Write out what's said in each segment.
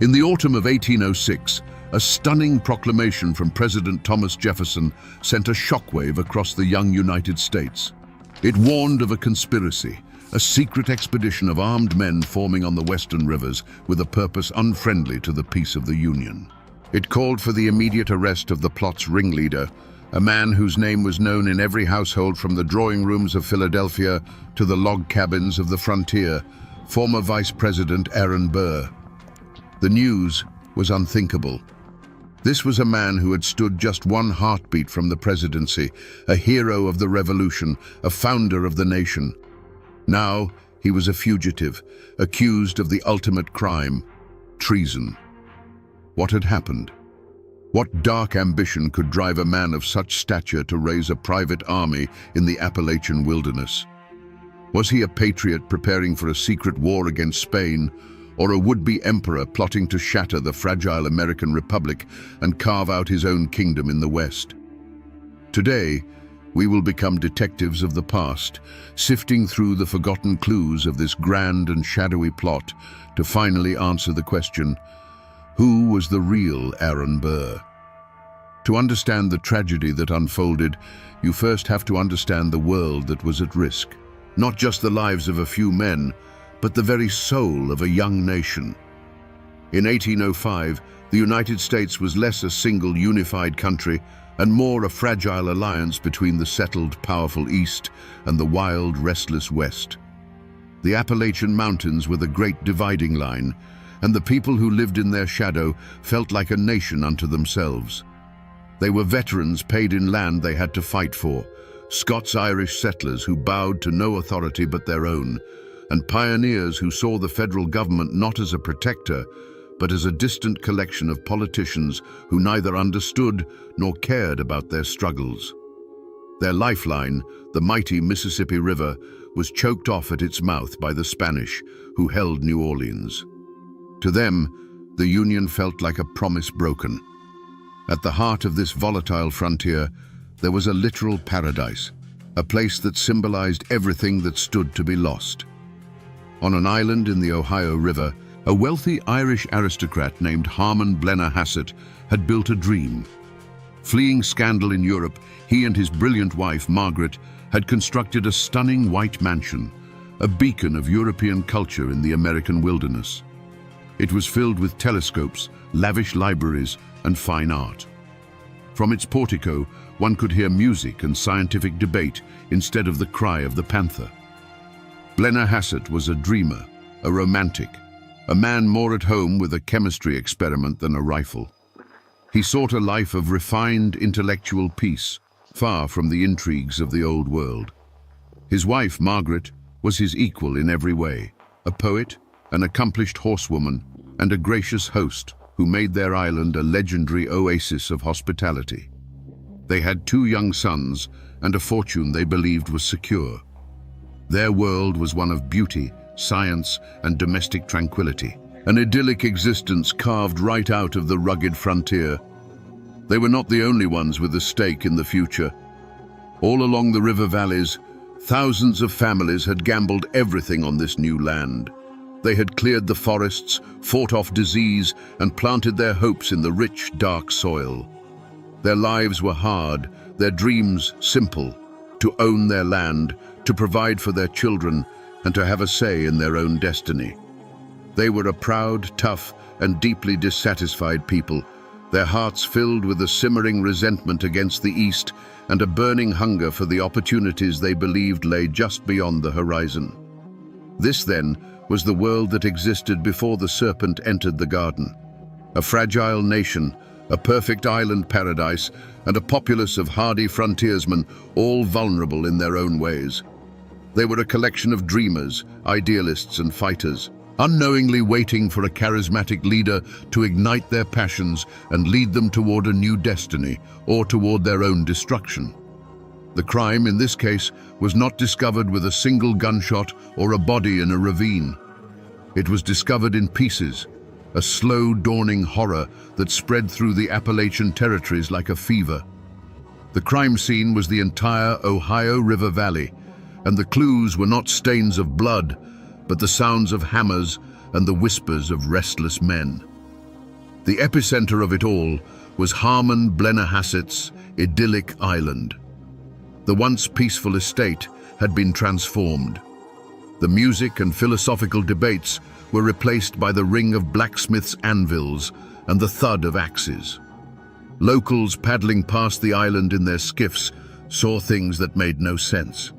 In the autumn of 1806, a stunning proclamation from President Thomas Jefferson sent a shockwave across the young United States. It warned of a conspiracy, a secret expedition of armed men forming on the western rivers with a purpose unfriendly to the peace of the Union. It called for the immediate arrest of the plot's ringleader, a man whose name was known in every household from the drawing rooms of Philadelphia to the log cabins of the frontier, former Vice President Aaron Burr. The news was unthinkable. This was a man who had stood just one heartbeat from the presidency, a hero of the revolution, a founder of the nation. Now he was a fugitive, accused of the ultimate crime, treason. What had happened? What dark ambition could drive a man of such stature to raise a private army in the Appalachian wilderness? Was he a patriot preparing for a secret war against Spain, or a would-be emperor plotting to shatter the fragile American Republic and carve out his own kingdom in the West? Today, we will become detectives of the past, sifting through the forgotten clues of this grand and shadowy plot to finally answer the question, who was the real Aaron Burr? To understand the tragedy that unfolded, you first have to understand the world that was at risk. Not just the lives of a few men, but the very soul of a young nation. In 1805, the United States was less a single unified country and more a fragile alliance between the settled, powerful East and the wild, restless West. The Appalachian Mountains were the great dividing line, and the people who lived in their shadow felt like a nation unto themselves. They were veterans paid in land they had to fight for, Scots-Irish settlers who bowed to no authority but their own, and pioneers who saw the federal government not as a protector, but as a distant collection of politicians who neither understood nor cared about their struggles. Their lifeline, the mighty Mississippi River, was choked off at its mouth by the Spanish, who held New Orleans. To them, the Union felt like a promise broken. At the heart of this volatile frontier, there was a literal paradise, a place that symbolized everything that stood to be lost. On an island in the Ohio River, a wealthy Irish aristocrat named Harmon Blennerhassett had built a dream. Fleeing scandal in Europe, he and his brilliant wife, Margaret, had constructed a stunning white mansion, a beacon of European culture in the American wilderness. It was filled with telescopes, lavish libraries, and fine art. From its portico, one could hear music and scientific debate instead of the cry of the panther. Blennerhassett was a dreamer, a romantic, a man more at home with a chemistry experiment than a rifle. He sought a life of refined intellectual peace, far from the intrigues of the old world. His wife, Margaret, was his equal in every way, a poet, an accomplished horsewoman, and a gracious host who made their island a legendary oasis of hospitality. They had 2 young sons and a fortune they believed was secure. Their world was one of beauty, science, and domestic tranquility, an idyllic existence carved right out of the rugged frontier. They were not the only ones with a stake in the future. All along the river valleys, thousands of families had gambled everything on this new land. They had cleared the forests, fought off disease, and planted their hopes in the rich, dark soil. Their lives were hard, their dreams simple: to own their land, to provide for their children, and to have a say in their own destiny. They were a proud, tough, and deeply dissatisfied people, their hearts filled with a simmering resentment against the East and a burning hunger for the opportunities they believed lay just beyond the horizon. This, then, was the world that existed before the serpent entered the garden. A fragile nation, a perfect island paradise, and a populace of hardy frontiersmen, all vulnerable in their own ways. They were a collection of dreamers, idealists, and fighters, unknowingly waiting for a charismatic leader to ignite their passions and lead them toward a new destiny or toward their own destruction. The crime, in this case, was not discovered with a single gunshot or a body in a ravine. It was discovered in pieces, a slow dawning horror that spread through the Appalachian territories like a fever. The crime scene was the entire Ohio River Valley, and the clues were not stains of blood, but the sounds of hammers and the whispers of restless men. The epicenter of it all was Harmon Blennerhassett's idyllic island. The once peaceful estate had been transformed. The music and philosophical debates were replaced by the ring of blacksmiths' anvils and the thud of axes. Locals paddling past the island in their skiffs saw things that made no sense.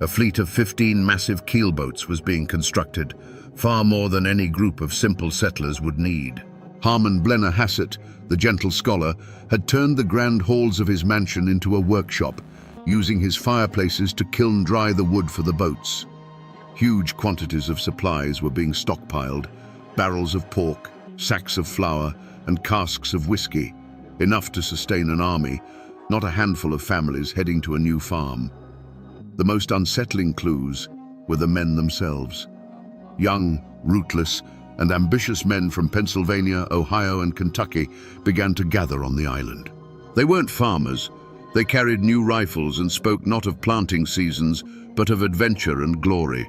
A fleet of 15 massive keelboats was being constructed, far more than any group of simple settlers would need. Harmon Blennerhassett, the gentle scholar, had turned the grand halls of his mansion into a workshop, using his fireplaces to kiln dry the wood for the boats. Huge quantities of supplies were being stockpiled: barrels of pork, sacks of flour, and casks of whiskey, enough to sustain an army, not a handful of families heading to a new farm. The most unsettling clues were the men themselves. Young, rootless, and ambitious men from Pennsylvania, Ohio, and Kentucky began to gather on the island. They weren't farmers. They carried new rifles and spoke not of planting seasons, but of adventure and glory.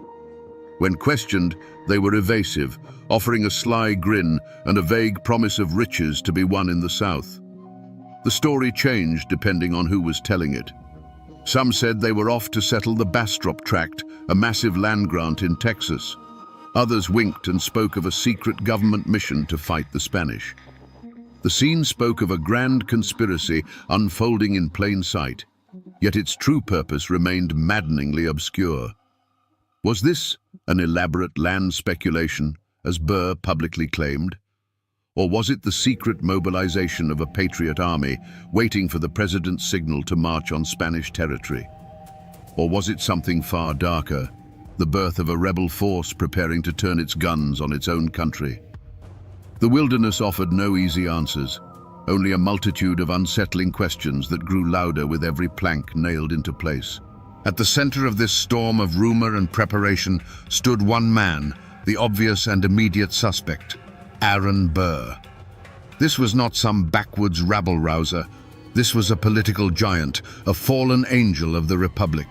When questioned, they were evasive, offering a sly grin and a vague promise of riches to be won in the South. The story changed depending on who was telling it. Some said they were off to settle the Bastrop Tract, a massive land grant in Texas. Others winked and spoke of a secret government mission to fight the Spanish. The scene spoke of a grand conspiracy unfolding in plain sight, yet its true purpose remained maddeningly obscure. Was this an elaborate land speculation, as Burr publicly claimed? Or was it the secret mobilization of a patriot army waiting for the president's signal to march on Spanish territory? Or was it something far darker, the birth of a rebel force preparing to turn its guns on its own country? The wilderness offered no easy answers, only a multitude of unsettling questions that grew louder with every plank nailed into place. At the center of this storm of rumor and preparation stood one man, the obvious and immediate suspect: Aaron Burr. This was not some backwoods rabble-rouser. This was a political giant, a fallen angel of the Republic.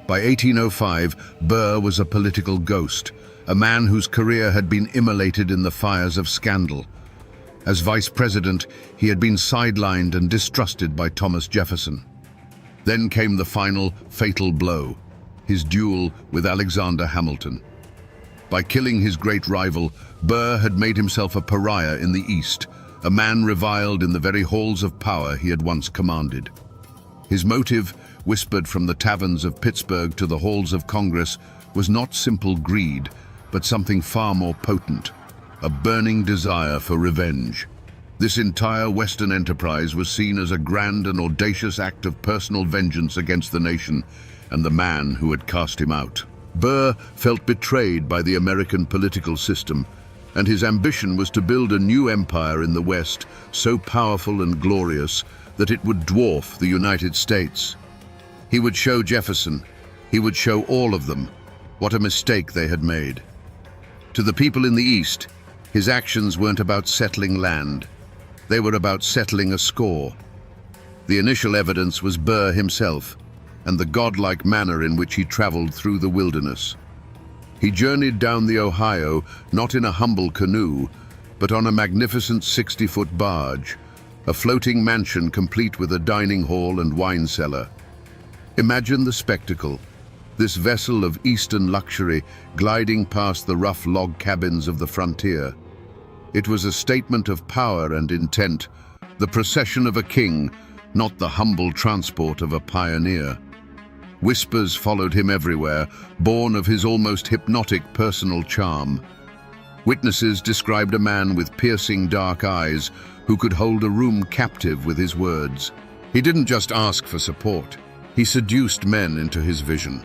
By 1805, Burr was a political ghost, a man whose career had been immolated in the fires of scandal. As vice president, he had been sidelined and distrusted by Thomas Jefferson. Then came the final, fatal blow, his duel with Alexander Hamilton. By killing his great rival, Burr had made himself a pariah in the East, a man reviled in the very halls of power he had once commanded. His motive, whispered from the taverns of Pittsburgh to the halls of Congress, was not simple greed, but something far more potent: a burning desire for revenge. This entire Western enterprise was seen as a grand and audacious act of personal vengeance against the nation and the man who had cast him out. Burr felt betrayed by the American political system, and his ambition was to build a new empire in the West, so powerful and glorious that it would dwarf the United States. He would show Jefferson, he would show all of them, what a mistake they had made. To the people in the East, his actions weren't about settling land. They were about settling a score. The initial evidence was Burr himself, and the godlike manner in which he traveled through the wilderness. He journeyed down the Ohio not in a humble canoe, but on a magnificent 60-foot barge, a floating mansion complete with a dining hall and wine cellar. Imagine the spectacle, this vessel of Eastern luxury gliding past the rough log cabins of the frontier. It was a statement of power and intent, the procession of a king, not the humble transport of a pioneer. Whispers followed him everywhere, born of his almost hypnotic personal charm. Witnesses described a man with piercing dark eyes who could hold a room captive with his words. He didn't just ask for support. He seduced men into his vision.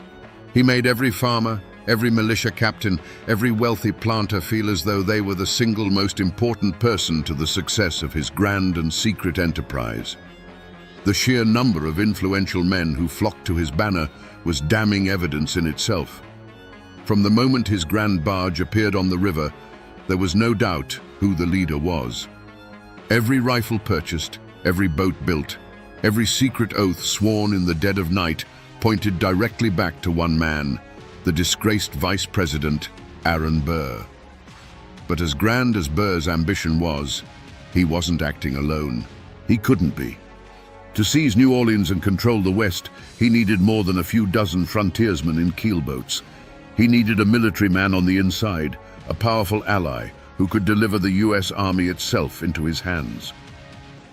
He made every farmer, every militia captain, every wealthy planter feel as though they were the single most important person to the success of his grand and secret enterprise. The sheer number of influential men who flocked to his banner was damning evidence in itself. From the moment his grand barge appeared on the river, there was no doubt who the leader was. Every rifle purchased, every boat built, every secret oath sworn in the dead of night pointed directly back to one man, the disgraced Vice President, Aaron Burr. But as grand as Burr's ambition was, He wasn't acting alone. He couldn't be. To seize New Orleans and control the West, he needed more than a few dozen frontiersmen in keelboats. He needed a military man on the inside, a powerful ally who could deliver the U.S. Army itself into his hands.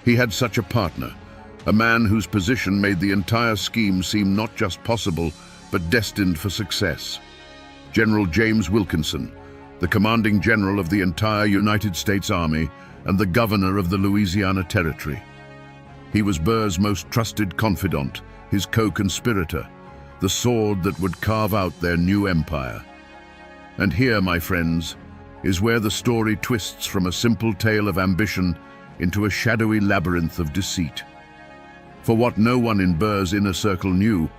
He had such a partner, a man whose position made the entire scheme seem not just possible, but destined for success. General James Wilkinson, the commanding general of the entire United States Army and the governor of the Louisiana Territory. He was Burr's most trusted confidant, his co-conspirator, the sword that would carve out their new empire. And here, my friends, is where the story twists from a simple tale of ambition into a shadowy labyrinth of deceit. For what no one in Burr's inner circle knew,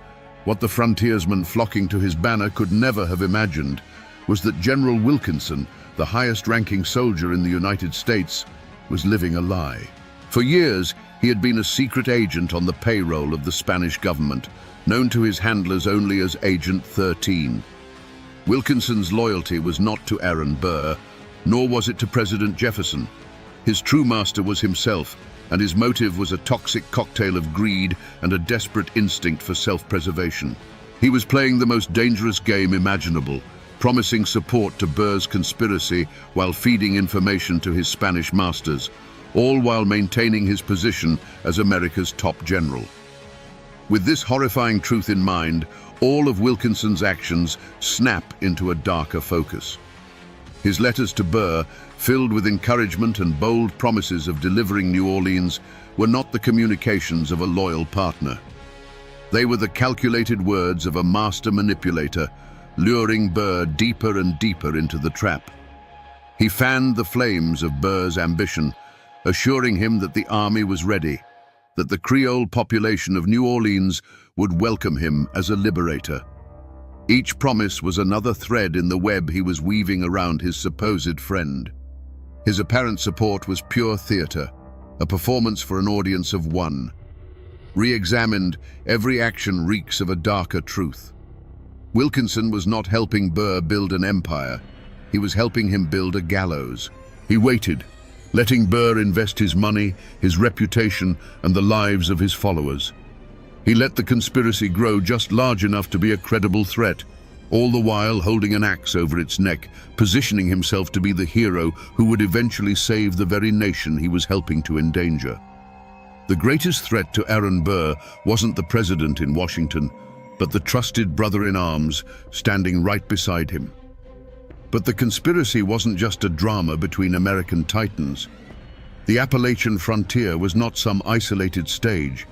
what the frontiersmen flocking to his banner could never have imagined, was that General Wilkinson, the highest-ranking soldier in the United States, was living a lie. For years, he had been a secret agent on the payroll of the Spanish government, known to his handlers only as Agent 13. Wilkinson's loyalty was not to Aaron Burr, nor was it to President Jefferson. His true master was himself, and his motive was a toxic cocktail of greed and a desperate instinct for self-preservation. He was playing the most dangerous game imaginable, promising support to Burr's conspiracy while feeding information to his Spanish masters, all while maintaining his position as America's top general. With this horrifying truth in mind, all of Wilkinson's actions snap into a darker focus. His letters to Burr, filled with encouragement and bold promises of delivering New Orleans, were not the communications of a loyal partner. They were the calculated words of a master manipulator, luring Burr deeper and deeper into the trap. He fanned the flames of Burr's ambition, assuring him that the army was ready, that the Creole population of New Orleans would welcome him as a liberator. Each promise was another thread in the web he was weaving around his supposed friend. His apparent support was pure theater, a performance for an audience of one. Re-examined, every action reeks of a darker truth. Wilkinson was not helping Burr build an empire. He was helping him build a gallows. He waited, letting Burr invest his money, his reputation, and the lives of his followers. He let the conspiracy grow just large enough to be a credible threat, all the while holding an axe over its neck, positioning himself to be the hero who would eventually save the very nation he was helping to endanger. The greatest threat to Aaron Burr wasn't the president in Washington, but the trusted brother-in-arms standing right beside him. But the conspiracy wasn't just a drama between American titans. The Appalachian frontier was not some isolated stage.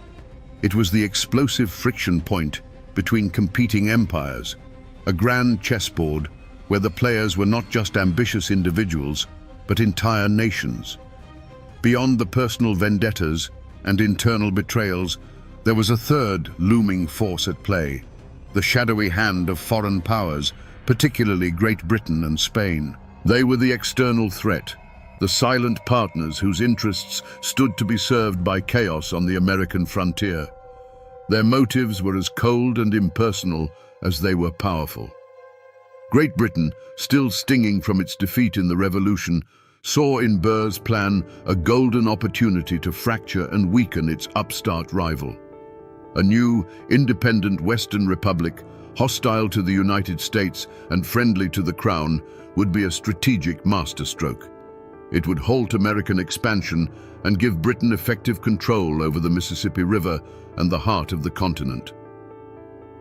It was the explosive friction point between competing empires, a grand chessboard where the players were not just ambitious individuals, but entire nations. Beyond the personal vendettas and internal betrayals, there was a third looming force at play, the shadowy hand of foreign powers, particularly Great Britain and Spain. They were the external threat, the silent partners whose interests stood to be served by chaos on the American frontier. Their motives were as cold and impersonal as they were powerful. Great Britain, still stinging from its defeat in the Revolution, saw in Burr's plan a golden opportunity to fracture and weaken its upstart rival. A new, independent Western Republic, hostile to the United States and friendly to the Crown, would be a strategic masterstroke. It would halt American expansion and give Britain effective control over the Mississippi River and the heart of the continent.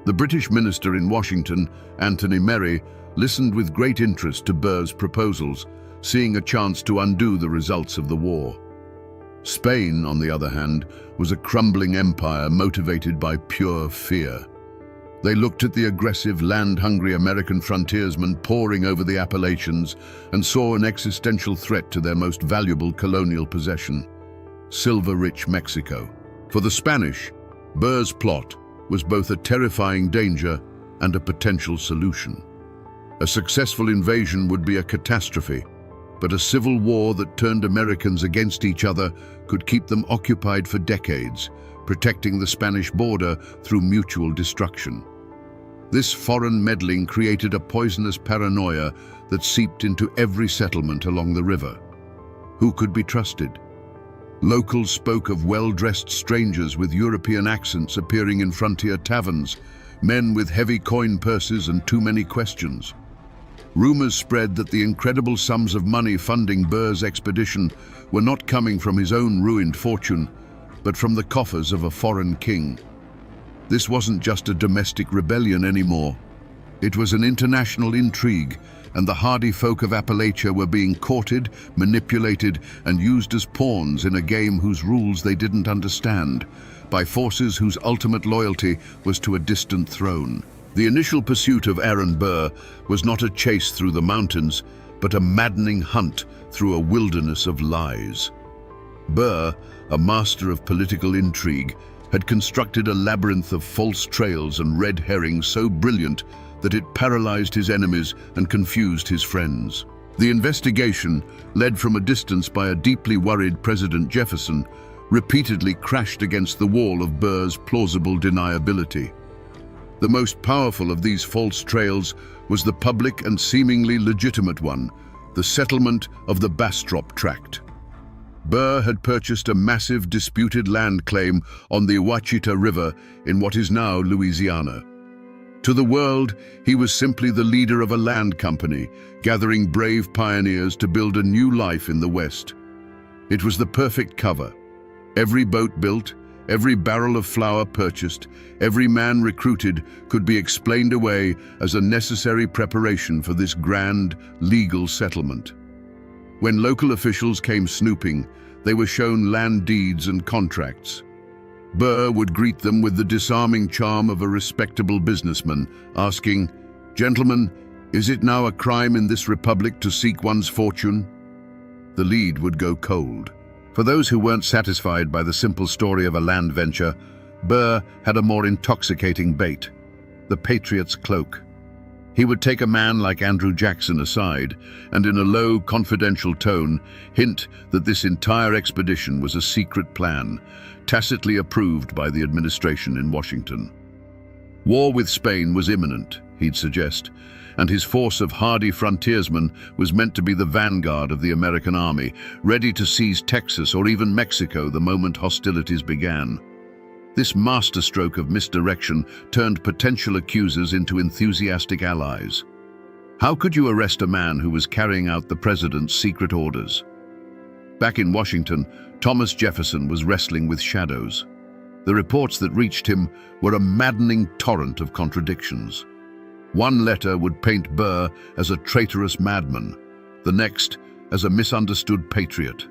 The British minister in Washington, Anthony Merry, listened with great interest to Burr's proposals, seeing a chance to undo the results of the war. Spain, on the other hand, was a crumbling empire motivated by pure fear. They looked at the aggressive, land-hungry American frontiersmen pouring over the Appalachians and saw an existential threat to their most valuable colonial possession, silver-rich Mexico. For the Spanish, Burr's plot was both a terrifying danger and a potential solution. A successful invasion would be a catastrophe, but a civil war that turned Americans against each other could keep them occupied for decades, protecting the Spanish border through mutual destruction. This foreign meddling created a poisonous paranoia that seeped into every settlement along the river. Who could be trusted? Locals spoke of well-dressed strangers with European accents appearing in frontier taverns, men with heavy coin purses and too many questions. Rumors spread that the incredible sums of money funding Burr's expedition were not coming from his own ruined fortune, but from the coffers of a foreign king. This wasn't just a domestic rebellion anymore. It was an international intrigue, and the hardy folk of Appalachia were being courted, manipulated, and used as pawns in a game whose rules they didn't understand, by forces whose ultimate loyalty was to a distant throne. The initial pursuit of Aaron Burr was not a chase through the mountains, but a maddening hunt through a wilderness of lies. Burr, a master of political intrigue, had constructed a labyrinth of false trails and red herrings so brilliant that it paralyzed his enemies and confused his friends. The investigation, led from a distance by a deeply worried President Jefferson, repeatedly crashed against the wall of Burr's plausible deniability. The most powerful of these false trails was the public and seemingly legitimate one, the settlement of the Bastrop Tract. Burr had purchased a massive disputed land claim on the Ouachita River in what is now Louisiana. To the world, he was simply the leader of a land company, gathering brave pioneers to build a new life in the West. It was the perfect cover. Every boat built, every barrel of flour purchased, every man recruited could be explained away as a necessary preparation for this grand, legal settlement. When local officials came snooping, they were shown land deeds and contracts. Burr would greet them with the disarming charm of a respectable businessman, asking, "Gentlemen, is it now a crime in this republic to seek one's fortune?" The lead would go cold. For those who weren't satisfied by the simple story of a land venture, Burr had a more intoxicating bait: the patriot's cloak. He would take a man like Andrew Jackson aside and, in a low, confidential tone, hint that this entire expedition was a secret plan, tacitly approved by the administration in Washington. War with Spain was imminent, he'd suggest, and his force of hardy frontiersmen was meant to be the vanguard of the American army, ready to seize Texas or even Mexico the moment hostilities began. This masterstroke of misdirection turned potential accusers into enthusiastic allies. How could you arrest a man who was carrying out the president's secret orders? Back in Washington, Thomas Jefferson was wrestling with shadows. The reports that reached him were a maddening torrent of contradictions. One letter would paint Burr as a traitorous madman, the next as a misunderstood patriot.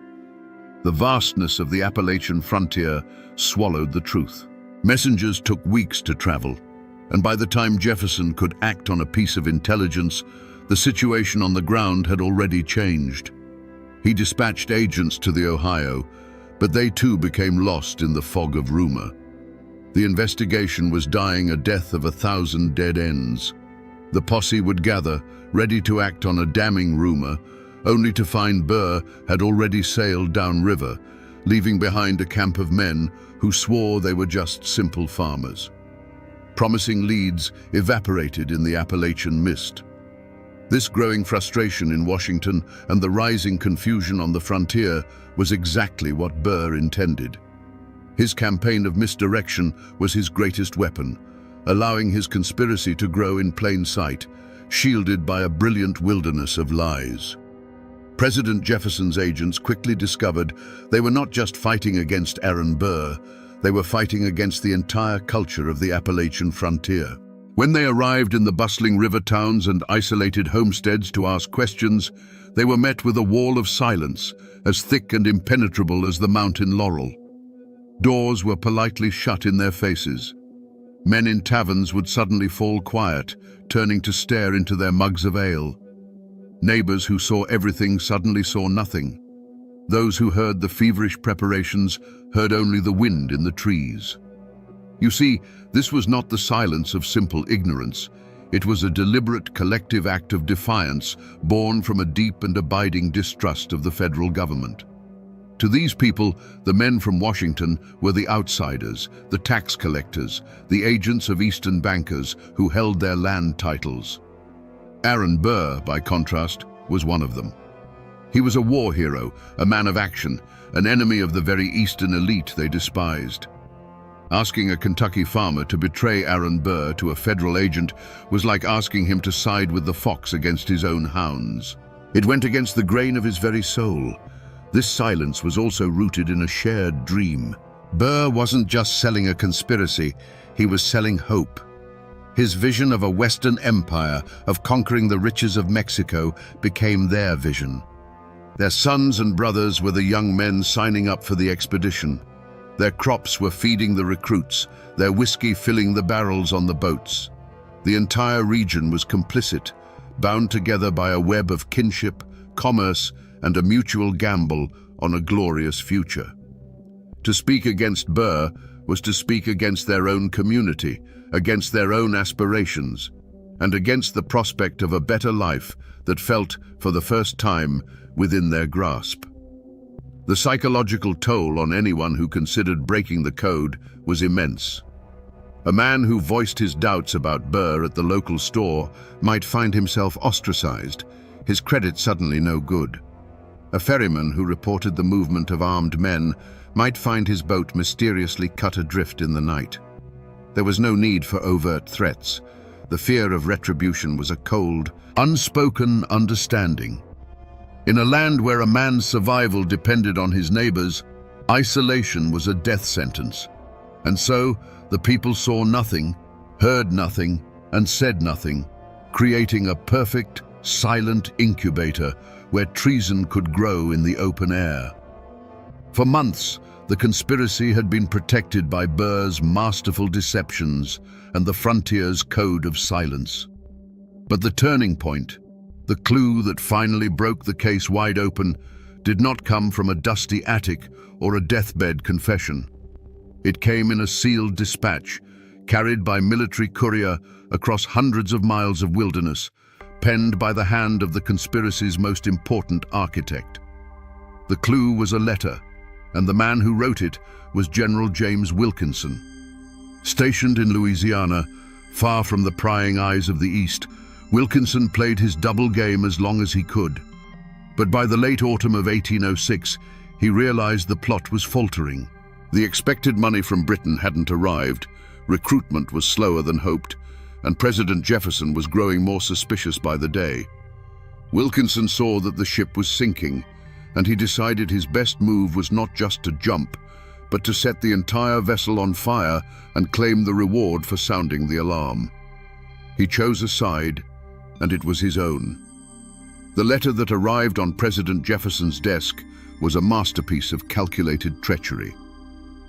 The vastness of the Appalachian frontier swallowed the truth. Messengers took weeks to travel, and by the time Jefferson could act on a piece of intelligence, the situation on the ground had already changed. He dispatched agents to the Ohio, but they too became lost in the fog of rumor. The investigation was dying a death of 1,000 dead ends. The posse would gather, ready to act on a damning rumor, only to find Burr had already sailed downriver, leaving behind a camp of men who swore they were just simple farmers. Promising leads evaporated in the Appalachian mist. This growing frustration in Washington and the rising confusion on the frontier was exactly what Burr intended. His campaign of misdirection was his greatest weapon, allowing his conspiracy to grow in plain sight, shielded by a brilliant wilderness of lies. President Jefferson's agents quickly discovered they were not just fighting against Aaron Burr, they were fighting against the entire culture of the Appalachian frontier. When they arrived in the bustling river towns and isolated homesteads to ask questions, they were met with a wall of silence, as thick and impenetrable as the mountain laurel. Doors were politely shut in their faces. Men in taverns would suddenly fall quiet, turning to stare into their mugs of ale. Neighbors who saw everything suddenly saw nothing. Those who heard the feverish preparations heard only the wind in the trees. You see, this was not the silence of simple ignorance. It was a deliberate collective act of defiance born from a deep and abiding distrust of the federal government. To these people, the men from Washington were the outsiders, the tax collectors, the agents of Eastern bankers who held their land titles. Aaron Burr, by contrast, was one of them. He was a war hero, a man of action, an enemy of the very Eastern elite they despised. Asking a Kentucky farmer to betray Aaron Burr to a federal agent was like asking him to side with the fox against his own hounds. It went against the grain of his very soul. This silence was also rooted in a shared dream. Burr wasn't just selling a conspiracy, he was selling hope. His vision of a Western empire, of conquering the riches of Mexico, became their vision. Their sons and brothers were the young men signing up for the expedition. Their crops were feeding the recruits, their whiskey filling the barrels on the boats. The entire region was complicit, bound together by a web of kinship, commerce, and a mutual gamble on a glorious future. To speak against Burr was to speak against their own community, against their own aspirations, and against the prospect of a better life that felt, for the first time, within their grasp. The psychological toll on anyone who considered breaking the code was immense. A man who voiced his doubts about Burr at the local store might find himself ostracized, his credit suddenly no good. A ferryman who reported the movement of armed men might find his boat mysteriously cut adrift in the night. There was no need for overt threats. The fear of retribution was a cold, unspoken understanding. In a land where a man's survival depended on his neighbors, isolation was a death sentence. And so, the people saw nothing, heard nothing, and said nothing, creating a perfect, silent incubator where treason could grow in the open air. For months, the conspiracy had been protected by Burr's masterful deceptions and the frontier's code of silence. But the turning point, the clue that finally broke the case wide open, did not come from a dusty attic or a deathbed confession. It came in a sealed dispatch, carried by military courier across hundreds of miles of wilderness, penned by the hand of the conspiracy's most important architect. The clue was a letter, and the man who wrote it was General James Wilkinson. Stationed in Louisiana, far from the prying eyes of the East, Wilkinson played his double game as long as he could. But by the late autumn of 1806, he realized the plot was faltering. The expected money from Britain hadn't arrived, recruitment was slower than hoped, and President Jefferson was growing more suspicious by the day. Wilkinson saw that the ship was sinking, and he decided his best move was not just to jump, but to set the entire vessel on fire and claim the reward for sounding the alarm. He chose a side, and it was his own. The letter that arrived on President Jefferson's desk was a masterpiece of calculated treachery.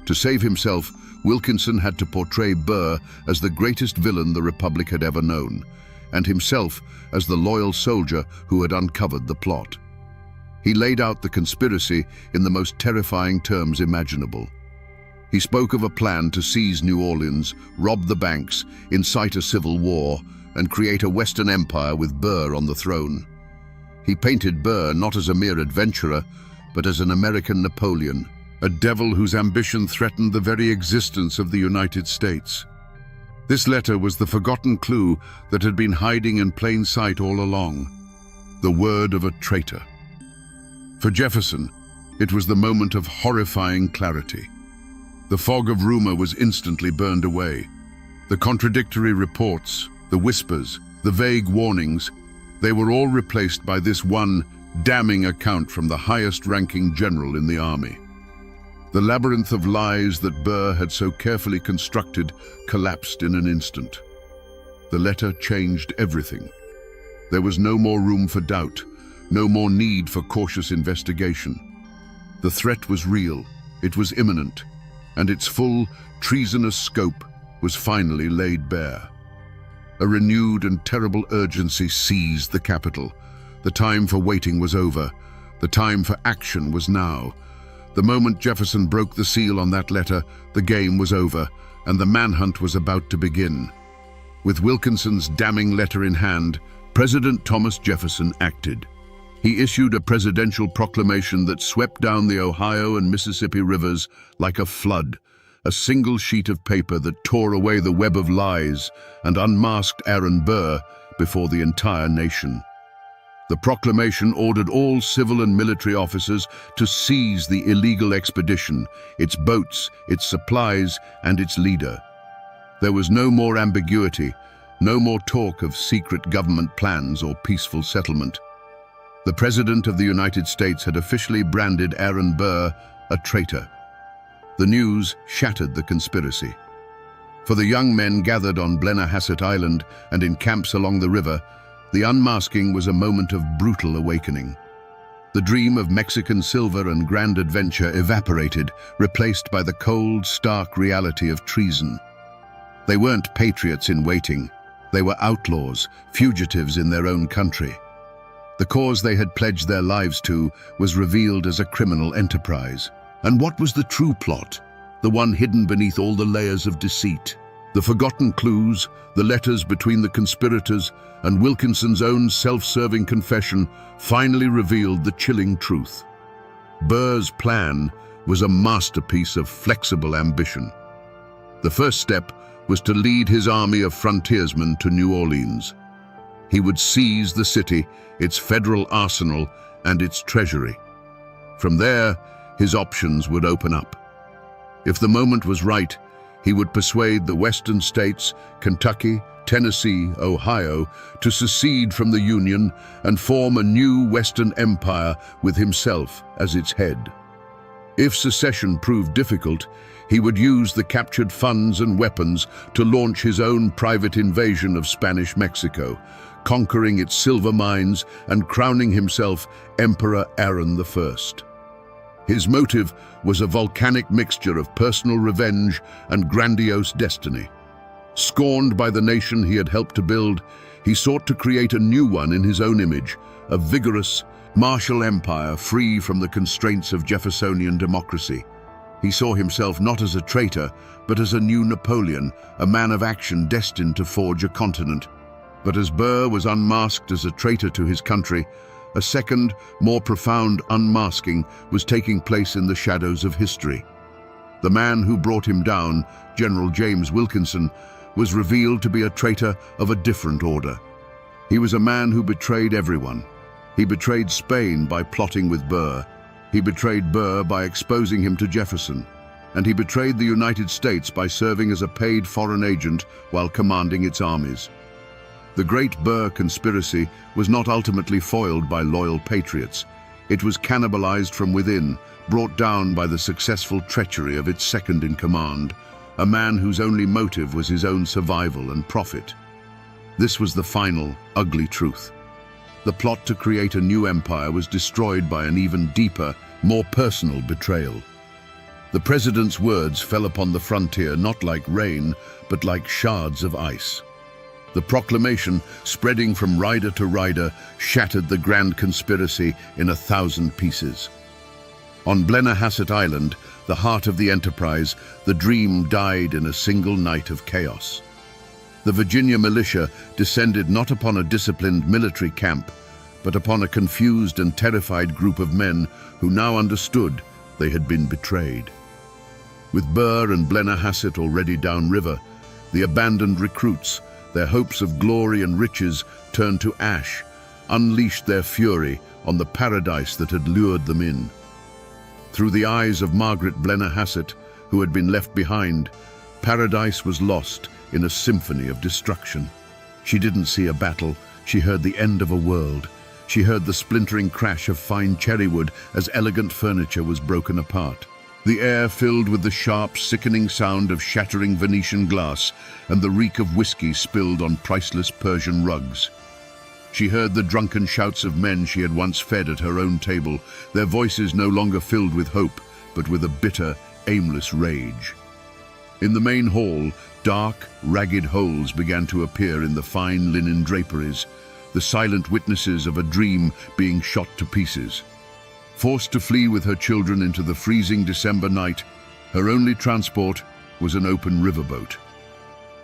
To save himself, Wilkinson had to portray Burr as the greatest villain the Republic had ever known, and himself as the loyal soldier who had uncovered the plot. He laid out the conspiracy in the most terrifying terms imaginable. He spoke of a plan to seize New Orleans, rob the banks, incite a civil war, and create a Western empire with Burr on the throne. He painted Burr not as a mere adventurer, but as an American Napoleon, a devil whose ambition threatened the very existence of the United States. This letter was the forgotten clue that had been hiding in plain sight all along, the word of a traitor. For Jefferson, it was the moment of horrifying clarity. The fog of rumor was instantly burned away. The contradictory reports, the whispers, the vague warnings, they were all replaced by this one damning account from the highest-ranking general in the army. The labyrinth of lies that Burr had so carefully constructed collapsed in an instant. The letter changed everything. There was no more room for doubt, no more need for cautious investigation. The threat was real, it was imminent, and its full, treasonous scope was finally laid bare. A renewed and terrible urgency seized the capital. The time for waiting was over. The time for action was now. The moment Jefferson broke the seal on that letter, the game was over, and the manhunt was about to begin. With Wilkinson's damning letter in hand, President Thomas Jefferson acted. He issued a presidential proclamation that swept down the Ohio and Mississippi rivers like a flood, a single sheet of paper that tore away the web of lies and unmasked Aaron Burr before the entire nation. The proclamation ordered all civil and military officers to seize the illegal expedition, its boats, its supplies, and its leader. There was no more ambiguity, no more talk of secret government plans or peaceful settlement. The President of the United States had officially branded Aaron Burr a traitor. The news shattered the conspiracy. For the young men gathered on Blennerhassett Island and in camps along the river, the unmasking was a moment of brutal awakening. The dream of Mexican silver and grand adventure evaporated, replaced by the cold, stark reality of treason. They weren't patriots in waiting. They were outlaws, fugitives in their own country. The cause they had pledged their lives to was revealed as a criminal enterprise. And what was the true plot? The one hidden beneath all the layers of deceit. The forgotten clues, the letters between the conspirators, and Wilkinson's own self-serving confession finally revealed the chilling truth. Burr's plan was a masterpiece of flexible ambition. The first step was to lead his army of frontiersmen to New Orleans. He would seize the city, its federal arsenal, and its treasury. From there, his options would open up. If the moment was right, he would persuade the western states, Kentucky, Tennessee, Ohio, to secede from the Union and form a new Western empire with himself as its head. If secession proved difficult, he would use the captured funds and weapons to launch his own private invasion of Spanish Mexico, conquering its silver mines and crowning himself Emperor Aaron I. His motive was a volcanic mixture of personal revenge and grandiose destiny. Scorned by the nation he had helped to build, he sought to create a new one in his own image, a vigorous, martial empire free from the constraints of Jeffersonian democracy. He saw himself not as a traitor, but as a new Napoleon, a man of action destined to forge a continent. But as Burr was unmasked as a traitor to his country, a second, more profound unmasking was taking place in the shadows of history. The man who brought him down, General James Wilkinson, was revealed to be a traitor of a different order. He was a man who betrayed everyone. He betrayed Spain by plotting with Burr. He betrayed Burr by exposing him to Jefferson. And he betrayed the United States by serving as a paid foreign agent while commanding its armies. The Great Burr Conspiracy was not ultimately foiled by loyal patriots. It was cannibalized from within, brought down by the successful treachery of its second-in-command, a man whose only motive was his own survival and profit. This was the final, ugly truth. The plot to create a new empire was destroyed by an even deeper, more personal betrayal. The president's words fell upon the frontier not like rain, but like shards of ice. The proclamation, spreading from rider to rider, shattered the grand conspiracy in 1,000 pieces. On Blennerhassett Island, the heart of the enterprise, the dream died in a single night of chaos. The Virginia militia descended not upon a disciplined military camp, but upon a confused and terrified group of men who now understood they had been betrayed. With Burr and Blennerhassett already downriver, the abandoned recruits, their hopes of glory and riches turned to ash, unleashed their fury on the paradise that had lured them in. Through the eyes of Margaret Blennerhassett, who had been left behind, paradise was lost in a symphony of destruction. She didn't see a battle, she heard the end of a world. She heard the splintering crash of fine cherrywood as elegant furniture was broken apart. The air filled with the sharp, sickening sound of shattering Venetian glass and the reek of whiskey spilled on priceless Persian rugs. She heard the drunken shouts of men she had once fed at her own table, their voices no longer filled with hope, but with a bitter, aimless rage. In the main hall, dark, ragged holes began to appear in the fine linen draperies, the silent witnesses of a dream being shot to pieces. Forced to flee with her children into the freezing December night, her only transport was an open riverboat.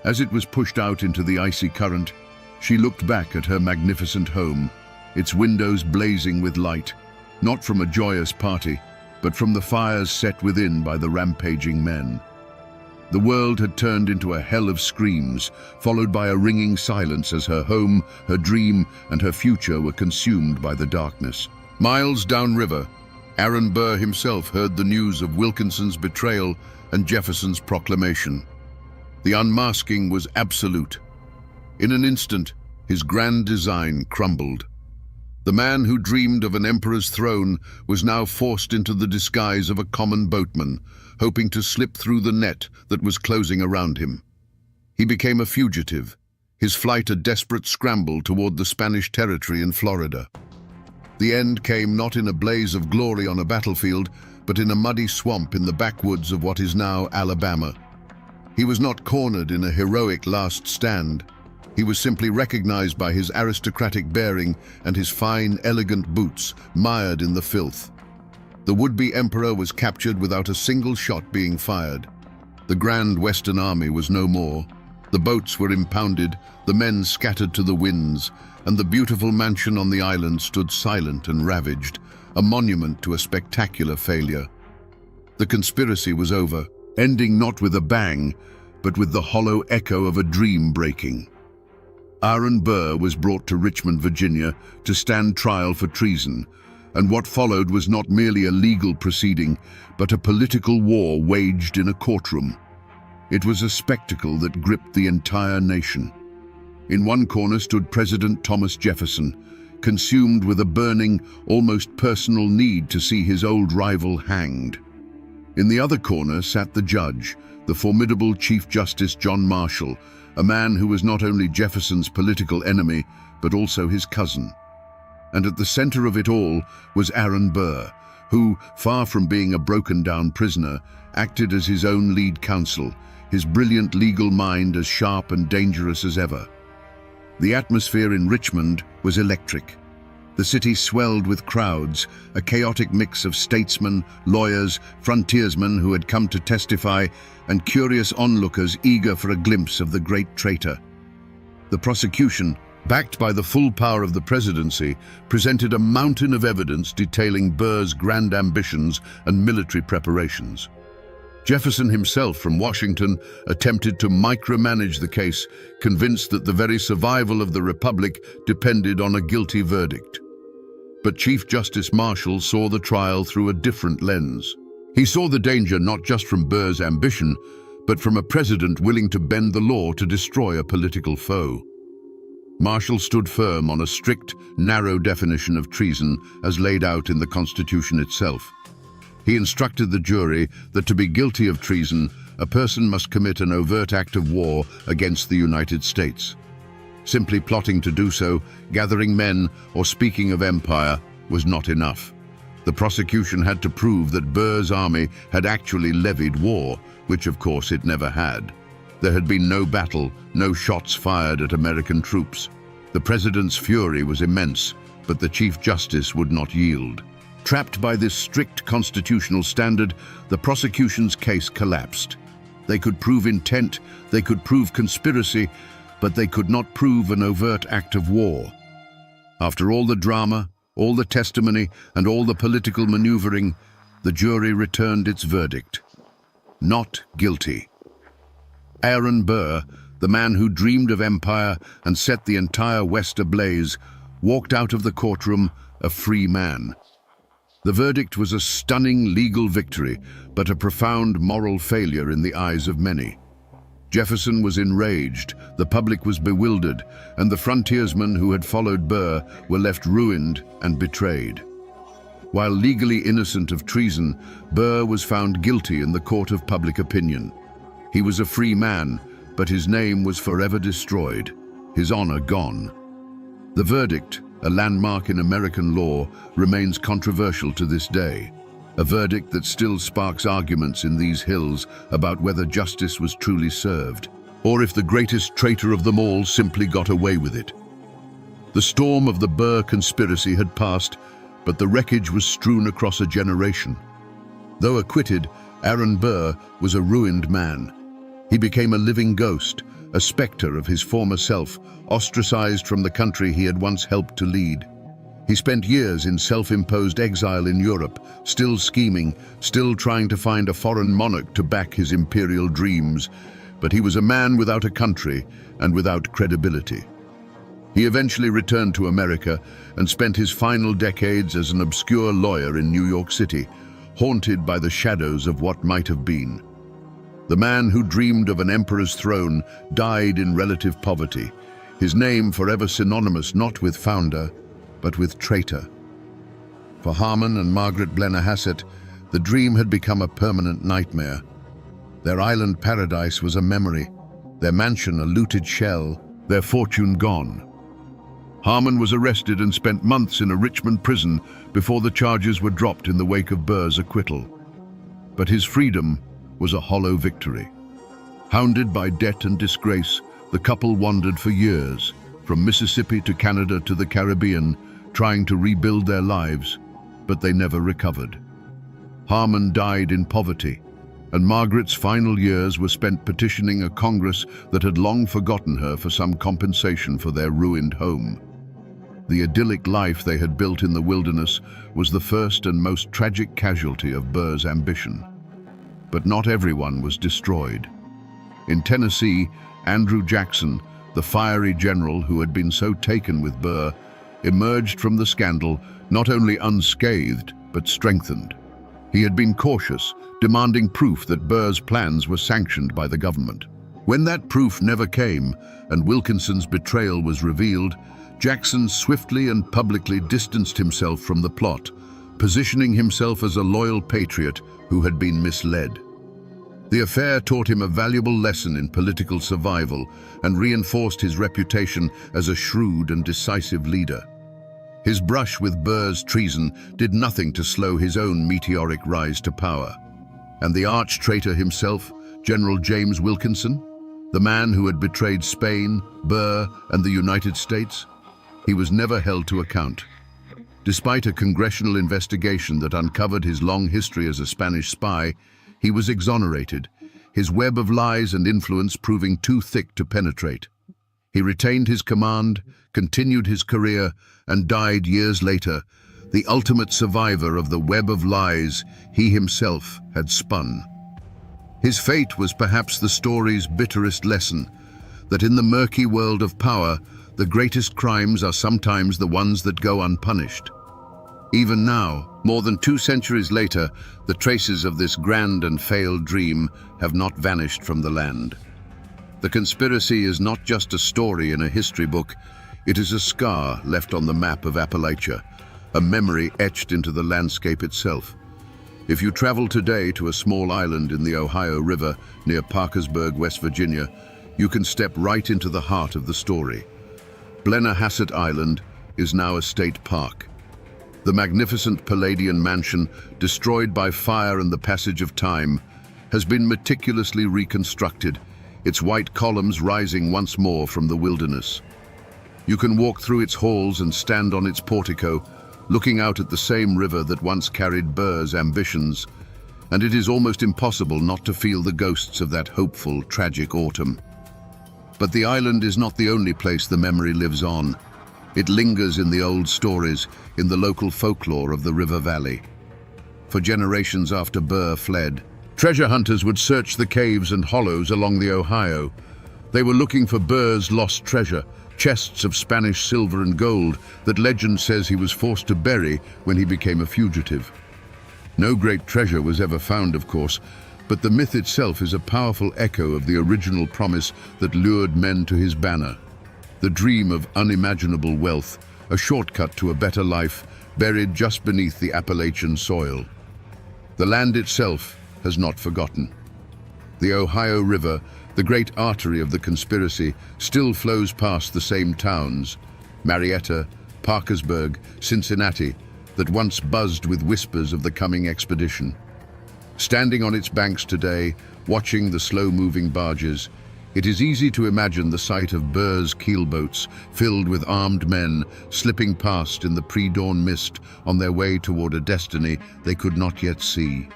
As it was pushed out into the icy current, she looked back at her magnificent home, its windows blazing with light, not from a joyous party, but from the fires set within by the rampaging men. The world had turned into a hell of screams, followed by a ringing silence as her home, her dream, and her future were consumed by the darkness. Miles downriver, Aaron Burr himself heard the news of Wilkinson's betrayal and Jefferson's proclamation. The unmasking was absolute. In an instant, his grand design crumbled. The man who dreamed of an emperor's throne was now forced into the disguise of a common boatman, hoping to slip through the net that was closing around him. He became a fugitive, his flight a desperate scramble toward the Spanish territory in Florida. The end came not in a blaze of glory on a battlefield, but in a muddy swamp in the backwoods of what is now Alabama. He was not cornered in a heroic last stand. He was simply recognized by his aristocratic bearing and his fine, elegant boots mired in the filth. The would-be emperor was captured without a single shot being fired. The grand Western army was no more. The boats were impounded, the men scattered to the winds, and the beautiful mansion on the island stood silent and ravaged, a monument to a spectacular failure. The conspiracy was over, ending not with a bang, but with the hollow echo of a dream breaking. Aaron Burr was brought to Richmond, Virginia, to stand trial for treason, and what followed was not merely a legal proceeding, but a political war waged in a courtroom. It was a spectacle that gripped the entire nation. In one corner stood President Thomas Jefferson, consumed with a burning, almost personal need to see his old rival hanged. In the other corner sat the judge, the formidable Chief Justice John Marshall, a man who was not only Jefferson's political enemy, but also his cousin. And at the center of it all was Aaron Burr, who, far from being a broken-down prisoner, acted as his own lead counsel, his brilliant legal mind as sharp and dangerous as ever. The atmosphere in Richmond was electric. The city swelled with crowds, a chaotic mix of statesmen, lawyers, frontiersmen who had come to testify, and curious onlookers eager for a glimpse of the great traitor. The prosecution, backed by the full power of the presidency, presented a mountain of evidence detailing Burr's grand ambitions and military preparations. Jefferson himself from Washington attempted to micromanage the case, convinced that the very survival of the Republic depended on a guilty verdict. But Chief Justice Marshall saw the trial through a different lens. He saw the danger not just from Burr's ambition, but from a president willing to bend the law to destroy a political foe. Marshall stood firm on a strict, narrow definition of treason as laid out in the Constitution itself. He instructed the jury that to be guilty of treason, a person must commit an overt act of war against the United States. Simply plotting to do so, gathering men, or speaking of empire was not enough. The prosecution had to prove that Burr's army had actually levied war, which of course it never had. There had been no battle, no shots fired at American troops. The president's fury was immense, but the Chief Justice would not yield. Trapped by this strict constitutional standard, the prosecution's case collapsed. They could prove intent, they could prove conspiracy, but they could not prove an overt act of war. After all the drama, all the testimony, and all the political maneuvering, the jury returned its verdict. Not guilty. Aaron Burr, the man who dreamed of empire and set the entire West ablaze, walked out of the courtroom a free man. The verdict was a stunning legal victory, but a profound moral failure in the eyes of many. Jefferson was enraged, the public was bewildered, and the frontiersmen who had followed Burr were left ruined and betrayed. While legally innocent of treason, Burr was found guilty in the court of public opinion. He was a free man, but his name was forever destroyed, his honor gone. The verdict, a landmark in American law, remains controversial to this day. A verdict that still sparks arguments in these hills about whether justice was truly served, or if the greatest traitor of them all simply got away with it. The storm of the Burr conspiracy had passed, but the wreckage was strewn across a generation. Though acquitted, Aaron Burr was a ruined man. He became a living ghost, a specter of his former self, ostracized from the country he had once helped to lead. He spent years in self-imposed exile in Europe, still scheming, still trying to find a foreign monarch to back his imperial dreams, but he was a man without a country and without credibility. He eventually returned to America and spent his final decades as an obscure lawyer in New York City, haunted by the shadows of what might have been. The man who dreamed of an emperor's throne died in relative poverty, his name forever synonymous not with founder, but with traitor. For Harmon and Margaret Blennerhassett, the dream had become a permanent nightmare. Their island paradise was a memory, their mansion a looted shell, their fortune gone. Harmon was arrested and spent months in a Richmond prison before the charges were dropped in the wake of Burr's acquittal. But his freedom was a hollow victory. Hounded by debt and disgrace, the couple wandered for years, from Mississippi to Canada to the Caribbean, trying to rebuild their lives, but they never recovered. Harmon died in poverty, and Margaret's final years were spent petitioning a Congress that had long forgotten her for some compensation for their ruined home. The idyllic life they had built in the wilderness was the first and most tragic casualty of Burr's ambition. But not everyone was destroyed. In Tennessee, Andrew Jackson, the fiery general who had been so taken with Burr, emerged from the scandal not only unscathed, but strengthened. He had been cautious, demanding proof that Burr's plans were sanctioned by the government. When that proof never came, and Wilkinson's betrayal was revealed, Jackson swiftly and publicly distanced himself from the plot, positioning himself as a loyal patriot who had been misled. The affair taught him a valuable lesson in political survival and reinforced his reputation as a shrewd and decisive leader. His brush with Burr's treason did nothing to slow his own meteoric rise to power. And the arch-traitor himself, General James Wilkinson, the man who had betrayed Spain, Burr, and the United States, he was never held to account. Despite a congressional investigation that uncovered his long history as a Spanish spy, he was exonerated, his web of lies and influence proving too thick to penetrate. He retained his command, continued his career, and died years later, the ultimate survivor of the web of lies he himself had spun. His fate was perhaps the story's bitterest lesson, that in the murky world of power, the greatest crimes are sometimes the ones that go unpunished. Even now, more than 2 centuries later, the traces of this grand and failed dream have not vanished from the land. The conspiracy is not just a story in a history book, it is a scar left on the map of Appalachia, a memory etched into the landscape itself. If you travel today to a small island in the Ohio River near Parkersburg, West Virginia, you can step right into the heart of the story. Blennerhassett Island is now a state park. The magnificent Palladian mansion, destroyed by fire and the passage of time, has been meticulously reconstructed, its white columns rising once more from the wilderness. You can walk through its halls and stand on its portico, looking out at the same river that once carried Burr's ambitions, and it is almost impossible not to feel the ghosts of that hopeful, tragic autumn. But the island is not the only place the memory lives on. It lingers in the old stories, in the local folklore of the river valley. For generations after Burr fled, treasure hunters would search the caves and hollows along the Ohio. They were looking for Burr's lost treasure, chests of Spanish silver and gold that legend says he was forced to bury when he became a fugitive. No great treasure was ever found, of course, but the myth itself is a powerful echo of the original promise that lured men to his banner. The dream of unimaginable wealth, a shortcut to a better life, buried just beneath the Appalachian soil. The land itself has not forgotten. The Ohio River, the great artery of the conspiracy, still flows past the same towns, Marietta, Parkersburg, Cincinnati, that once buzzed with whispers of the coming expedition. Standing on its banks today, watching the slow-moving barges, it is easy to imagine the sight of Burr's keelboats filled with armed men slipping past in the pre-dawn mist on their way toward a destiny they could not yet see.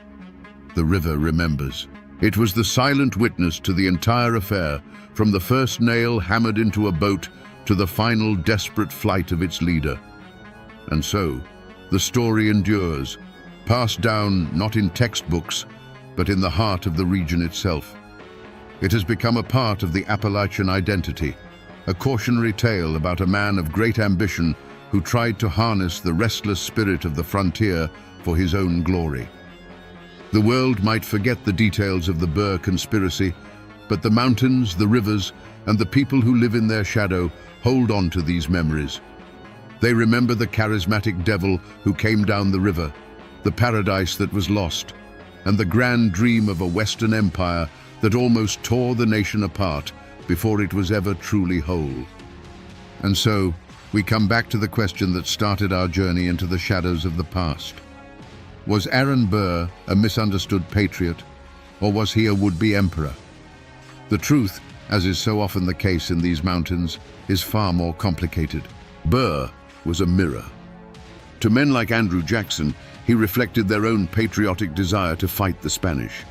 The river remembers. It was the silent witness to the entire affair, from the first nail hammered into a boat to the final desperate flight of its leader. And so, the story endures, passed down not in textbooks, but in the heart of the region itself. It has become a part of the Appalachian identity, a cautionary tale about a man of great ambition who tried to harness the restless spirit of the frontier for his own glory. The world might forget the details of the Burr conspiracy, but the mountains, the rivers, and the people who live in their shadow hold on to these memories. They remember the charismatic devil who came down the river, the paradise that was lost, and the grand dream of a Western empire that almost tore the nation apart before it was ever truly whole. And so, we come back to the question that started our journey into the shadows of the past. Was Aaron Burr a misunderstood patriot, or was he a would-be emperor? The truth, as is so often the case in these mountains, is far more complicated. Burr was a mirror. To men like Andrew Jackson, he reflected their own patriotic desire to fight the Spanish.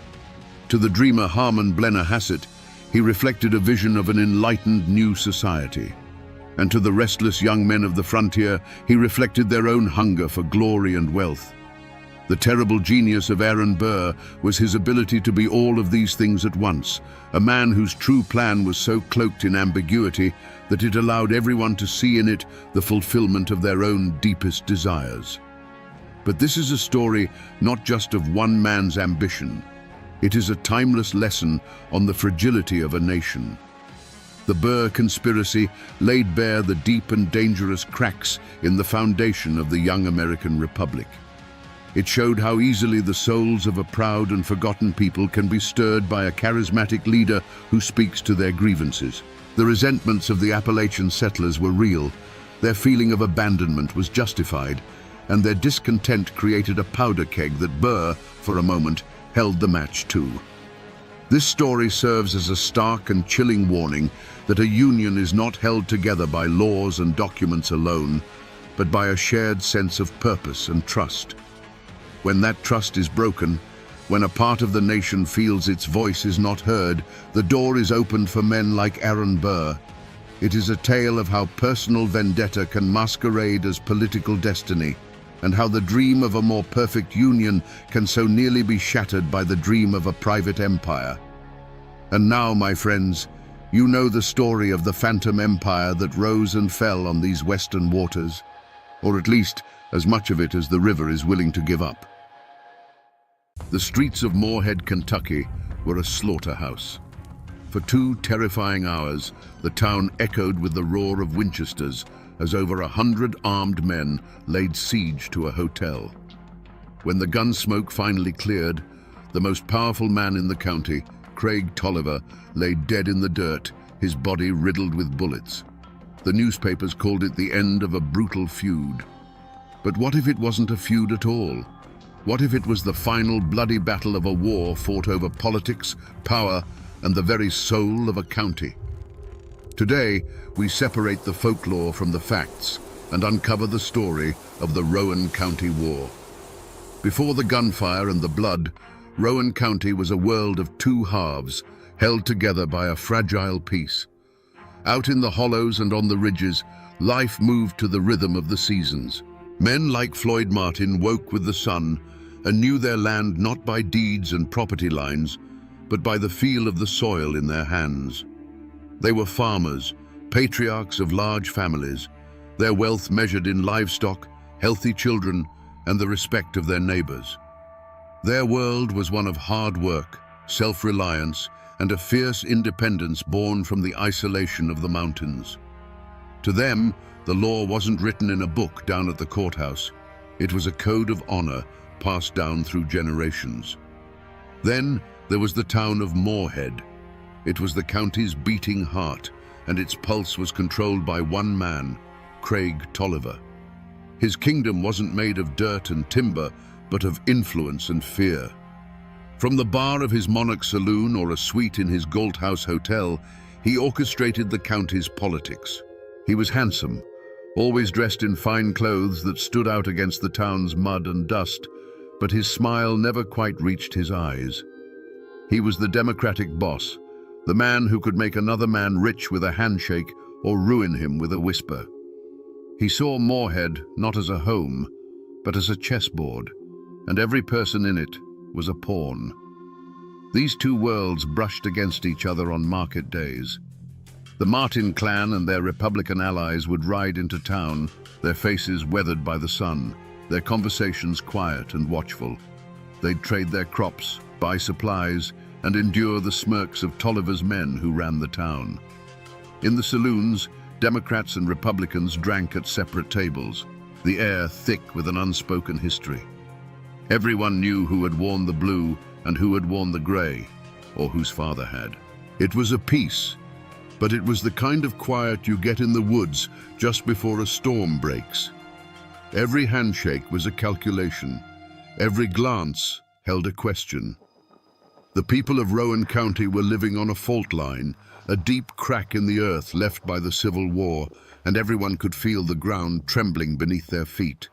To the dreamer Harmon Blennerhassett, he reflected a vision of an enlightened new society. And to the restless young men of the frontier, he reflected their own hunger for glory and wealth. The terrible genius of Aaron Burr was his ability to be all of these things at once, a man whose true plan was so cloaked in ambiguity that it allowed everyone to see in it the fulfillment of their own deepest desires. But this is a story not just of one man's ambition. It is a timeless lesson on the fragility of a nation. The Burr conspiracy laid bare the deep and dangerous cracks in the foundation of the young American Republic. It showed how easily the souls of a proud and forgotten people can be stirred by a charismatic leader who speaks to their grievances. The resentments of the Appalachian settlers were real, their feeling of abandonment was justified, and their discontent created a powder keg that Burr, for a moment, held the match to. This story serves as a stark and chilling warning that a union is not held together by laws and documents alone, but by a shared sense of purpose and trust. When that trust is broken, when a part of the nation feels its voice is not heard, the door is opened for men like Aaron Burr. It is a tale of how personal vendetta can masquerade as political destiny, and how the dream of a more perfect union can so nearly be shattered by the dream of a private empire. And now, my friends, you know the story of the phantom empire that rose and fell on these western waters, or at least as much of it as the river is willing to give up. The streets of Morehead, Kentucky were a slaughterhouse. For 2 terrifying hours, the town echoed with the roar of Winchesters as over 100 armed men laid siege to a hotel. When the gun smoke finally cleared, the most powerful man in the county, Craig Tolliver, lay dead in the dirt, his body riddled with bullets. The newspapers called it the end of a brutal feud. But what if it wasn't a feud at all? What if it was the final bloody battle of a war fought over politics, power, and the very soul of a county? Today, we separate the folklore from the facts and uncover the story of the Rowan County War. Before the gunfire and the blood, Rowan County was a world of 2 halves, held together by a fragile peace. Out in the hollows and on the ridges, life moved to the rhythm of the seasons. Men like Floyd Martin woke with the sun and knew their land not by deeds and property lines, but by the feel of the soil in their hands. They were farmers, patriarchs of large families, their wealth measured in livestock, healthy children, and the respect of their neighbors. Their world was one of hard work, self-reliance, and a fierce independence born from the isolation of the mountains. To them, the law wasn't written in a book down at the courthouse. It was a code of honor passed down through generations. Then there was the town of Morehead. It was the county's beating heart, and its pulse was controlled by one man, Craig Tolliver. His kingdom wasn't made of dirt and timber, but of influence and fear. From the bar of his Monarch Saloon or a suite in his Galt House Hotel, he orchestrated the county's politics. He was handsome, always dressed in fine clothes that stood out against the town's mud and dust, but his smile never quite reached his eyes. He was the democratic boss, the man who could make another man rich with a handshake or ruin him with a whisper. He saw Moorhead not as a home, but as a chessboard, and every person in it was a pawn. These two worlds brushed against each other on market days. The Martin clan and their Republican allies would ride into town, their faces weathered by the sun, their conversations quiet and watchful. They'd trade their crops, buy supplies, and endure the smirks of Tolliver's men who ran the town. In the saloons, Democrats and Republicans drank at separate tables, the air thick with an unspoken history. Everyone knew who had worn the blue and who had worn the gray, or whose father had. It was a peace, but it was the kind of quiet you get in the woods just before a storm breaks. Every handshake was a calculation. Every glance held a question. The people of Rowan County were living on a fault line, a deep crack in the earth left by the Civil War, and everyone could feel the ground trembling beneath their feet.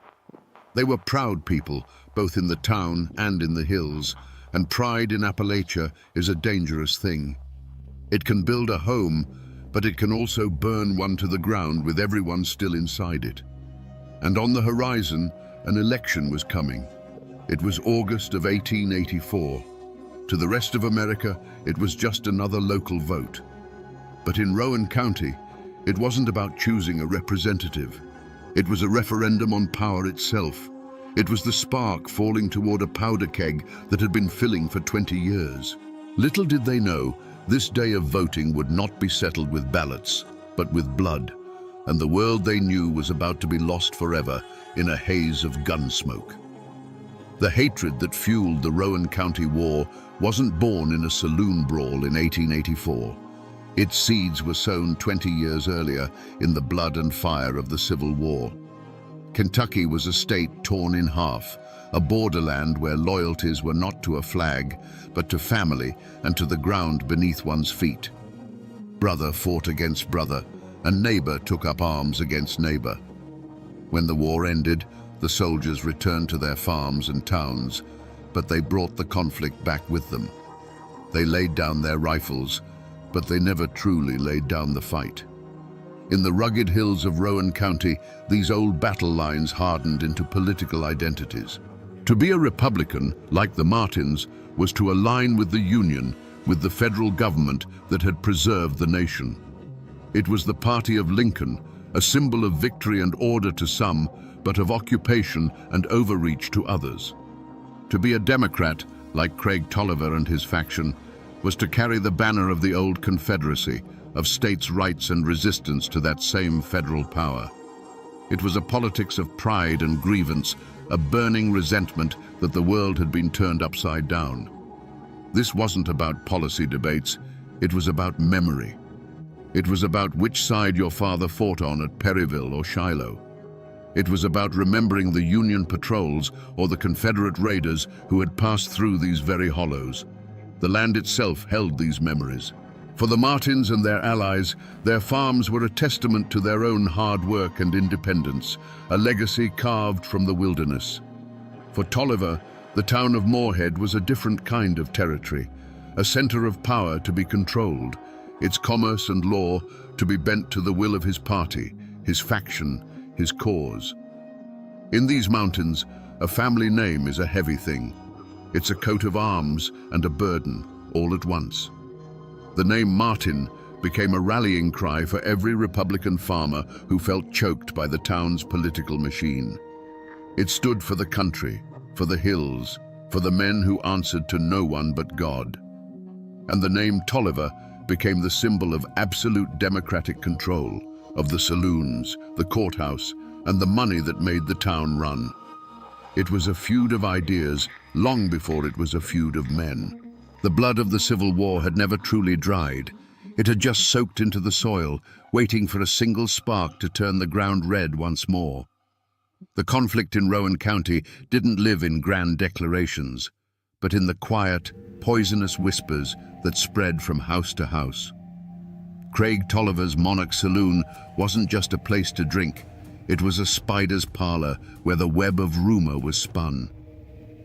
They were proud people, both in the town and in the hills, and pride in Appalachia is a dangerous thing. It can build a home, but it can also burn one to the ground with everyone still inside it. And on the horizon, an election was coming. It was August of 1884. To the rest of America, it was just another local vote. But in Rowan County, it wasn't about choosing a representative. It was a referendum on power itself. It was the spark falling toward a powder keg that had been filling for 20 years. Little did they know, this day of voting would not be settled with ballots, but with blood, and the world they knew was about to be lost forever in a haze of gun smoke. The hatred that fueled the Rowan County War wasn't born in a saloon brawl in 1884. Its seeds were sown 20 years earlier in the blood and fire of the Civil War. Kentucky was a state torn in half, a borderland where loyalties were not to a flag, but to family and to the ground beneath one's feet. Brother fought against brother, and neighbor took up arms against neighbor. When the war ended, the soldiers returned to their farms and towns, but they brought the conflict back with them. They laid down their rifles, but they never truly laid down the fight. In the rugged hills of Rowan County, these old battle lines hardened into political identities. To be a Republican, like the Martins, was to align with the Union, with the federal government that had preserved the nation. It was the party of Lincoln, a symbol of victory and order to some, but of occupation and overreach to others. To be a Democrat, like Craig Tolliver and his faction, was to carry the banner of the old Confederacy, of states' rights and resistance to that same federal power. It was a politics of pride and grievance, a burning resentment that the world had been turned upside down. This wasn't about policy debates, it was about memory. It was about which side your father fought on at Perryville or Shiloh. It was about remembering the Union patrols or the Confederate raiders who had passed through these very hollows. The land itself held these memories. For the Martins and their allies, their farms were a testament to their own hard work and independence, a legacy carved from the wilderness. For Tolliver, the town of Moorhead was a different kind of territory, a center of power to be controlled, its commerce and law to be bent to the will of his party, his faction, his cause. In these mountains, a family name is a heavy thing. It's a coat of arms and a burden, all at once. The name Martin became a rallying cry for every Republican farmer who felt choked by the town's political machine. It stood for the country, for the hills, for the men who answered to no one but God. And the name Tolliver became the symbol of absolute democratic control, of the saloons, the courthouse, and the money that made the town run. It was a feud of ideas long before it was a feud of men. The blood of the Civil War had never truly dried. It had just soaked into the soil, waiting for a single spark to turn the ground red once more. The conflict in Rowan County didn't live in grand declarations, but in the quiet, poisonous whispers that spread from house to house. Craig Tolliver's Monarch Saloon wasn't just a place to drink. It was a spider's parlor where the web of rumor was spun.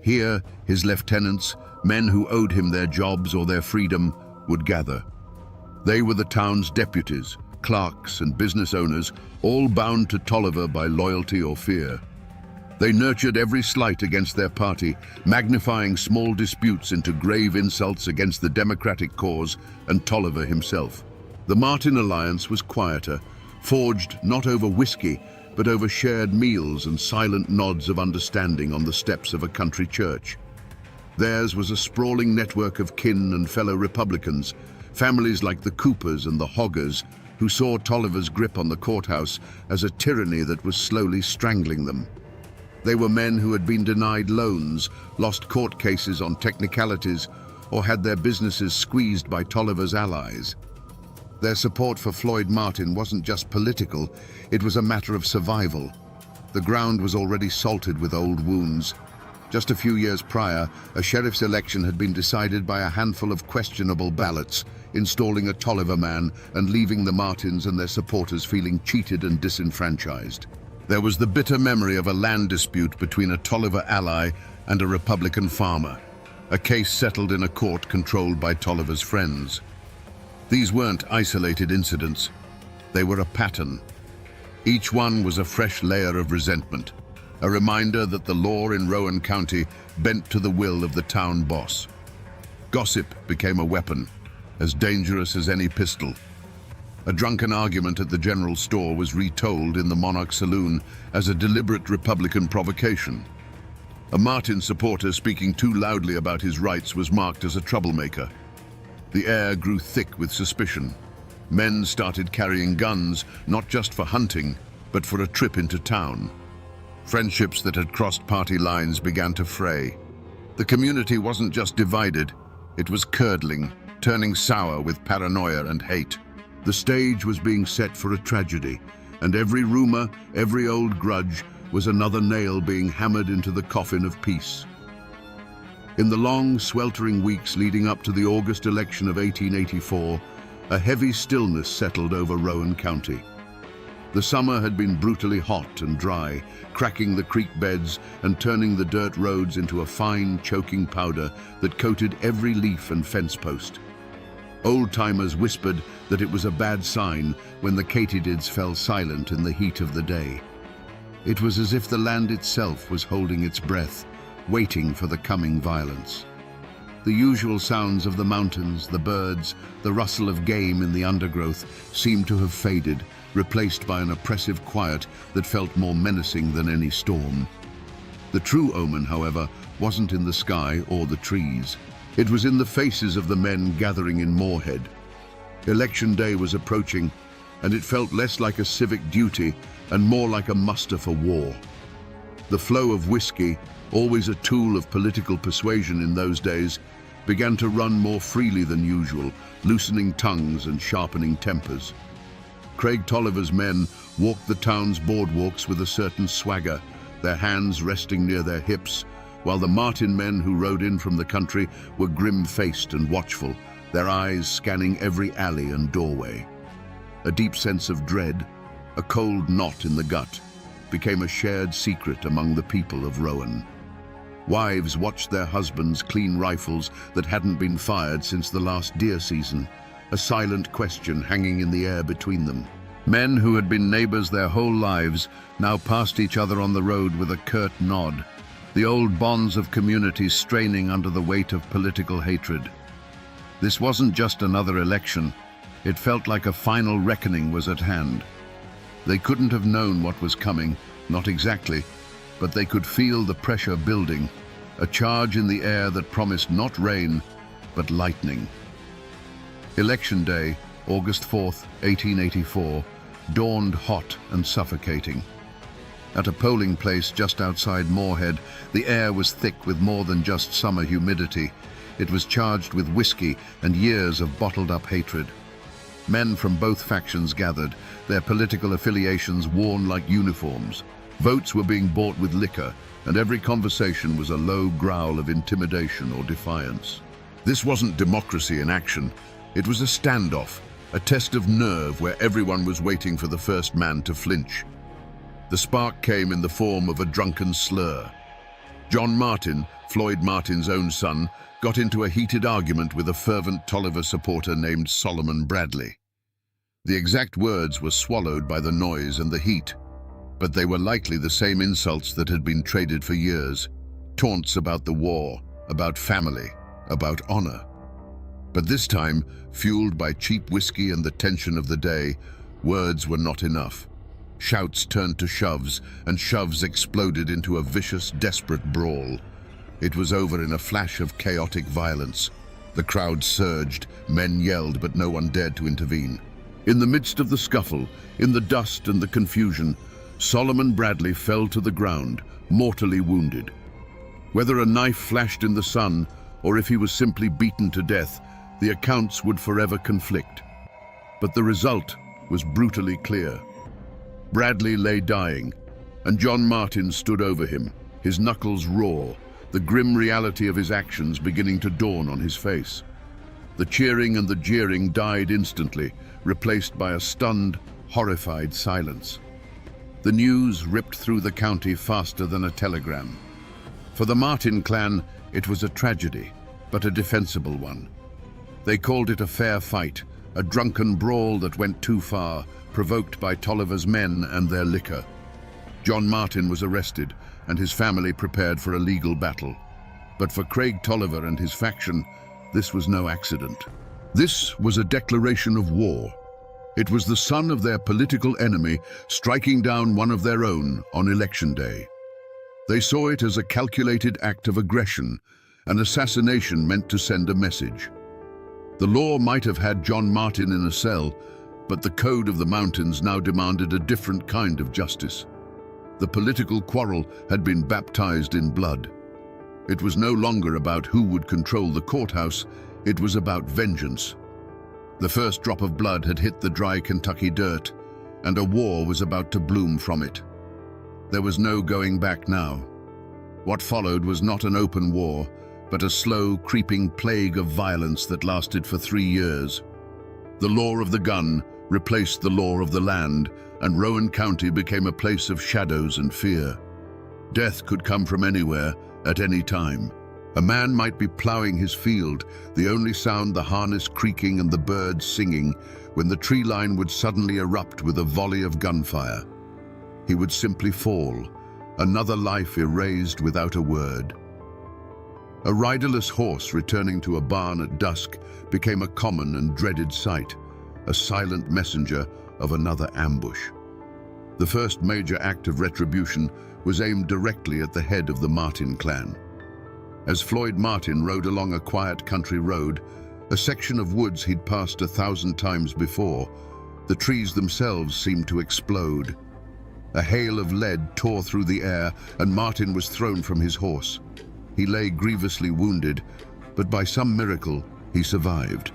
Here, his lieutenants, men who owed him their jobs or their freedom, would gather. They were the town's deputies, clerks and business owners, all bound to Tolliver by loyalty or fear. They nurtured every slight against their party, magnifying small disputes into grave insults against the democratic cause and Tolliver himself. The Martin alliance was quieter, forged not over whiskey, but over shared meals and silent nods of understanding on the steps of a country church. Theirs was a sprawling network of kin and fellow Republicans, families like the Coopers and the Hoggers, who saw Tolliver's grip on the courthouse as a tyranny that was slowly strangling them. They were men who had been denied loans, lost court cases on technicalities, or had their businesses squeezed by Tolliver's allies. Their support for Floyd Martin wasn't just political, it was a matter of survival. The ground was already salted with old wounds. Just a few years prior, a sheriff's election had been decided by a handful of questionable ballots, installing a Tolliver man and leaving the Martins and their supporters feeling cheated and disenfranchised. There was the bitter memory of a land dispute between a Tolliver ally and a Republican farmer, a case settled in a court controlled by Tolliver's friends. These weren't isolated incidents, they were a pattern. Each one was a fresh layer of resentment, a reminder that the law in Rowan County bent to the will of the town boss. Gossip became a weapon, as dangerous as any pistol. A drunken argument at the general store was retold in the Monarch Saloon as a deliberate Republican provocation. A Martin supporter speaking too loudly about his rights was marked as a troublemaker. The air grew thick with suspicion. Men started carrying guns, not just for hunting, but for a trip into town. Friendships that had crossed party lines began to fray. The community wasn't just divided, it was curdling, turning sour with paranoia and hate. The stage was being set for a tragedy, and every rumor, every old grudge, was another nail being hammered into the coffin of peace. In the long, sweltering weeks leading up to the August election of 1884, a heavy stillness settled over Rowan County. The summer had been brutally hot and dry, cracking the creek beds and turning the dirt roads into a fine, choking powder that coated every leaf and fence post. Old-timers whispered that it was a bad sign when the katydids fell silent in the heat of the day. It was as if the land itself was holding its breath, waiting for the coming violence. The usual sounds of the mountains, the birds, the rustle of game in the undergrowth seemed to have faded, replaced by an oppressive quiet that felt more menacing than any storm. The true omen, however, wasn't in the sky or the trees. It was in the faces of the men gathering in Moorhead. Election day was approaching, and it felt less like a civic duty and more like a muster for war. The flow of whiskey, always a tool of political persuasion in those days, began to run more freely than usual, loosening tongues and sharpening tempers. Craig Tolliver's men walked the town's boardwalks with a certain swagger, their hands resting near their hips, while the Martin men who rode in from the country were grim-faced and watchful, their eyes scanning every alley and doorway. A deep sense of dread, a cold knot in the gut, became a shared secret among the people of Rowan. Wives watched their husbands clean rifles that hadn't been fired since the last deer season, a silent question hanging in the air between them. Men who had been neighbors their whole lives now passed each other on the road with a curt nod, the old bonds of communities straining under the weight of political hatred. This wasn't just another election, it felt like a final reckoning was at hand. They couldn't have known what was coming, not exactly, but they could feel the pressure building, a charge in the air that promised not rain, but lightning. Election day, August 4th, 1884, dawned hot and suffocating. At a polling place just outside Moorhead, the air was thick with more than just summer humidity. It was charged with whiskey and years of bottled-up hatred. Men from both factions gathered, their political affiliations worn like uniforms. Votes were being bought with liquor, and every conversation was a low growl of intimidation or defiance. This wasn't democracy in action. It was a standoff, a test of nerve where everyone was waiting for the first man to flinch. The spark came in the form of a drunken slur. John Martin, Floyd Martin's own son, got into a heated argument with a fervent Tolliver supporter named Solomon Bradley. The exact words were swallowed by the noise and the heat, but they were likely the same insults that had been traded for years. Taunts about the war, about family, about honor. But this time, fueled by cheap whiskey and the tension of the day, words were not enough. Shouts turned to shoves, and shoves exploded into a vicious, desperate brawl. It was over in a flash of chaotic violence. The crowd surged, men yelled, but no one dared to intervene. In the midst of the scuffle, in the dust and the confusion, Solomon Bradley fell to the ground, mortally wounded. Whether a knife flashed in the sun, or if he was simply beaten to death, the accounts would forever conflict. But the result was brutally clear. Bradley lay dying, and John Martin stood over him, his knuckles raw, the grim reality of his actions beginning to dawn on his face. The cheering and the jeering died instantly, replaced by a stunned, horrified silence. The news ripped through the county faster than a telegram. For the Martin clan, it was a tragedy, but a defensible one. They called it a fair fight, a drunken brawl that went too far, provoked by Tolliver's men and their liquor. John Martin was arrested, and his family prepared for a legal battle. But for Craig Tolliver and his faction, this was no accident. This was a declaration of war. It was the son of their political enemy striking down one of their own on election day. They saw it as a calculated act of aggression, an assassination meant to send a message. The law might have had John Martin in a cell, but the code of the mountains now demanded a different kind of justice. The political quarrel had been baptized in blood. It was no longer about who would control the courthouse, it was about vengeance. The first drop of blood had hit the dry Kentucky dirt, and a war was about to bloom from it. There was no going back now. What followed was not an open war, but a slow, creeping plague of violence that lasted for 3 years. The law of the gun replaced the law of the land, and Rowan County became a place of shadows and fear. Death could come from anywhere, at any time. A man might be plowing his field, the only sound the harness creaking and the birds singing, when the tree line would suddenly erupt with a volley of gunfire. He would simply fall, another life erased without a word. A riderless horse returning to a barn at dusk became a common and dreaded sight, a silent messenger of another ambush. The first major act of retribution was aimed directly at the head of the Martin clan. As Floyd Martin rode along a quiet country road, a section of woods he'd passed 1,000 times before, the trees themselves seemed to explode. A hail of lead tore through the air, and Martin was thrown from his horse. He lay grievously wounded, but by some miracle, he survived.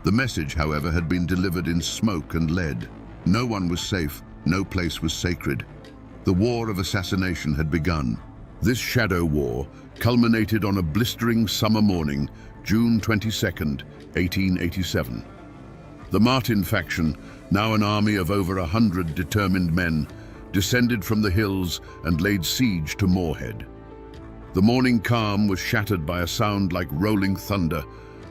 The message, however, had been delivered in smoke and lead. No one was safe, no place was sacred. The war of assassination had begun. This shadow war culminated on a blistering summer morning, June 22nd, 1887. The Martin faction, now an army of over 100 determined men, descended from the hills and laid siege to Moorhead. The morning calm was shattered by a sound like rolling thunder,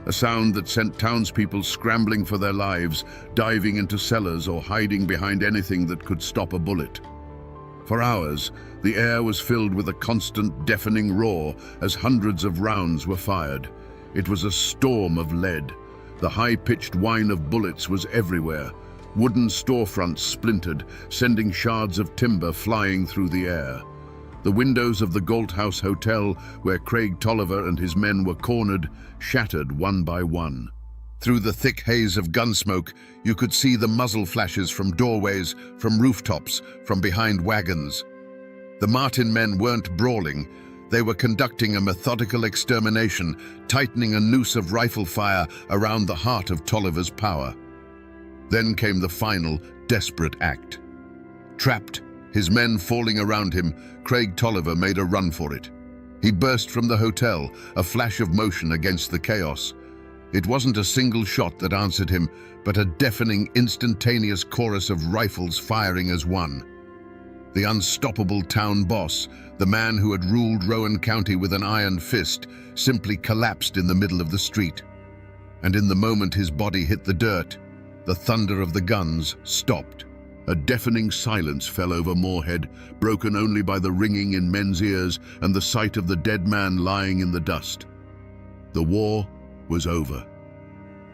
a sound that sent townspeople scrambling for their lives, diving into cellars or hiding behind anything that could stop a bullet. For hours, the air was filled with a constant, deafening roar as hundreds of rounds were fired. It was a storm of lead. The high-pitched whine of bullets was everywhere. Wooden storefronts splintered, sending shards of timber flying through the air. The windows of the Galt House Hotel, where Craig Tolliver and his men were cornered, shattered one by one. Through the thick haze of gunsmoke, you could see the muzzle flashes from doorways, from rooftops, from behind wagons. The Martin men weren't brawling. They were conducting a methodical extermination, tightening a noose of rifle fire around the heart of Tolliver's power. Then came the final, desperate act. Trapped, his men falling around him, Craig Tolliver made a run for it. He burst from the hotel, a flash of motion against the chaos. It wasn't a single shot that answered him, but a deafening, instantaneous chorus of rifles firing as one. The unstoppable town boss, the man who had ruled Rowan County with an iron fist, simply collapsed in the middle of the street. And in the moment his body hit the dirt, The thunder of the guns stopped. A deafening silence fell over Moorhead, broken only by the ringing in men's ears and the sight of the dead man lying in the dust. The war was over.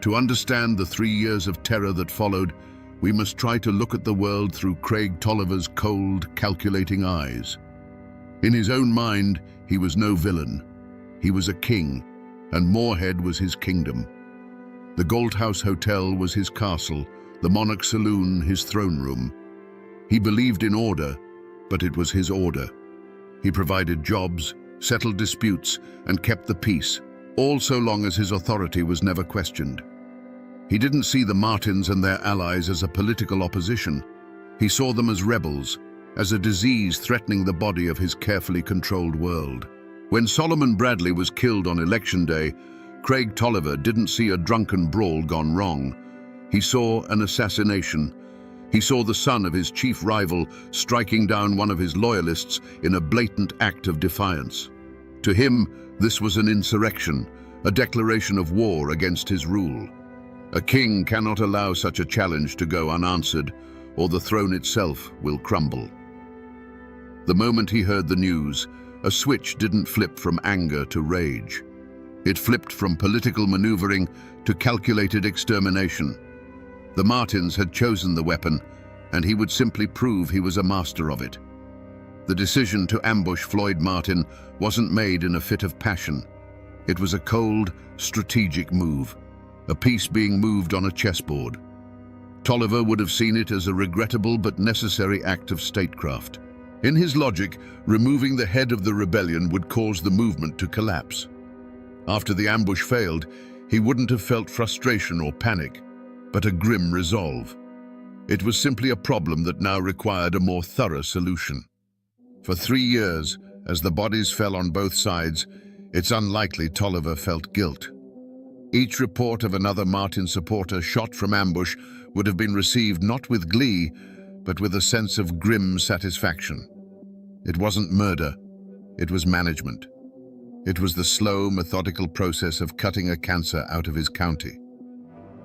To understand the 3 years of terror that followed, we must try to look at the world through Craig Tolliver's cold, calculating eyes. In his own mind, he was no villain. He was a king, and Moorhead was his kingdom. The Galthouse Hotel was his castle, the Monarch Saloon his throne room. He believed in order, but it was his order. He provided jobs, settled disputes, and kept the peace, all so long as his authority was never questioned. He didn't see the Martins and their allies as a political opposition. He saw them as rebels, as a disease threatening the body of his carefully controlled world. When Solomon Bradley was killed on election day, Craig Tolliver didn't see a drunken brawl gone wrong. He saw an assassination. He saw the son of his chief rival striking down one of his loyalists in a blatant act of defiance. To him, this was an insurrection, a declaration of war against his rule. A king cannot allow such a challenge to go unanswered, or the throne itself will crumble. The moment he heard the news, a switch didn't flip from anger to rage. It flipped from political maneuvering to calculated extermination. The Martins had chosen the weapon, and he would simply prove he was a master of it. The decision to ambush Floyd Martin wasn't made in a fit of passion. It was a cold, strategic move, a piece being moved on a chessboard. Tolliver would have seen it as a regrettable but necessary act of statecraft. In his logic, removing the head of the rebellion would cause the movement to collapse. After the ambush failed, he wouldn't have felt frustration or panic, but a grim resolve. It was simply a problem that now required a more thorough solution. For 3 years, as the bodies fell on both sides, it's unlikely Tolliver felt guilt. Each report of another Martin supporter shot from ambush would have been received not with glee, but with a sense of grim satisfaction. It wasn't murder, it was management. It was the slow, methodical process of cutting a cancer out of his county.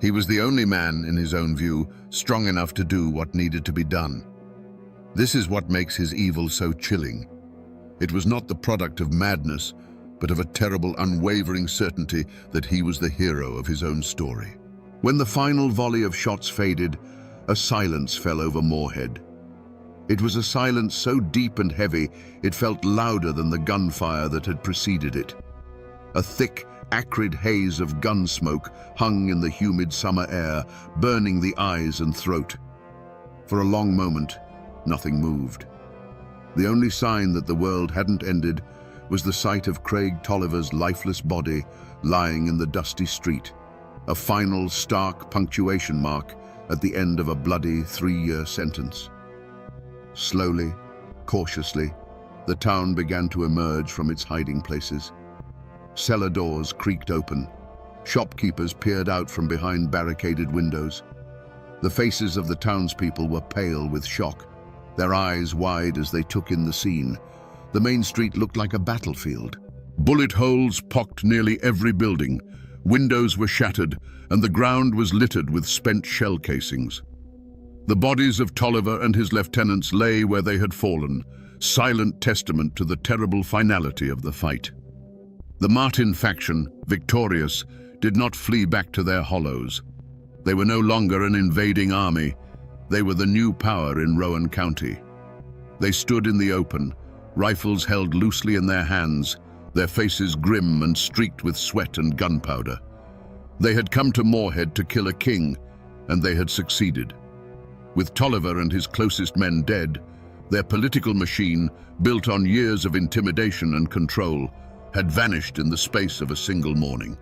He was the only man, in his own view, strong enough to do what needed to be done. This is what makes his evil so chilling. It was not the product of madness, but of a terrible, unwavering certainty that he was the hero of his own story. When the final volley of shots faded, a silence fell over Moorhead. It was a silence so deep and heavy, it felt louder than the gunfire that had preceded it. A thick, acrid haze of gun smoke hung in the humid summer air, burning the eyes and throat. For a long moment, nothing moved. The only sign that the world hadn't ended was the sight of Craig Tolliver's lifeless body lying in the dusty street, a final stark punctuation mark at the end of a bloody 3-year sentence. Slowly, cautiously, the town began to emerge from its hiding places. Cellar doors creaked open. Shopkeepers peered out from behind barricaded windows. The faces of the townspeople were pale with shock, their eyes wide as they took in the scene. The main street looked like a battlefield. Bullet holes pocked nearly every building. Windows were shattered, and the ground was littered with spent shell casings. The bodies of Tolliver and his lieutenants lay where they had fallen, silent testament to the terrible finality of the fight. The Martin faction, victorious, did not flee back to their hollows. They were no longer an invading army. They were the new power in Rowan County. They stood in the open, rifles held loosely in their hands, their faces grim and streaked with sweat and gunpowder. They had come to Moorhead to kill a king, and they had succeeded. With Tolliver and his closest men dead, their political machine, built on years of intimidation and control, had vanished in the space of a single morning.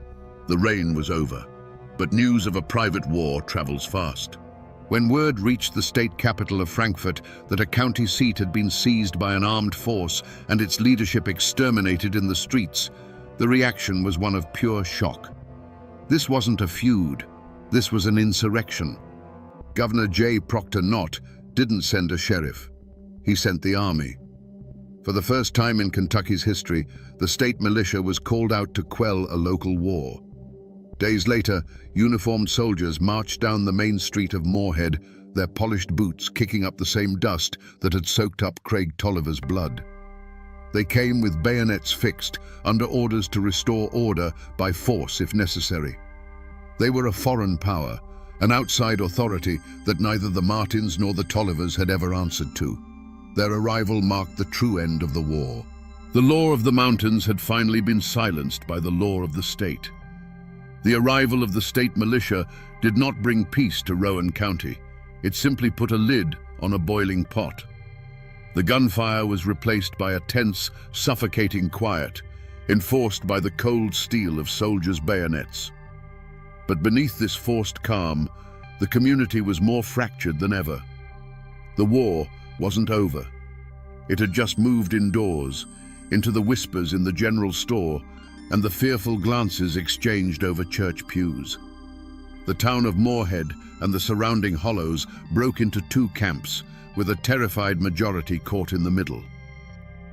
The reign was over, but news of a private war travels fast. When word reached the state capital of Frankfurt that a county seat had been seized by an armed force and its leadership exterminated in the streets, the reaction was one of pure shock. This wasn't a feud, this was an insurrection. Governor J. Proctor Knott didn't send a sheriff. He sent the army. For the first time in Kentucky's history, the state militia was called out to quell a local war. Days later, uniformed soldiers marched down the main street of Moorhead, their polished boots kicking up the same dust that had soaked up Craig Tolliver's blood. They came with bayonets fixed, under orders to restore order by force if necessary. They were a foreign power, an outside authority that neither the Martins nor the Tollivers had ever answered to. Their arrival marked the true end of the war. The law of the mountains had finally been silenced by the law of the state. The arrival of the state militia did not bring peace to Rowan County. It simply put a lid on a boiling pot. The gunfire was replaced by a tense, suffocating quiet, enforced by the cold steel of soldiers' bayonets. But beneath this forced calm, the community was more fractured than ever. The war wasn't over. It had just moved indoors, into the whispers in the general store and the fearful glances exchanged over church pews. The town of Moorhead and the surrounding hollows broke into two camps, with a terrified majority caught in the middle.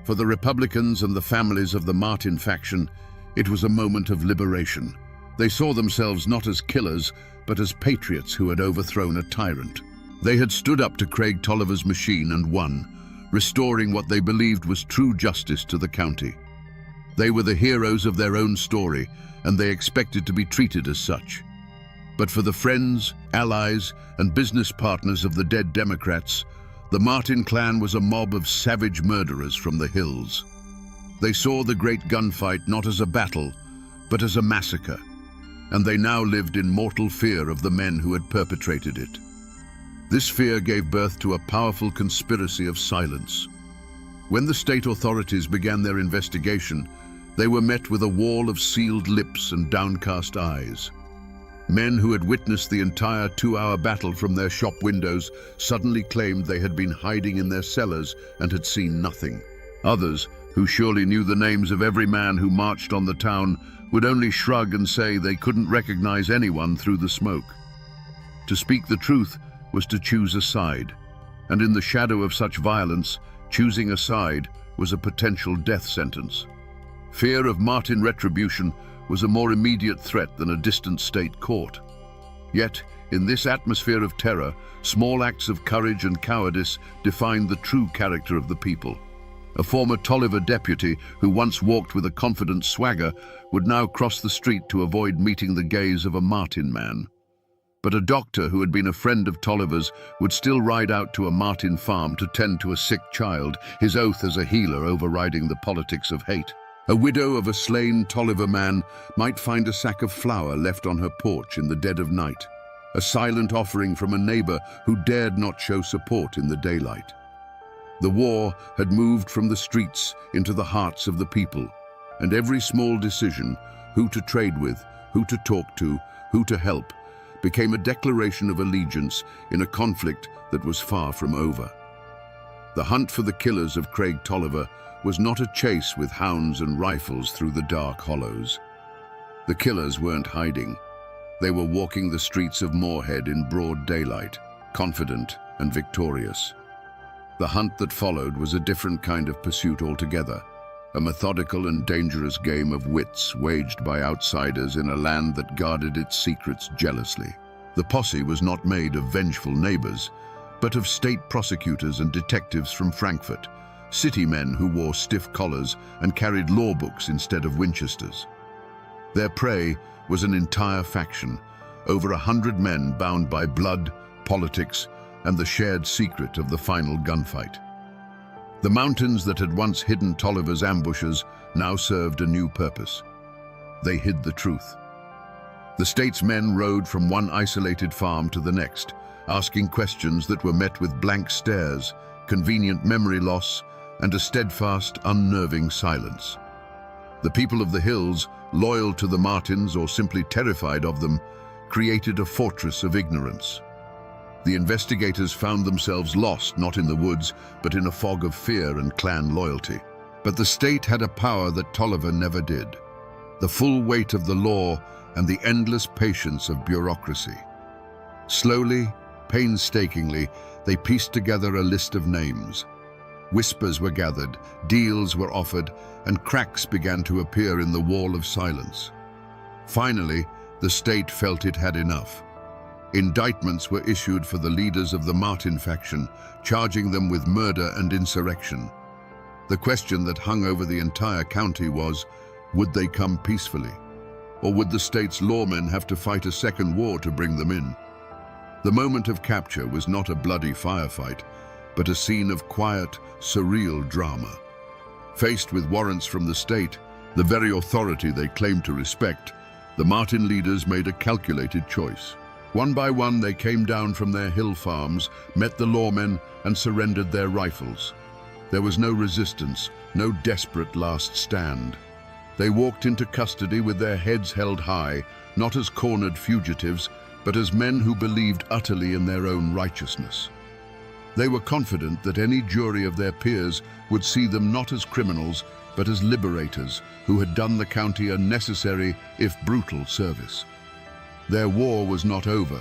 For the Republicans and the families of the Martin faction, it was a moment of liberation. They saw themselves not as killers, but as patriots who had overthrown a tyrant. They had stood up to Craig Tolliver's machine and won, restoring what they believed was true justice to the county. They were the heroes of their own story, and they expected to be treated as such. But for the friends, allies, and business partners of the dead Democrats, the Martin clan was a mob of savage murderers from the hills. They saw the great gunfight not as a battle, but as a massacre, and they now lived in mortal fear of the men who had perpetrated it. This fear gave birth to a powerful conspiracy of silence. When the state authorities began their investigation, they were met with a wall of sealed lips and downcast eyes. Men who had witnessed the entire 2-hour battle from their shop windows suddenly claimed they had been hiding in their cellars and had seen nothing. Others, who surely knew the names of every man who marched on the town, would only shrug and say they couldn't recognize anyone through the smoke. To speak the truth was to choose a side, and in the shadow of such violence, choosing a side was a potential death sentence. Fear of Martin retribution was a more immediate threat than a distant state court. Yet, in this atmosphere of terror, small acts of courage and cowardice defined the true character of the people. A former Tolliver deputy who once walked with a confident swagger would now cross the street to avoid meeting the gaze of a Martin man. But a doctor who had been a friend of Tolliver's would still ride out to a Martin farm to tend to a sick child, his oath as a healer overriding the politics of hate. A widow of a slain Tolliver man might find a sack of flour left on her porch in the dead of night, a silent offering from a neighbor who dared not show support in the daylight. The war had moved from the streets into the hearts of the people, and every small decision, who to trade with, who to talk to, who to help, became a declaration of allegiance in a conflict that was far from over. The hunt for the killers of Craig Tolliver was not a chase with hounds and rifles through the dark hollows. The killers weren't hiding. They were walking the streets of Moorhead in broad daylight, confident and victorious. The hunt that followed was a different kind of pursuit altogether, a methodical and dangerous game of wits waged by outsiders in a land that guarded its secrets jealously. The posse was not made of vengeful neighbors, but of state prosecutors and detectives from Frankfurt, city men who wore stiff collars and carried law books instead of Winchesters. Their prey was an entire faction, over 100 men bound by blood, politics, and the shared secret of the final gunfight. The mountains that had once hidden Tolliver's ambushes now served a new purpose. They hid the truth. The state's men rode from one isolated farm to the next, asking questions that were met with blank stares, convenient memory loss, and a steadfast, unnerving silence. The people of the hills, loyal to the Martins or simply terrified of them, created a fortress of ignorance. The investigators found themselves lost not in the woods, but in a fog of fear and clan loyalty. But the state had a power that Tolliver never did: the full weight of the law and the endless patience of bureaucracy. Slowly, painstakingly, they pieced together a list of names. Whispers were gathered, deals were offered, and cracks began to appear in the wall of silence. Finally, The state felt it had enough. Indictments were issued for the leaders of the Martin faction, charging them with murder and insurrection. The question that hung over the entire county was, would they come peacefully? Or would the state's lawmen have to fight a second war to bring them in? The moment of capture was not a bloody firefight, but a scene of quiet, surreal drama. Faced with warrants from the state, the very authority they claimed to respect, the Martin leaders made a calculated choice. One by one, they came down from their hill farms, met the lawmen, and surrendered their rifles. There was no resistance, no desperate last stand. They walked into custody with their heads held high, not as cornered fugitives, but as men who believed utterly in their own righteousness. They were confident that any jury of their peers would see them not as criminals, but as liberators who had done the county a necessary, if brutal, service. Their war was not over.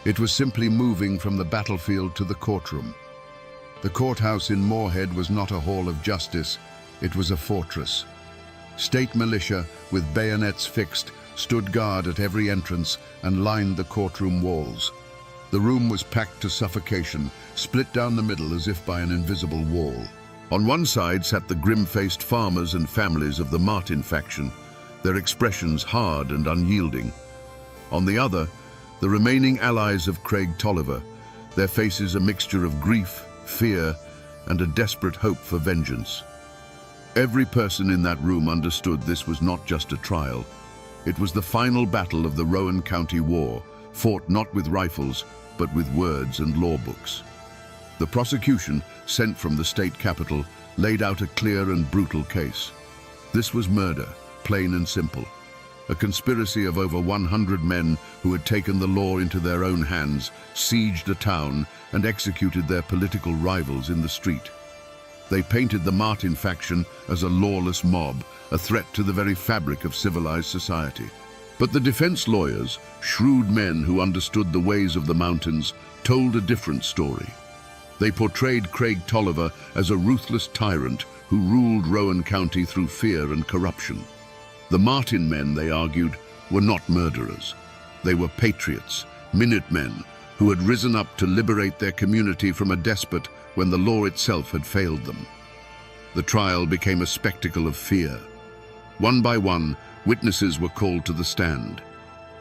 It was simply moving from the battlefield to the courtroom. The courthouse in Moorhead was not a hall of justice, it was a fortress. State militia, with bayonets fixed, stood guard at every entrance and lined the courtroom walls. The room was packed to suffocation, split down the middle as if by an invisible wall. On one side sat the grim-faced farmers and families of the Martin faction, their expressions hard and unyielding. On the other, the remaining allies of Craig Tolliver, their faces a mixture of grief, fear, and a desperate hope for vengeance. Every person in that room understood this was not just a trial. It was the final battle of the Rowan County War, fought not with rifles, but with words and law books. The prosecution, sent from the state capital, laid out a clear and brutal case. This was murder, plain and simple. A conspiracy of over 100 men who had taken the law into their own hands, sieged a town, and executed their political rivals in the street. They painted the Martin faction as a lawless mob, a threat to the very fabric of civilized society. But the defense lawyers, shrewd men who understood the ways of the mountains, told a different story. They portrayed Craig Tolliver as a ruthless tyrant who ruled Rowan County through fear and corruption. The Martin men, they argued, were not murderers. They were patriots, Minutemen, who had risen up to liberate their community from a despot when the law itself had failed them. The trial became a spectacle of fear. One by one, witnesses were called to the stand.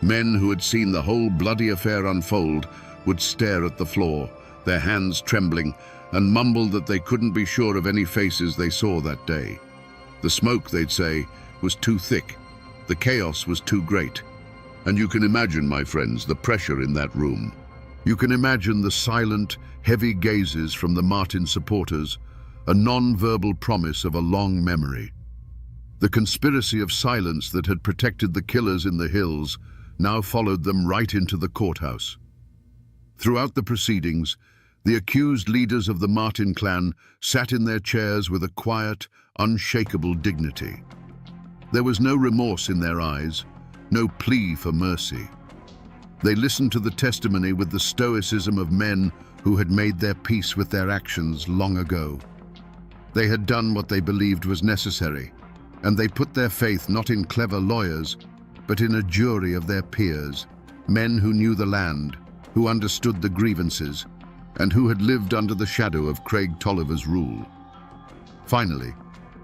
Men who had seen the whole bloody affair unfold would stare at the floor, their hands trembling, and mumble that they couldn't be sure of any faces they saw that day. The smoke, they'd say, was too thick. The chaos was too great. And you can imagine, my friends, the pressure in that room. You can imagine the silent, heavy gazes from the Martin supporters, a non-verbal promise of a long memory. The conspiracy of silence that had protected the killers in the hills now followed them right into the courthouse. Throughout the proceedings, the accused leaders of the Martin clan sat in their chairs with a quiet, unshakable dignity. There was no remorse in their eyes, no plea for mercy. They listened to the testimony with the stoicism of men who had made their peace with their actions long ago. They had done what they believed was necessary, and they put their faith not in clever lawyers, but in a jury of their peers, men who knew the land, who understood the grievances, and who had lived under the shadow of Craig Tolliver's rule. Finally,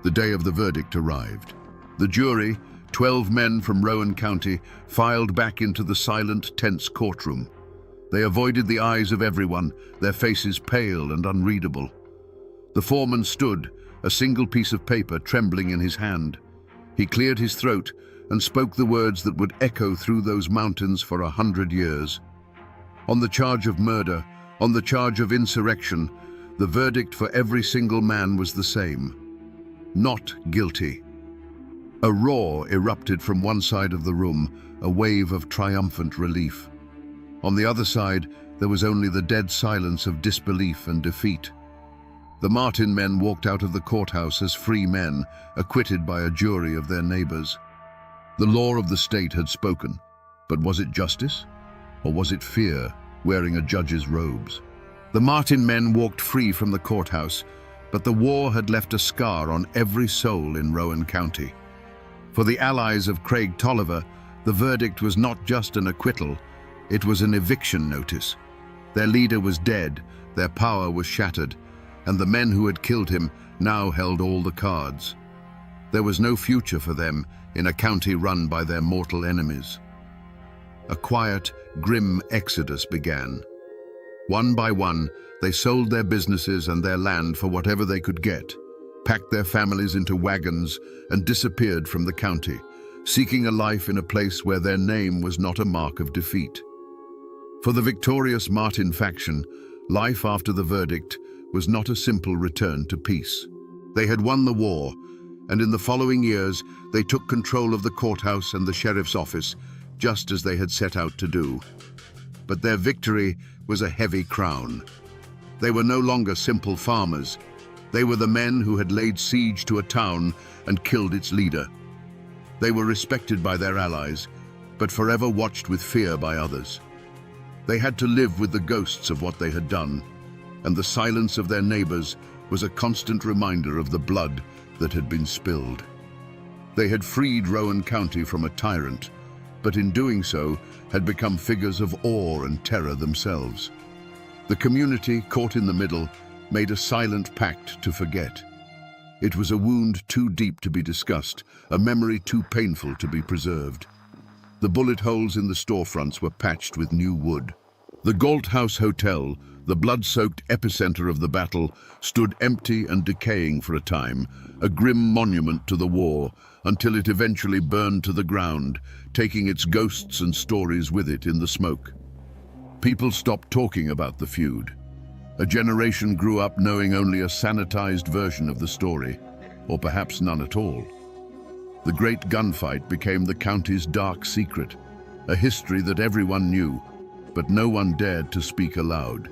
the day of the verdict arrived. The jury, 12 men from Rowan County, filed back into the silent, tense courtroom. They avoided the eyes of everyone, their faces pale and unreadable. The foreman stood, a single piece of paper trembling in his hand. He cleared his throat and spoke the words that would echo through those mountains for 100 years. On the charge of murder, on the charge of insurrection, the verdict for every single man was the same: not guilty. A roar erupted from one side of the room, a wave of triumphant relief. On the other side, there was only the dead silence of disbelief and defeat. The Martin men walked out of the courthouse as free men, acquitted by a jury of their neighbors. The law of the state had spoken, but was it justice? Or was it fear, wearing a judge's robes? The Martin men walked free from the courthouse, but the war had left a scar on every soul in Rowan County. For the allies of Craig Tolliver, The verdict was not just an acquittal, it was an eviction notice. Their leader was dead, their power was shattered, and the men who had killed him now held all the cards. There was no future for them in a county run by their mortal enemies. A quiet, grim exodus began. One by one, they sold their businesses and their land for whatever they could get, packed their families into wagons, and disappeared from the county, seeking a life in a place where their name was not a mark of defeat. For the victorious Martin faction, life after the verdict was not a simple return to peace. They had won the war, and in the following years they took control of the courthouse and the sheriff's office, just as they had set out to do. But their victory was a heavy crown. They were no longer simple farmers. They were the men who had laid siege to a town and killed its leader. They were respected by their allies, but forever watched with fear by others. They had to live with the ghosts of what they had done, and the silence of their neighbors was a constant reminder of the blood that had been spilled. They had freed Rowan County from a tyrant, but in doing so had become figures of awe and terror themselves. The community, caught in the middle, made a silent pact to forget. It was a wound too deep to be discussed, a memory too painful to be preserved. The bullet holes in the storefronts were patched with new wood. The Galt House Hotel, the blood-soaked epicenter of the battle, stood empty and decaying for a time, a grim monument to the war, until it eventually burned to the ground, taking its ghosts and stories with it in the smoke. People stopped talking about the feud. A generation grew up knowing only a sanitized version of the story, or perhaps none at all. The great gunfight became the county's dark secret, a history that everyone knew, but no one dared to speak aloud.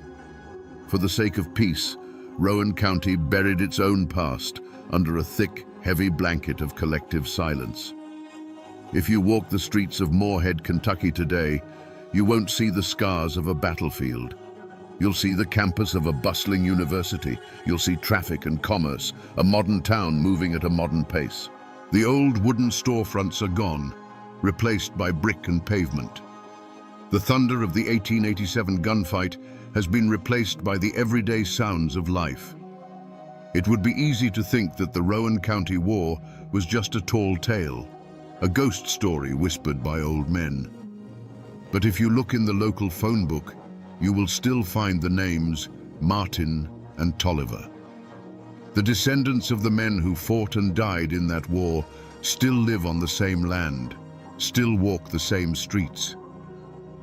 For the sake of peace, Rowan County buried its own past under a thick, heavy blanket of collective silence. If you walk the streets of Moorhead, Kentucky today, you won't see the scars of a battlefield. You'll see the campus of a bustling university. You'll see traffic and commerce, a modern town moving at a modern pace. The old wooden storefronts are gone, replaced by brick and pavement. The thunder of the 1887 gunfight has been replaced by the everyday sounds of life. It would be easy to think that the Rowan County War was just a tall tale, a ghost story whispered by old men. But if you look in the local phone book, you will still find the names Martin and Tolliver. The descendants of the men who fought and died in that war still live on the same land, still walk the same streets.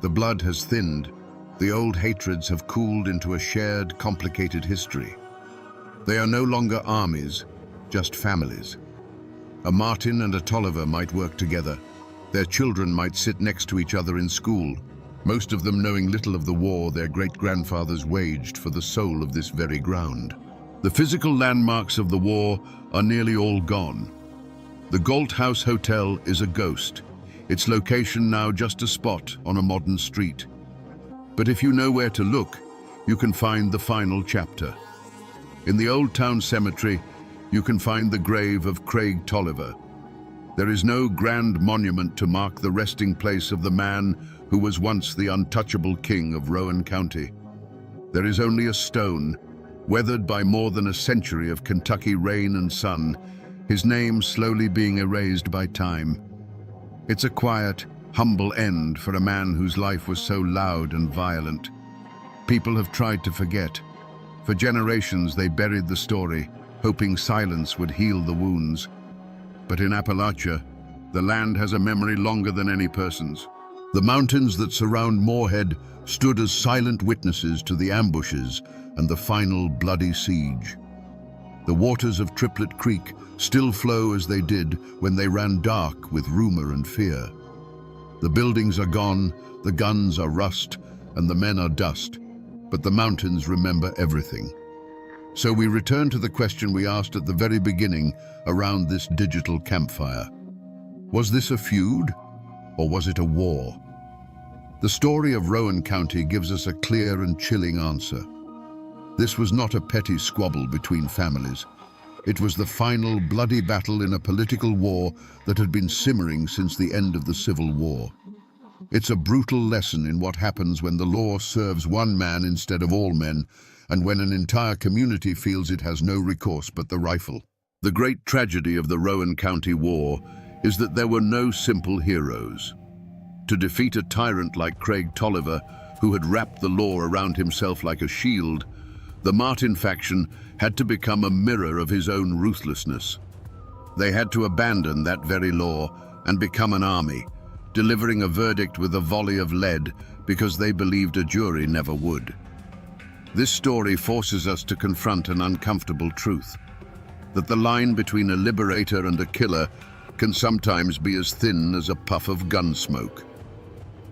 The blood has thinned, the old hatreds have cooled into a shared, complicated history. They are no longer armies, just families. A Martin and a Tolliver might work together. Their children might sit next to each other in school, most of them knowing little of the war their great-grandfathers waged for the soul of this very ground. The physical landmarks of the war are nearly all gone. The Galt House Hotel is a ghost, its location now just a spot on a modern street. But if you know where to look, you can find the final chapter. In the Old Town Cemetery, you can find the grave of Craig Tolliver. There is no grand monument to mark the resting place of the man who was once the untouchable king of Rowan County. There is only a stone, weathered by more than a century of Kentucky rain and sun, his name slowly being erased by time. It's a quiet, humble end for a man whose life was so loud and violent. People have tried to forget. For generations they buried the story, hoping silence would heal the wounds. But in Appalachia, the land has a memory longer than any person's. The mountains that surround Moorhead stood as silent witnesses to the ambushes and the final bloody siege. The waters of Triplet Creek still flow as they did when they ran dark with rumor and fear. The buildings are gone, the guns are rust, and the men are dust, but the mountains remember everything. So we return to the question we asked at the very beginning around this digital campfire. Was this a feud, or was it a war? The story of Rowan County gives us a clear and chilling answer. This was not a petty squabble between families. It was the final bloody battle in a political war that had been simmering since the end of the Civil War. It's a brutal lesson in what happens when the law serves one man instead of all men, and when an entire community feels it has no recourse but the rifle. The great tragedy of the Rowan County War is that there were no simple heroes. To defeat a tyrant like Craig Tolliver, who had wrapped the law around himself like a shield, the Martin faction had to become a mirror of his own ruthlessness. They had to abandon that very law and become an army, delivering a verdict with a volley of lead because they believed a jury never would. This story forces us to confront an uncomfortable truth, that the line between a liberator and a killer can sometimes be as thin as a puff of gun smoke.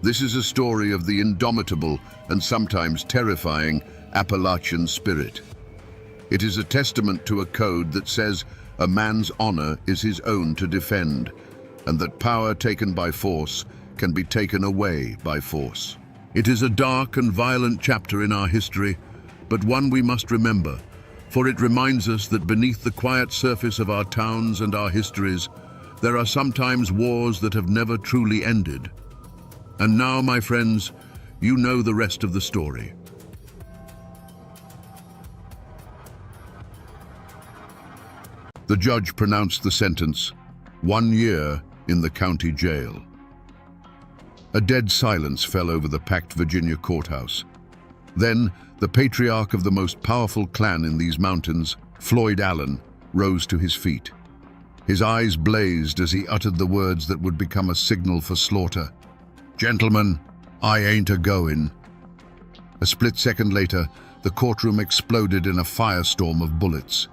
This is a story of the indomitable and sometimes terrifying Appalachian spirit. It is a testament to a code that says a man's honor is his own to defend, and that power taken by force can be taken away by force. It is a dark and violent chapter in our history, but one we must remember, for it reminds us that beneath the quiet surface of our towns and our histories, there are sometimes wars that have never truly ended. And now, my friends, you know the rest of the story. The judge pronounced the sentence, 1 year in the county jail. A dead silence fell over the packed Virginia courthouse. Then, the patriarch of the most powerful clan in these mountains, Floyd Allen, rose to his feet. His eyes blazed as he uttered the words that would become a signal for slaughter. "Gentlemen, I ain't a-goin'." A split second later, the courtroom exploded in a firestorm of bullets.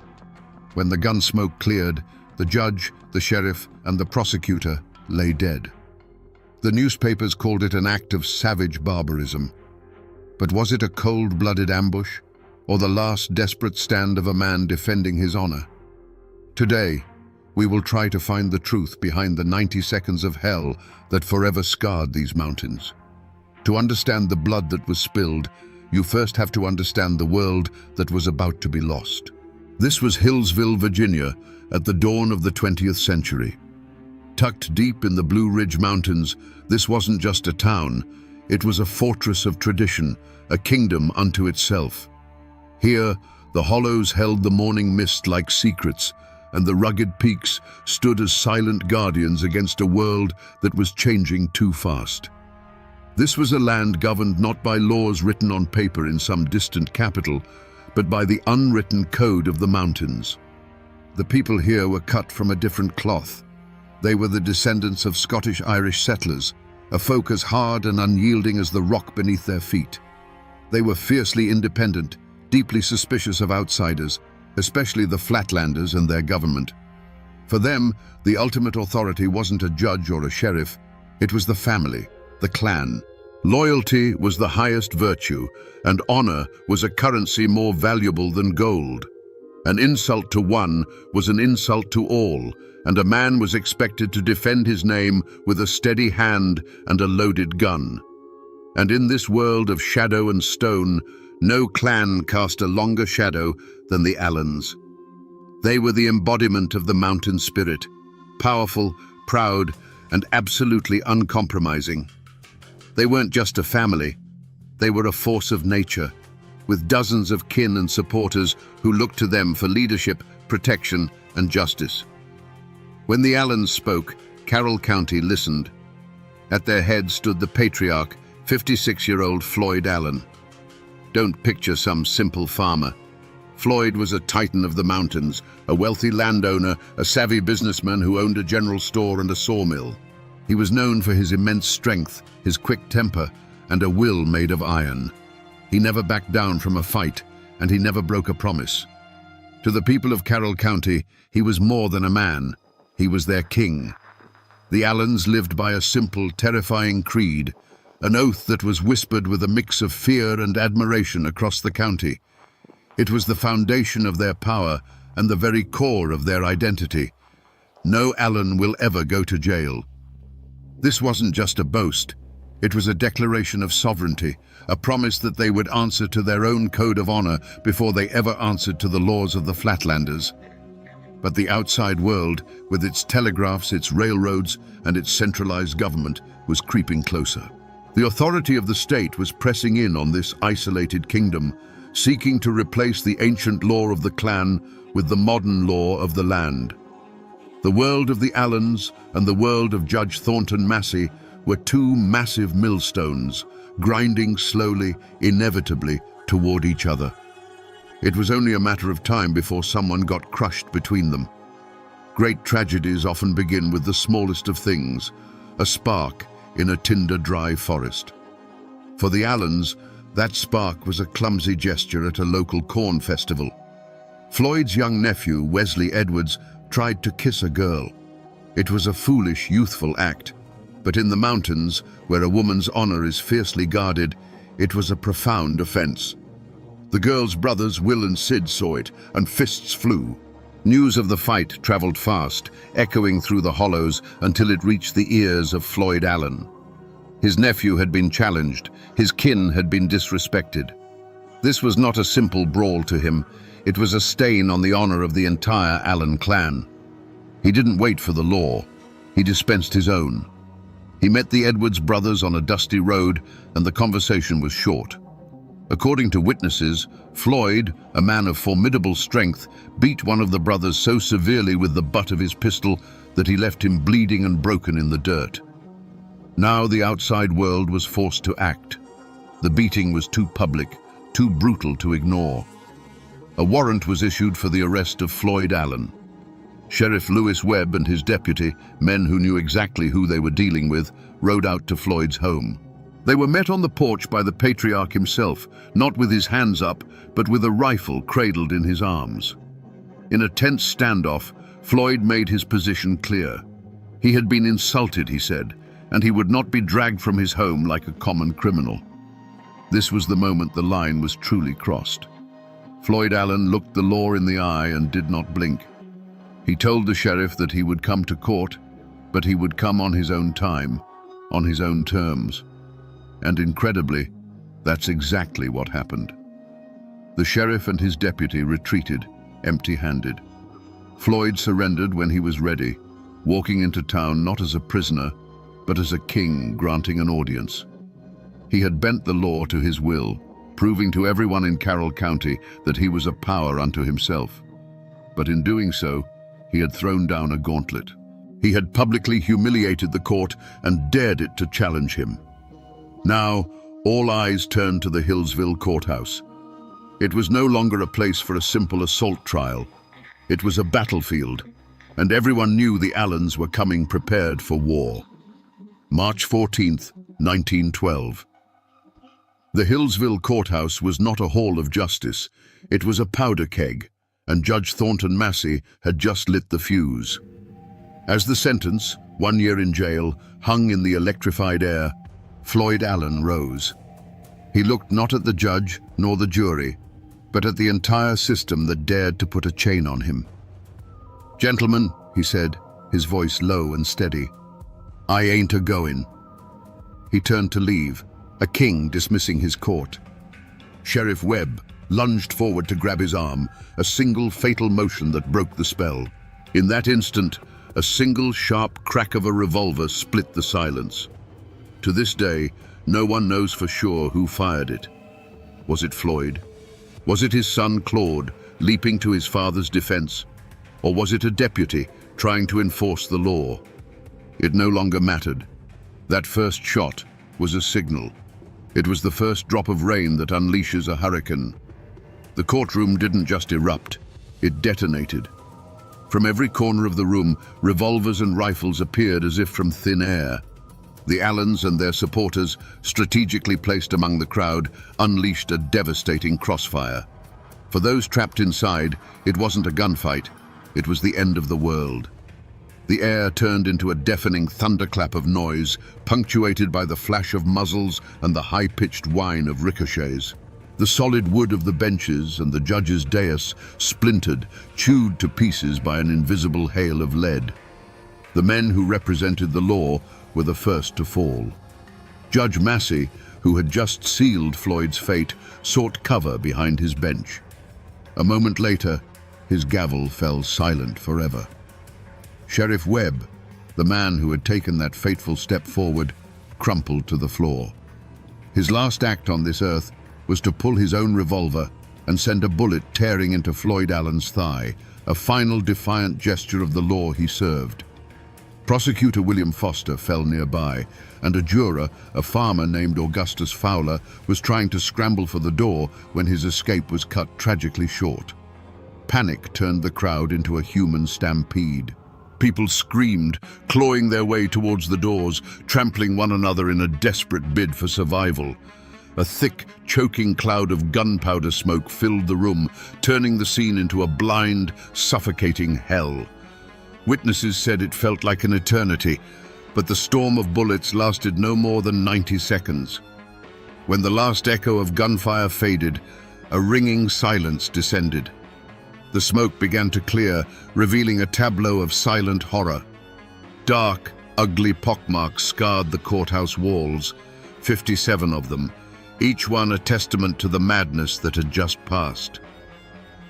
When the gun smoke cleared, the judge, the sheriff, and the prosecutor lay dead. The newspapers called it an act of savage barbarism. But was it a cold-blooded ambush, or the last desperate stand of a man defending his honor? Today, we will try to find the truth behind the 90 seconds of hell that forever scarred these mountains. To understand the blood that was spilled, you first have to understand the world that was about to be lost. This was Hillsville, Virginia, at the dawn of the 20th century. Tucked deep in the Blue Ridge Mountains, this wasn't just a town, it was a fortress of tradition, a kingdom unto itself. Here, the hollows held the morning mist like secrets, and the rugged peaks stood as silent guardians against a world that was changing too fast. This was a land governed not by laws written on paper in some distant capital, but by the unwritten code of the mountains. The people here were cut from a different cloth. They were the descendants of Scottish-Irish settlers, a folk as hard and unyielding as the rock beneath their feet. They were fiercely independent, deeply suspicious of outsiders, especially the Flatlanders and their government. For them, the ultimate authority wasn't a judge or a sheriff, it was the family, the clan. Loyalty was the highest virtue, and honor was a currency more valuable than gold. An insult to one was an insult to all, and a man was expected to defend his name with a steady hand and a loaded gun. And in this world of shadow and stone, no clan cast a longer shadow than the Allens. They were the embodiment of the mountain spirit, powerful, proud, and absolutely uncompromising. They weren't just a family, they were a force of nature, with dozens of kin and supporters who looked to them for leadership, protection, and justice. When the Allens spoke, Carroll County listened. At their head stood the patriarch, 56-year-old Floyd Allen. Don't picture some simple farmer. Floyd was a titan of the mountains, a wealthy landowner, a savvy businessman who owned a general store and a sawmill. He was known for his immense strength, his quick temper, and a will made of iron. He never backed down from a fight, and he never broke a promise. To the people of Carroll County, he was more than a man. He was their king. The Allens lived by a simple, terrifying creed, an oath that was whispered with a mix of fear and admiration across the county. It was the foundation of their power and the very core of their identity. No Allen will ever go to jail. This wasn't just a boast. It was a declaration of sovereignty, a promise that they would answer to their own code of honor before they ever answered to the laws of the Flatlanders. But the outside world, with its telegraphs, its railroads, and its centralized government, was creeping closer. The authority of the state was pressing in on this isolated kingdom, seeking to replace the ancient law of the clan with the modern law of the land. The world of the Allens and the world of Judge Thornton Massey were two massive millstones, grinding slowly, inevitably, toward each other. It was only a matter of time before someone got crushed between them. Great tragedies often begin with the smallest of things, a spark in a tinder-dry forest. For the Allens, that spark was a clumsy gesture at a local corn festival. Floyd's young nephew, Wesley Edwards, tried to kiss a girl. It was a foolish, youthful act, but in the mountains, where a woman's honor is fiercely guarded, it was a profound offense. The girl's brothers, Will and Sid, saw it, and fists flew. News of the fight traveled fast, echoing through the hollows until it reached the ears of Floyd Allen. His nephew had been challenged, his kin had been disrespected. This was not a simple brawl to him, it was a stain on the honor of the entire Allen clan. He didn't wait for the law, he dispensed his own. He met the Edwards brothers on a dusty road, and the conversation was short. According to witnesses, Floyd, a man of formidable strength, beat one of the brothers so severely with the butt of his pistol that he left him bleeding and broken in the dirt. Now the outside world was forced to act. The beating was too public, too brutal to ignore. A warrant was issued for the arrest of Floyd Allen. Sheriff Lewis Webb and his deputy, men who knew exactly who they were dealing with, rode out to Floyd's home. They were met on the porch by the patriarch himself, not with his hands up, but with a rifle cradled in his arms. In a tense standoff, Floyd made his position clear. He had been insulted, he said, and he would not be dragged from his home like a common criminal. This was the moment the line was truly crossed. Floyd Allen looked the law in the eye and did not blink. He told the sheriff that he would come to court, but he would come on his own time, on his own terms. And incredibly, that's exactly what happened. The sheriff and his deputy retreated, empty-handed. Floyd surrendered when he was ready, walking into town not as a prisoner, but as a king granting an audience. He had bent the law to his will, proving to everyone in Carroll County that he was a power unto himself. But in doing so, he had thrown down a gauntlet. He had publicly humiliated the court and dared it to challenge him. Now, all eyes turned to the Hillsville courthouse. It was no longer a place for a simple assault trial. It was a battlefield, and everyone knew the Allens were coming prepared for war. March 14th, 1912. The Hillsville courthouse was not a hall of justice. It was a powder keg, and Judge Thornton Massey had just lit the fuse. As the sentence, 1 year in jail, hung in the electrified air, Floyd Allen rose. He looked not at the judge nor the jury, but at the entire system that dared to put a chain on him. "Gentlemen," he said, his voice low and steady, "I ain't a-goin'." He turned to leave, a king dismissing his court. Sheriff Webb lunged forward to grab his arm, a single fatal motion that broke the spell. In that instant, a single sharp crack of a revolver split the silence. To this day, no one knows for sure who fired it. Was it Floyd? Was it his son Claude, leaping to his father's defense? Or was it a deputy trying to enforce the law? It no longer mattered. That first shot was a signal. It was the first drop of rain that unleashes a hurricane. The courtroom didn't just erupt, it detonated. From every corner of the room, revolvers and rifles appeared as if from thin air. The Allens and their supporters, strategically placed among the crowd, unleashed a devastating crossfire. For those trapped inside, it wasn't a gunfight, it was the end of the world. The air turned into a deafening thunderclap of noise, punctuated by the flash of muzzles and the high-pitched whine of ricochets. The solid wood of the benches and the judge's dais splintered, chewed to pieces by an invisible hail of lead. The men who represented the law were the first to fall. Judge Massey, who had just sealed Floyd's fate, sought cover behind his bench. A moment later, his gavel fell silent forever. Sheriff Webb, the man who had taken that fateful step forward, crumpled to the floor. His last act on this earth was to pull his own revolver and send a bullet tearing into Floyd Allen's thigh, a final defiant gesture of the law he served. Prosecutor William Foster fell nearby, and a juror, a farmer named Augustus Fowler, was trying to scramble for the door when his escape was cut tragically short. Panic turned the crowd into a human stampede. People screamed, clawing their way towards the doors, trampling one another in a desperate bid for survival. A thick, choking cloud of gunpowder smoke filled the room, turning the scene into a blind, suffocating hell. Witnesses said it felt like an eternity, but the storm of bullets lasted no more than 90 seconds. When the last echo of gunfire faded, a ringing silence descended. The smoke began to clear, revealing a tableau of silent horror. Dark, ugly pockmarks scarred the courthouse walls, 57 of them, each one a testament to the madness that had just passed.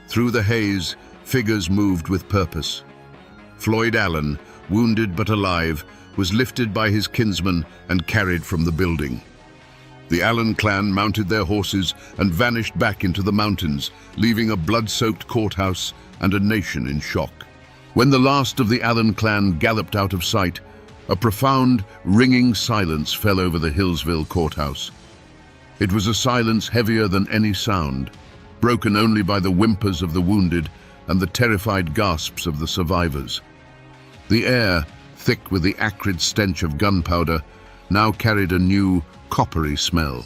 Through the haze, figures moved with purpose. Floyd Allen, wounded but alive, was lifted by his kinsmen and carried from the building. The Allen clan mounted their horses and vanished back into the mountains, leaving a blood-soaked courthouse and a nation in shock. When the last of the Allen clan galloped out of sight, a profound, ringing silence fell over the Hillsville courthouse. It was a silence heavier than any sound, broken only by the whimpers of the wounded and the terrified gasps of the survivors. The air, thick with the acrid stench of gunpowder, now carried a new, coppery smell.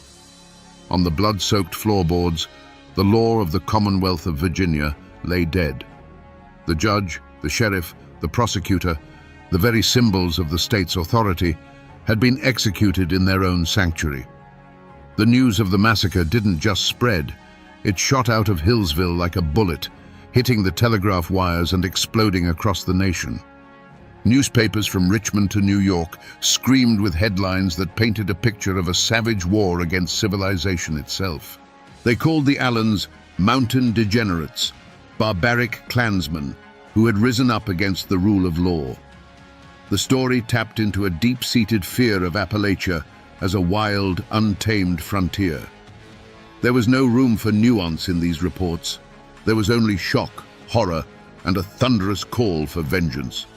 On the blood-soaked floorboards, the law of the Commonwealth of Virginia lay dead. The judge, the sheriff, the prosecutor, the very symbols of the state's authority, had been executed in their own sanctuary. The news of the massacre didn't just spread, it shot out of Hillsville like a bullet, hitting the telegraph wires and exploding across the nation. Newspapers from Richmond to New York screamed with headlines that painted a picture of a savage war against civilization itself. They called the Allens mountain degenerates, barbaric clansmen who had risen up against the rule of law. The story tapped into a deep-seated fear of Appalachia as a wild, untamed frontier. There was no room for nuance in these reports. There was only shock, horror, and a thunderous call for vengeance.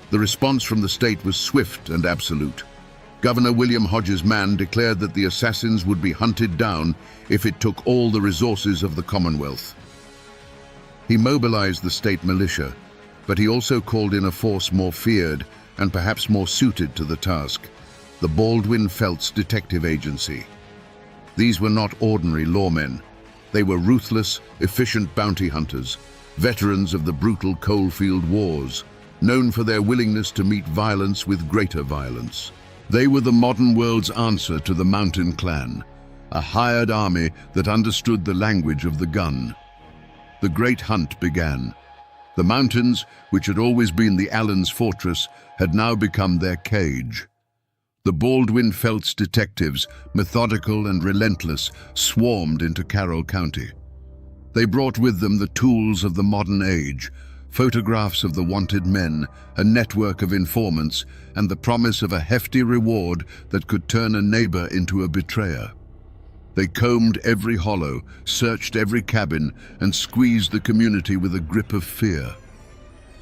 The response from the state was swift and absolute. Governor William Hodges Mann declared that the assassins would be hunted down if it took all the resources of the Commonwealth. He mobilized the state militia, but he also called in a force more feared and perhaps more suited to the task, the Baldwin Felts Detective Agency. These were not ordinary lawmen. They were ruthless, efficient bounty hunters, veterans of the brutal coalfield wars, known for their willingness to meet violence with greater violence. They were the modern world's answer to the Mountain Clan, a hired army that understood the language of the gun. The great hunt began. The mountains, which had always been the Allens' fortress, had now become their cage. The Baldwin Felts detectives, methodical and relentless, swarmed into Carroll County. They brought with them the tools of the modern age, photographs of the wanted men, a network of informants, and the promise of a hefty reward that could turn a neighbor into a betrayer. They combed every hollow, searched every cabin, and squeezed the community with a grip of fear.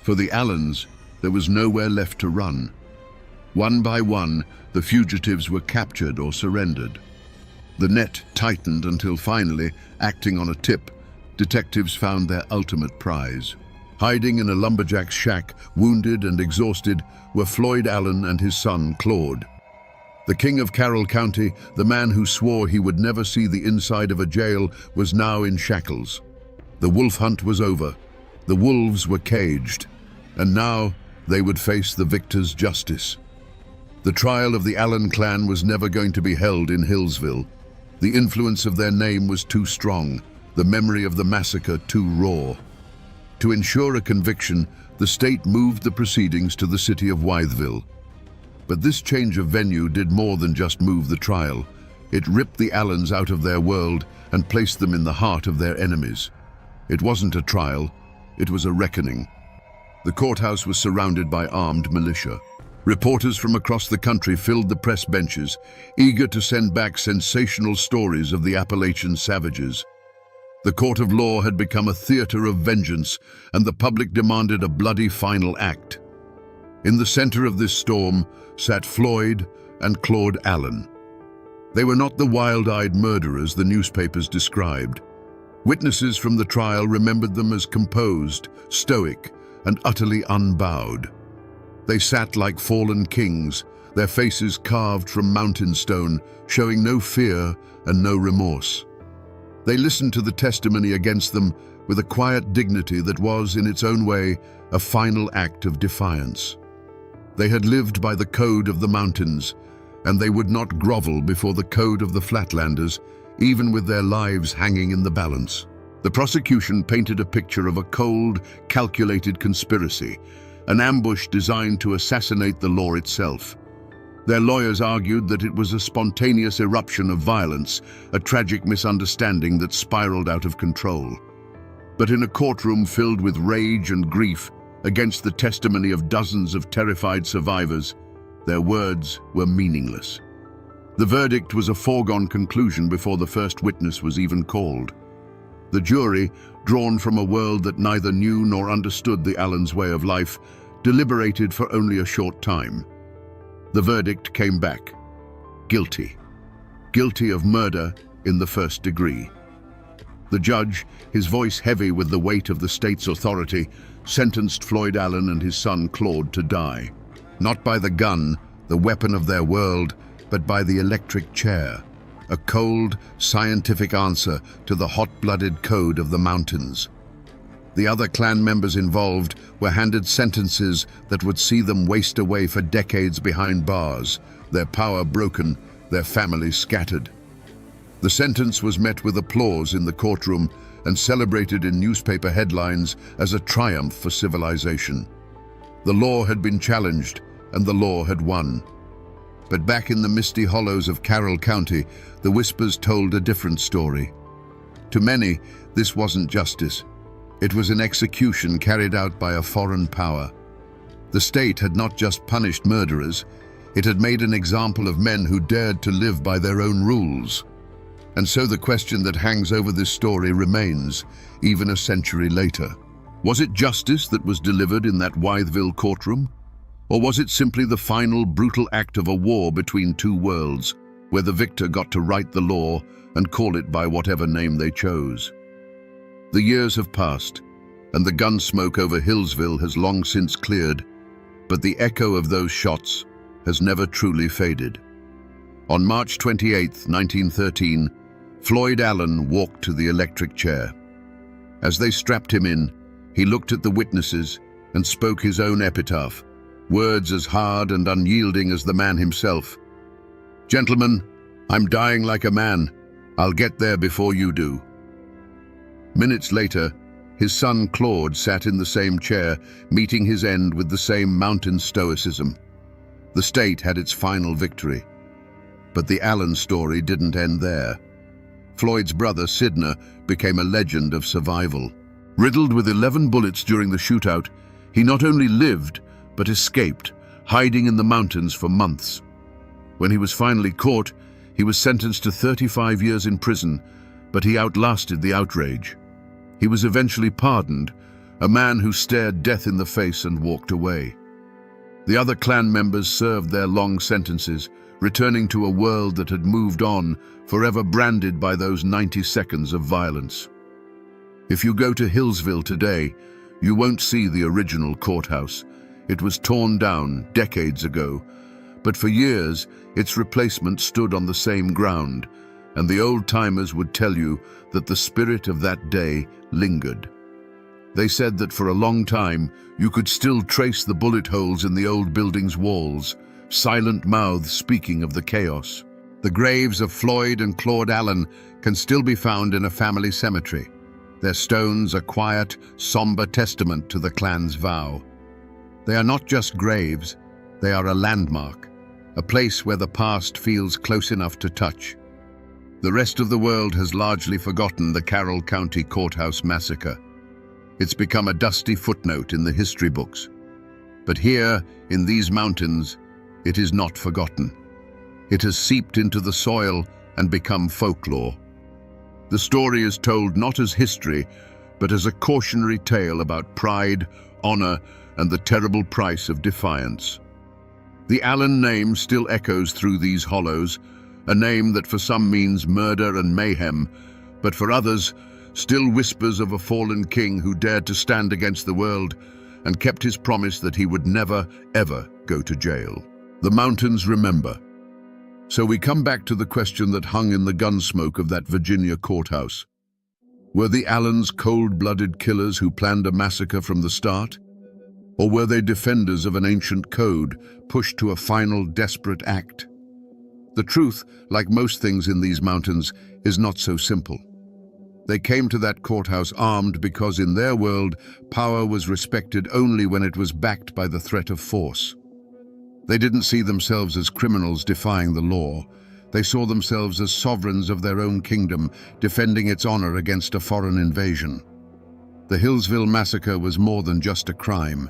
For the Allens, there was nowhere left to run. One by one, the fugitives were captured or surrendered. The net tightened until finally, acting on a tip, detectives found their ultimate prize. Hiding in a lumberjack's shack, wounded and exhausted, were Floyd Allen and his son, Claude. The king of Carroll County, the man who swore he would never see the inside of a jail, was now in shackles. The wolf hunt was over. The wolves were caged, and now they would face the victor's justice. The trial of the Allen clan was never going to be held in Hillsville. The influence of their name was too strong, the memory of the massacre too raw. To ensure a conviction, the state moved the proceedings to the city of Wytheville. But this change of venue did more than just move the trial. It ripped the Allens out of their world and placed them in the heart of their enemies. It wasn't a trial, It was a reckoning. The courthouse was surrounded by armed militia. Reporters from across the country filled the press benches, eager to send back sensational stories of the Appalachian savages. The court of law had become a theater of vengeance, and the public demanded a bloody final act. In the center of this storm sat Floyd and Claude Allen. They were not the wild-eyed murderers the newspapers described. Witnesses from the trial remembered them as composed, stoic, and utterly unbowed. They sat like fallen kings, their faces carved from mountain stone, showing no fear and no remorse. They listened to the testimony against them with a quiet dignity that was, in its own way, a final act of defiance. They had lived by the code of the mountains, and they would not grovel before the code of the flatlanders, even with their lives hanging in the balance. The prosecution painted a picture of a cold, calculated conspiracy, an ambush designed to assassinate the law itself. Their lawyers argued that it was a spontaneous eruption of violence, a tragic misunderstanding that spiraled out of control. But in a courtroom filled with rage and grief against the testimony of dozens of terrified survivors, their words were meaningless. The verdict was a foregone conclusion before the first witness was even called. The jury, drawn from a world that neither knew nor understood the Allens' way of life, deliberated for only a short time. The verdict came back. Guilty. Guilty of murder in the first degree. The judge, his voice heavy with the weight of the state's authority, sentenced Floyd Allen and his son Claude to die. Not by the gun, the weapon of their world, but by the electric chair. A cold, scientific answer to the hot-blooded code of the mountains. The other clan members involved were handed sentences that would see them waste away for decades behind bars, their power broken, their families scattered. The sentence was met with applause in the courtroom and celebrated in newspaper headlines as a triumph for civilization. The law had been challenged, and the law had won. But back in the misty hollows of Carroll County, the whispers told a different story. To many, this wasn't justice. It was an execution carried out by a foreign power. The state had not just punished murderers, it had made an example of men who dared to live by their own rules. And so the question that hangs over this story remains, even a century later. Was it justice that was delivered in that Wytheville courtroom? Or was it simply the final brutal act of a war between two worlds, where the victor got to write the law and call it by whatever name they chose? The years have passed, and the gun smoke over Hillsville has long since cleared, but the echo of those shots has never truly faded. On March 28, 1913, Floyd Allen walked to the electric chair. As they strapped him in, he looked at the witnesses and spoke his own epitaph, words as hard and unyielding as the man himself. "Gentlemen, I'm dying like a man. I'll get there before you do." Minutes later, his son Claude sat in the same chair, meeting his end with the same mountain stoicism. The state had its final victory. But the Allen story didn't end there. Floyd's brother, Sidner, became a legend of survival. Riddled with 11 bullets during the shootout, he not only lived, but escaped, hiding in the mountains for months. When he was finally caught, he was sentenced to 35 years in prison, but he outlasted the outrage. He was eventually pardoned, a man who stared death in the face and walked away. The other clan members served their long sentences, returning to a world that had moved on, forever branded by those 90 seconds of violence. If you go to Hillsville today, you won't see the original courthouse. It was torn down decades ago, but for years its replacement stood on the same ground, and the old-timers would tell you that the spirit of that day lingered. They said that for a long time you could still trace the bullet holes in the old building's walls, silent mouths speaking of the chaos. The graves of Floyd and Claude Allen can still be found in a family cemetery. Their stones a quiet, somber testament to the clan's vow. They are not just graves, they are a landmark, a place where the past feels close enough to touch. The rest of the world has largely forgotten the Carroll County Courthouse massacre. It's become a dusty footnote in the history books. But here, in these mountains, it is not forgotten. It has seeped into the soil and become folklore. The story is told not as history, but as a cautionary tale about pride, honor, and the terrible price of defiance. The Allen name still echoes through these hollows, a name that for some means murder and mayhem, but for others, still whispers of a fallen king who dared to stand against the world and kept his promise that he would never, ever go to jail. The mountains remember. So we come back to the question that hung in the gunsmoke of that Virginia courthouse. Were the Allens cold-blooded killers who planned a massacre from the start? Or were they defenders of an ancient code, pushed to a final desperate act? The truth, like most things in these mountains, is not so simple. They came to that courthouse armed because in their world, power was respected only when it was backed by the threat of force. They didn't see themselves as criminals defying the law. They saw themselves as sovereigns of their own kingdom, defending its honor against a foreign invasion. The Hillsville Massacre was more than just a crime.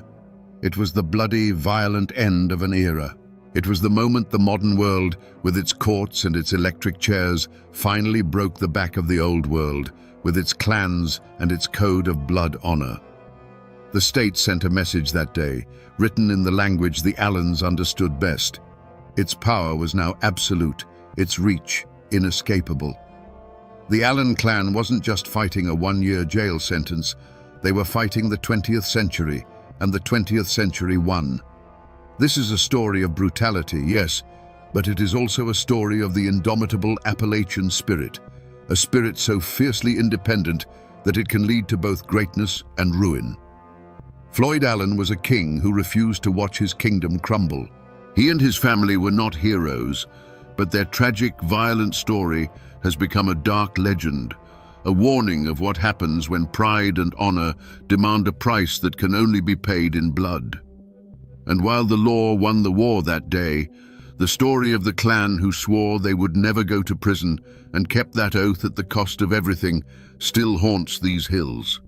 It was the bloody, violent end of an era. It was the moment the modern world, with its courts and its electric chairs, finally broke the back of the old world, with its clans and its code of blood honor. The state sent a message that day, written in the language the Allens understood best. Its power was now absolute, its reach inescapable. The Allen clan wasn't just fighting a one-year jail sentence, they were fighting the 20th century, and the 20th century won. This is a story of brutality, yes, but it is also a story of the indomitable Appalachian spirit, a spirit so fiercely independent that it can lead to both greatness and ruin. Floyd Allen was a king who refused to watch his kingdom crumble. He and his family were not heroes, but their tragic, violent story has become a dark legend, a warning of what happens when pride and honor demand a price that can only be paid in blood. And while the law won the war that day, the story of the clan who swore they would never go to prison and kept that oath at the cost of everything still haunts these hills.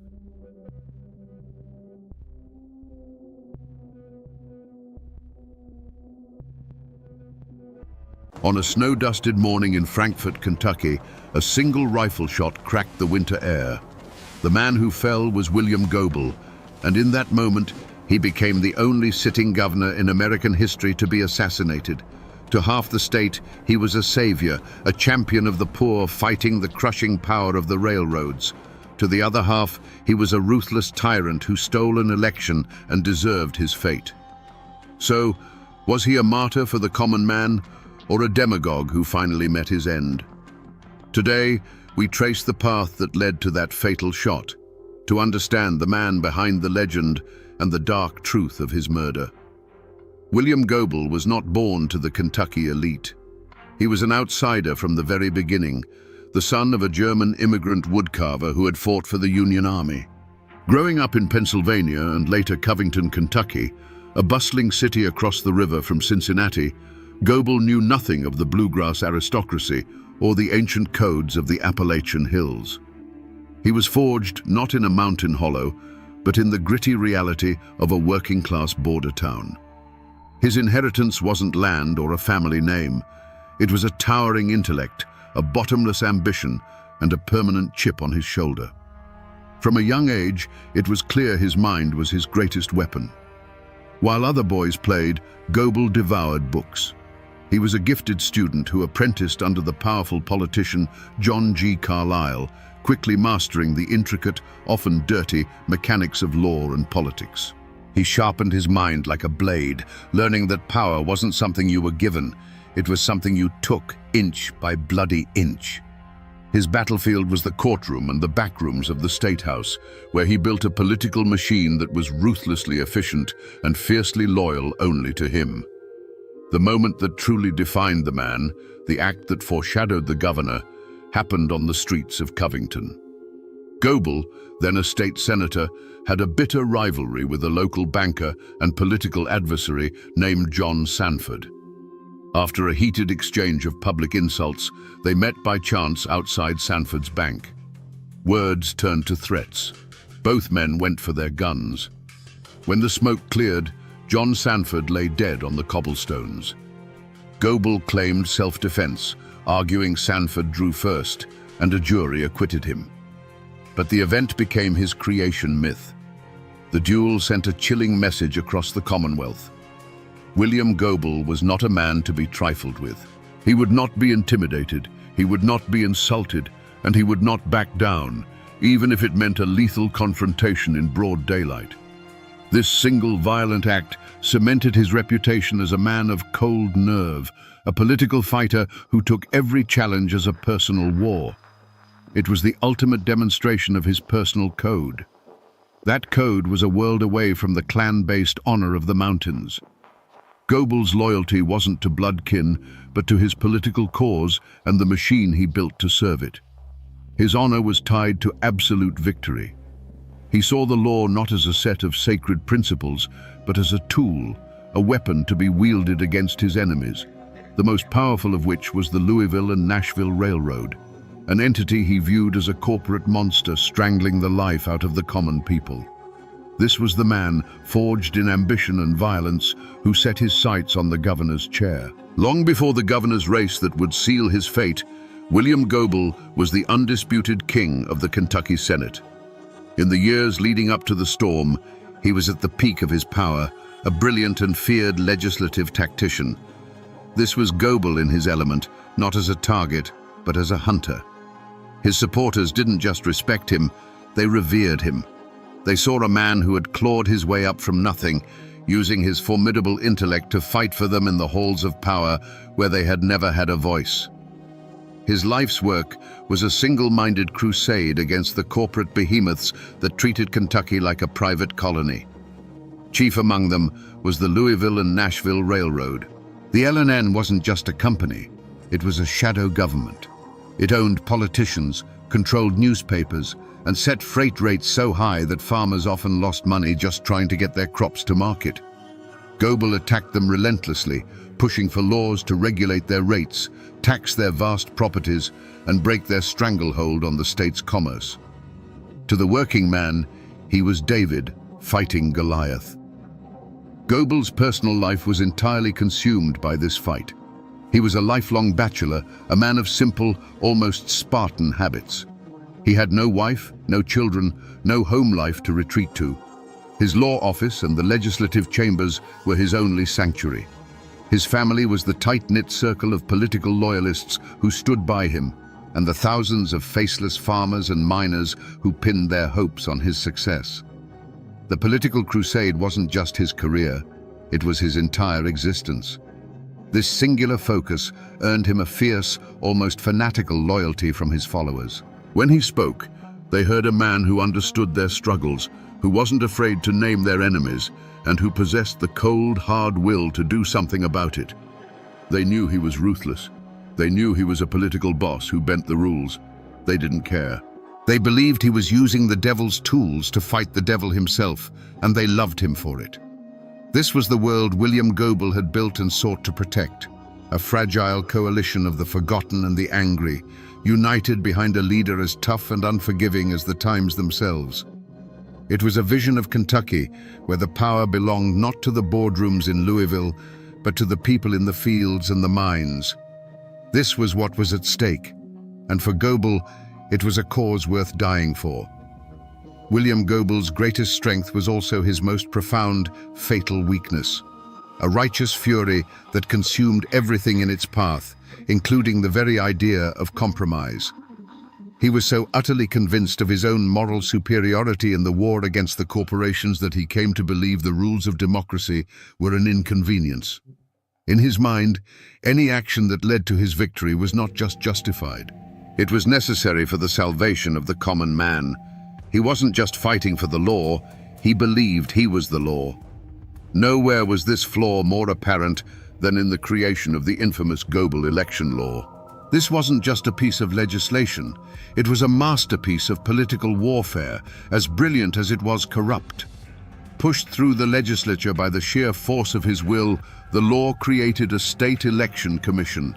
On a snow-dusted morning in Frankfort, Kentucky, a single rifle shot cracked the winter air. The man who fell was William Goebel, and in that moment, he became the only sitting governor in American history to be assassinated. To half the state, he was a savior, a champion of the poor fighting the crushing power of the railroads. To the other half, he was a ruthless tyrant who stole an election and deserved his fate. So, was he a martyr for the common man, or a demagogue who finally met his end? Today, we trace the path that led to that fatal shot, to understand the man behind the legend and the dark truth of his murder. William Goebel was not born to the Kentucky elite. He was an outsider from the very beginning, the son of a German immigrant woodcarver who had fought for the Union Army. Growing up in Pennsylvania and later Covington, Kentucky, a bustling city across the river from Cincinnati, Goebel knew nothing of the bluegrass aristocracy or the ancient codes of the Appalachian hills. He was forged not in a mountain hollow, but in the gritty reality of a working-class border town. His inheritance wasn't land or a family name. It was a towering intellect, a bottomless ambition, and a permanent chip on his shoulder. From a young age, it was clear his mind was his greatest weapon. While other boys played, Goebel devoured books. He was a gifted student who apprenticed under the powerful politician John G. Carlyle, quickly mastering the intricate, often dirty, mechanics of law and politics. He sharpened his mind like a blade, learning that power wasn't something you were given, it was something you took inch by bloody inch. His battlefield was the courtroom and the backrooms of the State House, where he built a political machine that was ruthlessly efficient and fiercely loyal only to him. The moment that truly defined the man, the act that foreshadowed the governor, happened on the streets of Covington. Goebel, then a state senator, had a bitter rivalry with a local banker and political adversary named John Sanford. After a heated exchange of public insults, they met by chance outside Sanford's bank. Words turned to threats. Both men went for their guns. When the smoke cleared, John Sanford lay dead on the cobblestones. Goebel claimed self-defense, arguing Sanford drew first, and a jury acquitted him. But the event became his creation myth. The duel sent a chilling message across the Commonwealth. William Goebel was not a man to be trifled with. He would not be intimidated, he would not be insulted, and he would not back down, even if it meant a lethal confrontation in broad daylight. This single violent act cemented his reputation as a man of cold nerve, a political fighter who took every challenge as a personal war. It was the ultimate demonstration of his personal code. That code was a world away from the clan-based honor of the mountains. Goebel's loyalty wasn't to bloodkin, but to his political cause and the machine he built to serve it. His honor was tied to absolute victory. He saw the law not as a set of sacred principles, but as a tool, a weapon to be wielded against his enemies, the most powerful of which was the Louisville and Nashville Railroad, an entity he viewed as a corporate monster strangling the life out of the common people. This was the man, forged in ambition and violence, who set his sights on the governor's chair. Long before the governor's race that would seal his fate, William Goebel was the undisputed king of the Kentucky Senate. In the years leading up to the storm, he was at the peak of his power, a brilliant and feared legislative tactician. This was Goebel in his element, not as a target, but as a hunter. His supporters didn't just respect him, they revered him. They saw a man who had clawed his way up from nothing, using his formidable intellect to fight for them in the halls of power where they had never had a voice. His life's work was a single-minded crusade against the corporate behemoths that treated Kentucky like a private colony. Chief among them was the Louisville and Nashville Railroad. The L&N wasn't just a company, it was a shadow government. It owned politicians, controlled newspapers, and set freight rates so high that farmers often lost money just trying to get their crops to market. Goebel attacked them relentlessly, pushing for laws to regulate their rates, tax their vast properties, and break their stranglehold on the state's commerce. To the working man, he was David fighting Goliath. Goebel's personal life was entirely consumed by this fight. He was a lifelong bachelor, a man of simple, almost Spartan habits. He had no wife, no children, no home life to retreat to. His law office and the legislative chambers were his only sanctuary. His family was the tight-knit circle of political loyalists who stood by him, and the thousands of faceless farmers and miners who pinned their hopes on his success. The political crusade wasn't just his career, it was his entire existence. This singular focus earned him a fierce, almost fanatical loyalty from his followers. When he spoke, they heard a man who understood their struggles, who wasn't afraid to name their enemies, and who possessed the cold, hard will to do something about it. They knew he was ruthless. They knew he was a political boss who bent the rules. They didn't care. They believed he was using the devil's tools to fight the devil himself, and they loved him for it. This was the world William Goebel had built and sought to protect, a fragile coalition of the forgotten and the angry, united behind a leader as tough and unforgiving as the times themselves. It was a vision of Kentucky where the power belonged not to the boardrooms in Louisville, but to the people in the fields and the mines. This was what was at stake, and for Goebel, it was a cause worth dying for. William Goebel's greatest strength was also his most profound, fatal weakness, a righteous fury that consumed everything in its path, including the very idea of compromise. He was so utterly convinced of his own moral superiority in the war against the corporations that he came to believe the rules of democracy were an inconvenience. In his mind, any action that led to his victory was not just justified. It was necessary for the salvation of the common man. He wasn't just fighting for the law, he believed he was the law. Nowhere was this flaw more apparent than in the creation of the infamous Goebel election law. This wasn't just a piece of legislation, it was a masterpiece of political warfare, as brilliant as it was corrupt. Pushed through the legislature by the sheer force of his will, the law created a state election commission,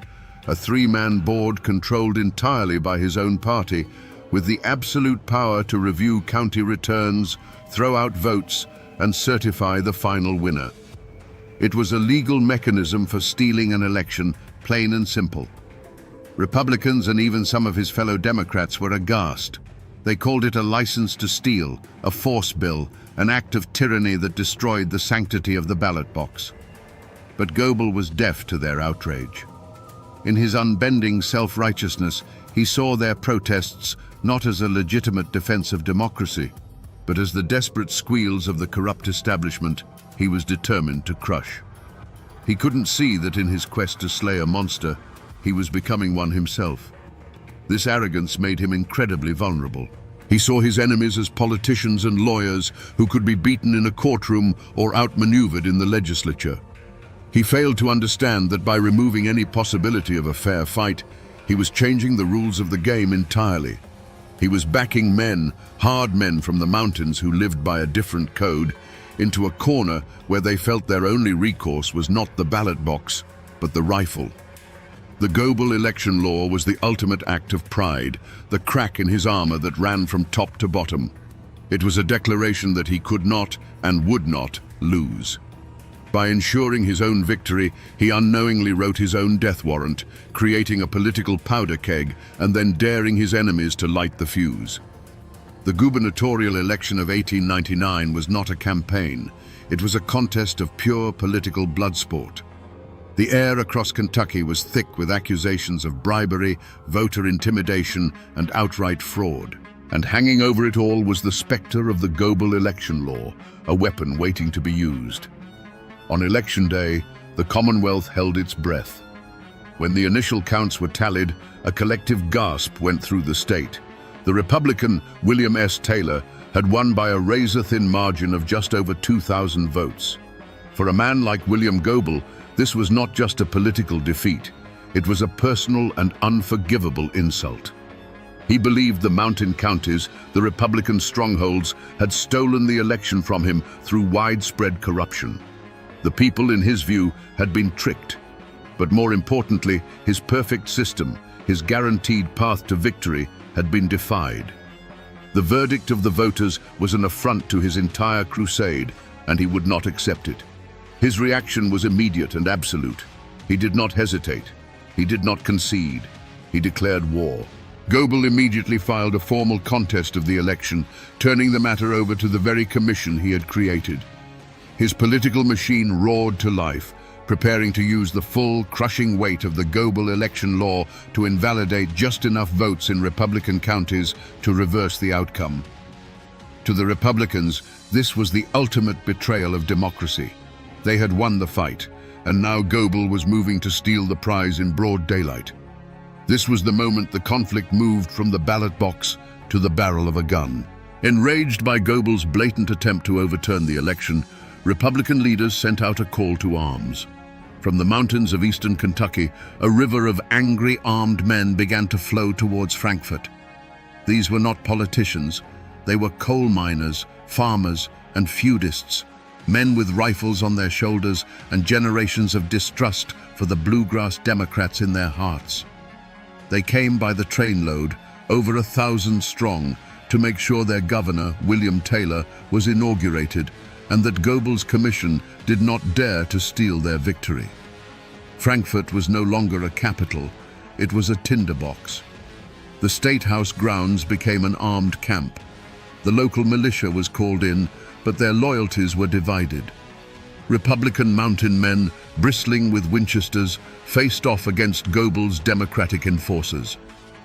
a three-man board controlled entirely by his own party, with the absolute power to review county returns, throw out votes, and certify the final winner. It was a legal mechanism for stealing an election, plain and simple. Republicans and even some of his fellow Democrats were aghast. They called it a license to steal, a force bill, an act of tyranny that destroyed the sanctity of the ballot box. But Goebel was deaf to their outrage. In his unbending self-righteousness, he saw their protests not as a legitimate defense of democracy, but as the desperate squeals of the corrupt establishment he was determined to crush. He couldn't see that in his quest to slay a monster, he was becoming one himself. This arrogance made him incredibly vulnerable. He saw his enemies as politicians and lawyers who could be beaten in a courtroom or outmaneuvered in the legislature. He failed to understand that by removing any possibility of a fair fight, he was changing the rules of the game entirely. He was backing men, hard men from the mountains who lived by a different code, into a corner where they felt their only recourse was not the ballot box, but the rifle. The Goebel election law was the ultimate act of pride, the crack in his armor that ran from top to bottom. It was a declaration that he could not and would not lose. By ensuring his own victory, he unknowingly wrote his own death warrant, creating a political powder keg and then daring his enemies to light the fuse. The gubernatorial election of 1899 was not a campaign. It was a contest of pure political bloodsport. The air across Kentucky was thick with accusations of bribery, voter intimidation, and outright fraud. And hanging over it all was the specter of the Goebel election law, a weapon waiting to be used. On election day, the Commonwealth held its breath. When the initial counts were tallied, a collective gasp went through the state. The Republican, William S. Taylor, had won by a razor-thin margin of just over 2,000 votes. For a man like William Goebel, this was not just a political defeat. It was a personal and unforgivable insult. He believed the mountain counties, the Republican strongholds, had stolen the election from him through widespread corruption. The people, in his view, had been tricked. But more importantly, his perfect system, his guaranteed path to victory, had been defied. The verdict of the voters was an affront to his entire crusade, and he would not accept it. His reaction was immediate and absolute. He did not hesitate. He did not concede. He declared war. Goebel immediately filed a formal contest of the election, turning the matter over to the very commission he had created. His political machine roared to life, preparing to use the full, crushing weight of the Goebel election law to invalidate just enough votes in Republican counties to reverse the outcome. To the Republicans, this was the ultimate betrayal of democracy. They had won the fight, and now Goebel was moving to steal the prize in broad daylight. This was the moment the conflict moved from the ballot box to the barrel of a gun. Enraged by Goebel's blatant attempt to overturn the election, Republican leaders sent out a call to arms. From the mountains of eastern Kentucky, a river of angry armed men began to flow towards Frankfort. These were not politicians. They were coal miners, farmers, and feudists, men with rifles on their shoulders and generations of distrust for the bluegrass Democrats in their hearts. They came by the trainload, over 1,000 strong, to make sure their governor, William Taylor, was inaugurated and that Goebel's commission did not dare to steal their victory. Frankfort was no longer a capital, it was a tinderbox. The State House grounds became an armed camp. The local militia was called in, but their loyalties were divided. Republican mountain men, bristling with Winchesters, faced off against Goebel's Democratic enforcers.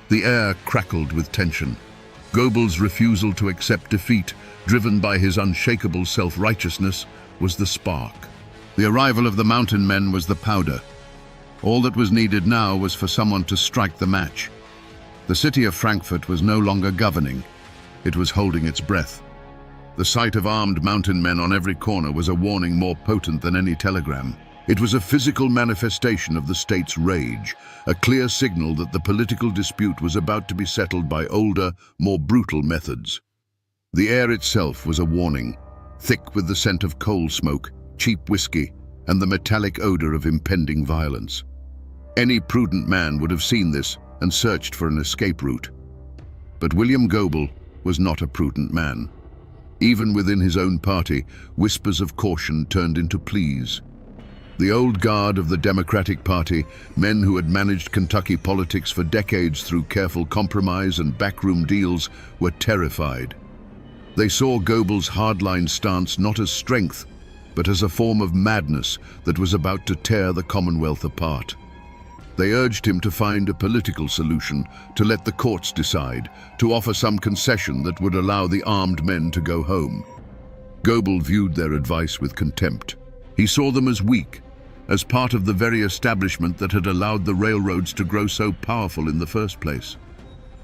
The air crackled with tension. Goebel's refusal to accept defeat, driven by his unshakable self-righteousness, was the spark. The arrival of the mountain men was the powder. All that was needed now was for someone to strike the match. The city of Frankfort was no longer governing. It was holding its breath. The sight of armed mountain men on every corner was a warning more potent than any telegram. It was a physical manifestation of the state's rage, a clear signal that the political dispute was about to be settled by older, more brutal methods. The air itself was a warning, thick with the scent of coal smoke, cheap whiskey, and the metallic odor of impending violence. Any prudent man would have seen this and searched for an escape route. But William Goebel was not a prudent man. Even within his own party, whispers of caution turned into pleas. The old guard of the Democratic Party, men who had managed Kentucky politics for decades through careful compromise and backroom deals, were terrified. They saw Goebel's hardline stance not as strength, but as a form of madness that was about to tear the Commonwealth apart. They urged him to find a political solution, to let the courts decide, to offer some concession that would allow the armed men to go home. Goebel viewed their advice with contempt. He saw them as weak, as part of the very establishment that had allowed the railroads to grow so powerful in the first place.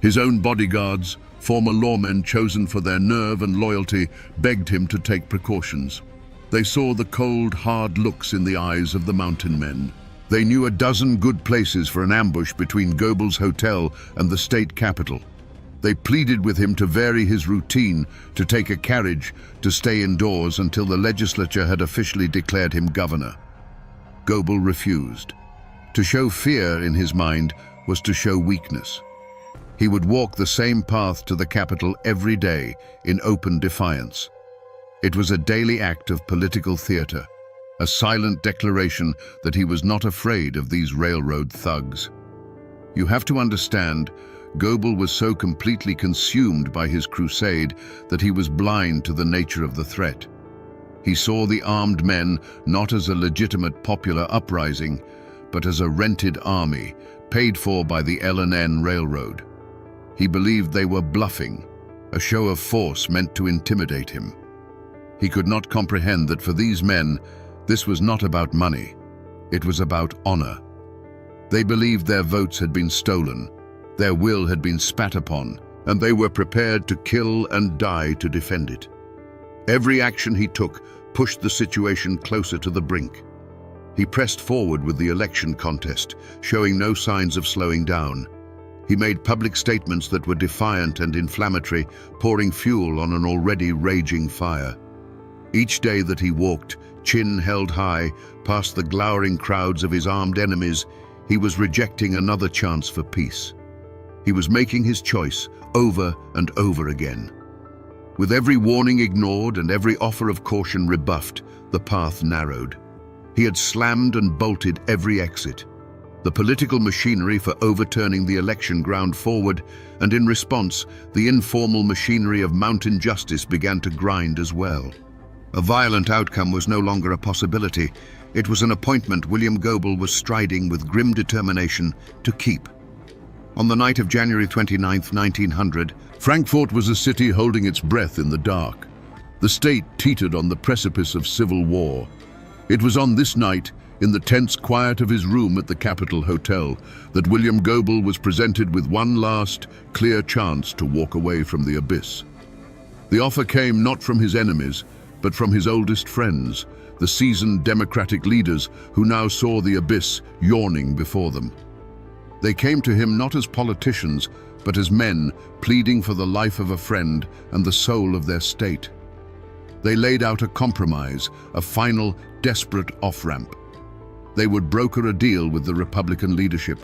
His own bodyguards, former lawmen chosen for their nerve and loyalty, begged him to take precautions. They saw the cold, hard looks in the eyes of the mountain men. They knew a dozen good places for an ambush between Goebel's hotel and the state capitol. They pleaded with him to vary his routine, to take a carriage, to stay indoors until the legislature had officially declared him governor. Goebel refused. To show fear in his mind was to show weakness. He would walk the same path to the Capitol every day in open defiance. It was a daily act of political theater, a silent declaration that he was not afraid of these railroad thugs. You have to understand, Goebel was so completely consumed by his crusade that he was blind to the nature of the threat. He saw the armed men not as a legitimate popular uprising, but as a rented army, paid for by the L&N Railroad. He believed they were bluffing, a show of force meant to intimidate him. He could not comprehend that for these men, this was not about money. It was about honor. They believed their votes had been stolen, their will had been spat upon, and they were prepared to kill and die to defend it. Every action he took pushed the situation closer to the brink. He pressed forward with the election contest, showing no signs of slowing down. He made public statements that were defiant and inflammatory, pouring fuel on an already raging fire. Each day that he walked, chin held high, past the glowering crowds of his armed enemies, he was rejecting another chance for peace. He was making his choice over and over again. With every warning ignored and every offer of caution rebuffed, the path narrowed. He had slammed and bolted every exit. The political machinery for overturning the election ground forward, and in response, the informal machinery of mountain justice began to grind as well. A violent outcome was no longer a possibility. It was an appointment William Goebel was striding with grim determination to keep. On the night of January 29, 1900, Frankfort was a city holding its breath in the dark. The state teetered on the precipice of civil war. It was on this night, in the tense quiet of his room at the Capitol Hotel, that William Goebel was presented with one last, clear chance to walk away from the abyss. The offer came not from his enemies, but from his oldest friends, the seasoned Democratic leaders who now saw the abyss yawning before them. They came to him not as politicians, but as men pleading for the life of a friend and the soul of their state. They laid out a compromise, a final, desperate off-ramp. They would broker a deal with the Republican leadership.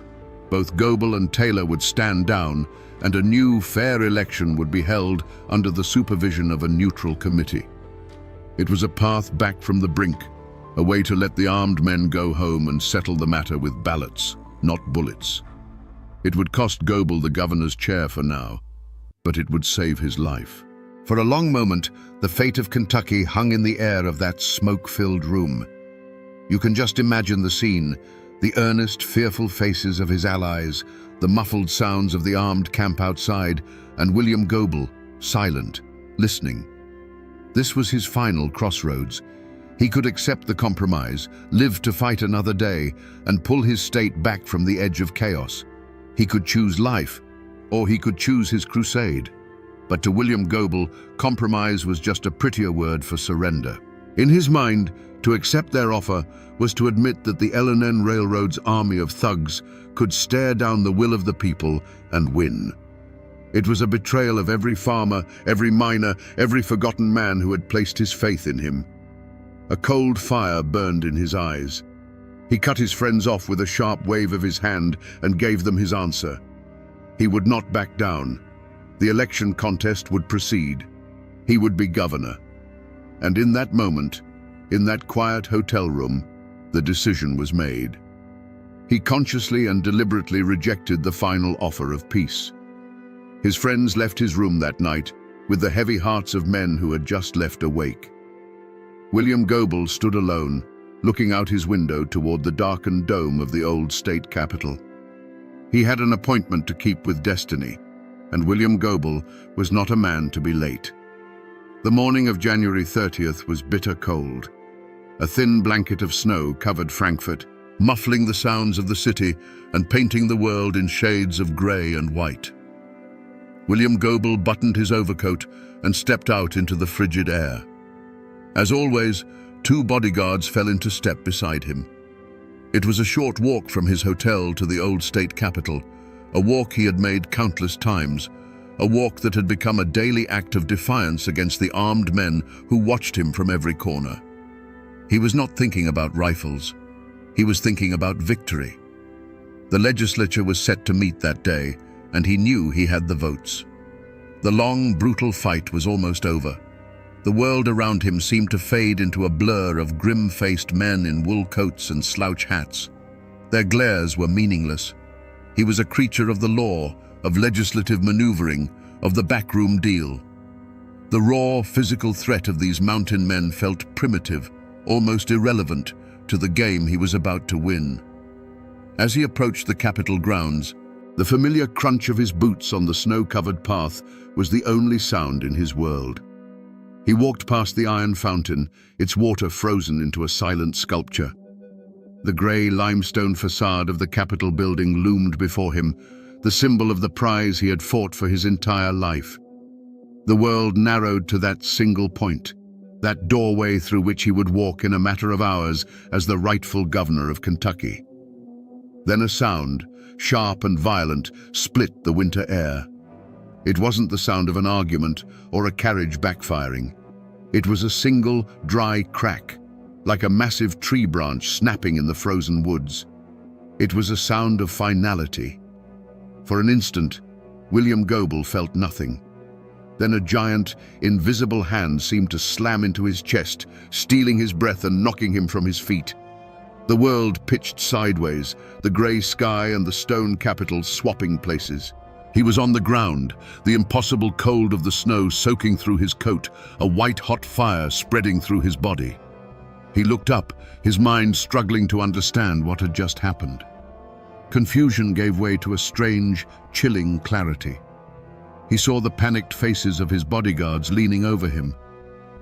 Both Goebel and Taylor would stand down, and a new, fair election would be held under the supervision of a neutral committee. It was a path back from the brink, a way to let the armed men go home and settle the matter with ballots, not bullets. It would cost Goebel the governor's chair for now, but it would save his life. For a long moment, the fate of Kentucky hung in the air of that smoke-filled room. You can just imagine the scene, the earnest, fearful faces of his allies, the muffled sounds of the armed camp outside, and William Goebel, silent, listening. This was his final crossroads. He could accept the compromise, live to fight another day, and pull his state back from the edge of chaos. He could choose life, or he could choose his crusade. But to William Goebel, compromise was just a prettier word for surrender. In his mind, to accept their offer was to admit that the L&N Railroad's army of thugs could stare down the will of the people and win. It was a betrayal of every farmer, every miner, every forgotten man who had placed his faith in him. A cold fire burned in his eyes. He cut his friends off with a sharp wave of his hand and gave them his answer. He would not back down. The election contest would proceed. He would be governor. And in that moment, in that quiet hotel room, the decision was made. He consciously and deliberately rejected the final offer of peace. His friends left his room that night with the heavy hearts of men who had just left awake. William Goebel stood alone, looking out his window toward the darkened dome of the old state capitol. He had an appointment to keep with destiny, and William Goebel was not a man to be late. The morning of January 30th was bitter cold. A thin blanket of snow covered Frankfurt, muffling the sounds of the city and painting the world in shades of grey and white. William Goebel buttoned his overcoat and stepped out into the frigid air. As always, 2 bodyguards fell into step beside him. It was a short walk from his hotel to the old state capitol, a walk he had made countless times, a walk that had become a daily act of defiance against the armed men who watched him from every corner. He was not thinking about rifles. He was thinking about victory. The legislature was set to meet that day, and he knew he had the votes. The long, brutal fight was almost over. The world around him seemed to fade into a blur of grim-faced men in wool coats and slouch hats. Their glares were meaningless. He was a creature of the law, of legislative maneuvering, of the backroom deal. The raw, physical threat of these mountain men felt primitive, almost irrelevant, to the game he was about to win. As he approached the Capitol grounds, the familiar crunch of his boots on the snow-covered path was the only sound in his world. He walked past the iron fountain, its water frozen into a silent sculpture. The grey limestone facade of the Capitol building loomed before him, the symbol of the prize he had fought for his entire life. The world narrowed to that single point, that doorway through which he would walk in a matter of hours as the rightful governor of Kentucky. Then a sound, sharp and violent, split the winter air. It wasn't the sound of an argument or a carriage backfiring. It was a single, dry crack, like a massive tree branch snapping in the frozen woods. It was a sound of finality. For an instant, William Goebel felt nothing. Then a giant, invisible hand seemed to slam into his chest, stealing his breath and knocking him from his feet. The world pitched sideways, the grey sky and the stone capitol swapping places. He was on the ground, the impossible cold of the snow soaking through his coat, a white-hot fire spreading through his body. He looked up, his mind struggling to understand what had just happened. Confusion gave way to a strange, chilling clarity. He saw the panicked faces of his bodyguards leaning over him.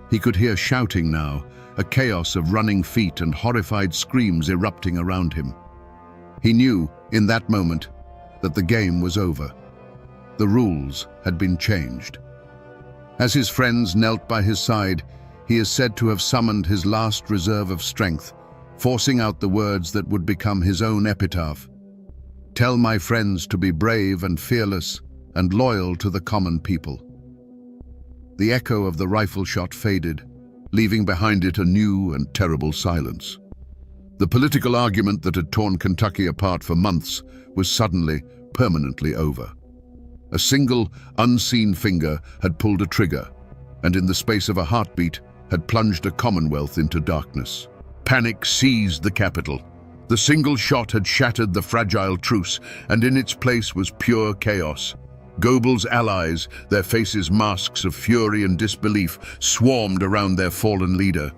He could hear shouting now, a chaos of running feet and horrified screams erupting around him. He knew, in that moment, that the game was over. The rules had been changed. As his friends knelt by his side, he is said to have summoned his last reserve of strength, forcing out the words that would become his own epitaph. "Tell my friends to be brave and fearless and loyal to the common people." The echo of the rifle shot faded, leaving behind it a new and terrible silence. The political argument that had torn Kentucky apart for months was suddenly, permanently over. A single, unseen finger had pulled a trigger, and in the space of a heartbeat had plunged a commonwealth into darkness. Panic seized the capital. The single shot had shattered the fragile truce, and in its place was pure chaos. Goebel's allies, their faces masks of fury and disbelief, swarmed around their fallen leader.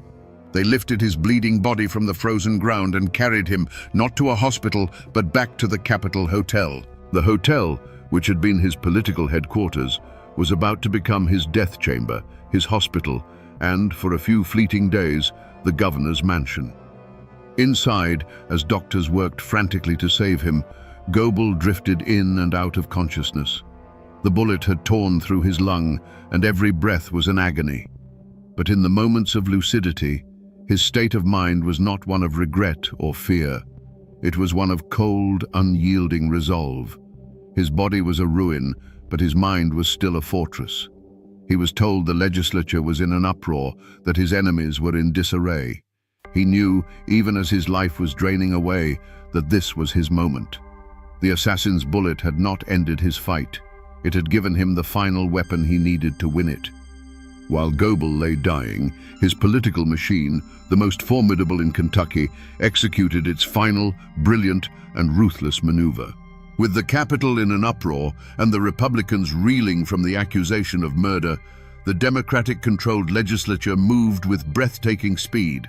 They lifted his bleeding body from the frozen ground and carried him, not to a hospital, but back to the Capitol Hotel. The hotel, which had been his political headquarters, was about to become his death chamber, his hospital, and, for a few fleeting days, the governor's mansion. Inside, as doctors worked frantically to save him, Goebel drifted in and out of consciousness. The bullet had torn through his lung, and every breath was an agony. But in the moments of lucidity, his state of mind was not one of regret or fear. It was one of cold, unyielding resolve. His body was a ruin, but his mind was still a fortress. He was told the legislature was in an uproar, that his enemies were in disarray. He knew, even as his life was draining away, that this was his moment. The assassin's bullet had not ended his fight. It had given him the final weapon he needed to win it. While Goebel lay dying, his political machine, the most formidable in Kentucky, executed its final, brilliant, and ruthless maneuver. With the capital in an uproar and the Republicans reeling from the accusation of murder, the Democratic-controlled legislature moved with breathtaking speed.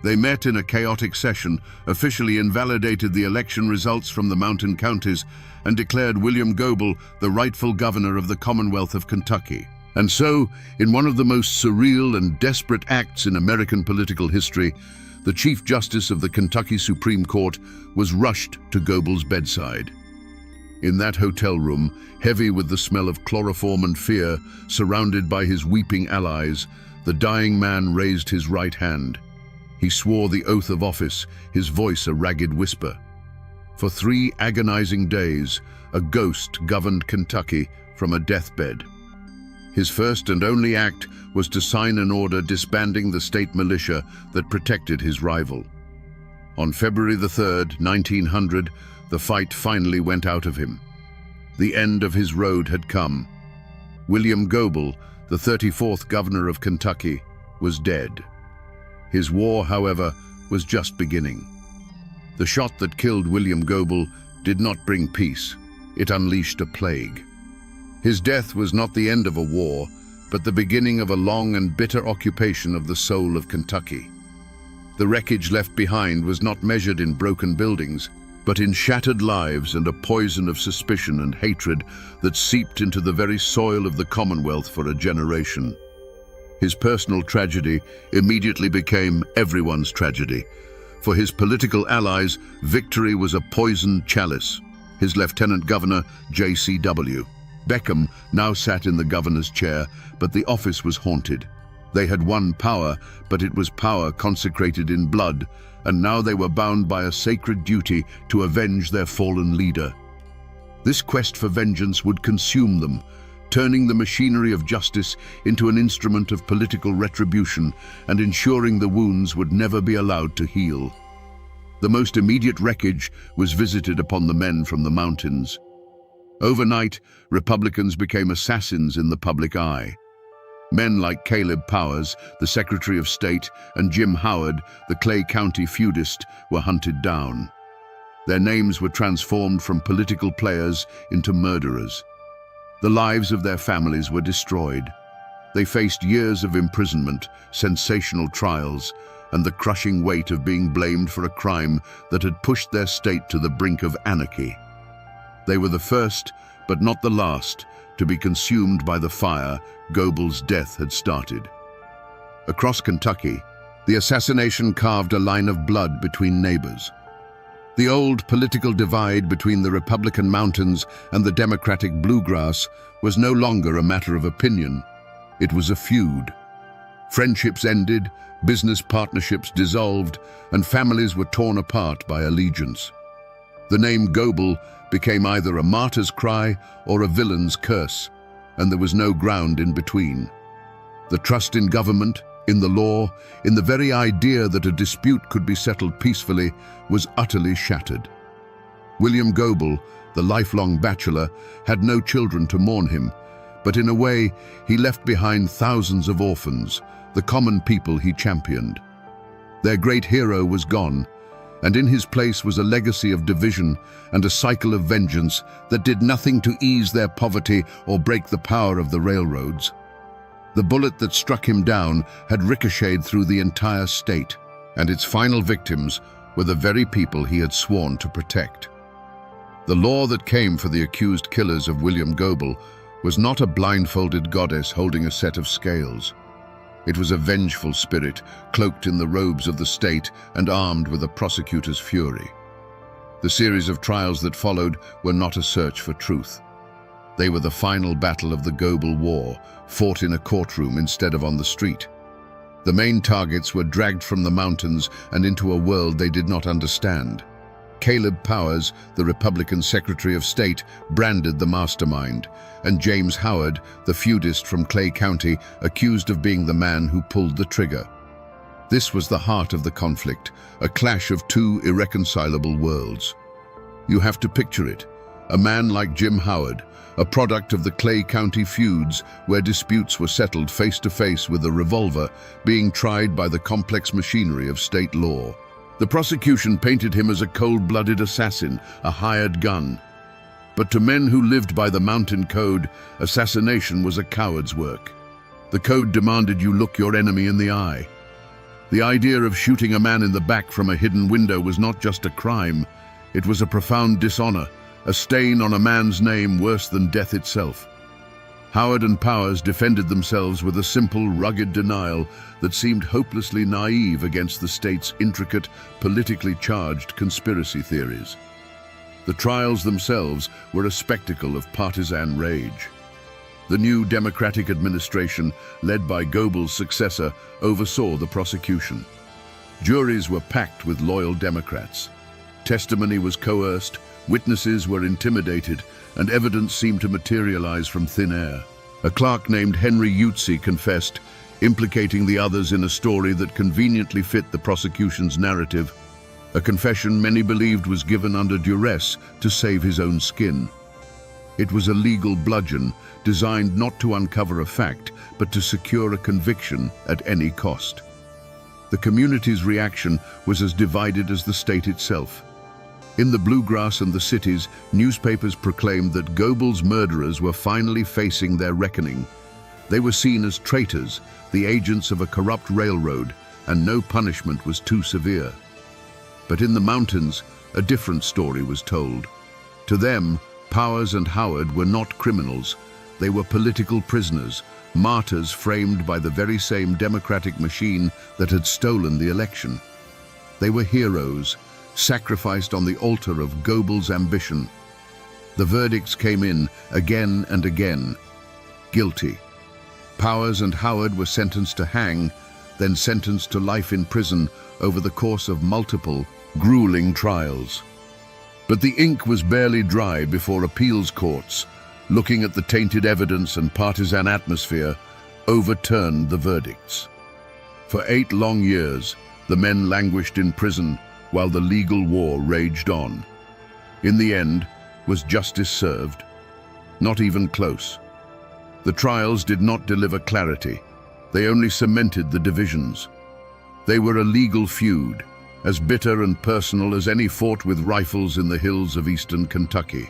They met in a chaotic session, officially invalidated the election results from the mountain counties, and declared William Goebel the rightful governor of the Commonwealth of Kentucky. And so, in one of the most surreal and desperate acts in American political history, the Chief Justice of the Kentucky Supreme Court was rushed to Goebel's bedside. In that hotel room, heavy with the smell of chloroform and fear, surrounded by his weeping allies, the dying man raised his right hand. He swore the oath of office, his voice a ragged whisper. For 3 agonizing days, a ghost governed Kentucky from a deathbed. His first and only act was to sign an order disbanding the state militia that protected his rival. On February the 3rd, 1900, the fight finally went out of him. The end of his road had come. William Goebel, the 34th governor of Kentucky, was dead. His war, however, was just beginning. The shot that killed William Goebel did not bring peace. It unleashed a plague. His death was not the end of a war, but the beginning of a long and bitter occupation of the soul of Kentucky. The wreckage left behind was not measured in broken buildings, but in shattered lives and a poison of suspicion and hatred that seeped into the very soil of the Commonwealth for a generation. His personal tragedy immediately became everyone's tragedy. For his political allies, victory was a poisoned chalice. His lieutenant governor, J.C.W. Beckham, now sat in the governor's chair, but the office was haunted. They had won power, but it was power consecrated in blood, and now they were bound by a sacred duty to avenge their fallen leader. This quest for vengeance would consume them, turning the machinery of justice into an instrument of political retribution and ensuring the wounds would never be allowed to heal. The most immediate wreckage was visited upon the men from the mountains. Overnight, Republicans became assassins in the public eye. Men like Caleb Powers, the Secretary of State, and Jim Howard, the Clay County feudist, were hunted down. Their names were transformed from political players into murderers. The lives of their families were destroyed. They faced years of imprisonment, sensational trials, and the crushing weight of being blamed for a crime that had pushed their state to the brink of anarchy. They were the first, but not the last, to be consumed by the fire Goebel's death had started. Across Kentucky, the assassination carved a line of blood between neighbors. The old political divide between the Republican mountains and the Democratic bluegrass was no longer a matter of opinion. It was a feud. Friendships ended, business partnerships dissolved, and families were torn apart by allegiance. The name Goebel became either a martyr's cry or a villain's curse, and there was no ground in between. The trust in government, in the law, in the very idea that a dispute could be settled peacefully, was utterly shattered. William Goebel, the lifelong bachelor, had no children to mourn him, but in a way he left behind thousands of orphans, the common people he championed. Their great hero was gone, and in his place was a legacy of division and a cycle of vengeance that did nothing to ease their poverty or break the power of the railroads. The bullet that struck him down had ricocheted through the entire state, and its final victims were the very people he had sworn to protect. The law that came for the accused killers of William Goebel was not a blindfolded goddess holding a set of scales. It was a vengeful spirit, cloaked in the robes of the state and armed with a prosecutor's fury. The series of trials that followed were not a search for truth. They were the final battle of the Goebel War, fought in a courtroom instead of on the street. The main targets were dragged from the mountains and into a world they did not understand. Caleb Powers, the Republican Secretary of State, branded the mastermind, and James Howard, the feudist from Clay County, accused of being the man who pulled the trigger. This was the heart of the conflict, a clash of two irreconcilable worlds. You have to picture it. A man like Jim Howard, a product of the Clay County feuds where disputes were settled face-to-face with a revolver being tried by the complex machinery of state law. The prosecution painted him as a cold-blooded assassin, a hired gun. But to men who lived by the mountain code, assassination was a coward's work. The code demanded you look your enemy in the eye. The idea of shooting a man in the back from a hidden window was not just a crime, it was a profound dishonor, a stain on a man's name worse than death itself. Howard and Powers defended themselves with a simple, rugged denial that seemed hopelessly naive against the state's intricate, politically charged conspiracy theories. The trials themselves were a spectacle of partisan rage. The new Democratic administration, led by Goebel's successor, oversaw the prosecution. Juries were packed with loyal Democrats. Testimony was coerced, witnesses were intimidated, and evidence seemed to materialize from thin air. A clerk named Henry Utsi confessed, implicating the others in a story that conveniently fit the prosecution's narrative. A confession many believed was given under duress to save his own skin. It was a legal bludgeon designed not to uncover a fact, but to secure a conviction at any cost. The community's reaction was as divided as the state itself. In the bluegrass and the cities, newspapers proclaimed that Goebel's murderers were finally facing their reckoning. They were seen as traitors, the agents of a corrupt railroad, and no punishment was too severe. But in the mountains, a different story was told. To them, Powers and Howard were not criminals. They were political prisoners, martyrs framed by the very same democratic machine that had stolen the election. They were heroes, sacrificed on the altar of Goebel's ambition. The verdicts came in again and again. Guilty. Powers and Howard were sentenced to hang, then sentenced to life in prison over the course of multiple, grueling trials. But the ink was barely dry before appeals courts, looking at the tainted evidence and partisan atmosphere, overturned the verdicts. For 8 long years, the men languished in prison while the legal war raged on. In the end, was justice served? Not even close. The trials did not deliver clarity. They only cemented the divisions. They were a legal feud, as bitter and personal as any fought with rifles in the hills of eastern Kentucky.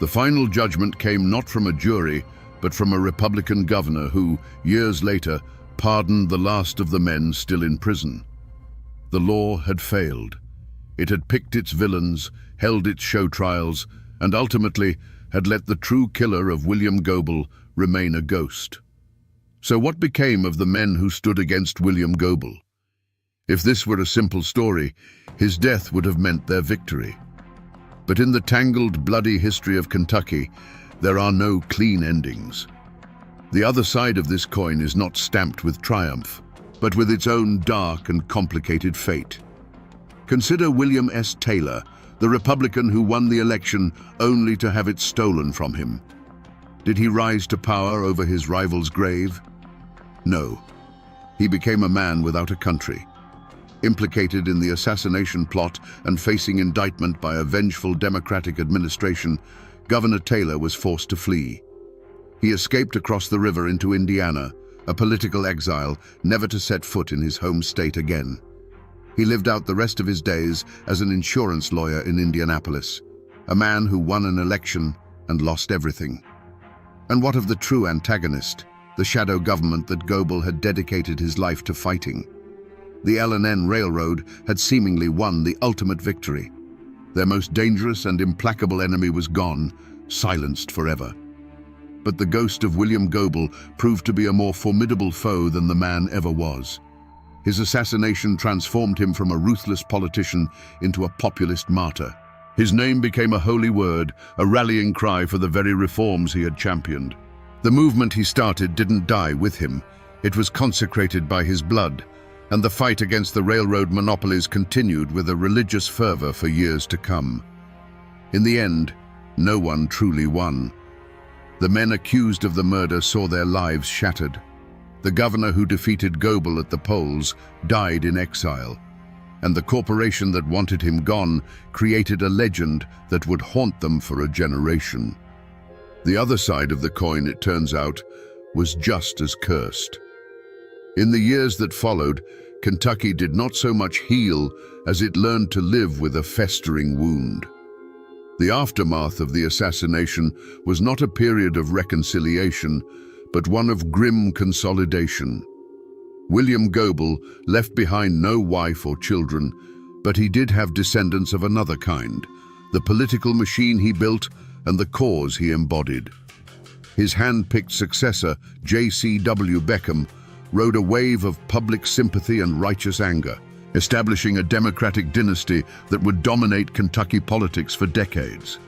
The final judgment came not from a jury, but from a Republican governor who, years later, pardoned the last of the men still in prison. The law had failed. It had picked its villains, held its show trials, and ultimately had let the true killer of William Goebel remain a ghost. So what became of the men who stood against William Goebel? If this were a simple story, his death would have meant their victory. But in the tangled, bloody history of Kentucky, there are no clean endings. The other side of this coin is not stamped with triumph, but with its own dark and complicated fate. Consider William S. Taylor, the Republican who won the election only to have it stolen from him. Did he rise to power over his rival's grave? No. He became a man without a country. Implicated in the assassination plot and facing indictment by a vengeful Democratic administration, Governor Taylor was forced to flee. He escaped across the river into Indiana, a political exile, never to set foot in his home state again. He lived out the rest of his days as an insurance lawyer in Indianapolis, a man who won an election and lost everything. And what of the true antagonist, the shadow government that Goebel had dedicated his life to fighting? The L&N Railroad had seemingly won the ultimate victory. Their most dangerous and implacable enemy was gone, silenced forever. But the ghost of William Goebel proved to be a more formidable foe than the man ever was. His assassination transformed him from a ruthless politician into a populist martyr. His name became a holy word, a rallying cry for the very reforms he had championed. The movement he started didn't die with him. It was consecrated by his blood, and the fight against the railroad monopolies continued with a religious fervor for years to come. In the end, no one truly won. The men accused of the murder saw their lives shattered. The governor who defeated Goebel at the polls died in exile, and the corporation that wanted him gone created a legend that would haunt them for a generation. The other side of the coin, it turns out, was just as cursed. In the years that followed, Kentucky did not so much heal as it learned to live with a festering wound. The aftermath of the assassination was not a period of reconciliation, but one of grim consolidation. William Goebel left behind no wife or children, but he did have descendants of another kind, the political machine he built and the cause he embodied. His hand-picked successor, J.C.W. Beckham, rode a wave of public sympathy and righteous anger, establishing a democratic dynasty that would dominate Kentucky politics for decades.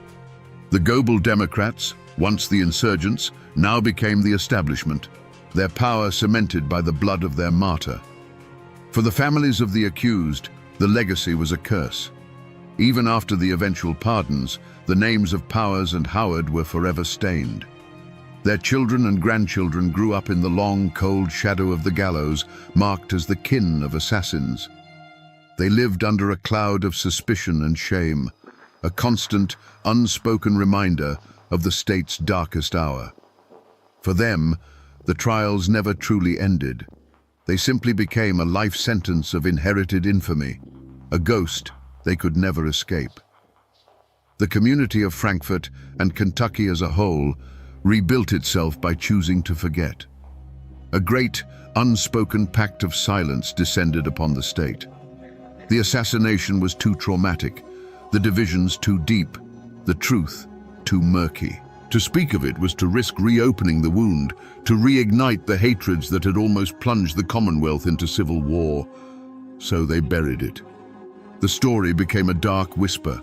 The Goebel Democrats, once the insurgents, now became the establishment, their power cemented by the blood of their martyr. For the families of the accused, the legacy was a curse. Even after the eventual pardons, the names of Powers and Howard were forever stained. Their children and grandchildren grew up in the long, cold shadow of the gallows, marked as the kin of assassins. They lived under a cloud of suspicion and shame, a constant, unspoken reminder of the state's darkest hour. For them, the trials never truly ended. They simply became a life sentence of inherited infamy, a ghost they could never escape. The community of Frankfort and Kentucky as a whole rebuilt itself by choosing to forget. A great, unspoken pact of silence descended upon the state. The assassination was too traumatic, the divisions too deep, the truth too murky. To speak of it was to risk reopening the wound, to reignite the hatreds that had almost plunged the Commonwealth into civil war. So they buried it. The story became a dark whisper,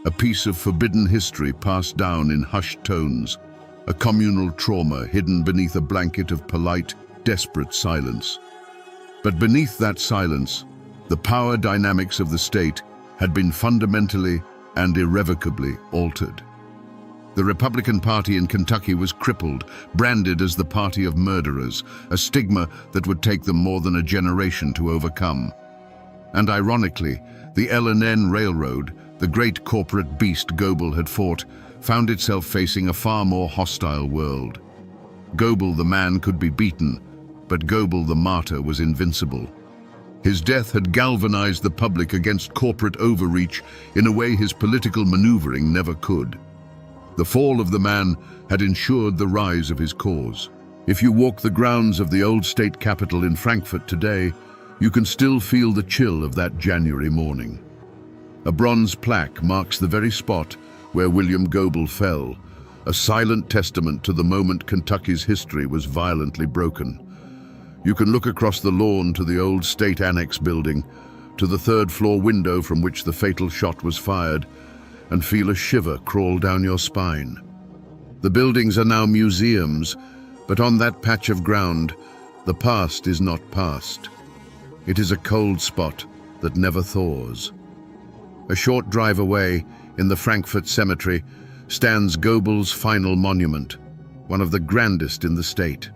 a piece of forbidden history passed down in hushed tones, a communal trauma hidden beneath a blanket of polite, desperate silence. But beneath that silence, the power dynamics of the state had been fundamentally and irrevocably altered. The Republican Party in Kentucky was crippled, branded as the party of murderers, a stigma that would take them more than a generation to overcome. And ironically, the L&N Railroad, the great corporate beast Goebel had fought, found itself facing a far more hostile world. Goebel the man could be beaten, but Goebel the martyr was invincible. His death had galvanized the public against corporate overreach in a way his political maneuvering never could. The fall of the man had ensured the rise of his cause. If you walk the grounds of the old state capitol in Frankfort today, you can still feel the chill of that January morning. A bronze plaque marks the very spot where William Goebel fell, a silent testament to the moment Kentucky's history was violently broken. You can look across the lawn to the old state annex building, to the third-floor window from which the fatal shot was fired, and feel a shiver crawl down your spine. The buildings are now museums, but on that patch of ground, the past is not past. It is a cold spot that never thaws. A short drive away, in the Frankfort Cemetery, stands Goebel's final monument, one of the grandest in the state.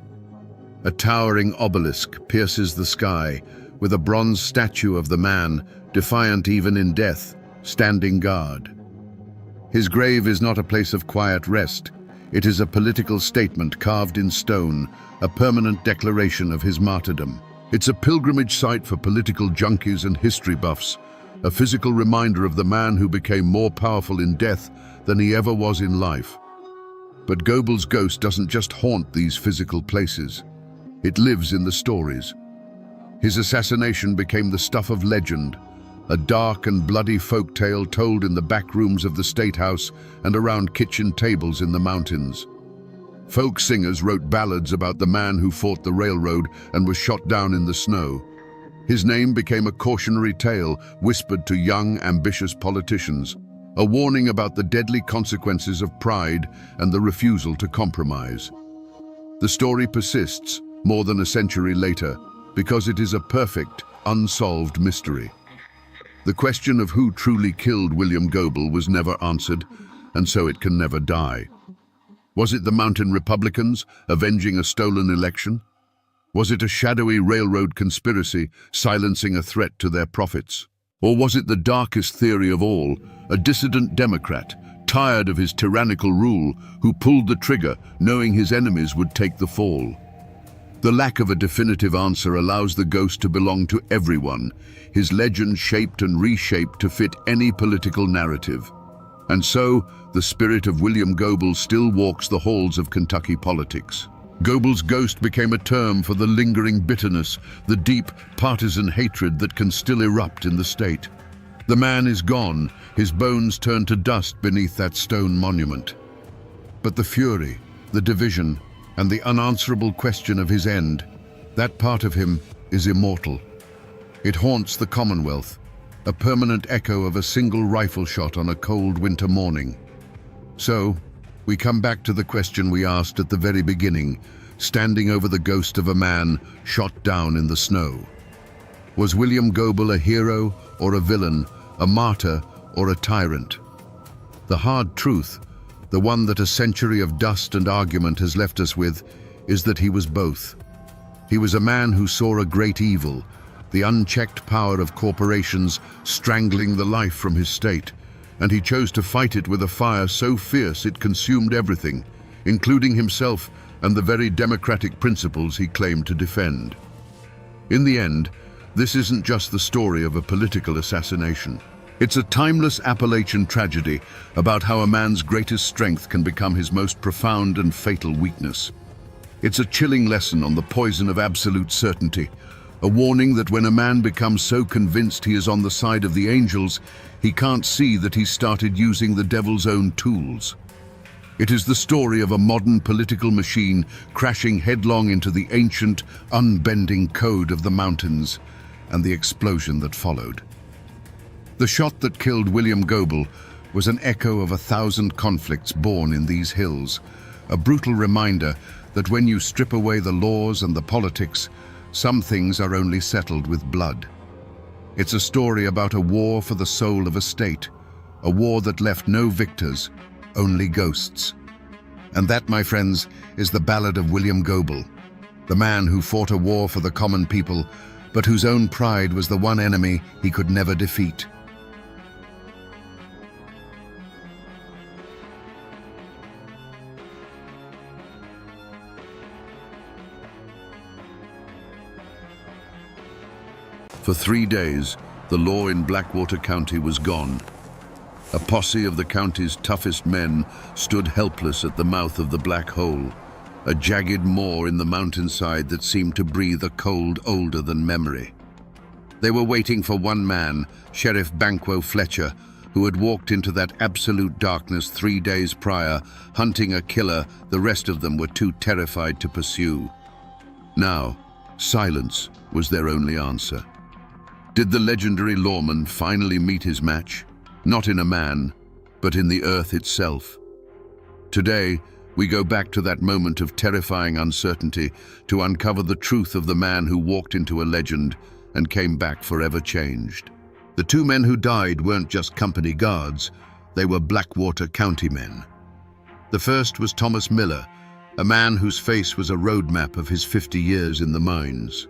A towering obelisk pierces the sky, with a bronze statue of the man, defiant even in death, standing guard. His grave is not a place of quiet rest. It is a political statement carved in stone, a permanent declaration of his martyrdom. It's a pilgrimage site for political junkies and history buffs, a physical reminder of the man who became more powerful in death than he ever was in life. But Goebel's ghost doesn't just haunt these physical places. It lives in the stories. His assassination became the stuff of legend, a dark and bloody folk tale told in the back rooms of the State House and around kitchen tables in the mountains. Folk singers wrote ballads about the man who fought the railroad and was shot down in the snow. His name became a cautionary tale whispered to young, ambitious politicians, a warning about the deadly consequences of pride and the refusal to compromise. The story persists more than a century later because it is a perfect, unsolved mystery. The question of who truly killed William Goebel was never answered, and so it can never die. Was it the Mountain Republicans avenging a stolen election? Was it a shadowy railroad conspiracy silencing a threat to their profits? Or was it the darkest theory of all, a dissident Democrat tired of his tyrannical rule, who pulled the trigger, knowing his enemies would take the fall. The lack of a definitive answer allows the ghost to belong to everyone, his legend shaped and reshaped to fit any political narrative. And so, the spirit of William Goebel still walks the halls of Kentucky politics. Goebel's ghost became a term for the lingering bitterness, the deep partisan hatred that can still erupt in the state. The man is gone, his bones turned to dust beneath that stone monument. But the fury, the division, and the unanswerable question of his end, that part of him is immortal. It haunts the Commonwealth, a permanent echo of a single rifle shot on a cold winter morning. So, we come back to the question we asked at the very beginning, standing over the ghost of a man shot down in the snow. Was William Goebel a hero or a villain, a martyr or a tyrant? The hard truth, the one that a century of dust and argument has left us with, is that he was both. He was a man who saw a great evil, the unchecked power of corporations strangling the life from his state, and he chose to fight it with a fire so fierce it consumed everything, including himself and the very democratic principles he claimed to defend. In the end, this isn't just the story of a political assassination. It's a timeless Appalachian tragedy about how a man's greatest strength can become his most profound and fatal weakness. It's a chilling lesson on the poison of absolute certainty, a warning that when a man becomes so convinced he is on the side of the angels, he can't see that he's started using the devil's own tools. It is the story of a modern political machine crashing headlong into the ancient, unbending code of the mountains and the explosion that followed. The shot that killed William Goebel was an echo of 1,000 conflicts born in these hills, a brutal reminder that when you strip away the laws and the politics, some things are only settled with blood. It's a story about a war for the soul of a state, a war that left no victors, only ghosts. And that, my friends, is the ballad of William Goebel, the man who fought a war for the common people, but whose own pride was the one enemy he could never defeat. For 3 days, the law in Blackwater County was gone. A posse of the county's toughest men stood helpless at the mouth of the Black Hole, a jagged moor in the mountainside that seemed to breathe a cold older than memory. They were waiting for one man, Sheriff Banquo Fletcher, who had walked into that absolute darkness 3 days prior, hunting a killer the rest of them were too terrified to pursue. Now, silence was their only answer. Did the legendary lawman finally meet his match? Not in a man, but in the earth itself. Today, we go back to that moment of terrifying uncertainty to uncover the truth of the man who walked into a legend and came back forever changed. The 2 men who died weren't just company guards, they were Blackwater County men. The first was Thomas Miller, a man whose face was a roadmap of his 50 years in the mines.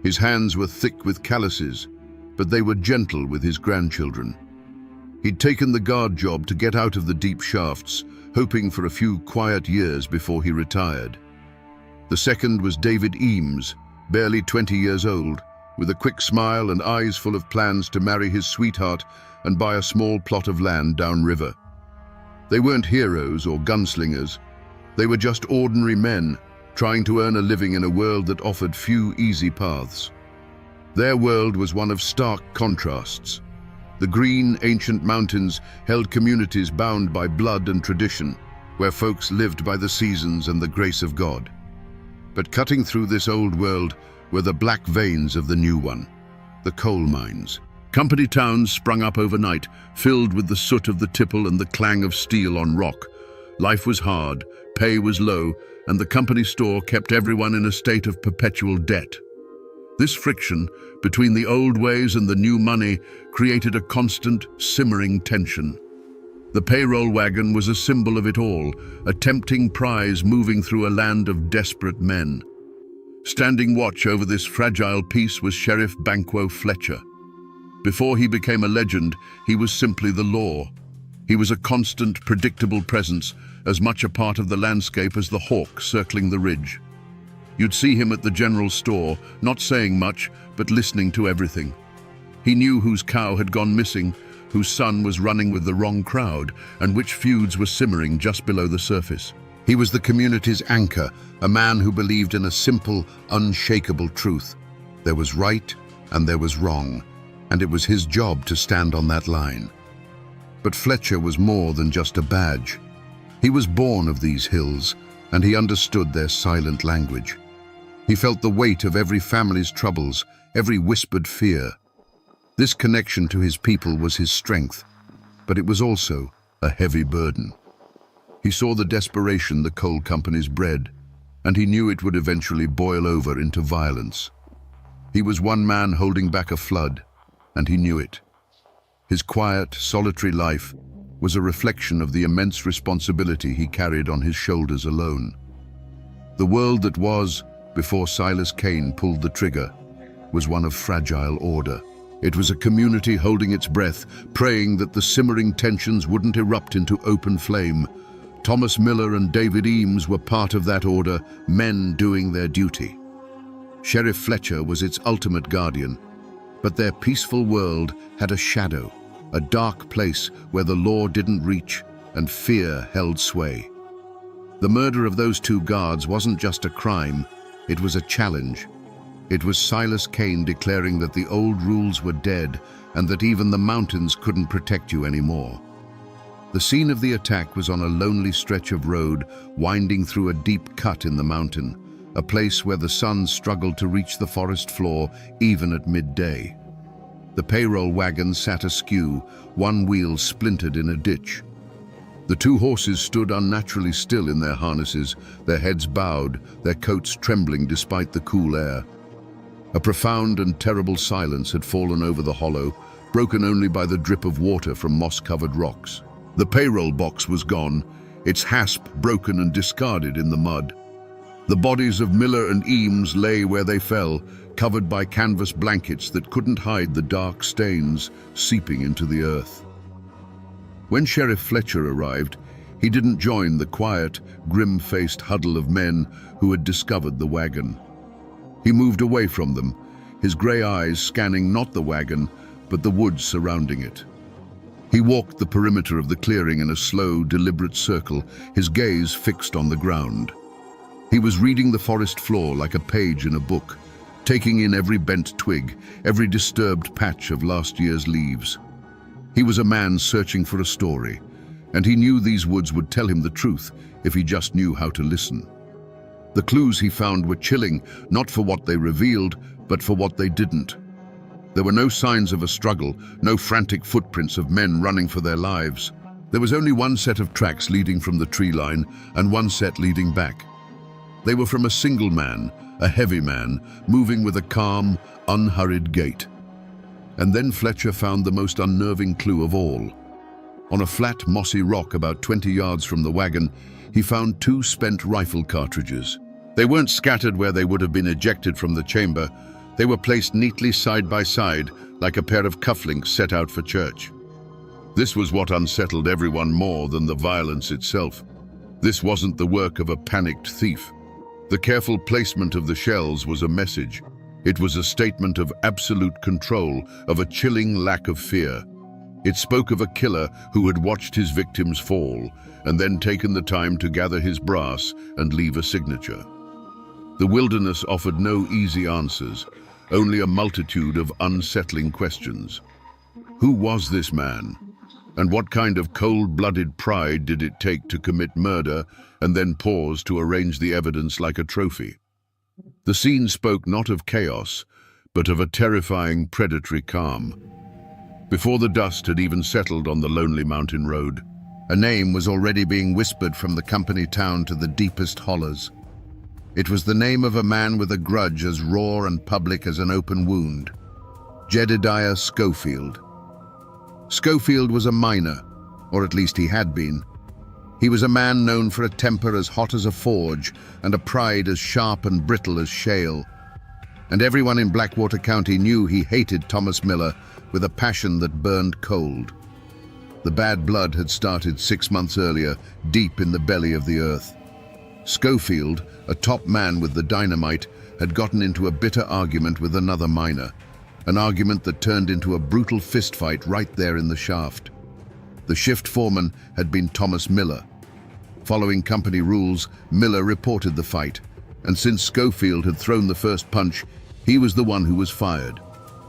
His hands were thick with calluses, but they were gentle with his grandchildren. He'd taken the guard job to get out of the deep shafts, hoping for a few quiet years before he retired. The second was David Eames, barely 20 years old, with a quick smile and eyes full of plans to marry his sweetheart and buy a small plot of land downriver. They weren't heroes or gunslingers. They were just ordinary men, trying to earn a living in a world that offered few easy paths. Their world was one of stark contrasts. The green, ancient mountains held communities bound by blood and tradition, where folks lived by the seasons and the grace of God. But cutting through this old world were the black veins of the new one, the coal mines. Company towns sprung up overnight, filled with the soot of the tipple and the clang of steel on rock. Life was hard, pay was low, and the company store kept everyone in a state of perpetual debt. This friction between the old ways and the new money created a constant, simmering tension. The payroll wagon was a symbol of it all, a tempting prize moving through a land of desperate men. Standing watch over this fragile peace was Sheriff Banquo Fletcher. Before he became a legend, he was simply the law. He was a constant, predictable presence, as much a part of the landscape as the hawk circling the ridge. You'd see him at the general store, not saying much, but listening to everything. He knew whose cow had gone missing, whose son was running with the wrong crowd, and which feuds were simmering just below the surface. He was the community's anchor, a man who believed in a simple, unshakable truth. There was right and there was wrong, and it was his job to stand on that line. But Fletcher was more than just a badge. He was born of these hills, and he understood their silent language. He felt the weight of every family's troubles, every whispered fear. This connection to his people was his strength, but it was also a heavy burden. He saw the desperation the coal companies bred, and he knew it would eventually boil over into violence. He was one man holding back a flood, and he knew it. His quiet, solitary life was a reflection of the immense responsibility he carried on his shoulders alone. The world that was, before Silas Kane pulled the trigger, was one of fragile order. It was a community holding its breath, praying that the simmering tensions wouldn't erupt into open flame. Thomas Miller and David Eames were part of that order, men doing their duty. Sheriff Fletcher was its ultimate guardian, but their peaceful world had a shadow, a dark place where the law didn't reach and fear held sway. The murder of those two guards wasn't just a crime, it was a challenge. It was Silas Kane declaring that the old rules were dead and that even the mountains couldn't protect you anymore. The scene of the attack was on a lonely stretch of road winding through a deep cut in the mountain, a place where the sun struggled to reach the forest floor even at midday. The payroll wagon sat askew, one wheel splintered in a ditch. The two horses stood unnaturally still in their harnesses, their heads bowed, their coats trembling despite the cool air. A profound and terrible silence had fallen over the hollow, broken only by the drip of water from moss-covered rocks. The payroll box was gone, its hasp broken and discarded in the mud. The bodies of Miller and Eames lay where they fell, covered by canvas blankets that couldn't hide the dark stains seeping into the earth. When Sheriff Fletcher arrived, he didn't join the quiet, grim-faced huddle of men who had discovered the wagon. He moved away from them, his grey eyes scanning not the wagon, but the woods surrounding it. He walked the perimeter of the clearing in a slow, deliberate circle, his gaze fixed on the ground. He was reading the forest floor like a page in a book, taking in every bent twig, every disturbed patch of last year's leaves. He was a man searching for a story, and he knew these woods would tell him the truth if he just knew how to listen. The clues he found were chilling, not for what they revealed, but for what they didn't. There were no signs of a struggle, no frantic footprints of men running for their lives. There was only one set of tracks leading from the tree line and one set leading back. They were from a single man, a heavy man, moving with a calm, unhurried gait. And then Fletcher found the most unnerving clue of all. On a flat, mossy rock about 20 yards from the wagon, he found two spent rifle cartridges. They weren't scattered where they would have been ejected from the chamber. They were placed neatly side by side, like a pair of cufflinks set out for church. This was what unsettled everyone more than the violence itself. This wasn't the work of a panicked thief. The careful placement of the shells was a message. It was a statement of absolute control, of a chilling lack of fear. It spoke of a killer who had watched his victims fall and then taken the time to gather his brass and leave a signature. The wilderness offered no easy answers, only a multitude of unsettling questions. Who was this man? And what kind of cold-blooded pride did it take to commit murder and then pause to arrange the evidence like a trophy? The scene spoke not of chaos, but of a terrifying, predatory calm. Before the dust had even settled on the lonely mountain road, a name was already being whispered from the company town to the deepest hollows. It was the name of a man with a grudge as raw and public as an open wound. Jedediah Schofield. Schofield was a miner, or at least he had been. He was a man known for a temper as hot as a forge and a pride as sharp and brittle as shale. And everyone in Blackwater County knew he hated Thomas Miller with a passion that burned cold. The bad blood had started 6 months earlier, deep in the belly of the earth. Schofield, a top man with the dynamite, had gotten into a bitter argument with another miner, an argument that turned into a brutal fistfight right there in the shaft. The shift foreman had been Thomas Miller. Following company rules, Miller reported the fight, and since Schofield had thrown the first punch, he was the one who was fired.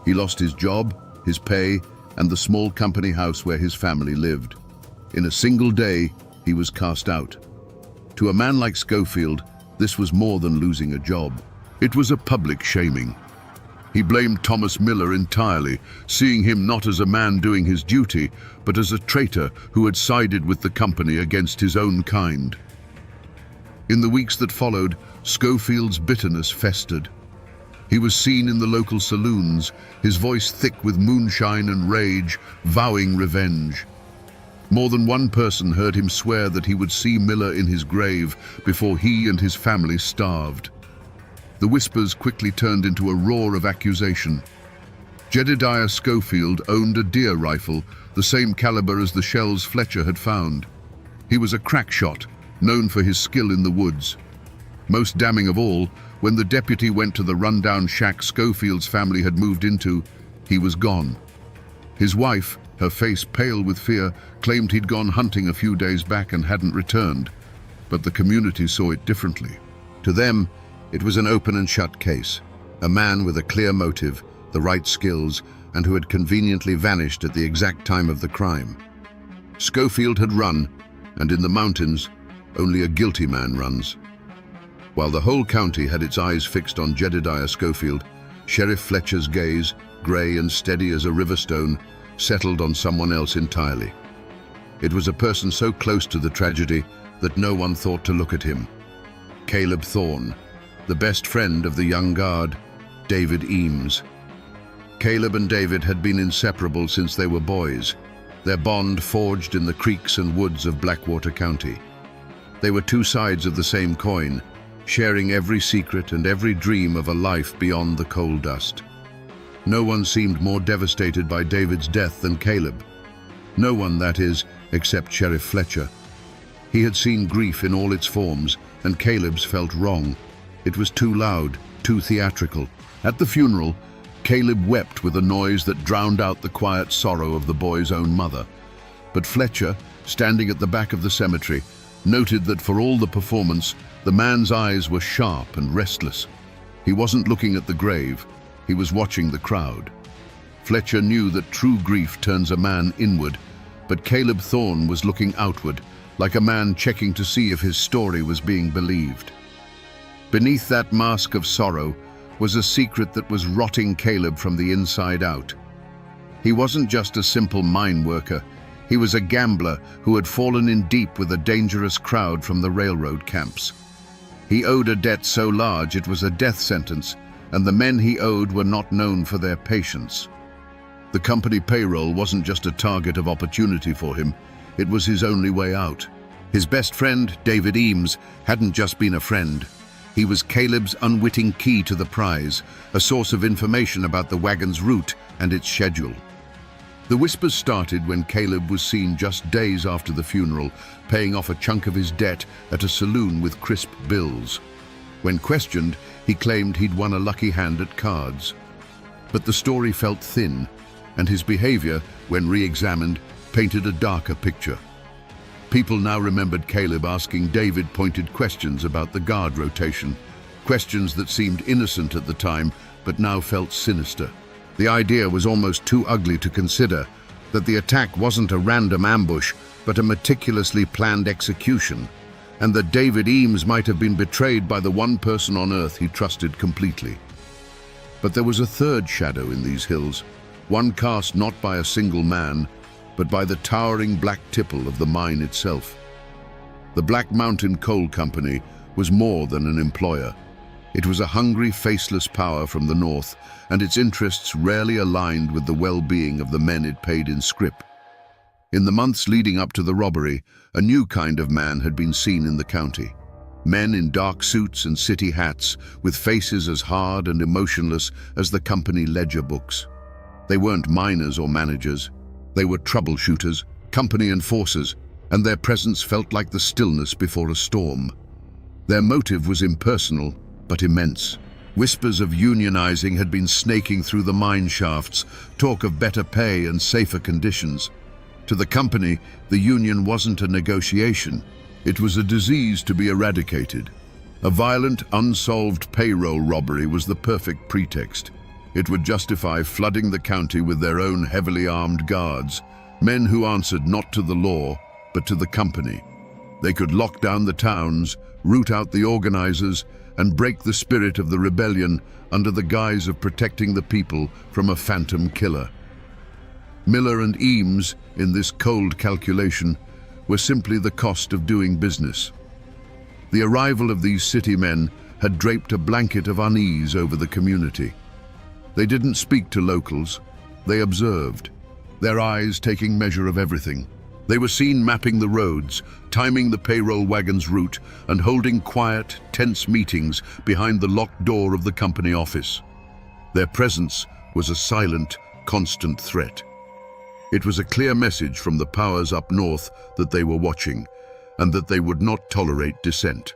He lost his job, his pay, and the small company house where his family lived. In a single day, he was cast out. To a man like Schofield, this was more than losing a job. It was a public shaming. He blamed Thomas Miller entirely, seeing him not as a man doing his duty, but as a traitor who had sided with the company against his own kind. In the weeks that followed, Schofield's bitterness festered. He was seen in the local saloons, his voice thick with moonshine and rage, vowing revenge. More than one person heard him swear that he would see Miller in his grave before he and his family starved. The whispers quickly turned into a roar of accusation. Jedediah Schofield owned a deer rifle, the same caliber as the shells Fletcher had found. He was a crack shot, known for his skill in the woods. Most damning of all, when the deputy went to the rundown shack Schofield's family had moved into, he was gone. His wife, her face pale with fear, claimed he'd gone hunting a few days back and hadn't returned, but the community saw it differently. To them, it was an open and shut case. A man with a clear motive, the right skills, and who had conveniently vanished at the exact time of the crime. Schofield had run, and in the mountains, only a guilty man runs. While the whole county had its eyes fixed on Jedediah Schofield, Sheriff Fletcher's gaze, grey and steady as a river stone, settled on someone else entirely. It was a person so close to the tragedy that no one thought to look at him. Caleb Thorne, the best friend of the young guard, David Eames. Caleb and David had been inseparable since they were boys, their bond forged in the creeks and woods of Blackwater County. They were two sides of the same coin, sharing every secret and every dream of a life beyond the coal dust. No one seemed more devastated by David's death than Caleb. No one, that is, except Sheriff Fletcher. He had seen grief in all its forms, and Caleb's felt wrong. It was too loud, too theatrical. At the funeral, Caleb wept with a noise that drowned out the quiet sorrow of the boy's own mother. But Fletcher, standing at the back of the cemetery, noted that for all the performance, the man's eyes were sharp and restless. He wasn't looking at the grave, he was watching the crowd. Fletcher knew that true grief turns a man inward, but Caleb Thorne was looking outward, like a man checking to see if his story was being believed. Beneath that mask of sorrow was a secret that was rotting Caleb from the inside out. He wasn't just a simple mine worker, he was a gambler who had fallen in deep with a dangerous crowd from the railroad camps. He owed a debt so large it was a death sentence, and the men he owed were not known for their patience. The company payroll wasn't just a target of opportunity for him, it was his only way out. His best friend, David Eames, hadn't just been a friend. He was Caleb's unwitting key to the prize, a source of information about the wagon's route and its schedule. The whispers started when Caleb was seen just days after the funeral, paying off a chunk of his debt at a saloon with crisp bills. When questioned, he claimed he'd won a lucky hand at cards. But the story felt thin, and his behavior, when re-examined, painted a darker picture. People now remembered Caleb asking David pointed questions about the guard rotation, questions that seemed innocent at the time, but now felt sinister. The idea was almost too ugly to consider, that the attack wasn't a random ambush, but a meticulously planned execution, and that David Eames might have been betrayed by the one person on earth he trusted completely. But there was a third shadow in these hills, one cast not by a single man, but by the towering black tipple of the mine itself. The Black Mountain Coal Company was more than an employer. It was a hungry, faceless power from the north, and its interests rarely aligned with the well-being of the men it paid in scrip. In the months leading up to the robbery, a new kind of man had been seen in the county. Men in dark suits and city hats, with faces as hard and emotionless as the company ledger books. They weren't miners or managers. They were troubleshooters, company enforcers, and their presence felt like the stillness before a storm. Their motive was impersonal, but immense. Whispers of unionizing had been snaking through the mine shafts, talk of better pay and safer conditions. To the company, the union wasn't a negotiation. It was a disease to be eradicated. A violent, unsolved payroll robbery was the perfect pretext. It would justify flooding the county with their own heavily armed guards, men who answered not to the law, but to the company. They could lock down the towns, root out the organizers, and break the spirit of the rebellion under the guise of protecting the people from a phantom killer. Miller and Eames, in this cold calculation, were simply the cost of doing business. The arrival of these city men had draped a blanket of unease over the community. They didn't speak to locals, they observed, their eyes taking measure of everything. They were seen mapping the roads, timing the payroll wagon's route, and holding quiet, tense meetings behind the locked door of the company office. Their presence was a silent, constant threat. It was a clear message from the powers up north that they were watching, and that they would not tolerate dissent.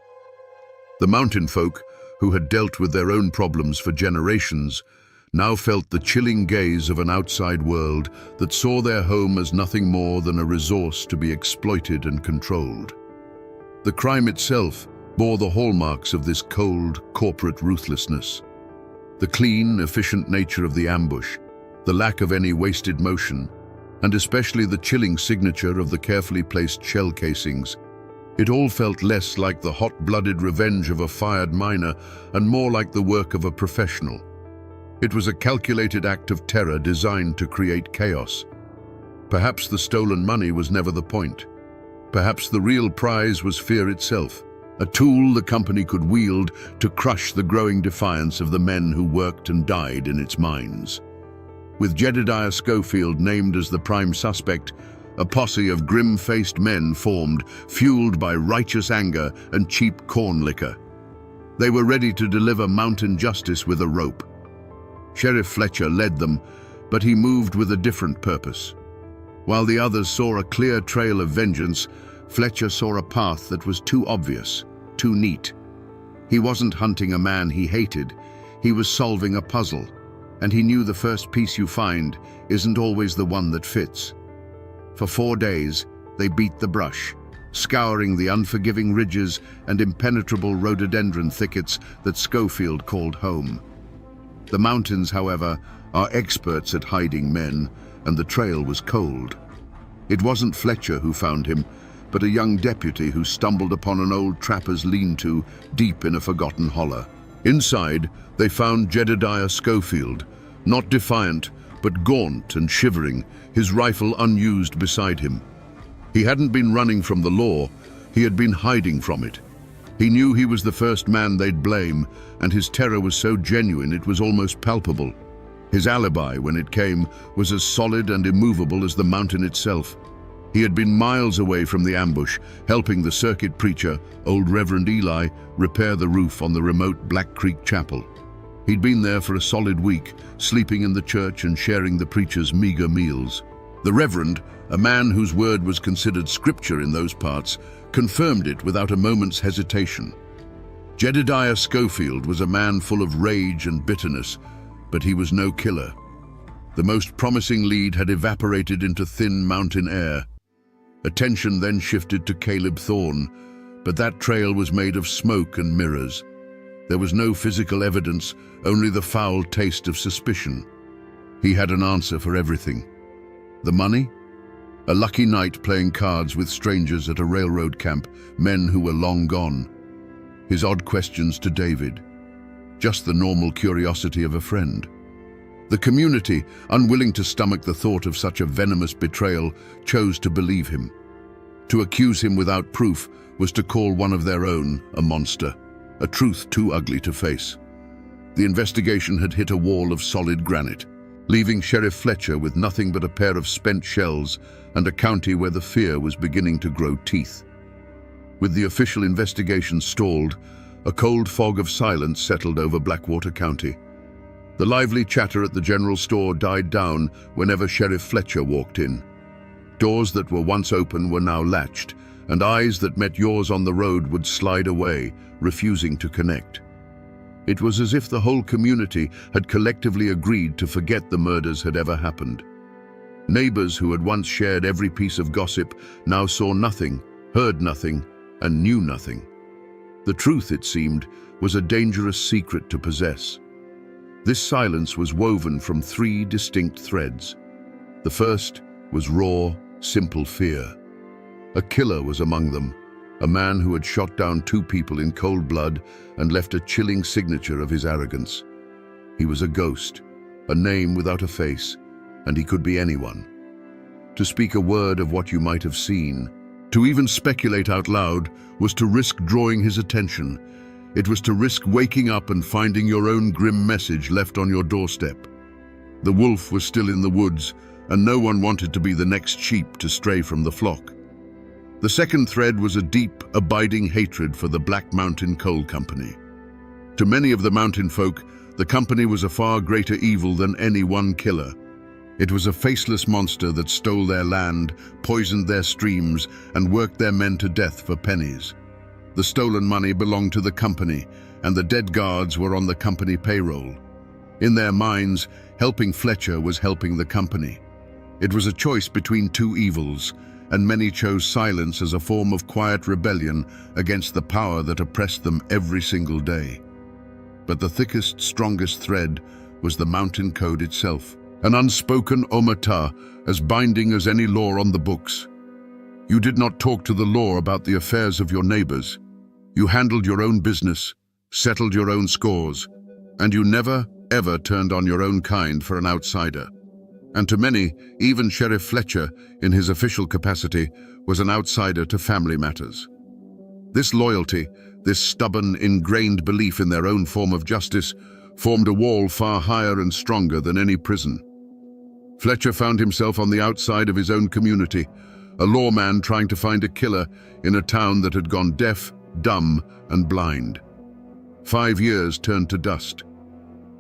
The mountain folk, who had dealt with their own problems for generations, now felt the chilling gaze of an outside world that saw their home as nothing more than a resource to be exploited and controlled. The crime itself bore the hallmarks of this cold, corporate ruthlessness. The clean, efficient nature of the ambush, the lack of any wasted motion, and especially the chilling signature of the carefully placed shell casings. It all felt less like the hot-blooded revenge of a fired miner and more like the work of a professional. It was a calculated act of terror designed to create chaos. Perhaps the stolen money was never the point. Perhaps the real prize was fear itself, a tool the company could wield to crush the growing defiance of the men who worked and died in its mines. With Jedediah Schofield named as the prime suspect, a posse of grim-faced men formed, fueled by righteous anger and cheap corn liquor. They were ready to deliver mountain justice with a rope. Sheriff Fletcher led them, but he moved with a different purpose. While the others saw a clear trail of vengeance, Fletcher saw a path that was too obvious, too neat. He wasn't hunting a man he hated, he was solving a puzzle, and he knew the first piece you find isn't always the one that fits. For 4 days, they beat the brush, scouring the unforgiving ridges and impenetrable rhododendron thickets that Schofield called home. The mountains, however, are experts at hiding men, and the trail was cold. It wasn't Fletcher who found him, but a young deputy who stumbled upon an old trapper's lean-to deep in a forgotten hollow. Inside, they found Jedediah Schofield, not defiant, but gaunt and shivering, his rifle unused beside him. He hadn't been running from the law, he had been hiding from it. He knew he was the first man they'd blame, and his terror was so genuine it was almost palpable. His alibi, when it came, was as solid and immovable as the mountain itself. He had been miles away from the ambush, helping the circuit preacher, old Reverend Eli, repair the roof on the remote Black Creek Chapel. He'd been there for a solid week, sleeping in the church and sharing the preacher's meager meals. The Reverend, a man whose word was considered scripture in those parts, confirmed it without a moment's hesitation. Jedediah Schofield was a man full of rage and bitterness, but he was no killer. The most promising lead had evaporated into thin mountain air. Attention then shifted to Caleb Thorne, but that trail was made of smoke and mirrors. There was no physical evidence, only the foul taste of suspicion. He had an answer for everything. The money? A lucky night playing cards with strangers at a railroad camp, men who were long gone. His odd questions to David. Just the normal curiosity of a friend. The community, unwilling to stomach the thought of such a venomous betrayal, chose to believe him. To accuse him without proof was to call one of their own a monster, a truth too ugly to face. The investigation had hit a wall of solid granite, leaving Sheriff Fletcher with nothing but a pair of spent shells and a county where the fear was beginning to grow teeth. With the official investigation stalled, a cold fog of silence settled over Blackwater County. The lively chatter at the general store died down whenever Sheriff Fletcher walked in. Doors that were once open were now latched, and eyes that met yours on the road would slide away, refusing to connect. It was as if the whole community had collectively agreed to forget the murders had ever happened. Neighbors who had once shared every piece of gossip now saw nothing, heard nothing, and knew nothing. The truth, it seemed, was a dangerous secret to possess. This silence was woven from three distinct threads. The first was raw, simple fear. A killer was among them, a man who had shot down 2 people in cold blood and left a chilling signature of his arrogance. He was a ghost, a name without a face, and he could be anyone. To speak a word of what you might have seen, to even speculate out loud, was to risk drawing his attention. It was to risk waking up and finding your own grim message left on your doorstep. The wolf was still in the woods, and no one wanted to be the next sheep to stray from the flock. The second thread was a deep, abiding hatred for the Black Mountain Coal Company. To many of the mountain folk, the company was a far greater evil than any one killer. It was a faceless monster that stole their land, poisoned their streams, and worked their men to death for pennies. The stolen money belonged to the company, and the dead guards were on the company payroll. In their minds, helping Fletcher was helping the company. It was a choice between 2 evils, and many chose silence as a form of quiet rebellion against the power that oppressed them every single day. But the thickest, strongest thread was the mountain code itself, an unspoken omerta, as binding as any law on the books. You did not talk to the law about the affairs of your neighbors. You handled your own business, settled your own scores, and you never, ever turned on your own kind for an outsider. And to many, even Sheriff Fletcher, in his official capacity, was an outsider to family matters. This loyalty, this stubborn, ingrained belief in their own form of justice, formed a wall far higher and stronger than any prison. Fletcher found himself on the outside of his own community, a lawman trying to find a killer in a town that had gone deaf, dumb, and blind. 5 years turned to dust.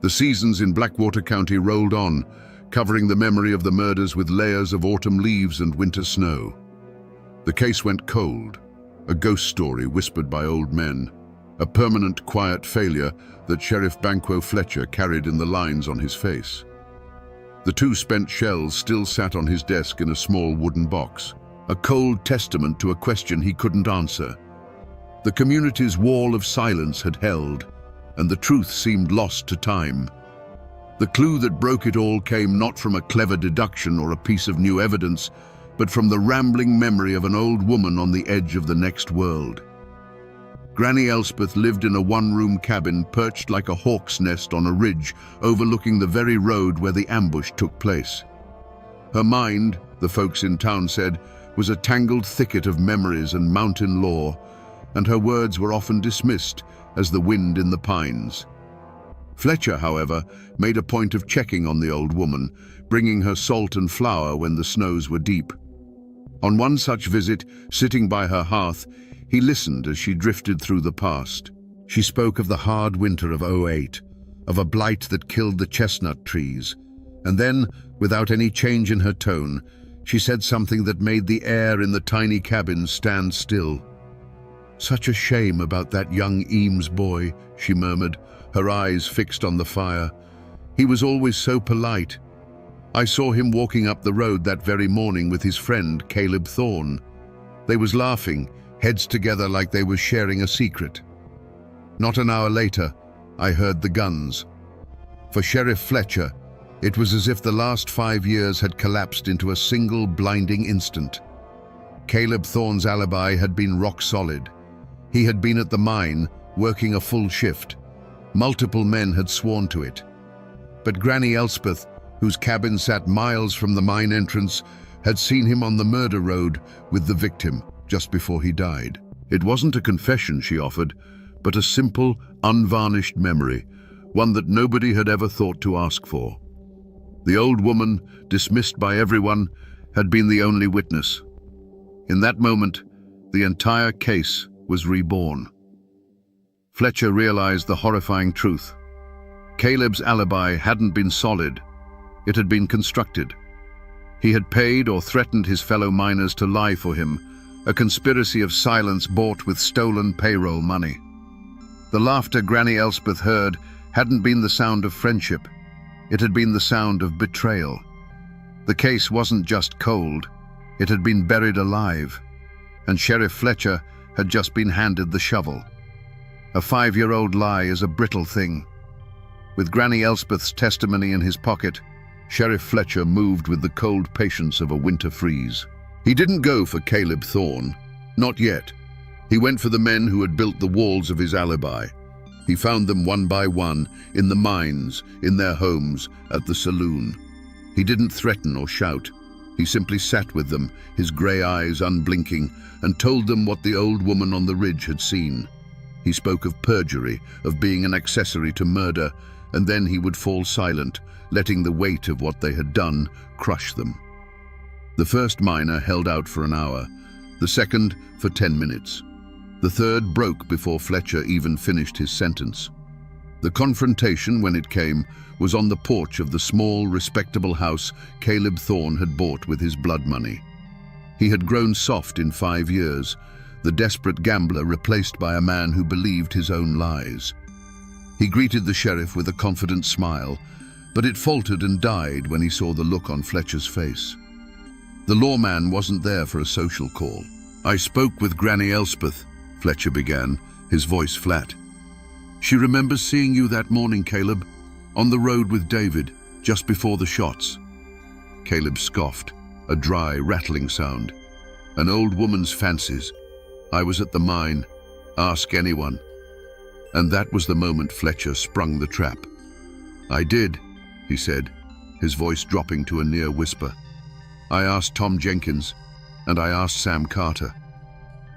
The seasons in Blackwater County rolled on, covering the memory of the murders with layers of autumn leaves and winter snow. The case went cold, a ghost story whispered by old men, a permanent quiet failure that Sheriff Banquo Fletcher carried in the lines on his face. The 2 spent shells still sat on his desk in a small wooden box, a cold testament to a question he couldn't answer. The community's wall of silence had held, and the truth seemed lost to time. The clue that broke it all came not from a clever deduction or a piece of new evidence, but from the rambling memory of an old woman on the edge of the next world. Granny Elspeth lived in a one-room cabin perched like a hawk's nest on a ridge overlooking the very road where the ambush took place. Her mind, the folks in town said, was a tangled thicket of memories and mountain lore, and her words were often dismissed as the wind in the pines. Fletcher, however, made a point of checking on the old woman, bringing her salt and flour when the snows were deep. On one such visit, sitting by her hearth, he listened as she drifted through the past. She spoke of the hard winter of '08, of a blight that killed the chestnut trees, and then, without any change in her tone, she said something that made the air in the tiny cabin stand still. "Such a shame about that young Eames boy," she murmured, her eyes fixed on the fire. "He was always so polite. I saw him walking up the road that very morning with his friend, Caleb Thorne. They was laughing, heads together like they was sharing a secret. Not an hour later, I heard the guns. For Sheriff Fletcher, it was as if the last 5 years had collapsed into a single blinding instant. Caleb Thorne's alibi had been rock solid. He had been at the mine, working a full shift. Multiple men had sworn to it. But Granny Elspeth, whose cabin sat miles from the mine entrance, had seen him on the murder road with the victim just before he died. It wasn't a confession she offered, but a simple, unvarnished memory, one that nobody had ever thought to ask for. The old woman, dismissed by everyone, had been the only witness. In that moment, the entire case was reborn. Fletcher realized the horrifying truth. Caleb's alibi hadn't been solid. It had been constructed. He had paid or threatened his fellow miners to lie for him, a conspiracy of silence bought with stolen payroll money. The laughter Granny Elspeth heard hadn't been the sound of friendship. It had been the sound of betrayal. The case wasn't just cold, it had been buried alive, and Sheriff Fletcher had just been handed the shovel. A 5-year-old lie is a brittle thing. With Granny Elspeth's testimony in his pocket, Sheriff Fletcher moved with the cold patience of a winter freeze. He didn't go for Caleb Thorne, not yet. He went for the men who had built the walls of his alibi. He found them one by one, in the mines, in their homes, at the saloon. He didn't threaten or shout. He simply sat with them, his grey eyes unblinking, and told them what the old woman on the ridge had seen. He spoke of perjury, of being an accessory to murder, and then he would fall silent, letting the weight of what they had done crush them. The first miner held out for an hour, the second for 10 minutes. The third broke before Fletcher even finished his sentence. The confrontation, when it came, was on the porch of the small, respectable house Caleb Thorne had bought with his blood money. He had grown soft in 5 years, the desperate gambler replaced by a man who believed his own lies. He greeted the sheriff with a confident smile, but it faltered and died when he saw the look on Fletcher's face. The lawman wasn't there for a social call. "I spoke with Granny Elspeth," Fletcher began, his voice flat. "She remembers seeing you that morning, Caleb, on the road with David, just before the shots." Caleb scoffed, a dry, rattling sound. "An old woman's fancies. I was at the mine. Ask anyone." And that was the moment Fletcher sprung the trap. "I did," he said, his voice dropping to a near whisper. "I asked Tom Jenkins, and I asked Sam Carter."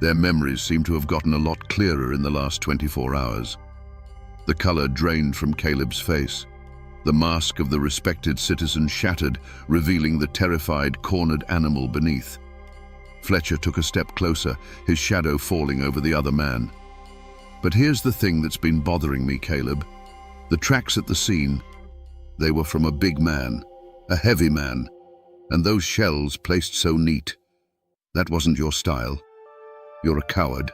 Their memories seemed to have gotten a lot clearer in the last 24 hours. The color drained from Caleb's face. The mask of the respected citizen shattered, revealing the terrified, cornered animal beneath. Fletcher took a step closer, his shadow falling over the other man. "But here's the thing that's been bothering me, Caleb. The tracks at the scene, they were from a big man, a heavy man, and those shells placed so neat. That wasn't your style. You're a coward.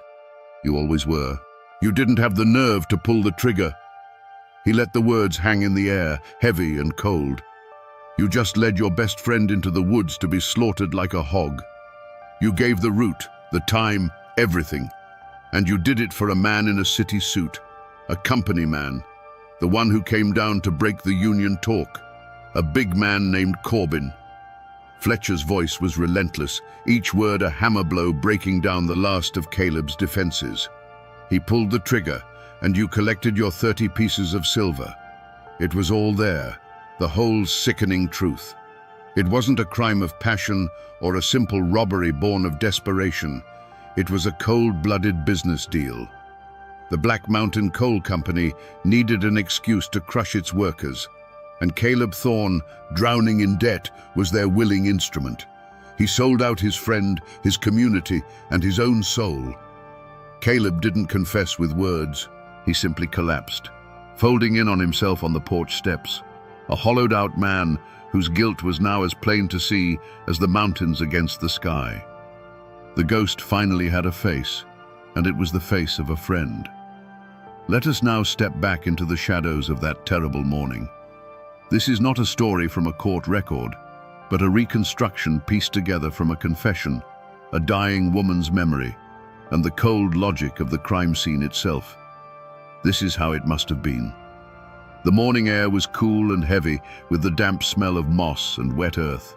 You always were. You didn't have the nerve to pull the trigger." He let the words hang in the air, heavy and cold. "You just led your best friend into the woods to be slaughtered like a hog. You gave the route, the time, everything. And you did it for a man in a city suit, a company man, the one who came down to break the union talk, a big man named Corbin." Fletcher's voice was relentless, each word a hammer blow breaking down the last of Caleb's defenses. "He pulled the trigger, and you collected your 30 pieces of silver. It was all there, the whole sickening truth. It wasn't a crime of passion or a simple robbery born of desperation. It was a cold-blooded business deal. The Black Mountain Coal Company needed an excuse to crush its workers, and Caleb Thorne, drowning in debt, was their willing instrument. He sold out his friend, his community, and his own soul. Caleb didn't confess with words. He simply collapsed, folding in on himself on the porch steps, a hollowed-out man whose guilt was now as plain to see as the mountains against the sky. The ghost finally had a face, and it was the face of a friend. Let us now step back into the shadows of that terrible morning. This is not a story from a court record, but a reconstruction pieced together from a confession, a dying woman's memory, and the cold logic of the crime scene itself. This is how it must have been. The morning air was cool and heavy, with the damp smell of moss and wet earth.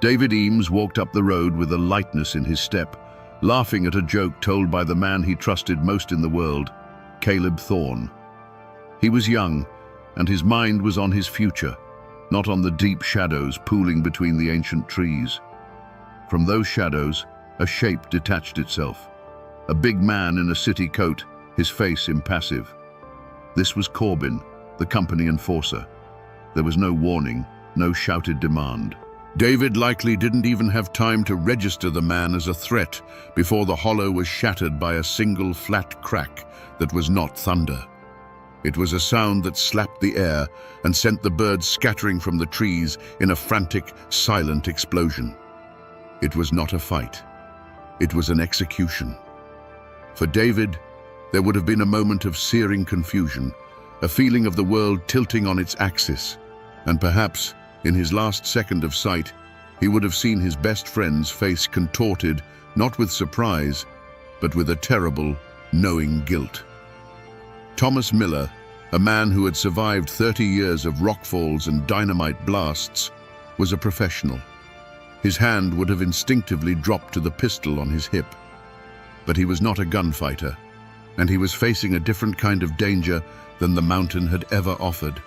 David Eames walked up the road with a lightness in his step, laughing at a joke told by the man he trusted most in the world, Caleb Thorne. He was young, and his mind was on his future, not on the deep shadows pooling between the ancient trees. From those shadows, a shape detached itself. A big man in a city coat, his face impassive. This was Corbin, the company enforcer. There was no warning, no shouted demand. David likely didn't even have time to register the man as a threat before the hollow was shattered by a single flat crack that was not thunder. It was a sound that slapped the air and sent the birds scattering from the trees in a frantic, silent explosion. It was not a fight. It was an execution. For David, there would have been a moment of searing confusion, a feeling of the world tilting on its axis, and perhaps, in his last second of sight, he would have seen his best friend's face contorted, not with surprise, but with a terrible, knowing guilt. Thomas Miller, a man who had survived 30 years of rockfalls and dynamite blasts, was a professional. His hand would have instinctively dropped to the pistol on his hip. But he was not a gunfighter, and he was facing a different kind of danger than the mountain had ever offered.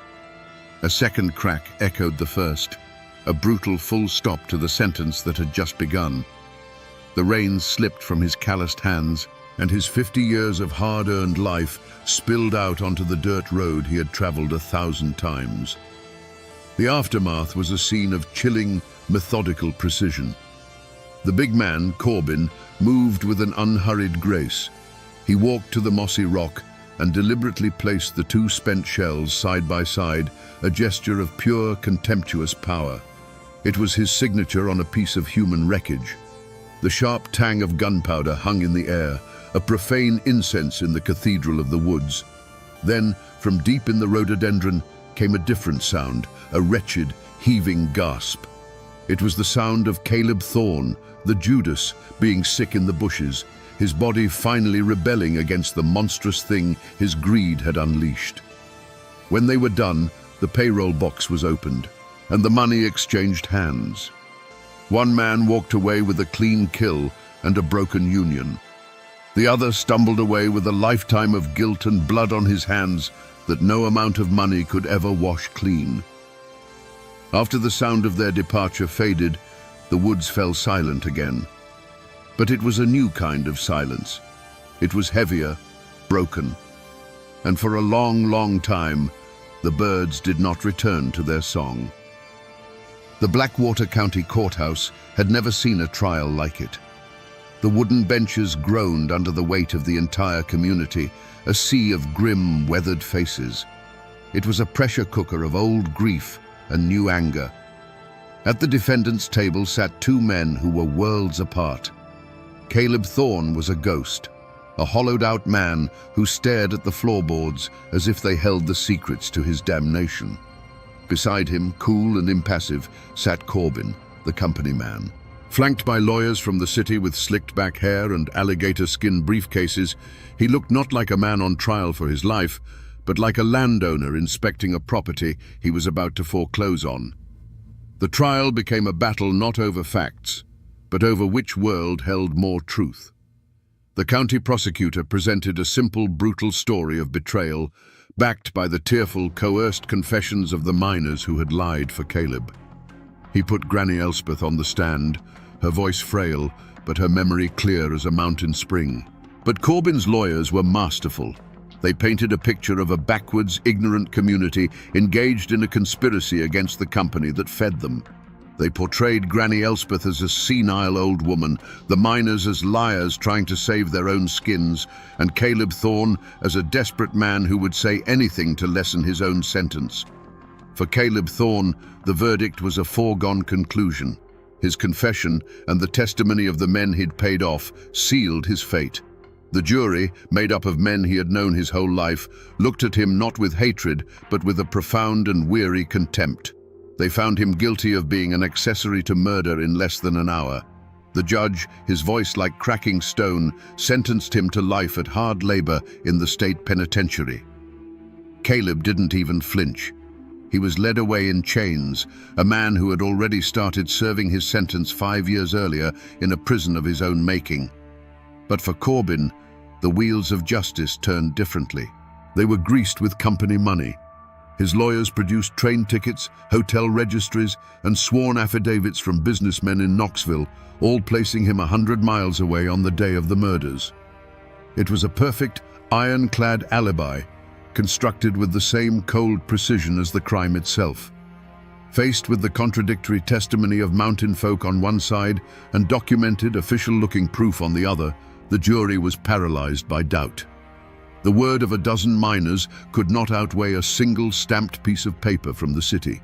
A second crack echoed the first, a brutal full stop to the sentence that had just begun. The reins slipped from his calloused hands, and his 50 years of hard-earned life spilled out onto the dirt road he had traveled 1,000 times. The aftermath was a scene of chilling, methodical precision. The big man, Corbin, moved with an unhurried grace. He walked to the mossy rock and deliberately placed the two spent shells side by side, a gesture of pure, contemptuous power. It was his signature on a piece of human wreckage. The sharp tang of gunpowder hung in the air, a profane incense in the cathedral of the woods. Then, from deep in the rhododendron, came a different sound, a wretched, heaving gasp. It was the sound of Caleb Thorne, the Judas, being sick in the bushes, his body finally rebelling against the monstrous thing his greed had unleashed. When they were done, the payroll box was opened, and the money exchanged hands. One man walked away with a clean kill and a broken union. The other stumbled away with a lifetime of guilt and blood on his hands that no amount of money could ever wash clean. After the sound of their departure faded, the woods fell silent again. But it was a new kind of silence. It was heavier, broken, and for a long, long time, the birds did not return to their song. The Blackwater County Courthouse had never seen a trial like it. The wooden benches groaned under the weight of the entire community, a sea of grim, weathered faces. It was a pressure cooker of old grief and new anger. At the defendant's table sat two men who were worlds apart. Caleb Thorne was a ghost, a hollowed-out man who stared at the floorboards as if they held the secrets to his damnation. Beside him, cool and impassive, sat Corbin, the company man. Flanked by lawyers from the city with slicked-back hair and alligator-skin briefcases, he looked not like a man on trial for his life, but like a landowner inspecting a property he was about to foreclose on. The trial became a battle not over facts, but over which world held more truth. The county prosecutor presented a simple, brutal story of betrayal, backed by the tearful, coerced confessions of the miners who had lied for Caleb. He put Granny Elspeth on the stand, her voice frail, but her memory clear as a mountain spring. But Corbin's lawyers were masterful. They painted a picture of a backwards, ignorant community engaged in a conspiracy against the company that fed them. They portrayed Granny Elspeth as a senile old woman, the miners as liars trying to save their own skins, and Caleb Thorne as a desperate man who would say anything to lessen his own sentence. For Caleb Thorne, the verdict was a foregone conclusion. His confession and the testimony of the men he'd paid off sealed his fate. The jury, made up of men he had known his whole life, looked at him not with hatred, but with a profound and weary contempt. They found him guilty of being an accessory to murder in less than an hour. The judge, his voice like cracking stone, sentenced him to life at hard labor in the state penitentiary. Caleb didn't even flinch. He was led away in chains, a man who had already started serving his sentence 5 years earlier in a prison of his own making. But for Corbin, the wheels of justice turned differently. They were greased with company money. His lawyers produced train tickets, hotel registries, and sworn affidavits from businessmen in Knoxville, all placing him 100 miles away on the day of the murders. It was a perfect, ironclad alibi, constructed with the same cold precision as the crime itself. Faced with the contradictory testimony of mountain folk on one side and documented, official-looking proof on the other, the jury was paralyzed by doubt. The word of a dozen miners could not outweigh a single stamped piece of paper from the city.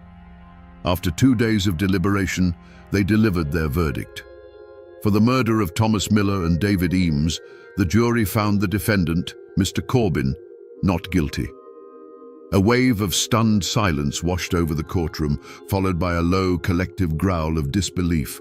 After 2 days of deliberation, they delivered their verdict. For the murder of Thomas Miller and David Eames, the jury found the defendant, Mr. Corbin, not guilty. A wave of stunned silence washed over the courtroom, followed by a low, collective growl of disbelief.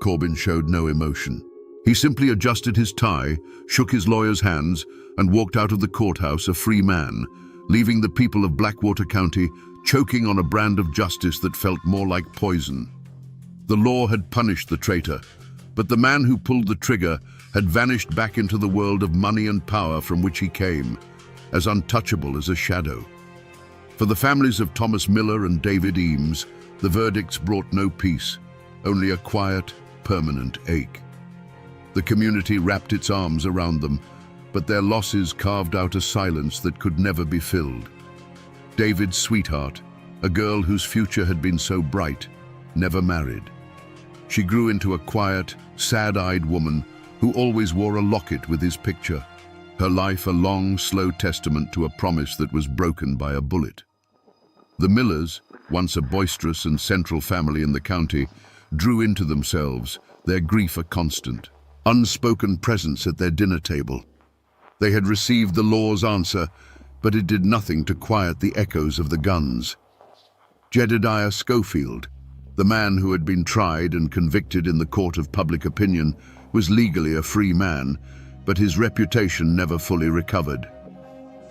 Corbin showed no emotion. He simply adjusted his tie, shook his lawyer's hands, and walked out of the courthouse a free man, leaving the people of Blackwater County choking on a brand of justice that felt more like poison. The law had punished the traitor, but the man who pulled the trigger had vanished back into the world of money and power from which he came, as untouchable as a shadow. For the families of Thomas Miller and David Eames, the verdicts brought no peace, only a quiet, permanent ache. The community wrapped its arms around them, but their losses carved out a silence that could never be filled. David's sweetheart, a girl whose future had been so bright, never married. She grew into a quiet, sad-eyed woman who always wore a locket with his picture, her life a long, slow testament to a promise that was broken by a bullet. The Millers, once a boisterous and central family in the county, drew into themselves, their grief a constant, unspoken presence at their dinner table. They had received the law's answer, but it did nothing to quiet the echoes of the guns. Jedediah Schofield, the man who had been tried and convicted in the court of public opinion, was legally a free man, but his reputation never fully recovered.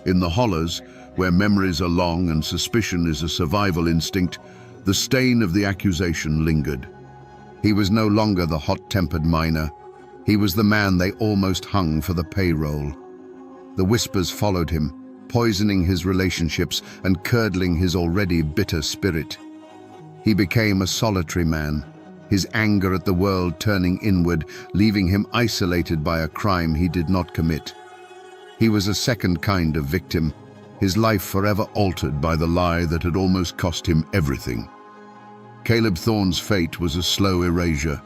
In the Hollers, where memories are long and suspicion is a survival instinct, the stain of the accusation lingered. He was no longer the hot-tempered miner. He was the man they almost hung for the payroll. The whispers followed him, poisoning his relationships and curdling his already bitter spirit. He became a solitary man, his anger at the world turning inward, leaving him isolated by a crime he did not commit. He was a second kind of victim, his life forever altered by the lie that had almost cost him everything. Caleb Thorne's fate was a slow erasure.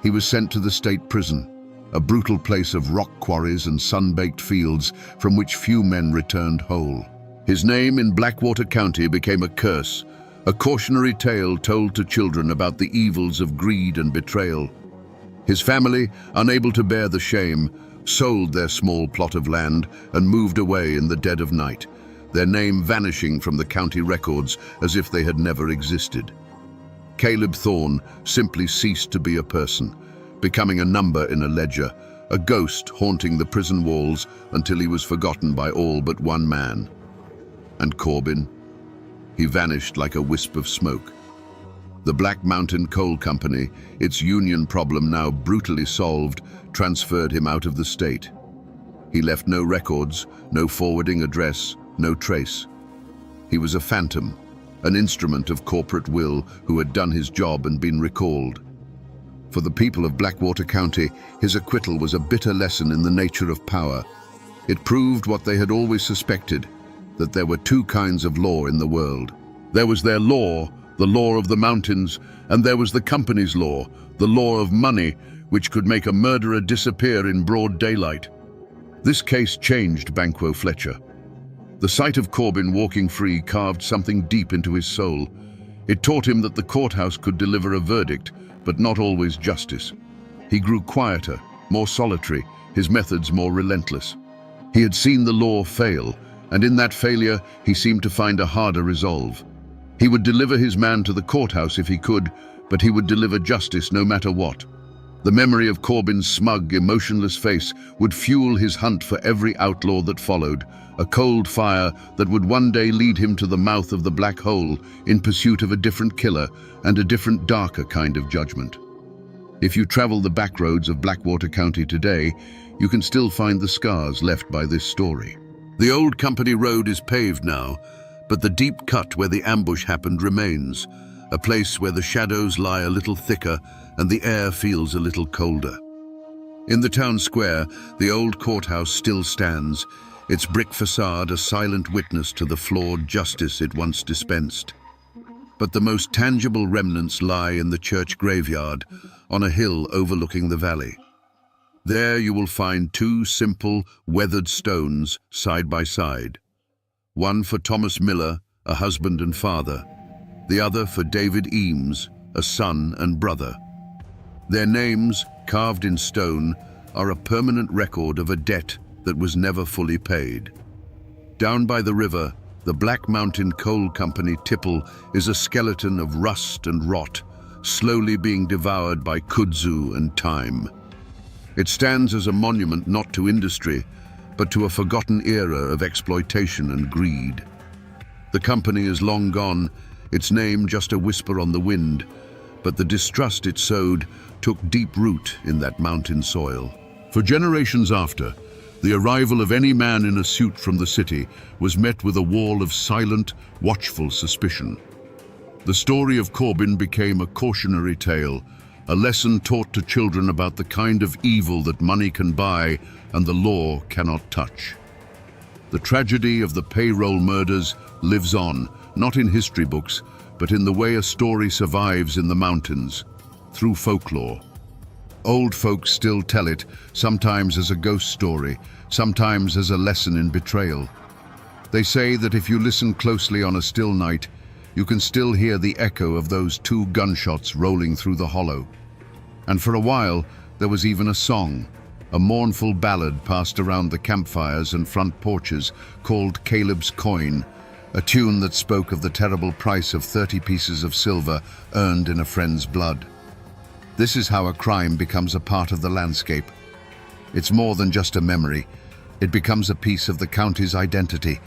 He was sent to the state prison, a brutal place of rock quarries and sun-baked fields from which few men returned whole. His name in Blackwater County became a curse, a cautionary tale told to children about the evils of greed and betrayal. His family, unable to bear the shame, sold their small plot of land and moved away in the dead of night, their name vanishing from the county records as if they had never existed. Caleb Thorne simply ceased to be a person, becoming a number in a ledger, a ghost haunting the prison walls until he was forgotten by all but one man. And Corbin? He vanished like a wisp of smoke. The Black Mountain Coal Company, its union problem now brutally solved, transferred him out of the state. He left no records, no forwarding address, no trace. He was a phantom, an instrument of corporate will who had done his job and been recalled. For the people of Blackwater County, his acquittal was a bitter lesson in the nature of power. It proved what they had always suspected, that there were two kinds of law in the world. There was their law, the law of the mountains, and there was the company's law, the law of money, which could make a murderer disappear in broad daylight. This case changed Banquo Fletcher. The sight of Corbin walking free carved something deep into his soul. It taught him that the courthouse could deliver a verdict, but not always justice. He grew quieter, more solitary, his methods more relentless. He had seen the law fail, and in that failure he seemed to find a harder resolve. He would deliver his man to the courthouse if he could, but he would deliver justice no matter what. The memory of Corbin's smug, emotionless face would fuel his hunt for every outlaw that followed, a cold fire that would one day lead him to the mouth of the black hole in pursuit of a different killer and a different, darker kind of judgment. If you travel the back roads of Blackwater County today, you can still find the scars left by this story. The old company road is paved now, but the deep cut where the ambush happened remains, a place where the shadows lie a little thicker and the air feels a little colder. In the town square, the old courthouse still stands, its brick facade a silent witness to the flawed justice it once dispensed. But the most tangible remnants lie in the church graveyard, on a hill overlooking the valley. There you will find two simple, weathered stones side by side. One for Thomas Miller, a husband and father. The other for David Eames, a son and brother. Their names, carved in stone, are a permanent record of a debt that was never fully paid. Down by the river, the Black Mountain Coal Company tipple is a skeleton of rust and rot, slowly being devoured by kudzu and time. It stands as a monument not to industry, but to a forgotten era of exploitation and greed. The company is long gone, its name just a whisper on the wind, but the distrust it sowed took deep root in that mountain soil. For generations after, the arrival of any man in a suit from the city was met with a wall of silent, watchful suspicion. The story of Corbin became a cautionary tale, a lesson taught to children about the kind of evil that money can buy and the law cannot touch. The tragedy of the payroll murders lives on, not in history books, but in the way a story survives in the mountains, through folklore. Old folks still tell it, sometimes as a ghost story, sometimes as a lesson in betrayal. They say that if you listen closely on a still night, you can still hear the echo of those two gunshots rolling through the hollow. And for a while, there was even a song, a mournful ballad passed around the campfires and front porches called Caleb's Coin, a tune that spoke of the terrible price of 30 pieces of silver earned in a friend's blood. This is how a crime becomes a part of the landscape. It's more than just a memory. It becomes a piece of the county's identity,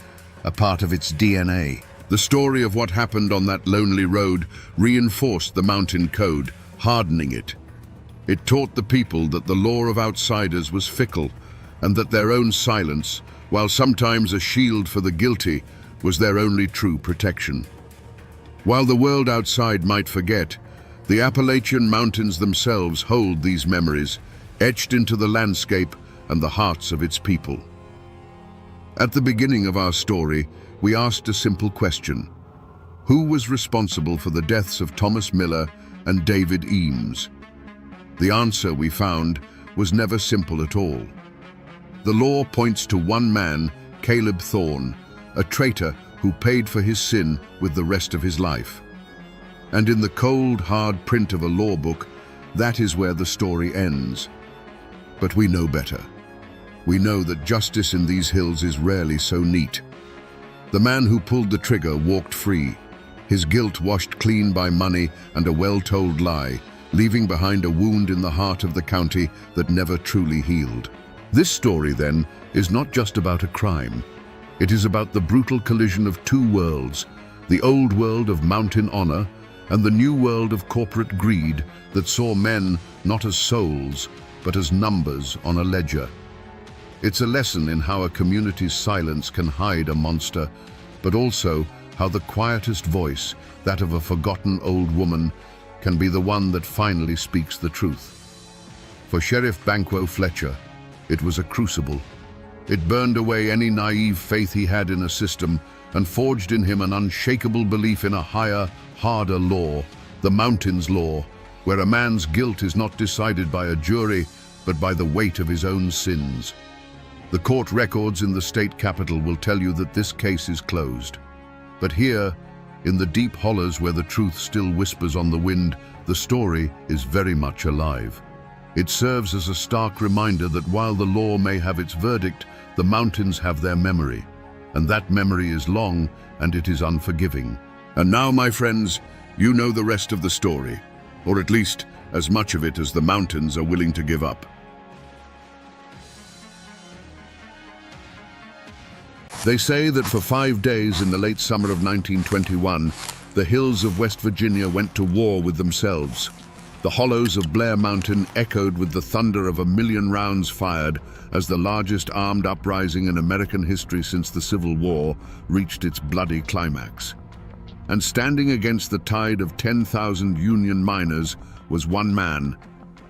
a part of its DNA. The story of what happened on that lonely road reinforced the mountain code, hardening it. It taught the people that the law of outsiders was fickle, and that their own silence, while sometimes a shield for the guilty, was their only true protection. While the world outside might forget, the Appalachian Mountains themselves hold these memories, etched into the landscape and the hearts of its people. At the beginning of our story, we asked a simple question. Who was responsible for the deaths of Thomas Miller and David Eames? The answer, we found, was never simple at all. The law points to one man, Caleb Thorne, a traitor who paid for his sin with the rest of his life. And in the cold, hard print of a law book, that is where the story ends. But we know better. We know that justice in these hills is rarely so neat. The man who pulled the trigger walked free, his guilt washed clean by money and a well-told lie, leaving behind a wound in the heart of the county that never truly healed. This story, then, is not just about a crime. It is about the brutal collision of two worlds, the old world of mountain honor and the new world of corporate greed that saw men not as souls, but as numbers on a ledger. It's a lesson in how a community's silence can hide a monster, but also how the quietest voice, that of a forgotten old woman, can be the one that finally speaks the truth. For Sheriff Banquo Fletcher, it was a crucible. It burned away any naive faith he had in a system and forged in him an unshakable belief in a higher, harder law, the mountain's law, where a man's guilt is not decided by a jury, but by the weight of his own sins. The court records in the state capital will tell you that this case is closed. But here, in the deep hollows where the truth still whispers on the wind, the story is very much alive. It serves as a stark reminder that while the law may have its verdict, the mountains have their memory. And that memory is long and it is unforgiving. And now, my friends, you know the rest of the story, or at least as much of it as the mountains are willing to give up. They say that for 5 days in the late summer of 1921, the hills of West Virginia went to war with themselves. The hollows of Blair Mountain echoed with the thunder of 1,000,000 rounds fired as the largest armed uprising in American history since the Civil War reached its bloody climax. And standing against the tide of 10,000 Union miners was one man,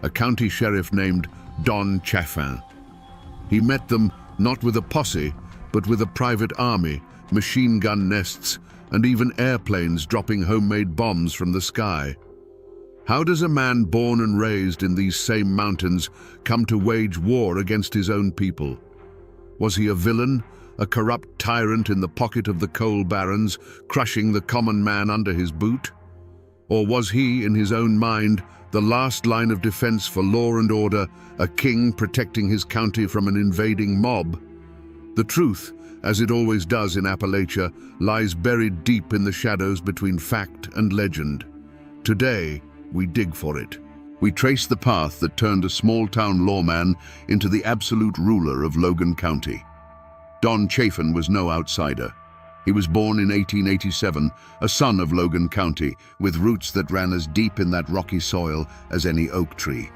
a county sheriff named Don Chaffin. He met them not with a posse, but with a private army, machine gun nests, and even airplanes dropping homemade bombs from the sky. How does a man born and raised in these same mountains come to wage war against his own people? Was he a villain, a corrupt tyrant in the pocket of the coal barons, crushing the common man under his boot? Or was he, in his own mind, the last line of defense for law and order, a king protecting his county from an invading mob? The truth, as it always does in Appalachia, lies buried deep in the shadows between fact and legend. Today, we dig for it. We trace the path that turned a small-town lawman into the absolute ruler of Logan County. Don Chafin was no outsider. He was born in 1887, a son of Logan County, with roots that ran as deep in that rocky soil as any oak tree.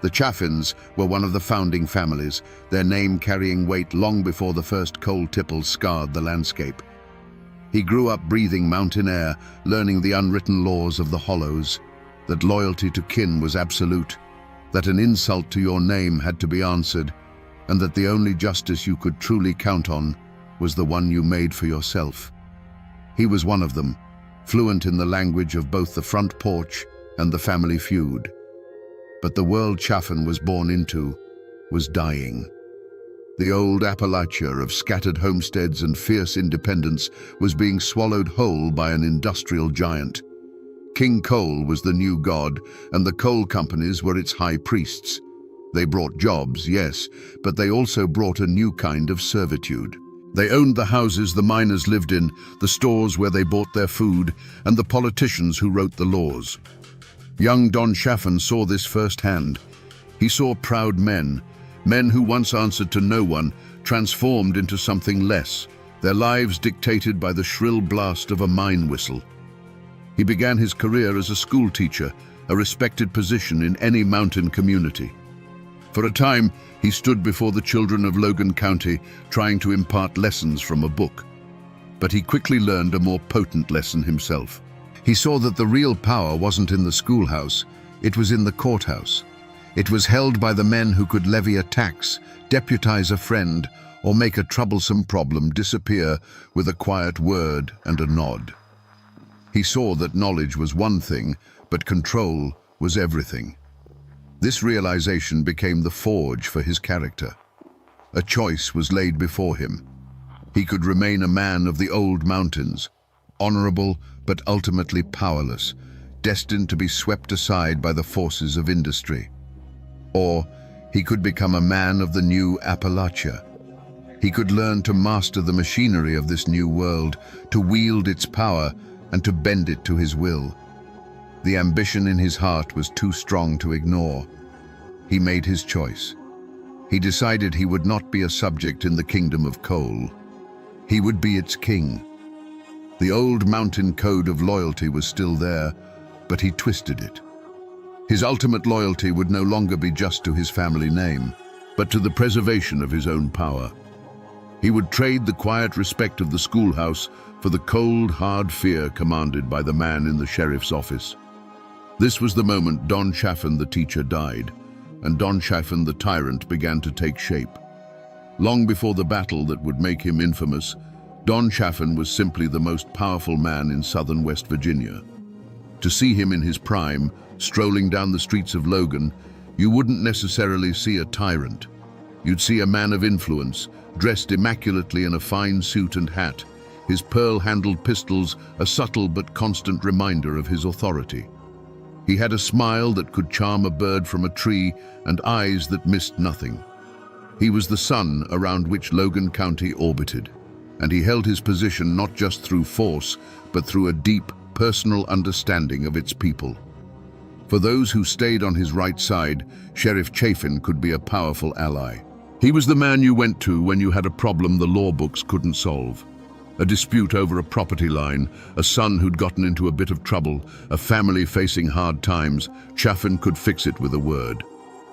The Chaffins were one of the founding families, their name carrying weight long before the first coal tipples scarred the landscape. He grew up breathing mountain air, learning the unwritten laws of the hollows, that loyalty to kin was absolute, that an insult to your name had to be answered, and that the only justice you could truly count on was the one you made for yourself. He was one of them, fluent in the language of both the front porch and the family feud. But the world Chaffin was born into was dying. The old Appalachia of scattered homesteads and fierce independence was being swallowed whole by an industrial giant. King Coal was the new god, and the coal companies were its high priests. They brought jobs, yes, but they also brought a new kind of servitude. They owned the houses the miners lived in, the stores where they bought their food, and the politicians who wrote the laws. Young Don Chaffin saw this firsthand. He saw proud men who once answered to no one, transformed into something less, their lives dictated by the shrill blast of a mine whistle. He began his career as a school teacher, a respected position in any mountain community. For a time, he stood before the children of Logan County, trying to impart lessons from a book. But he quickly learned a more potent lesson himself. He saw that the real power wasn't in the schoolhouse, it was in the courthouse. It was held by the men who could levy a tax, deputize a friend, or make a troublesome problem disappear with a quiet word and a nod. He saw that knowledge was one thing, but control was everything. This realization became the forge for his character. A choice was laid before him. He could remain a man of the old mountains, honorable but ultimately powerless, destined to be swept aside by the forces of industry. Or he could become a man of the new Appalachia. He could learn to master the machinery of this new world, to wield its power, and to bend it to his will. The ambition in his heart was too strong to ignore. He made his choice. He decided he would not be a subject in the kingdom of coal. He would be its king. The old mountain code of loyalty was still there, but he twisted it. His ultimate loyalty would no longer be just to his family name, but to the preservation of his own power. He would trade the quiet respect of the schoolhouse for the cold, hard fear commanded by the man in the sheriff's office. This was the moment Don Chaffin the teacher died, and Don Chaffin the tyrant began to take shape. Long before the battle that would make him infamous, Don Chaffin was simply the most powerful man in southern West Virginia. To see him in his prime, strolling down the streets of Logan, you wouldn't necessarily see a tyrant. You'd see a man of influence, dressed immaculately in a fine suit and hat, his pearl-handled pistols a subtle but constant reminder of his authority. He had a smile that could charm a bird from a tree and eyes that missed nothing. He was the sun around which Logan County orbited, and he held his position not just through force, but through a deep, personal understanding of its people. For those who stayed on his right side, Sheriff Chafin could be a powerful ally. He was the man you went to when you had a problem the law books couldn't solve. A dispute over a property line, a son who'd gotten into a bit of trouble, a family facing hard times, Chaffin could fix it with a word.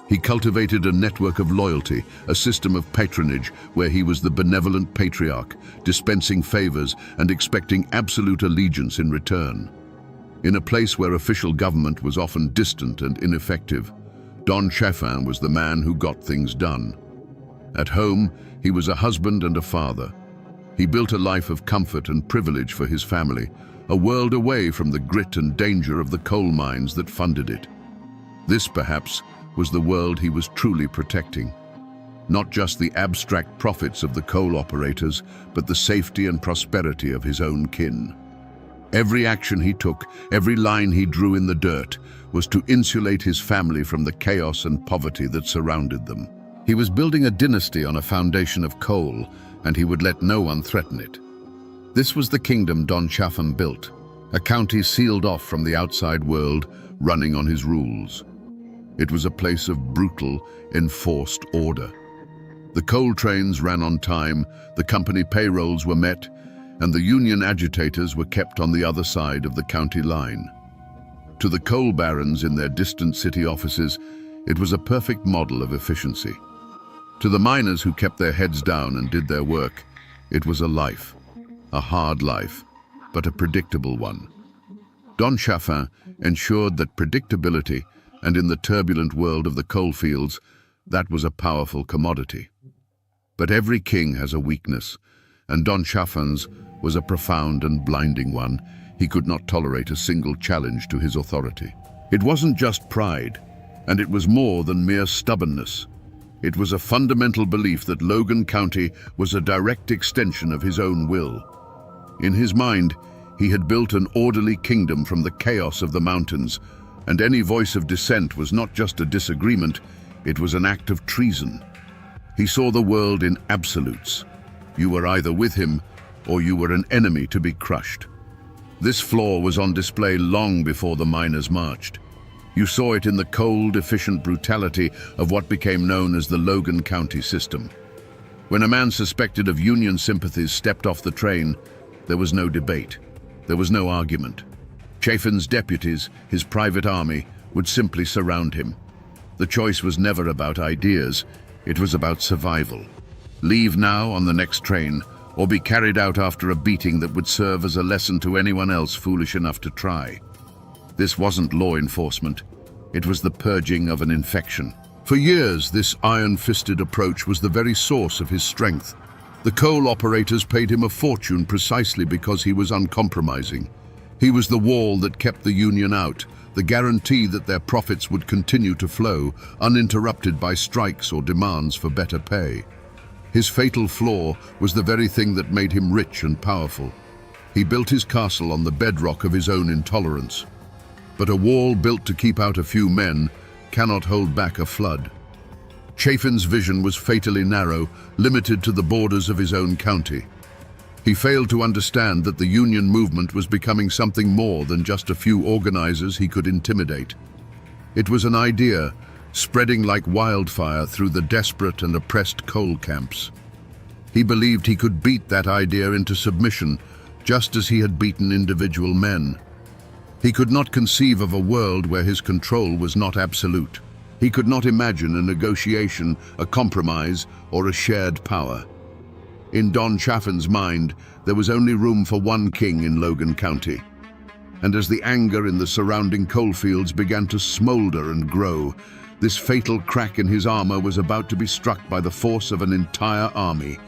He cultivated a network of loyalty, a system of patronage where he was the benevolent patriarch, dispensing favors and expecting absolute allegiance in return. In a place where official government was often distant and ineffective, Don Chaffin was the man who got things done. At home, he was a husband and a father. He built a life of comfort and privilege for his family, a world away from the grit and danger of the coal mines that funded it. This, perhaps, was the world he was truly protecting. Not just the abstract profits of the coal operators, but the safety and prosperity of his own kin. Every action he took, every line he drew in the dirt, was to insulate his family from the chaos and poverty that surrounded them. He was building a dynasty on a foundation of coal, and he would let no one threaten it. This was the kingdom Don Chaffan built, a county sealed off from the outside world, running on his rules. It was a place of brutal, enforced order. The coal trains ran on time, the company payrolls were met, and the union agitators were kept on the other side of the county line. To the coal barons in their distant city offices, it was a perfect model of efficiency. To the miners who kept their heads down and did their work, it was a life, a hard life, but a predictable one. Don Chaffan ensured that predictability, and in the turbulent world of the coal fields, that was a powerful commodity. But every king has a weakness, and Don Chaffan's was a profound and blinding one. He could not tolerate a single challenge to his authority. It wasn't just pride, and it was more than mere stubbornness. It was a fundamental belief that Logan County was a direct extension of his own will. In his mind, he had built an orderly kingdom from the chaos of the mountains, and any voice of dissent was not just a disagreement, it was an act of treason. He saw the world in absolutes. You were either with him, or you were an enemy to be crushed. This flaw was on display long before the miners marched. You saw it in the cold, efficient brutality of what became known as the Logan County system. When a man suspected of Union sympathies stepped off the train, there was no debate. There was no argument. Chaffan's deputies, his private army, would simply surround him. The choice was never about ideas, it was about survival. Leave now on the next train, or be carried out after a beating that would serve as a lesson to anyone else foolish enough to try. This wasn't law enforcement. It was the purging of an infection. For years, this iron-fisted approach was the very source of his strength. The coal operators paid him a fortune precisely because he was uncompromising. He was the wall that kept the union out, the guarantee that their profits would continue to flow, uninterrupted by strikes or demands for better pay. His fatal flaw was the very thing that made him rich and powerful. He built his castle on the bedrock of his own intolerance. But a wall built to keep out a few men cannot hold back a flood. Chaffan's vision was fatally narrow, limited to the borders of his own county. He failed to understand that the union movement was becoming something more than just a few organizers he could intimidate. It was an idea, spreading like wildfire through the desperate and oppressed coal camps. He believed he could beat that idea into submission, just as he had beaten individual men. He could not conceive of a world where his control was not absolute. He could not imagine a negotiation, a compromise, or a shared power. In Don Chaffan's mind, there was only room for one king in Logan County. And as the anger in the surrounding coalfields began to smolder and grow, this fatal crack in his armor was about to be struck by the force of an entire army.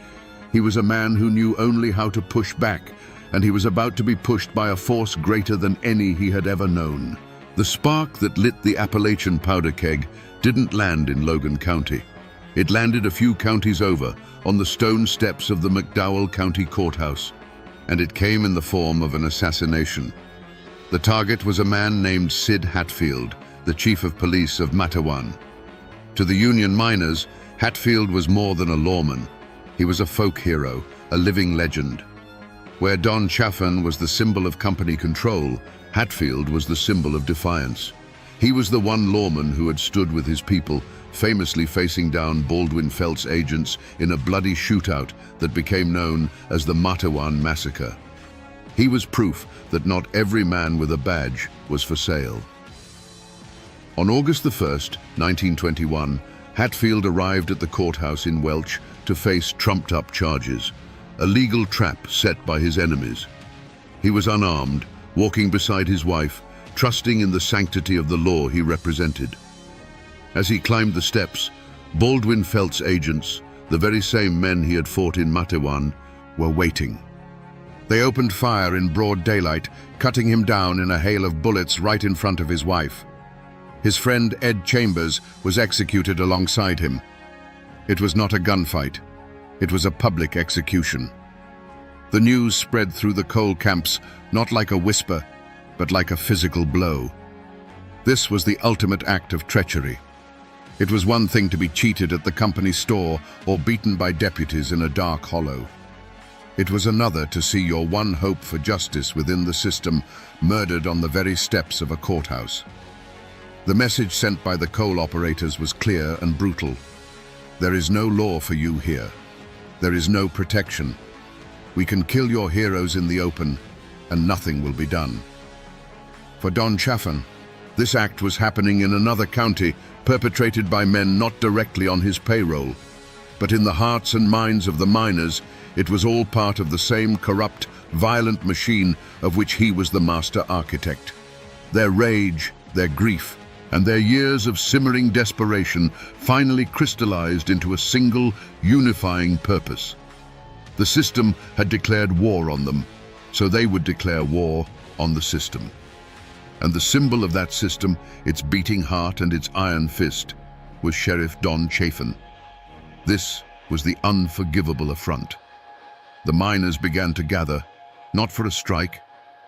He was a man who knew only how to push back, and he was about to be pushed by a force greater than any he had ever known. The spark that lit the Appalachian powder keg didn't land in Logan County. It landed a few counties over, on the stone steps of the McDowell County Courthouse, and it came in the form of an assassination. The target was a man named Sid Hatfield, the chief of police of Matawan. To the Union miners, Hatfield was more than a lawman. He was a folk hero, a living legend. Where Don Chaffan was the symbol of company control, Hatfield was the symbol of defiance. He was the one lawman who had stood with his people, famously facing down Baldwin Felt's agents in a bloody shootout that became known as the Matawan Massacre. He was proof that not every man with a badge was for sale. On August 1st, 1921, Hatfield arrived at the courthouse in Welch to face trumped-up charges, a legal trap set by his enemies. He was unarmed, walking beside his wife, trusting in the sanctity of the law he represented. As he climbed the steps, Baldwin Felt's agents, the very same men he had fought in Matawan, were waiting. They opened fire in broad daylight, cutting him down in a hail of bullets right in front of his wife. His friend Ed Chambers was executed alongside him. It was not a gunfight. It was a public execution. The news spread through the coal camps, not like a whisper, but like a physical blow. This was the ultimate act of treachery. It was one thing to be cheated at the company store or beaten by deputies in a dark hollow. It was another to see your one hope for justice within the system murdered on the very steps of a courthouse. The message sent by the coal operators was clear and brutal. There is no law for you here. There is no protection. We can kill your heroes in the open, and nothing will be done. For Don Chaffin, this act was happening in another county, perpetrated by men not directly on his payroll. But in the hearts and minds of the miners, it was all part of the same corrupt, violent machine of which he was the master architect. Their rage, their grief, and their years of simmering desperation finally crystallized into a single, unifying purpose. The system had declared war on them, so they would declare war on the system. And the symbol of that system, its beating heart and its iron fist, was Sheriff Don Chaffin. This was the unforgivable affront. The miners began to gather, not for a strike,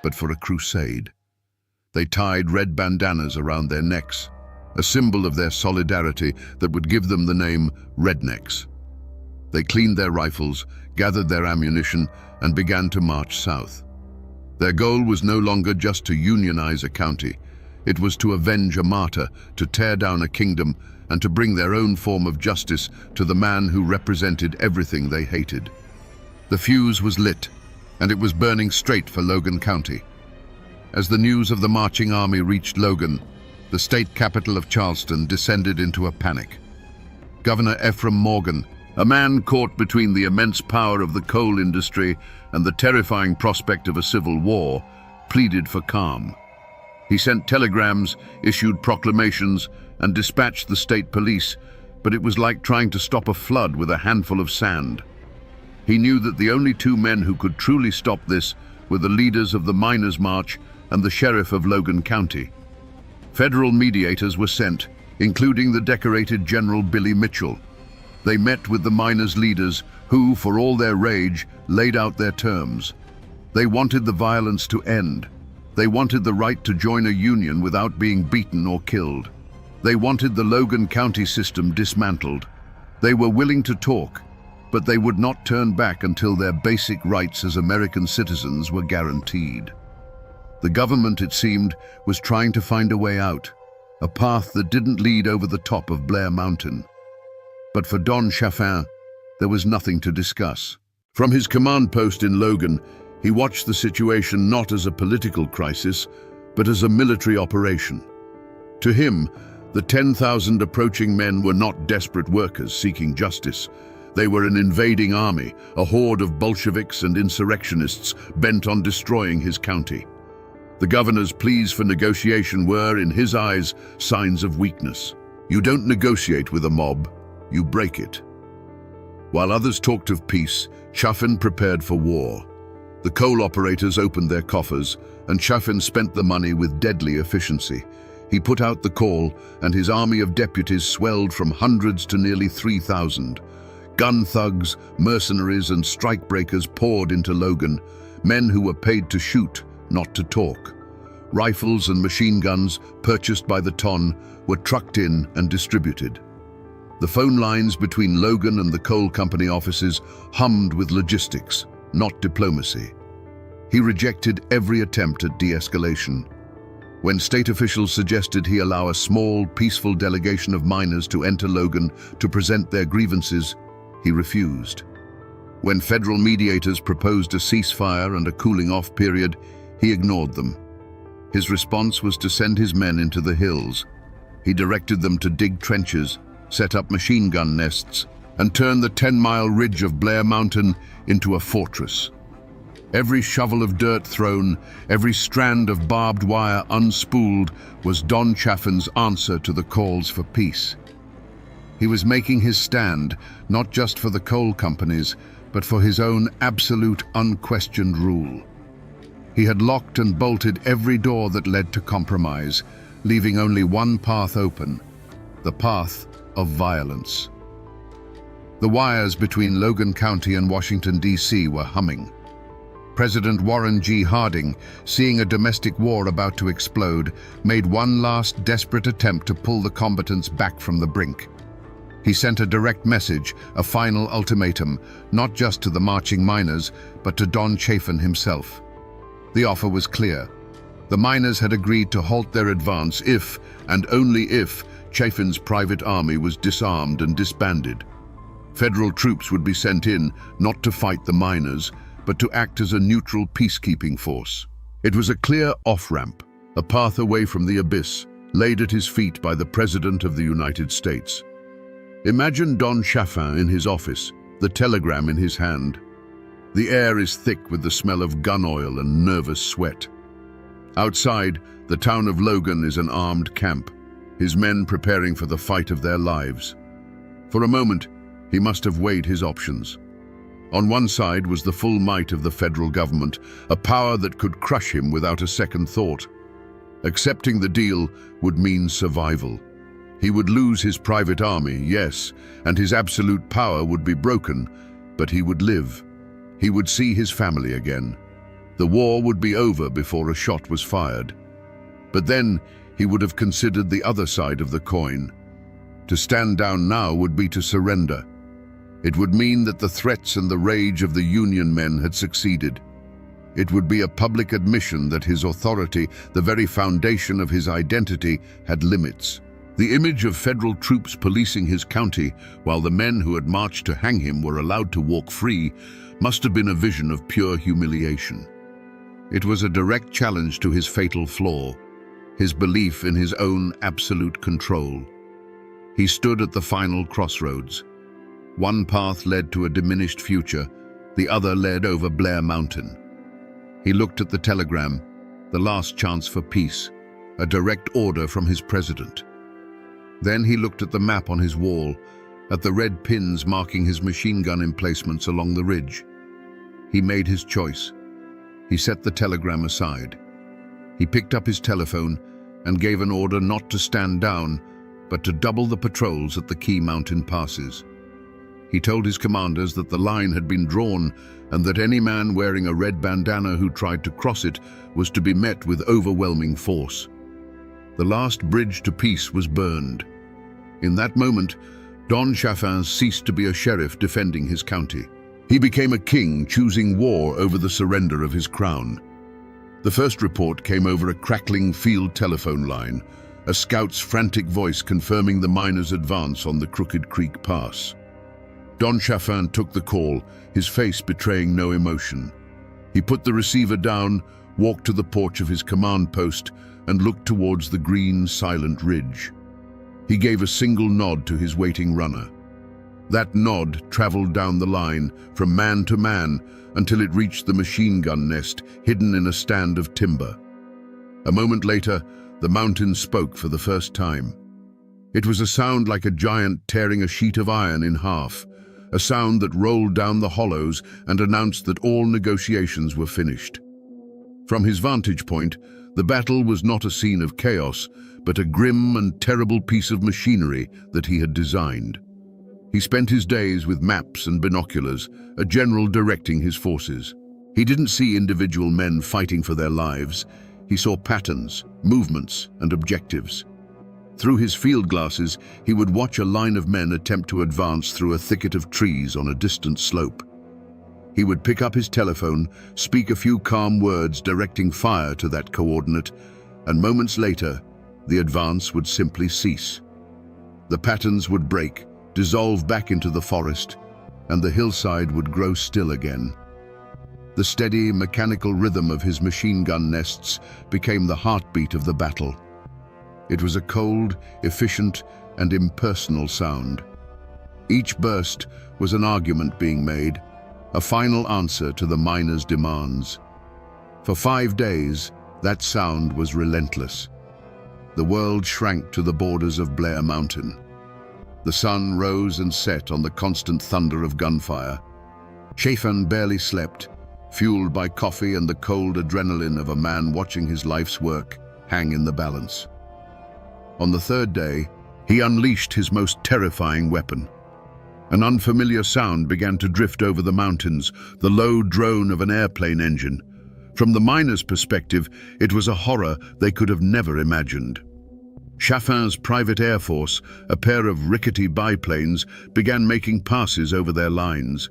but for a crusade. They tied red bandanas around their necks, a symbol of their solidarity that would give them the name Rednecks. They cleaned their rifles, gathered their ammunition, and began to march south. Their goal was no longer just to unionize a county. It was to avenge a martyr, to tear down a kingdom, and to bring their own form of justice to the man who represented everything they hated. The fuse was lit, and it was burning straight for Logan County. As the news of the marching army reached Logan, the state capital of Charleston descended into a panic. Governor Ephraim Morgan, a man caught between the immense power of the coal industry and the terrifying prospect of a civil war, pleaded for calm. He sent telegrams, issued proclamations, and dispatched the state police, but it was like trying to stop a flood with a handful of sand. He knew that the only two men who could truly stop this were the leaders of the Miners' March and the sheriff of Logan County. Federal mediators were sent, including the decorated General Billy Mitchell. They met with the miners' leaders who, for all their rage, laid out their terms. They wanted the violence to end. They wanted the right to join a union without being beaten or killed. They wanted the Logan County system dismantled. They were willing to talk, but they would not turn back until their basic rights as American citizens were guaranteed. The government, it seemed, was trying to find a way out, a path that didn't lead over the top of Blair Mountain. But for Don Chaffin, there was nothing to discuss. From his command post in Logan, he watched the situation not as a political crisis, but as a military operation. To him, the 10,000 approaching men were not desperate workers seeking justice. They were an invading army, a horde of Bolsheviks and insurrectionists bent on destroying his county. The governor's pleas for negotiation were, in his eyes, signs of weakness. You don't negotiate with a mob, you break it. While others talked of peace, Chaffin prepared for war. The coal operators opened their coffers, and Chaffin spent the money with deadly efficiency. He put out the call, and his army of deputies swelled from hundreds to nearly 3,000. Gun thugs, mercenaries, and strikebreakers poured into Logan, men who were paid to shoot, not to talk. Rifles and machine guns, purchased by the ton, were trucked in and distributed. The phone lines between Logan and the coal company offices hummed with logistics, not diplomacy. He rejected every attempt at de-escalation. When state officials suggested he allow a small, peaceful delegation of miners to enter Logan to present their grievances, he refused. When federal mediators proposed a ceasefire and a cooling-off period, he ignored them. His response was to send his men into the hills. He directed them to dig trenches, set up machine gun nests, and turn the 10-mile ridge of Blair Mountain into a fortress. Every shovel of dirt thrown, every strand of barbed wire unspooled was Don Chaffin's answer to the calls for peace. He was making his stand, not just for the coal companies, but for his own absolute, unquestioned rule. He had locked and bolted every door that led to compromise, leaving only one path open, the path of violence. The wires between Logan County and Washington, D.C. were humming. President Warren G. Harding, seeing a domestic war about to explode, made one last desperate attempt to pull the combatants back from the brink. He sent a direct message, a final ultimatum, not just to the marching miners, but to Don Chafin himself. The offer was clear. The miners had agreed to halt their advance if, and only if, Chafin's private army was disarmed and disbanded. Federal troops would be sent in, not to fight the miners, but to act as a neutral peacekeeping force. It was a clear off-ramp, a path away from the abyss, laid at his feet by the President of the United States. Imagine Don Chafin in his office, the telegram in his hand. The air is thick with the smell of gun oil and nervous sweat. Outside, the town of Logan is an armed camp, his men preparing for the fight of their lives. For a moment, he must have weighed his options. On one side was the full might of the federal government, a power that could crush him without a second thought. Accepting the deal would mean survival. He would lose his private army, yes, and his absolute power would be broken, but he would live. He would see his family again. The war would be over before a shot was fired. But then he would have considered the other side of the coin. To stand down now would be to surrender. It would mean that the threats and the rage of the Union men had succeeded. It would be a public admission that his authority, the very foundation of his identity, had limits. The image of federal troops policing his county while the men who had marched to hang him were allowed to walk free must have been a vision of pure humiliation. It was a direct challenge to his fatal flaw, his belief in his own absolute control. He stood at the final crossroads. One path led to a diminished future, the other led over Blair Mountain. He looked at the telegram, the last chance for peace, a direct order from his president. Then he looked at the map on his wall, at the red pins marking his machine gun emplacements along the ridge. He made his choice. He set the telegram aside. He picked up his telephone and gave an order not to stand down, but to double the patrols at the key mountain passes. He told his commanders that the line had been drawn and that any man wearing a red bandana who tried to cross it was to be met with overwhelming force. The last bridge to peace was burned. In that moment, Don Chafin ceased to be a sheriff defending his county. He became a king choosing war over the surrender of his crown. The first report came over a crackling field telephone line, a scout's frantic voice confirming the miners' advance on the Crooked Creek Pass. Don Chafin took the call, his face betraying no emotion. He put the receiver down, walked to the porch of his command post, and looked towards the green, silent ridge. He gave a single nod to his waiting runner. That nod traveled down the line, from man to man, until it reached the machine gun nest, hidden in a stand of timber. A moment later, the mountain spoke for the first time. It was a sound like a giant tearing a sheet of iron in half, a sound that rolled down the hollows and announced that all negotiations were finished. From his vantage point, the battle was not a scene of chaos, but a grim and terrible piece of machinery that he had designed. He spent his days with maps and binoculars, a general directing his forces. He didn't see individual men fighting for their lives. He saw patterns, movements, and objectives. Through his field glasses, he would watch a line of men attempt to advance through a thicket of trees on a distant slope. He would pick up his telephone, speak a few calm words directing fire to that coordinate, and moments later, the advance would simply cease. The patterns would break, dissolve back into the forest, and the hillside would grow still again. The steady, mechanical rhythm of his machine gun nests became the heartbeat of the battle. It was a cold, efficient, and impersonal sound. Each burst was an argument being made, a final answer to the miners' demands. For 5 days, that sound was relentless. The world shrank to the borders of Blair Mountain. The sun rose and set on the constant thunder of gunfire. Chafin barely slept, fueled by coffee and the cold adrenaline of a man watching his life's work hang in the balance. On the third day, he unleashed his most terrifying weapon. An unfamiliar sound began to drift over the mountains, the low drone of an airplane engine. From the miners' perspective, it was a horror they could have never imagined. Chaffin's private air force, a pair of rickety biplanes, began making passes over their lines.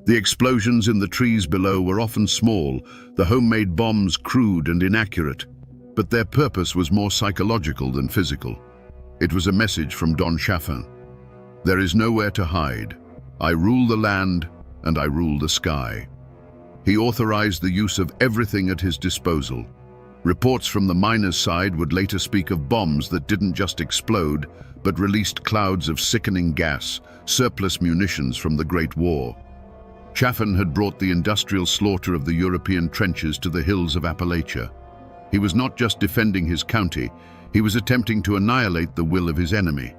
The explosions in the trees below were often small, the homemade bombs crude and inaccurate, but their purpose was more psychological than physical. It was a message from Don Chaffin. There is nowhere to hide. I rule the land and I rule the sky. He authorized the use of everything at his disposal. Reports from the miners' side would later speak of bombs that didn't just explode, but released clouds of sickening gas, surplus munitions from the Great War. Chaffin had brought the industrial slaughter of the European trenches to the hills of Appalachia. He was not just defending his county, he was attempting to annihilate the will of his enemy.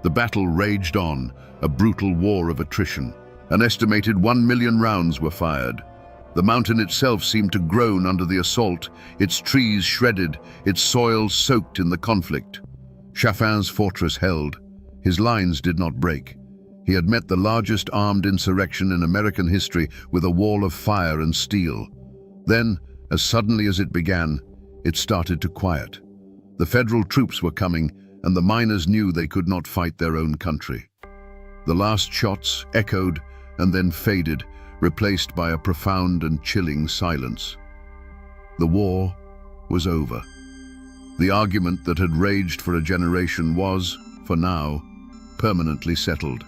The battle raged on, a brutal war of attrition. An estimated 1 million rounds were fired. The mountain itself seemed to groan under the assault, its trees shredded, its soil soaked in the conflict. Chaffin's fortress held. His lines did not break. He had met the largest armed insurrection in American history with a wall of fire and steel. Then, as suddenly as it began, it started to quiet. The federal troops were coming, and the miners knew they could not fight their own country. The last shots echoed and then faded, replaced by a profound and chilling silence. The war was over. The argument that had raged for a generation was, for now, permanently settled.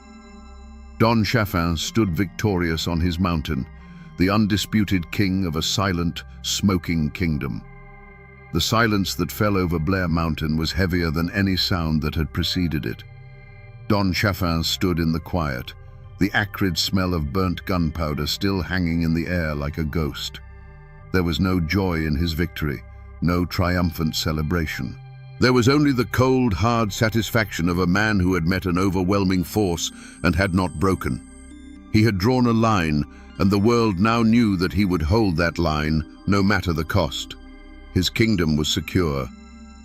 Don Chaffin stood victorious on his mountain, the undisputed king of a silent, smoking kingdom. The silence that fell over Blair Mountain was heavier than any sound that had preceded it. Don Chaffin stood in the quiet, the acrid smell of burnt gunpowder still hanging in the air like a ghost. There was no joy in his victory, no triumphant celebration. There was only the cold, hard satisfaction of a man who had met an overwhelming force and had not broken. He had drawn a line, and the world now knew that he would hold that line, no matter the cost. His kingdom was secure.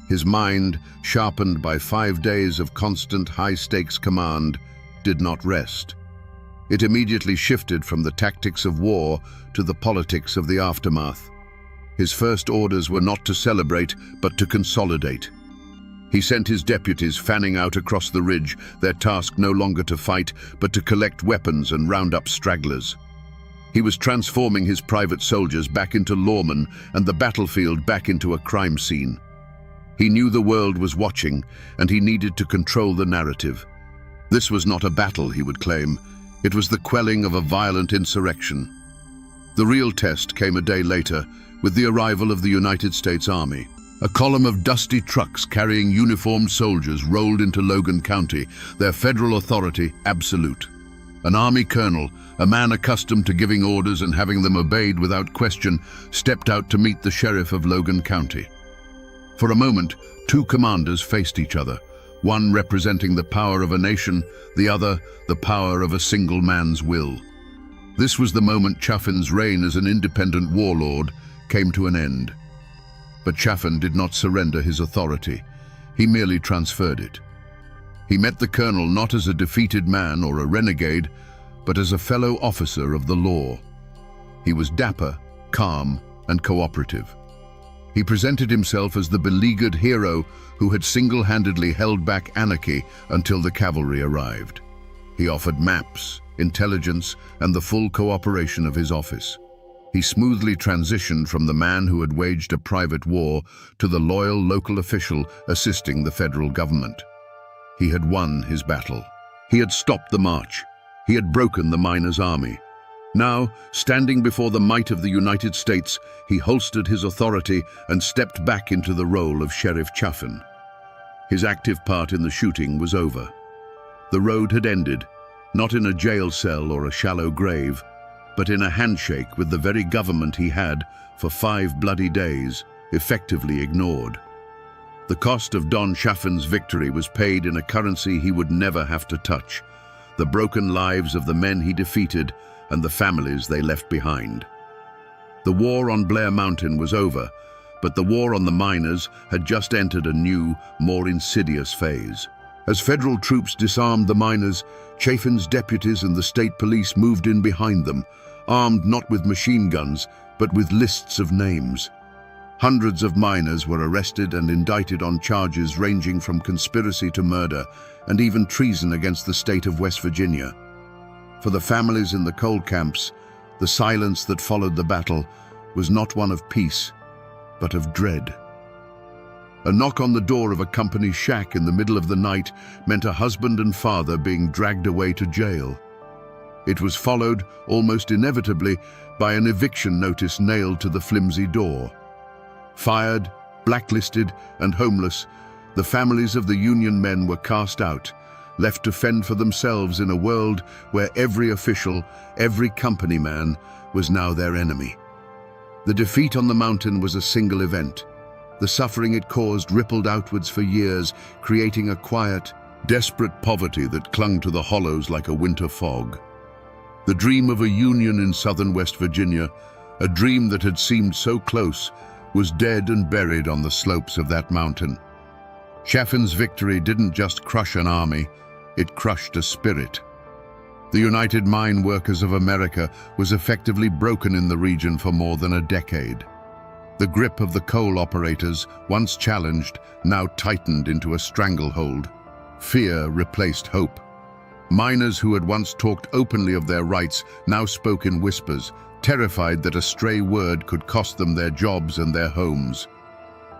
His mind, sharpened by 5 days of constant high-stakes command, did not rest. It immediately shifted from the tactics of war to the politics of the aftermath. His first orders were not to celebrate, but to consolidate. He sent his deputies fanning out across the ridge, their task no longer to fight, but to collect weapons and round up stragglers. He was transforming his private soldiers back into lawmen and the battlefield back into a crime scene. He knew the world was watching, and he needed to control the narrative. This was not a battle, he would claim. It was the quelling of a violent insurrection. The real test came a day later, with the arrival of the United States Army. A column of dusty trucks carrying uniformed soldiers rolled into Logan County, their federal authority absolute. An army colonel, a man accustomed to giving orders and having them obeyed without question, stepped out to meet the sheriff of Logan County. For a moment, two commanders faced each other, one representing the power of a nation, the other the power of a single man's will. This was the moment Chaffin's reign as an independent warlord came to an end. But Chaffin did not surrender his authority. He merely transferred it. He met the colonel not as a defeated man or a renegade, but as a fellow officer of the law. He was dapper, calm, and cooperative. He presented himself as the beleaguered hero who had single-handedly held back anarchy until the cavalry arrived. He offered maps, intelligence, and the full cooperation of his office. He smoothly transitioned from the man who had waged a private war to the loyal local official assisting the federal government. He had won his battle. He had stopped the march. He had broken the miners' army. Now, standing before the might of the United States, he holstered his authority and stepped back into the role of Sheriff Chaffin. His active part in the shooting was over. The road had ended, not in a jail cell or a shallow grave, but in a handshake with the very government he had, for 5 bloody days, effectively ignored. The cost of Don Chaffin's victory was paid in a currency he would never have to touch: the broken lives of the men he defeated and the families they left behind. The war on Blair Mountain was over, but the war on the miners had just entered a new, more insidious phase. As federal troops disarmed the miners, Chaffin's deputies and the state police moved in behind them, armed not with machine guns, but with lists of names. Hundreds of miners were arrested and indicted on charges ranging from conspiracy to murder and even treason against the state of West Virginia. For the families in the coal camps, the silence that followed the battle was not one of peace, but of dread. A knock on the door of a company shack in the middle of the night meant a husband and father being dragged away to jail. It was followed, almost inevitably, by an eviction notice nailed to the flimsy door. Fired, blacklisted, and homeless, the families of the Union men were cast out, left to fend for themselves in a world where every official, every company man, was now their enemy. The defeat on the mountain was a single event. The suffering it caused rippled outwards for years, creating a quiet, desperate poverty that clung to the hollows like a winter fog. The dream of a Union in southern West Virginia, a dream that had seemed so close, was dead and buried on the slopes of that mountain. Chaffin's victory didn't just crush an army, it crushed a spirit. The United Mine Workers of America was effectively broken in the region for more than a decade. The grip of the coal operators, once challenged, now tightened into a stranglehold. Fear replaced hope. Miners who had once talked openly of their rights now spoke in whispers, terrified that a stray word could cost them their jobs and their homes.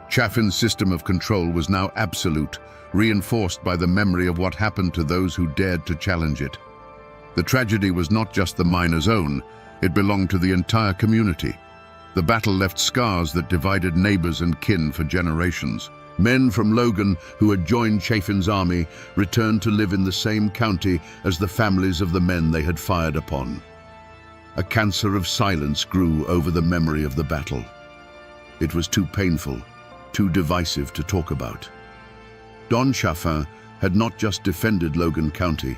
Chaffin's system of control was now absolute, reinforced by the memory of what happened to those who dared to challenge it. The tragedy was not just the miners' own, it belonged to the entire community. The battle left scars that divided neighbors and kin for generations. Men from Logan who had joined Chaffin's army returned to live in the same county as the families of the men they had fired upon. A cancer of silence grew over the memory of the battle. It was too painful, too divisive to talk about. Don Chaffin had not just defended Logan County,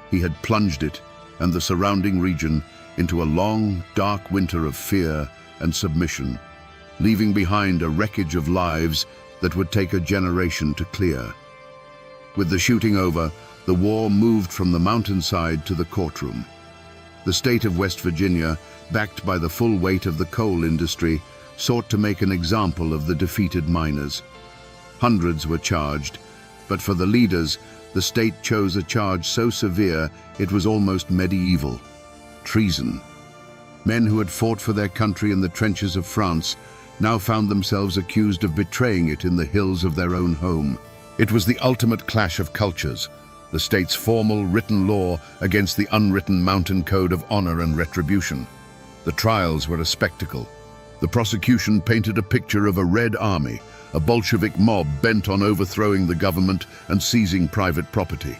he had plunged it and the surrounding region into a long, dark winter of fear and submission, leaving behind a wreckage of lives that would take a generation to clear. With the shooting over, the war moved from the mountainside to the courtroom. The state of West Virginia, backed by the full weight of the coal industry, sought to make an example of the defeated miners. Hundreds were charged, but for the leaders, the state chose a charge so severe it was almost medieval: treason. Men who had fought for their country in the trenches of France now found themselves accused of betraying it in the hills of their own home. It was the ultimate clash of cultures, the state's formal written law against the unwritten mountain code of honor and retribution. The trials were a spectacle. The prosecution painted a picture of a Red Army, a Bolshevik mob bent on overthrowing the government and seizing private property.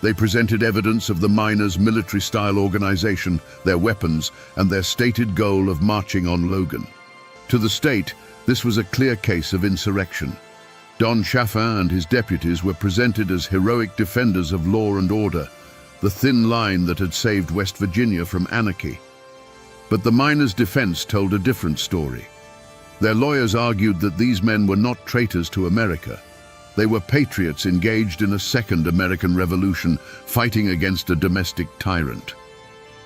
They presented evidence of the miners' military-style organization, their weapons, and their stated goal of marching on Logan. To the state, this was a clear case of insurrection. Don Chaffin and his deputies were presented as heroic defenders of law and order, the thin line that had saved West Virginia from anarchy. But the miners' defense told a different story. Their lawyers argued that these men were not traitors to America. They were patriots engaged in a second American Revolution, fighting against a domestic tyrant.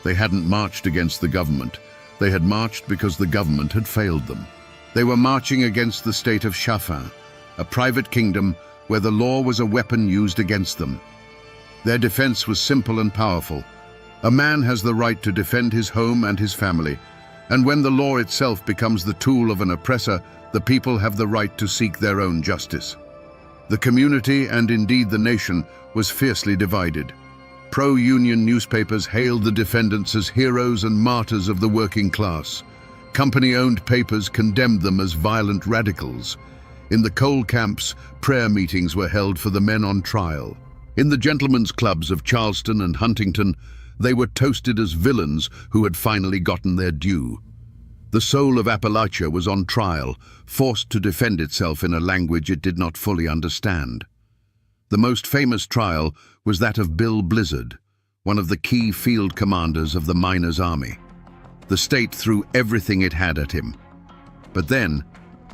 They hadn't marched against the government. They had marched because the government had failed them. They were marching against the state of Chaffin, a private kingdom where the law was a weapon used against them. Their defense was simple and powerful. A man has the right to defend his home and his family, and when the law itself becomes the tool of an oppressor, the people have the right to seek their own justice. The community, and indeed the nation, was fiercely divided. Pro-union newspapers hailed the defendants as heroes and martyrs of the working class. Company-owned papers condemned them as violent radicals. In the coal camps, prayer meetings were held for the men on trial. In the gentlemen's clubs of Charleston and Huntington, they were toasted as villains who had finally gotten their due. The soul of Appalachia was on trial, forced to defend itself in a language it did not fully understand. The most famous trial was that of Bill Blizzard, one of the key field commanders of the miners' army. The state threw everything it had at him. But then,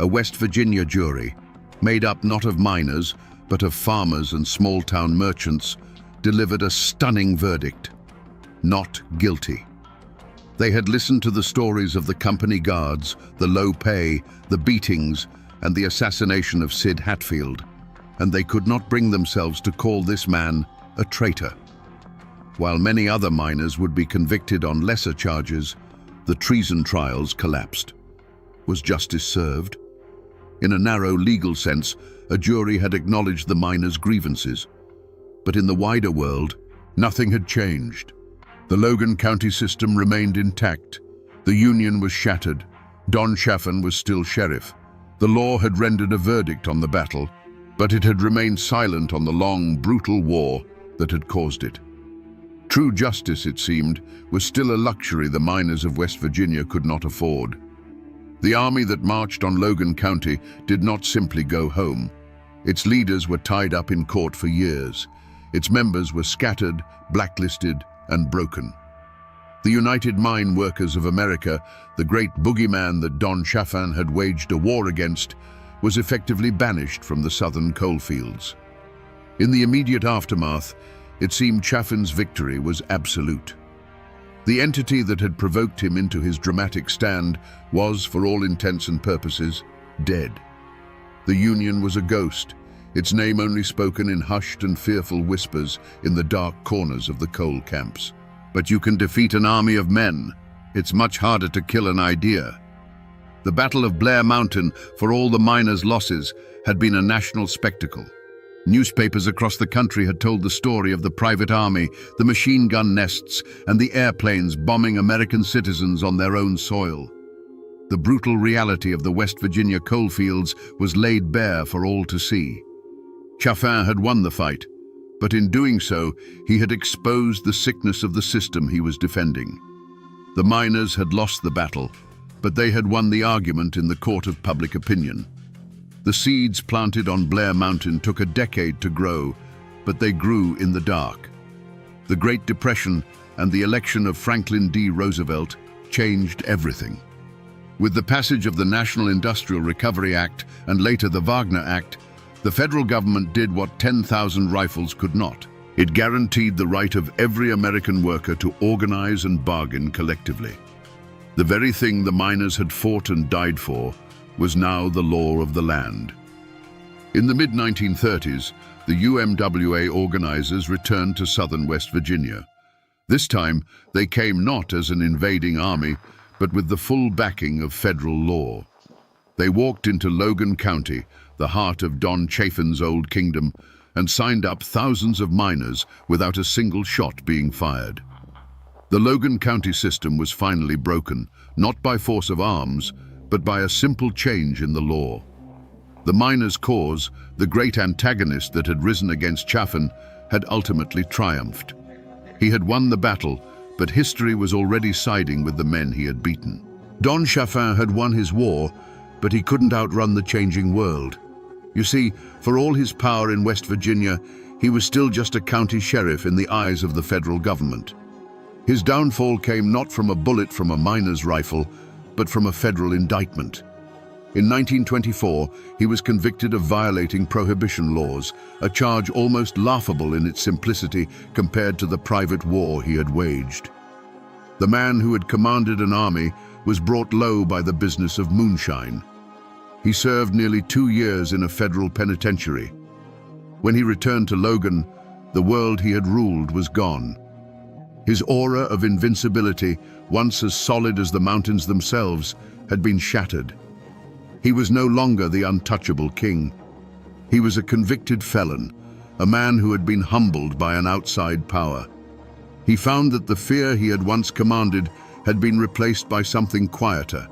a West Virginia jury, made up not of miners, but of farmers and small-town merchants, delivered a stunning verdict: not guilty. They had listened to the stories of the company guards, the low pay, the beatings, and the assassination of Sid Hatfield, and they could not bring themselves to call this man a traitor. While many other miners would be convicted on lesser charges, the treason trials collapsed. Was justice served? In a narrow legal sense, a jury had acknowledged the miners' grievances. But in the wider world, nothing had changed. The Logan County system remained intact. The Union was shattered. Don Chaffin was still sheriff. The law had rendered a verdict on the battle, but it had remained silent on the long, brutal war that had caused it. True justice, it seemed, was still a luxury the miners of West Virginia could not afford. The army that marched on Logan County did not simply go home. Its leaders were tied up in court for years. Its members were scattered, blacklisted, and broken. The United Mine Workers of America, the great boogeyman that Don Chaffin had waged a war against, was effectively banished from the southern coalfields. In the immediate aftermath, it seemed Chaffin's victory was absolute. The entity that had provoked him into his dramatic stand was, for all intents and purposes, dead. The Union was a ghost, its name only spoken in hushed and fearful whispers in the dark corners of the coal camps. But you can defeat an army of men. It's much harder to kill an idea. The Battle of Blair Mountain, for all the miners' losses, had been a national spectacle. Newspapers across the country had told the story of the private army, the machine gun nests, and the airplanes bombing American citizens on their own soil. The brutal reality of the West Virginia coalfields was laid bare for all to see. Chaffin had won the fight, but in doing so, he had exposed the sickness of the system he was defending. The miners had lost the battle, but they had won the argument in the court of public opinion. The seeds planted on Blair Mountain took a decade to grow, but they grew in the dark. The Great Depression and the election of Franklin D. Roosevelt changed everything. With the passage of the National Industrial Recovery Act and later the Wagner Act, the federal government did what 10,000 rifles could not. It guaranteed the right of every American worker to organize and bargain collectively. The very thing the miners had fought and died for was now the law of the land. In the mid-1930s, the UMWA organizers returned to southern West Virginia. This time, they came not as an invading army, but with the full backing of federal law. They walked into Logan County, the heart of Don Chaffin's old kingdom, and signed up thousands of miners without a single shot being fired. The Logan County system was finally broken, not by force of arms, but by a simple change in the law. The miners' cause, the great antagonist that had risen against Chaffin, had ultimately triumphed. He had won the battle, but history was already siding with the men he had beaten. Don Chaffin had won his war, but he couldn't outrun the changing world. You see, for all his power in West Virginia, he was still just a county sheriff in the eyes of the federal government. His downfall came not from a bullet from a miner's rifle, but from a federal indictment. In 1924, he was convicted of violating prohibition laws, a charge almost laughable in its simplicity compared to the private war he had waged. The man who had commanded an army was brought low by the business of moonshine. He served nearly 2 years in a federal penitentiary. When he returned to Logan, the world he had ruled was gone. His aura of invincibility, once as solid as the mountains themselves, had been shattered. He was no longer the untouchable king. He was a convicted felon, a man who had been humbled by an outside power. He found that the fear he had once commanded had been replaced by something quieter,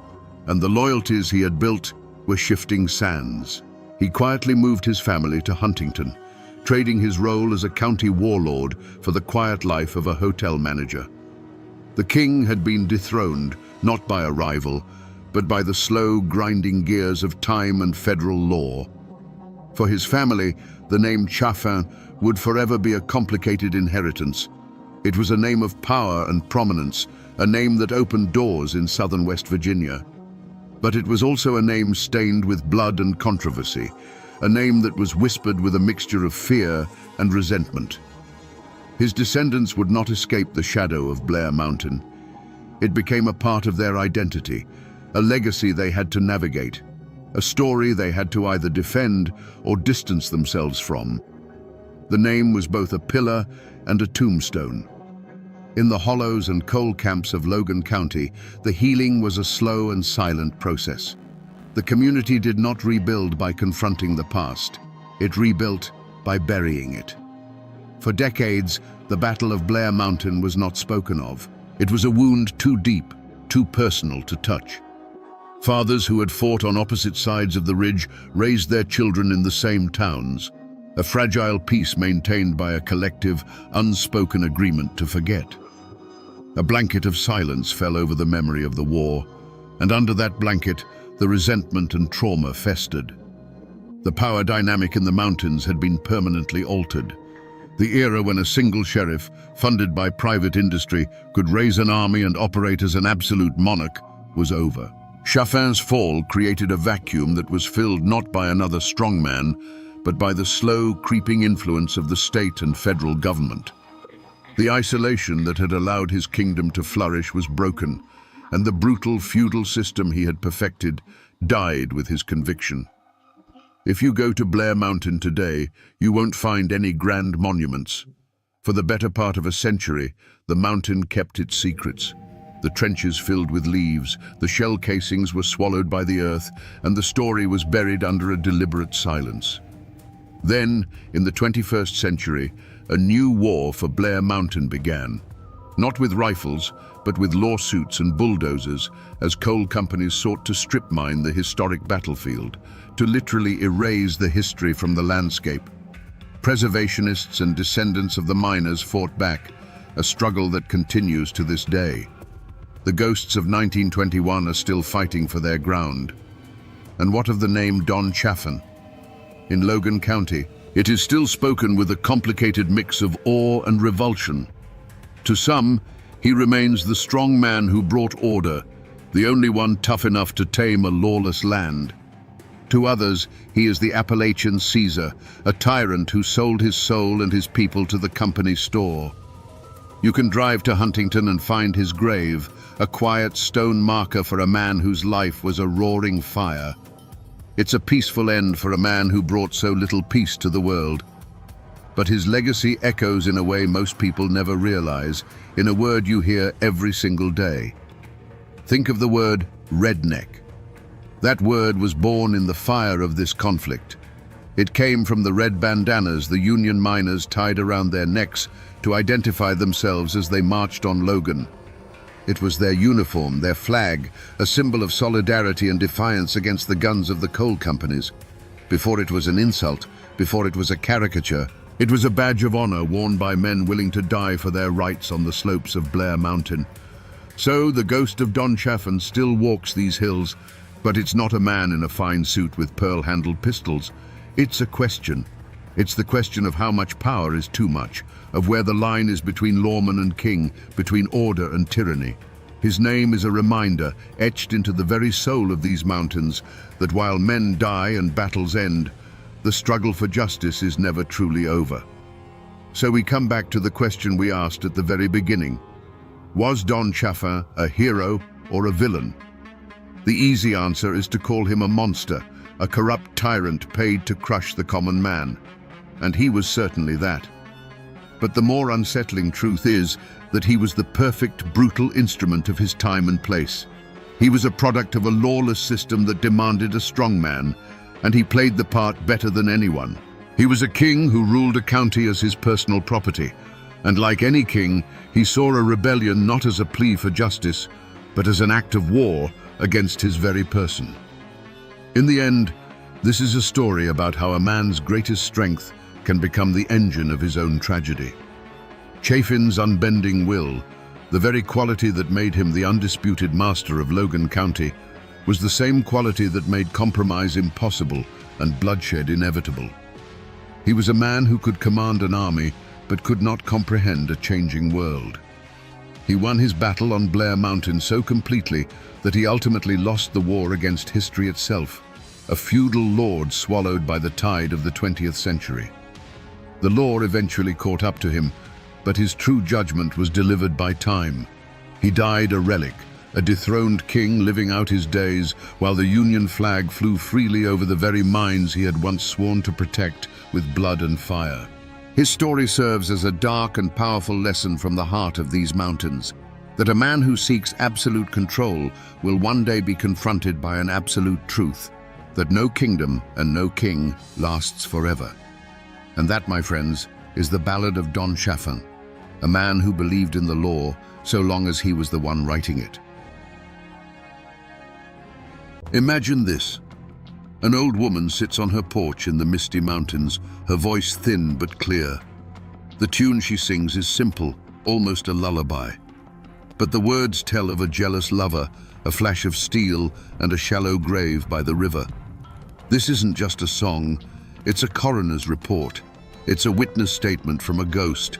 and the loyalties he had built were shifting sands. He quietly moved his family to Huntington, trading his role as a county warlord for the quiet life of a hotel manager. The king had been dethroned, not by a rival, but by the slow, grinding gears of time and federal law. For his family, the name Chaffin would forever be a complicated inheritance, It was a name of power and prominence, a name that opened doors in southern West Virginia. But it was also a name stained with blood and controversy, a name that was whispered with a mixture of fear and resentment. His descendants would not escape the shadow of Blair Mountain. It became a part of their identity, a legacy they had to navigate, a story they had to either defend or distance themselves from. The name was both a pillar and a tombstone. In the hollows and coal camps of Logan County, the healing was a slow and silent process. The community did not rebuild by confronting the past. It rebuilt by burying it. For decades, the Battle of Blair Mountain was not spoken of. It was a wound too deep, too personal to touch. Fathers who had fought on opposite sides of the ridge raised their children in the same towns, a fragile peace maintained by a collective, unspoken agreement to forget. A blanket of silence fell over the memory of the war, and under that blanket, the resentment and trauma festered. The power dynamic in the mountains had been permanently altered. The era when a single sheriff, funded by private industry, could raise an army and operate as an absolute monarch was over. Chaffin's fall created a vacuum that was filled not by another strongman, but by the slow, creeping influence of the state and federal government. The isolation that had allowed his kingdom to flourish was broken, and the brutal feudal system he had perfected died with his conviction. If you go to Blair Mountain today, you won't find any grand monuments. For the better part of a century, the mountain kept its secrets. The trenches filled with leaves, the shell casings were swallowed by the earth, and the story was buried under a deliberate silence. Then, in the 21st century, a new war for Blair Mountain began. Not with rifles, but with lawsuits and bulldozers, as coal companies sought to strip mine the historic battlefield, to literally erase the history from the landscape. Preservationists and descendants of the miners fought back, a struggle that continues to this day. The ghosts of 1921 are still fighting for their ground. And what of the name Don Chaffin? In Logan County, it is still spoken with a complicated mix of awe and revulsion. To some, he remains the strong man who brought order, the only one tough enough to tame a lawless land. To others, he is the Appalachian Caesar, a tyrant who sold his soul and his people to the company store. You can drive to Huntington and find his grave, a quiet stone marker for a man whose life was a roaring fire. It's a peaceful end for a man who brought so little peace to the world. But his legacy echoes in a way most people never realize, in a word you hear every single day. Think of the word redneck. That word was born in the fire of this conflict. It came from the red bandanas the Union miners tied around their necks to identify themselves as they marched on Logan. It was their uniform, their flag, a symbol of solidarity and defiance against the guns of the coal companies. Before it was an insult, before it was a caricature, it was a badge of honor worn by men willing to die for their rights on the slopes of Blair Mountain. So the ghost of Don Chaffin still walks these hills, but it's not a man in a fine suit with pearl-handled pistols. It's a question. It's the question of how much power is too much, of where the line is between lawman and king, between order and tyranny. His name is a reminder, etched into the very soul of these mountains, that while men die and battles end, the struggle for justice is never truly over. So we come back to the question we asked at the very beginning. Was Don Chaffin a hero or a villain? The easy answer is to call him a monster, a corrupt tyrant paid to crush the common man. And he was certainly that. But the more unsettling truth is that he was the perfect, brutal instrument of his time and place. He was a product of a lawless system that demanded a strong man, and he played the part better than anyone. He was a king who ruled a county as his personal property, and like any king, he saw a rebellion not as a plea for justice, but as an act of war against his very person. In the end, this is a story about how a man's greatest strength can become the engine of his own tragedy. Chaffin's unbending will, the very quality that made him the undisputed master of Logan County, was the same quality that made compromise impossible and bloodshed inevitable. He was a man who could command an army, but could not comprehend a changing world. He won his battle on Blair Mountain so completely that he ultimately lost the war against history itself, a feudal lord swallowed by the tide of the 20th century. The law eventually caught up to him, but his true judgment was delivered by time. He died a relic, a dethroned king living out his days while the Union flag flew freely over the very mines he had once sworn to protect with blood and fire. His story serves as a dark and powerful lesson from the heart of these mountains, that a man who seeks absolute control will one day be confronted by an absolute truth, that no kingdom and no king lasts forever. And that, my friends, is the ballad of Don Chaffin, a man who believed in the law so long as he was the one writing it. Imagine this. An old woman sits on her porch in the misty mountains, her voice thin but clear. The tune she sings is simple, almost a lullaby. But the words tell of a jealous lover, a flash of steel, and a shallow grave by the river. This isn't just a song, it's a coroner's report. It's a witness statement from a ghost.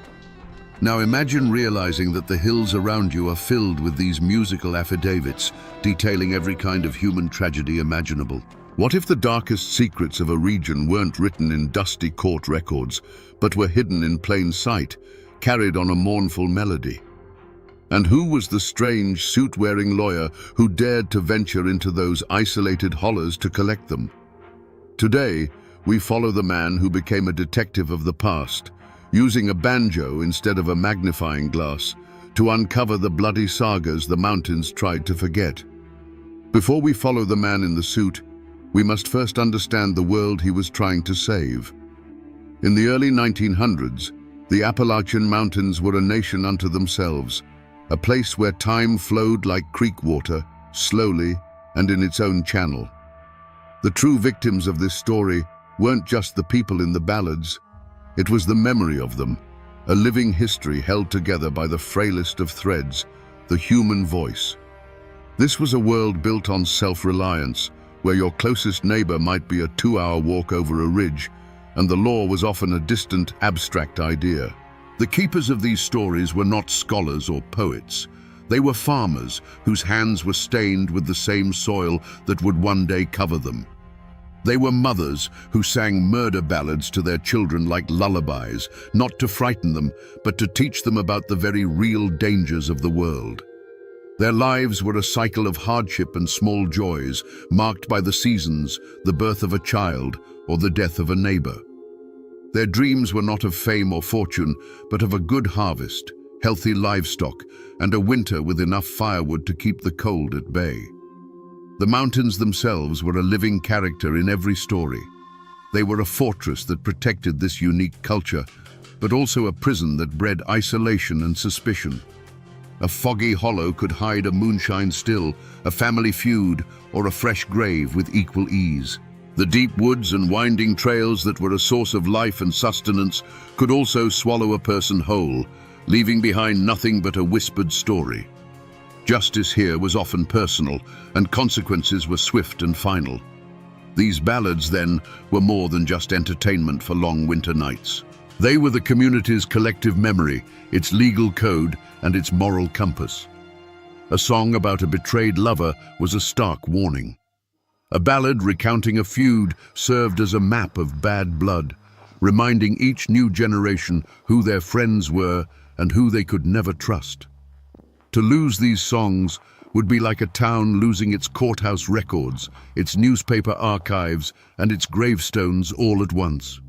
Now imagine realizing that the hills around you are filled with these musical affidavits, detailing every kind of human tragedy imaginable. What if the darkest secrets of a region weren't written in dusty court records, but were hidden in plain sight, carried on a mournful melody? And who was the strange, suit-wearing lawyer who dared to venture into those isolated hollows to collect them? Today, we follow the man who became a detective of the past, using a banjo instead of a magnifying glass to uncover the bloody sagas the mountains tried to forget. Before we follow the man in the suit, we must first understand the world he was trying to save. In the early 1900s, the Appalachian Mountains were a nation unto themselves, a place where time flowed like creek water, slowly and in its own channel. The true victims of this story weren't just the people in the ballads, it was the memory of them, a living history held together by the frailest of threads, the human voice. This was a world built on self-reliance, where your closest neighbor might be a 2-hour walk over a ridge, and the law was often a distant, abstract idea. The keepers of these stories were not scholars or poets. They were farmers whose hands were stained with the same soil that would one day cover them. They were mothers who sang murder ballads to their children like lullabies, not to frighten them, but to teach them about the very real dangers of the world. Their lives were a cycle of hardship and small joys, marked by the seasons, the birth of a child, or the death of a neighbor. Their dreams were not of fame or fortune, but of a good harvest, healthy livestock, and a winter with enough firewood to keep the cold at bay. The mountains themselves were a living character in every story. They were a fortress that protected this unique culture, but also a prison that bred isolation and suspicion. A foggy hollow could hide a moonshine still, a family feud, or a fresh grave with equal ease. The deep woods and winding trails that were a source of life and sustenance could also swallow a person whole, leaving behind nothing but a whispered story. Justice here was often personal, and consequences were swift and final. These ballads, then, were more than just entertainment for long winter nights. They were the community's collective memory, its legal code, and its moral compass. A song about a betrayed lover was a stark warning. A ballad recounting a feud served as a map of bad blood, reminding each new generation who their friends were and who they could never trust. To lose these songs would be like a town losing its courthouse records, its newspaper archives, and its gravestones all at once.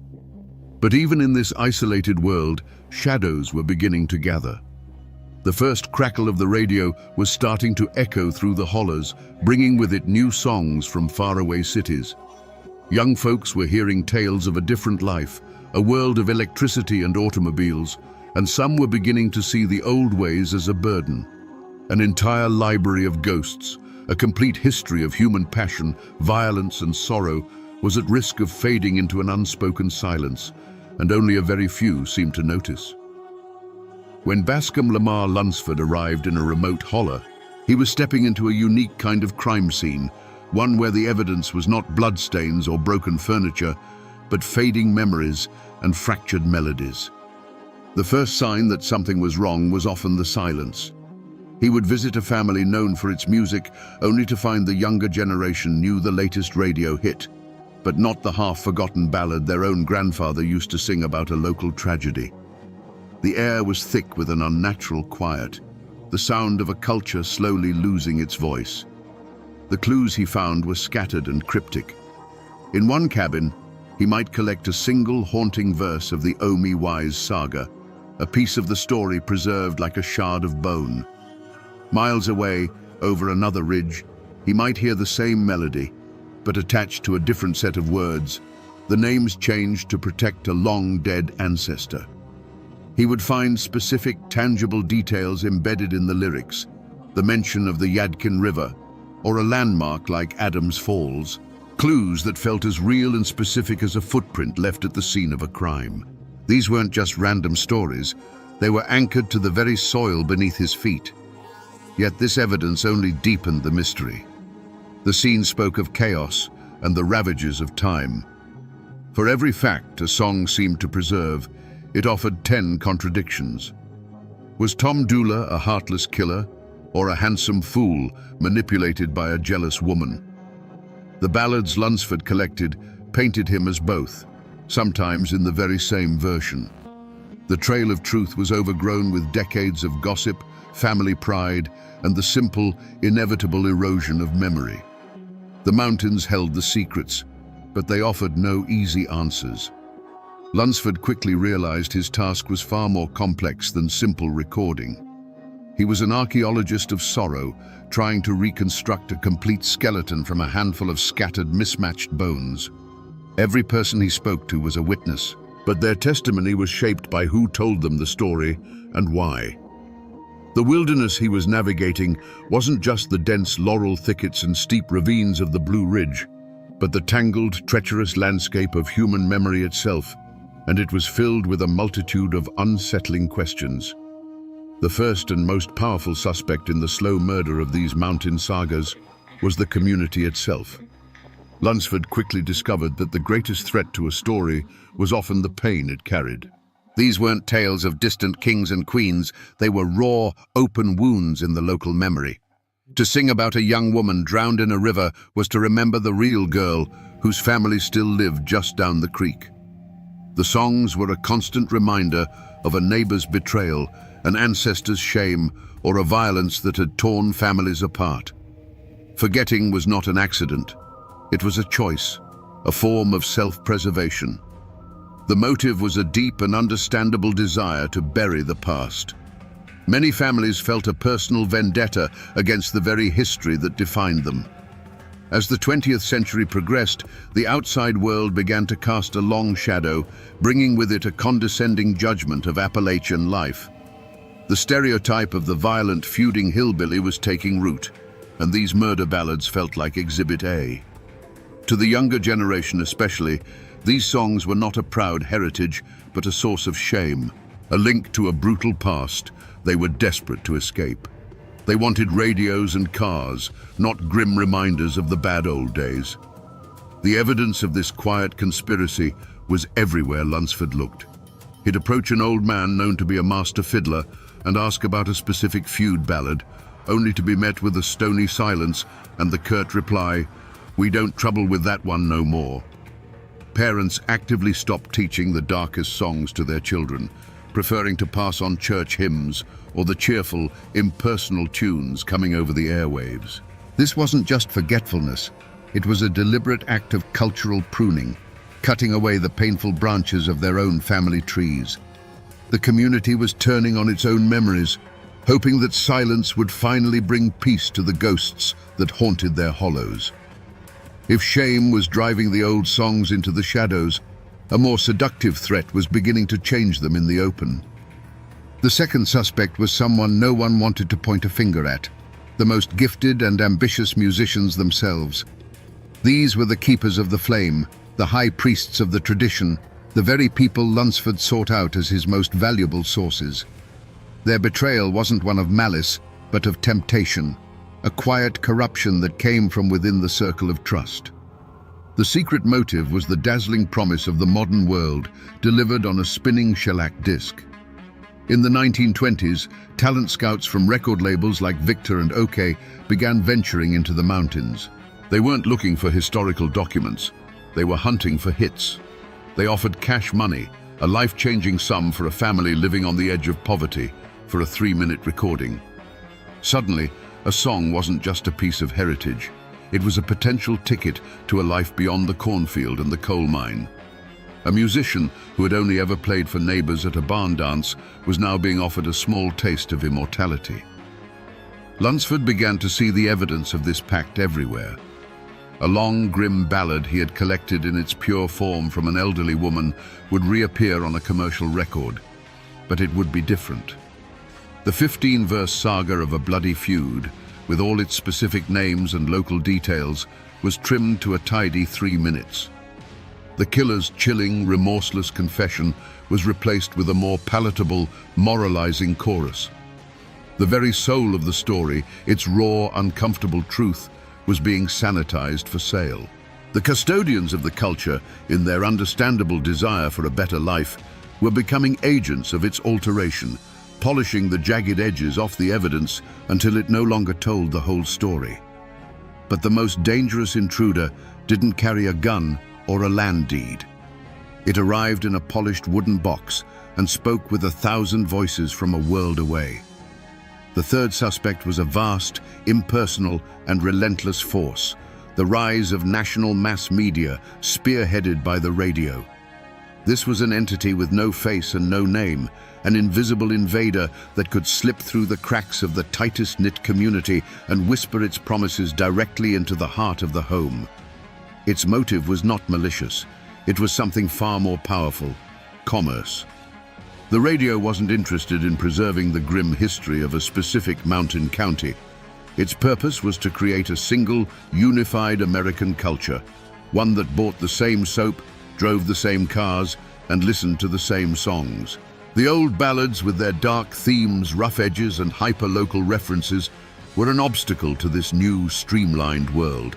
But even in this isolated world, shadows were beginning to gather. The first crackle of the radio was starting to echo through the hollows, bringing with it new songs from faraway cities. Young folks were hearing tales of a different life, a world of electricity and automobiles, and some were beginning to see the old ways as a burden. An entire library of ghosts, a complete history of human passion, violence, and sorrow, was at risk of fading into an unspoken silence, and only a very few seemed to notice. When Bascom Lamar Lunsford arrived in a remote hollow, he was stepping into a unique kind of crime scene, one where the evidence was not bloodstains or broken furniture, but fading memories and fractured melodies. The first sign that something was wrong was often the silence. He would visit a family known for its music, only to find the younger generation knew the latest radio hit, but not the half-forgotten ballad their own grandfather used to sing about a local tragedy. The air was thick with an unnatural quiet, the sound of a culture slowly losing its voice. The clues he found were scattered and cryptic. In one cabin, he might collect a single haunting verse of the Omi Wise saga, a piece of the story preserved like a shard of bone. Miles away, over another ridge, he might hear the same melody, but attached to a different set of words, the names changed to protect a long-dead ancestor. He would find specific, tangible details embedded in the lyrics, the mention of the Yadkin River, or a landmark like Adams Falls, clues that felt as real and specific as a footprint left at the scene of a crime. These weren't just random stories, they were anchored to the very soil beneath his feet. Yet this evidence only deepened the mystery. The scene spoke of chaos and the ravages of time. For every fact a song seemed to preserve, it offered 10 contradictions. Was Tom Dula a heartless killer, or a handsome fool manipulated by a jealous woman? The ballads Lunsford collected painted him as both, sometimes in the very same version. The trail of truth was overgrown with decades of gossip, family pride, and the simple, inevitable erosion of memory. The mountains held the secrets, but they offered no easy answers. Lunsford quickly realized his task was far more complex than simple recording. He was an archaeologist of sorrow, trying to reconstruct a complete skeleton from a handful of scattered, mismatched bones. Every person he spoke to was a witness, but their testimony was shaped by who told them the story and why. The wilderness he was navigating wasn't just the dense laurel thickets and steep ravines of the Blue Ridge, but the tangled, treacherous landscape of human memory itself, and it was filled with a multitude of unsettling questions. The first and most powerful suspect in the slow murder of these mountain sagas was the community itself. Lunsford quickly discovered that the greatest threat to a story was often the pain it carried. These weren't tales of distant kings and queens, they were raw, open wounds in the local memory. To sing about a young woman drowned in a river was to remember the real girl whose family still lived just down the creek. The songs were a constant reminder of a neighbor's betrayal, an ancestor's shame, or a violence that had torn families apart. Forgetting was not an accident. It was a choice, a form of self-preservation. The motive was a deep and understandable desire to bury the past. Many families felt a personal vendetta against the very history that defined them. As the 20th century progressed, the outside world began to cast a long shadow, bringing with it a condescending judgment of Appalachian life. The stereotype of the violent, feuding hillbilly was taking root, and these murder ballads felt like Exhibit A. To the younger generation especially, these songs were not a proud heritage, but a source of shame, a link to a brutal past they were desperate to escape. They wanted radios and cars, not grim reminders of the bad old days. The evidence of this quiet conspiracy was everywhere Lunsford looked. He'd approach an old man known to be a master fiddler and ask about a specific feud ballad, only to be met with a stony silence and the curt reply, "We don't trouble with that one no more." Parents actively stopped teaching the darkest songs to their children, preferring to pass on church hymns or the cheerful, impersonal tunes coming over the airwaves. This wasn't just forgetfulness, it was a deliberate act of cultural pruning, cutting away the painful branches of their own family trees. The community was turning on its own memories, hoping that silence would finally bring peace to the ghosts that haunted their hollows. If shame was driving the old songs into the shadows, a more seductive threat was beginning to change them in the open. The second suspect was someone no one wanted to point a finger at, the most gifted and ambitious musicians themselves. These were the keepers of the flame, the high priests of the tradition, the very people Lunsford sought out as his most valuable sources. Their betrayal wasn't one of malice, but of temptation, a quiet corruption that came from within the circle of trust. The secret motive was the dazzling promise of the modern world, delivered on a spinning shellac disc. In the 1920s, talent scouts from record labels like Victor and OK began venturing into the mountains. They weren't looking for historical documents. They were hunting for hits. They offered cash money, a life-changing sum for a family living on the edge of poverty, for a 3-minute recording. Suddenly, a song wasn't just a piece of heritage. It was a potential ticket to a life beyond the cornfield and the coal mine. A musician who had only ever played for neighbors at a barn dance was now being offered a small taste of immortality. Lunsford began to see the evidence of this pact everywhere. A long, grim ballad he had collected in its pure form from an elderly woman would reappear on a commercial record, but it would be different. The 15-verse saga of a bloody feud, with all its specific names and local details, was trimmed to a tidy 3 minutes. The killer's chilling, remorseless confession was replaced with a more palatable, moralizing chorus. The very soul of the story, its raw, uncomfortable truth, was being sanitized for sale. The custodians of the culture, in their understandable desire for a better life, were becoming agents of its alteration, polishing the jagged edges off the evidence until it no longer told the whole story. But the most dangerous intruder didn't carry a gun or a land deed. It arrived in a polished wooden box and spoke with 1,000 voices from a world away. The third suspect was a vast, impersonal, and relentless force, the rise of national mass media spearheaded by the radio. This was an entity with no face and no name, an invisible invader that could slip through the cracks of the tightest-knit community and whisper its promises directly into the heart of the home. Its motive was not malicious. It was something far more powerful: commerce. The radio wasn't interested in preserving the grim history of a specific mountain county. Its purpose was to create a single, unified American culture, one that bought the same soap, drove the same cars, and listened to the same songs. The old ballads, with their dark themes, rough edges, and hyper-local references, were an obstacle to this new, streamlined world.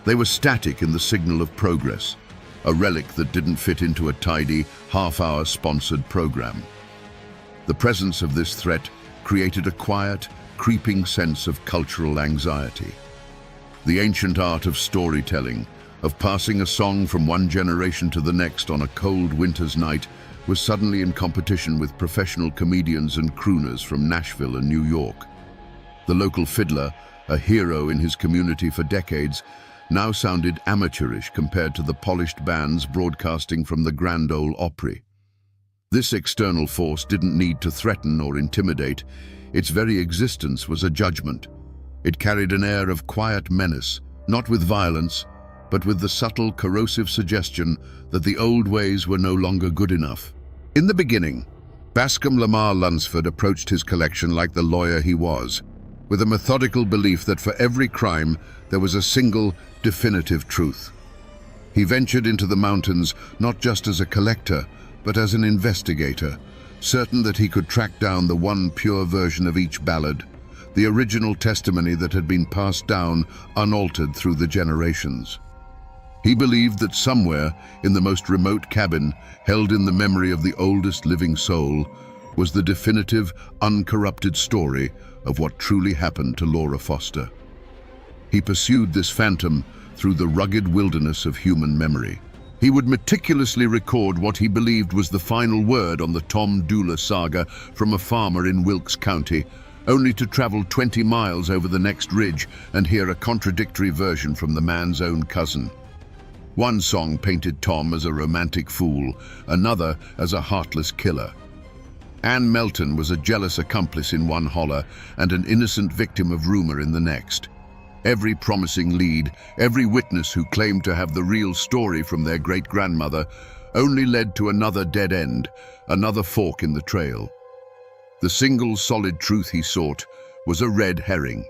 They were static in the signal of progress, a relic that didn't fit into a tidy, half-hour sponsored program. The presence of this threat created a quiet, creeping sense of cultural anxiety. The ancient art of storytelling, of passing a song from one generation to the next on a cold winter's night, was suddenly in competition with professional comedians and crooners from Nashville and New York. The local fiddler, a hero in his community for decades, now sounded amateurish compared to the polished bands broadcasting from the Grand Ole Opry. This external force didn't need to threaten or intimidate. Its very existence was a judgment. It carried an air of quiet menace, not with violence, but with the subtle, corrosive suggestion that the old ways were no longer good enough. In the beginning, Bascom Lamar Lunsford approached his collection like the lawyer he was, with a methodical belief that for every crime there was a single, definitive truth. He ventured into the mountains not just as a collector, but as an investigator, certain that he could track down the one pure version of each ballad, the original testimony that had been passed down unaltered through the generations. He believed that somewhere, in the most remote cabin, held in the memory of the oldest living soul, was the definitive, uncorrupted story of what truly happened to Laura Foster. He pursued this phantom through the rugged wilderness of human memory. He would meticulously record what he believed was the final word on the Tom Dula saga from a farmer in Wilkes County, only to travel 20 miles over the next ridge and hear a contradictory version from the man's own cousin. One song painted Tom as a romantic fool, another as a heartless killer. Ann Melton was a jealous accomplice in one holler and an innocent victim of rumor in the next. Every promising lead, every witness who claimed to have the real story from their great-grandmother, only led to another dead end, another fork in the trail. The single solid truth he sought was a red herring.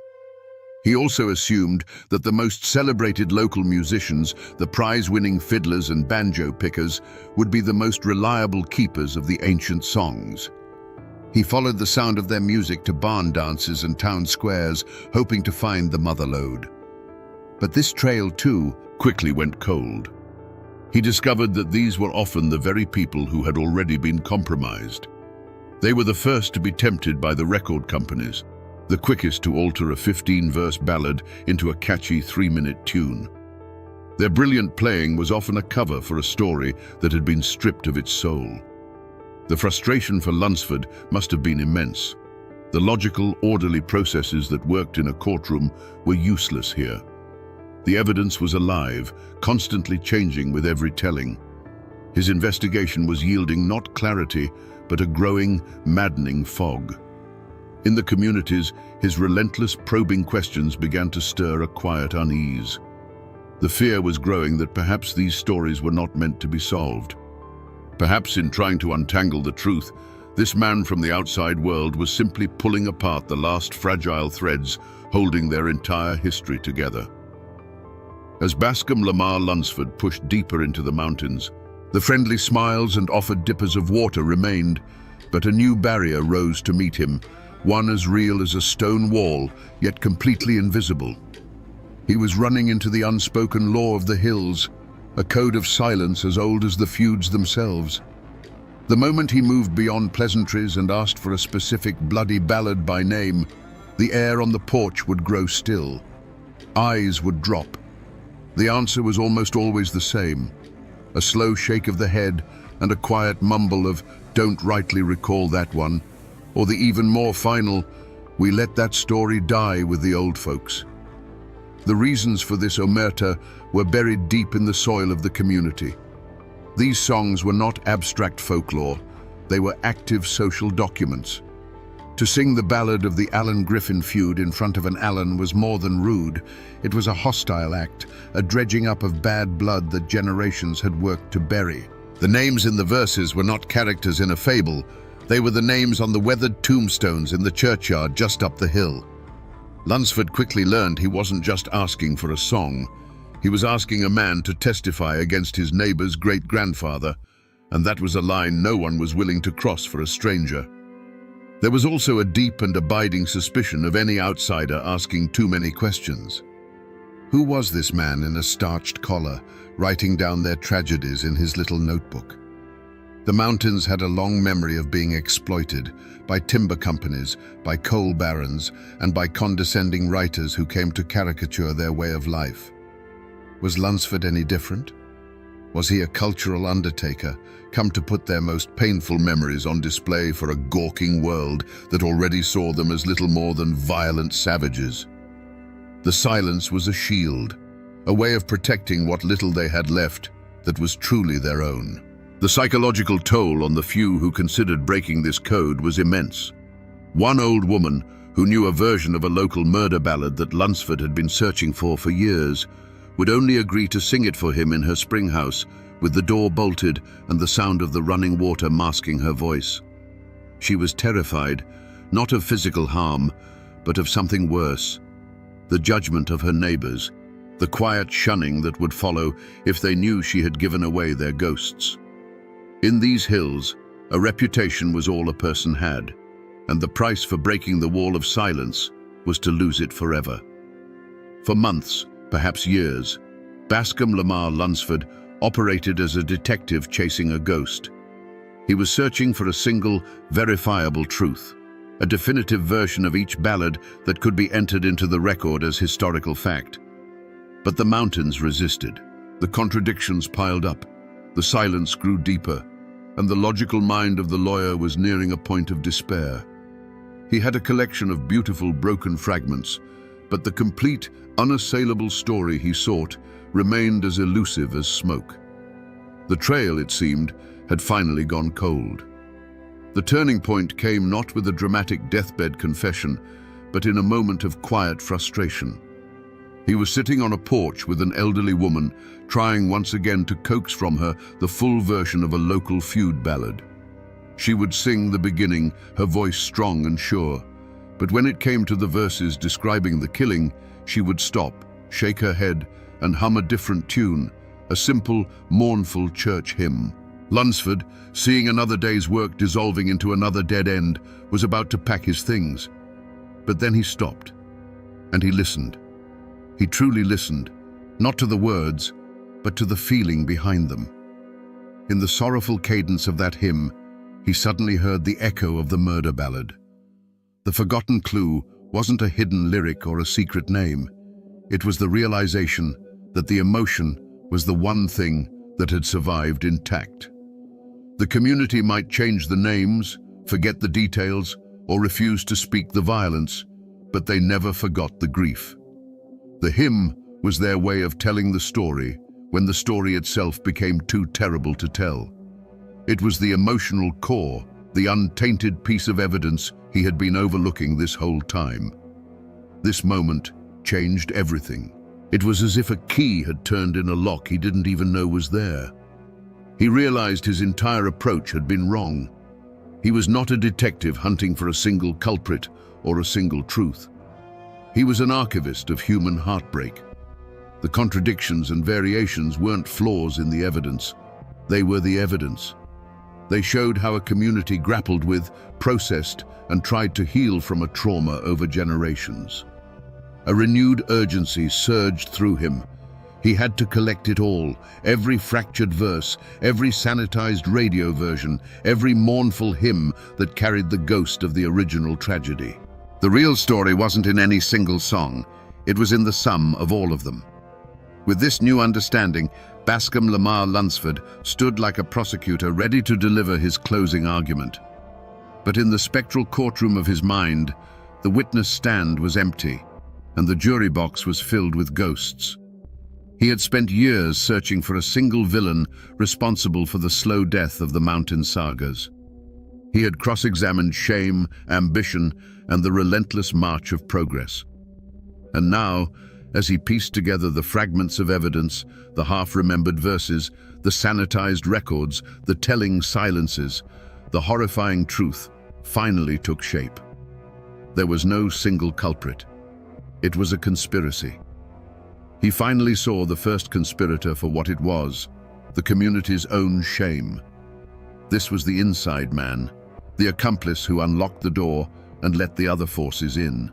He also assumed that the most celebrated local musicians, the prize-winning fiddlers and banjo pickers, would be the most reliable keepers of the ancient songs. He followed the sound of their music to barn dances and town squares, hoping to find the mother lode. But this trail, too, quickly went cold. He discovered that these were often the very people who had already been compromised. They were the first to be tempted by the record companies, the quickest to alter a 15-verse ballad into a catchy 3-minute tune. Their brilliant playing was often a cover for a story that had been stripped of its soul. The frustration for Lunsford must have been immense. The logical, orderly processes that worked in a courtroom were useless here. The evidence was alive, constantly changing with every telling. His investigation was yielding not clarity, but a growing, maddening fog. In the communities, his relentless probing questions began to stir a quiet unease. The fear was growing that perhaps these stories were not meant to be solved. Perhaps in trying to untangle the truth, this man from the outside world was simply pulling apart the last fragile threads holding their entire history together. As Bascom Lamar Lunsford pushed deeper into the mountains, the friendly smiles and offered dippers of water remained, but a new barrier rose to meet him, one as real as a stone wall, yet completely invisible. He was running into the unspoken law of the hills, a code of silence as old as the feuds themselves. The moment he moved beyond pleasantries and asked for a specific bloody ballad by name, the air on the porch would grow still. Eyes would drop. The answer was almost always the same. A slow shake of the head and a quiet mumble of, "Don't rightly recall that one," or the even more final, "We let that story die with the old folks." The reasons for this omerta were buried deep in the soil of the community. These songs were not abstract folklore, they were active social documents. To sing the ballad of the Allen Griffin feud in front of an Allen was more than rude. It was a hostile act, a dredging up of bad blood that generations had worked to bury. The names in the verses were not characters in a fable, they were the names on the weathered tombstones in the churchyard just up the hill. Lunsford quickly learned he wasn't just asking for a song, he was asking a man to testify against his neighbor's great-grandfather, and that was a line no one was willing to cross for a stranger. There was also a deep and abiding suspicion of any outsider asking too many questions. Who was this man in a starched collar, writing down their tragedies in his little notebook? The mountains had a long memory of being exploited by timber companies, by coal barons, and by condescending writers who came to caricature their way of life. Was Lunsford any different? Was he a cultural undertaker, come to put their most painful memories on display for a gawking world that already saw them as little more than violent savages? The silence was a shield, a way of protecting what little they had left that was truly their own. The psychological toll on the few who considered breaking this code was immense. One old woman, who knew a version of a local murder ballad that Lunsford had been searching for years, would only agree to sing it for him in her spring house, with the door bolted and the sound of the running water masking her voice. She was terrified, not of physical harm, but of something worse. The judgment of her neighbors, the quiet shunning that would follow if they knew she had given away their ghosts. In these hills, a reputation was all a person had, and the price for breaking the wall of silence was to lose it forever. For months, perhaps years, Bascom Lamar Lunsford operated as a detective chasing a ghost. He was searching for a single, verifiable truth, a definitive version of each ballad that could be entered into the record as historical fact. But the mountains resisted. The contradictions piled up, the silence grew deeper, and the logical mind of the lawyer was nearing a point of despair. He had a collection of beautiful broken fragments, but the complete, unassailable story he sought remained as elusive as smoke. The trail, it seemed, had finally gone cold. The turning point came not with a dramatic deathbed confession, but in a moment of quiet frustration. He was sitting on a porch with an elderly woman, trying once again to coax from her the full version of a local feud ballad. She would sing the beginning, her voice strong and sure, but when it came to the verses describing the killing, she would stop, shake her head, and hum a different tune, a simple, mournful church hymn. Lunsford, seeing another day's work dissolving into another dead end, was about to pack his things. But then he stopped, and he listened. He truly listened, not to the words, but to the feeling behind them. In the sorrowful cadence of that hymn, he suddenly heard the echo of the murder ballad. The forgotten clue wasn't a hidden lyric or a secret name. It was the realization that the emotion was the one thing that had survived intact. The community might change the names, forget the details, or refuse to speak the violence, but they never forgot the grief. The hymn was their way of telling the story when the story itself became too terrible to tell. It was the emotional core, the untainted piece of evidence he had been overlooking this whole time. This moment changed everything. It was as if a key had turned in a lock he didn't even know was there. He realized his entire approach had been wrong. He was not a detective hunting for a single culprit or a single truth. He was an archivist of human heartbreak. The contradictions and variations weren't flaws in the evidence. They were the evidence. They showed how a community grappled with, processed, and tried to heal from a trauma over generations. A renewed urgency surged through him. He had to collect it all, every fractured verse, every sanitized radio version, every mournful hymn that carried the ghost of the original tragedy. The real story wasn't in any single song. It was in the sum of all of them. With this new understanding, Bascom Lamar Lunsford stood like a prosecutor ready to deliver his closing argument. But in the spectral courtroom of his mind, the witness stand was empty, and the jury box was filled with ghosts. He had spent years searching for a single villain responsible for the slow death of the mountain sagas. He had cross-examined shame, ambition, and the relentless march of progress. And now, as he pieced together the fragments of evidence, the half-remembered verses, the sanitized records, the telling silences, the horrifying truth finally took shape. There was no single culprit. It was a conspiracy. He finally saw the first conspirator for what it was, the community's own shame. This was the inside man, the accomplice who unlocked the door and let the other forces in.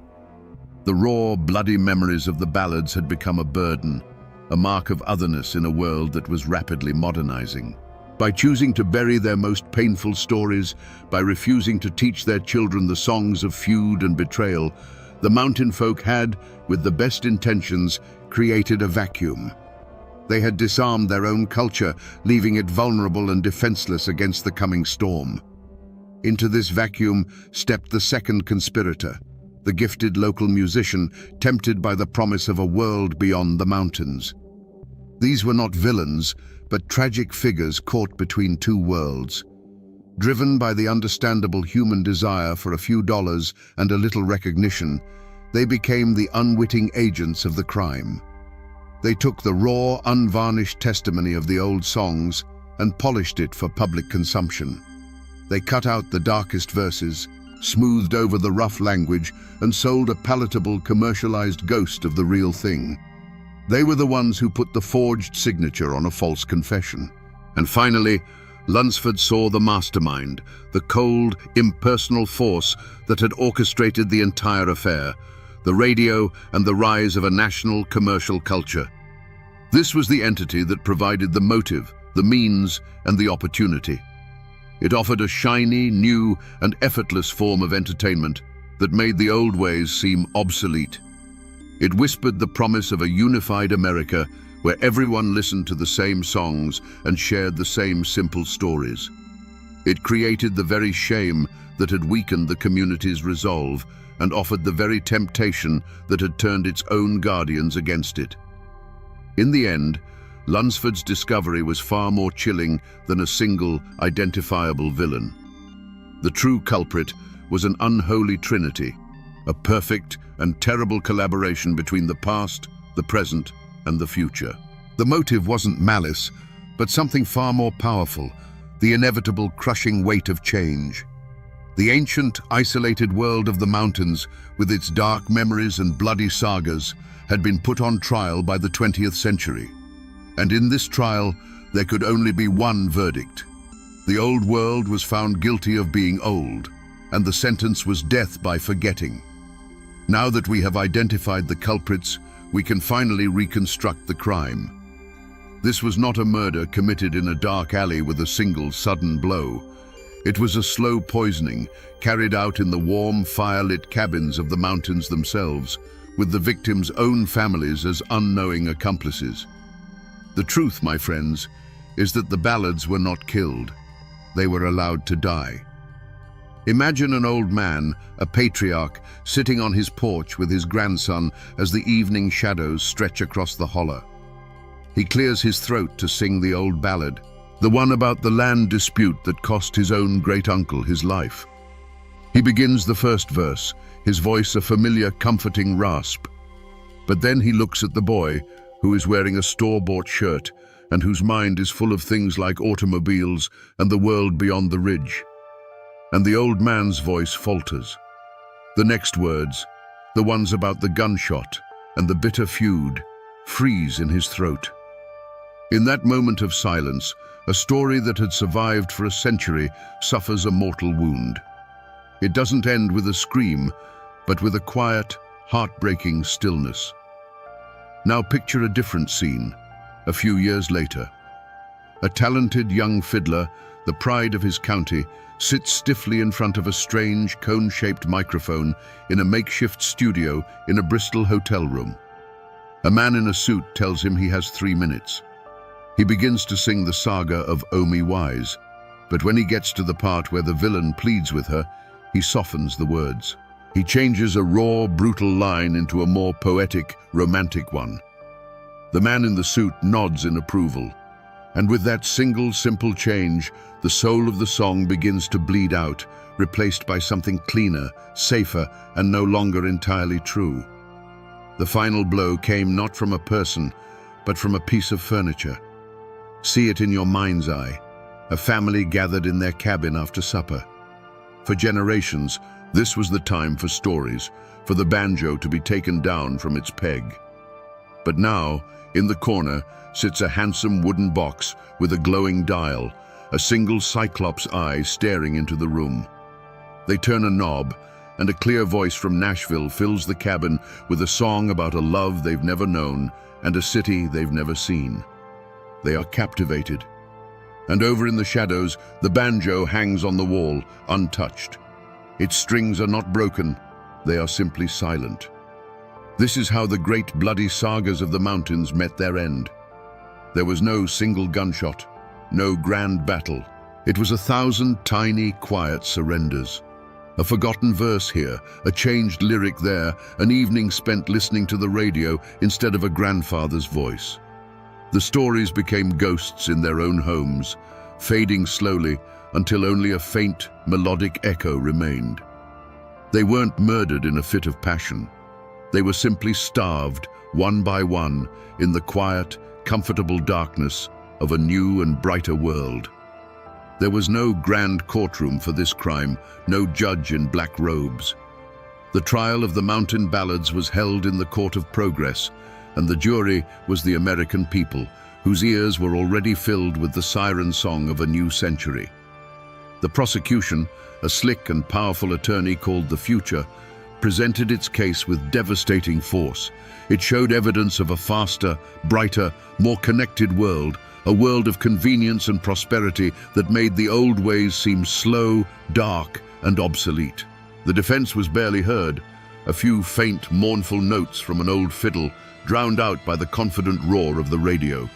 The raw, bloody memories of the ballads had become a burden, a mark of otherness in a world that was rapidly modernizing. By choosing to bury their most painful stories, by refusing to teach their children the songs of feud and betrayal, the mountain folk had, with the best intentions, created a vacuum. They had disarmed their own culture, leaving it vulnerable and defenseless against the coming storm. Into this vacuum stepped the second conspirator, the gifted local musician, tempted by the promise of a world beyond the mountains. These were not villains, but tragic figures caught between two worlds. Driven by the understandable human desire for a few dollars and a little recognition, they became the unwitting agents of the crime. They took the raw, unvarnished testimony of the old songs and polished it for public consumption. They cut out the darkest verses, smoothed over the rough language, and sold a palatable, commercialized ghost of the real thing. They were the ones who put the forged signature on a false confession. And finally, Lunsford saw the mastermind, the cold, impersonal force that had orchestrated the entire affair, the radio and the rise of a national commercial culture. This was the entity that provided the motive, the means, and the opportunity. It offered a shiny, new, and effortless form of entertainment that made the old ways seem obsolete. It whispered the promise of a unified America where everyone listened to the same songs and shared the same simple stories. It created the very shame that had weakened the community's resolve and offered the very temptation that had turned its own guardians against it. In the end, Lunsford's discovery was far more chilling than a single, identifiable villain. The true culprit was an unholy trinity, a perfect and terrible collaboration between the past, the present, and the future. The motive wasn't malice, but something far more powerful, the inevitable crushing weight of change. The ancient, isolated world of the mountains, with its dark memories and bloody sagas, had been put on trial by the 20th century. And in this trial, there could only be one verdict. The old world was found guilty of being old, and the sentence was death by forgetting. Now that we have identified the culprits, we can finally reconstruct the crime. This was not a murder committed in a dark alley with a single sudden blow. It was a slow poisoning, carried out in the warm, fire-lit cabins of the mountains themselves, with the victims' own families as unknowing accomplices. The truth, my friends, is that the ballads were not killed. They were allowed to die. Imagine an old man, a patriarch, sitting on his porch with his grandson as the evening shadows stretch across the hollow. He clears his throat to sing the old ballad, the one about the land dispute that cost his own great-uncle his life. He begins the first verse, his voice a familiar, comforting rasp. But then he looks at the boy, who is wearing a store-bought shirt and whose mind is full of things like automobiles and the world beyond the ridge. And the old man's voice falters. The next words, the ones about the gunshot and the bitter feud, freeze in his throat. In that moment of silence, a story that had survived for a century suffers a mortal wound. It doesn't end with a scream, but with a quiet, heartbreaking stillness. Now picture a different scene, a few years later. A talented young fiddler, the pride of his county, sits stiffly in front of a strange, cone-shaped microphone in a makeshift studio in a Bristol hotel room. A man in a suit tells him he has 3 minutes. He begins to sing the saga of Omi Wise, but when he gets to the part where the villain pleads with her, he softens the words. He changes a raw, brutal line into a more poetic, romantic one. The man in the suit nods in approval, and with that single, simple change, the soul of the song begins to bleed out, replaced by something cleaner, safer, and no longer entirely true. The final blow came not from a person, but from a piece of furniture. See it in your mind's eye, a family gathered in their cabin after supper. For generations, this was the time for stories, for the banjo to be taken down from its peg. But now, in the corner, sits a handsome wooden box with a glowing dial, a single cyclops eye staring into the room. They turn a knob, and a clear voice from Nashville fills the cabin with a song about a love they've never known and a city they've never seen. They are captivated. And over in the shadows, the banjo hangs on the wall, untouched. Its strings are not broken, they are simply silent. This is how the great bloody sagas of the mountains met their end. There was no single gunshot, no grand battle. It was 1,000 tiny, quiet surrenders. A forgotten verse here, a changed lyric there, an evening spent listening to the radio instead of a grandfather's voice. The stories became ghosts in their own homes, fading slowly until only a faint, melodic echo remained. They weren't murdered in a fit of passion. They were simply starved, one by one, in the quiet, comfortable darkness of a new and brighter world. There was no grand courtroom for this crime, no judge in black robes. The trial of the mountain ballads was held in the court of progress, and the jury was the American people, whose ears were already filled with the siren song of a new century. The prosecution, a slick and powerful attorney called the Future, presented its case with devastating force. It showed evidence of a faster, brighter, more connected world, a world of convenience and prosperity that made the old ways seem slow, dark, and obsolete. The defense was barely heard, a few faint, mournful notes from an old fiddle, drowned out by the confident roar of the radio.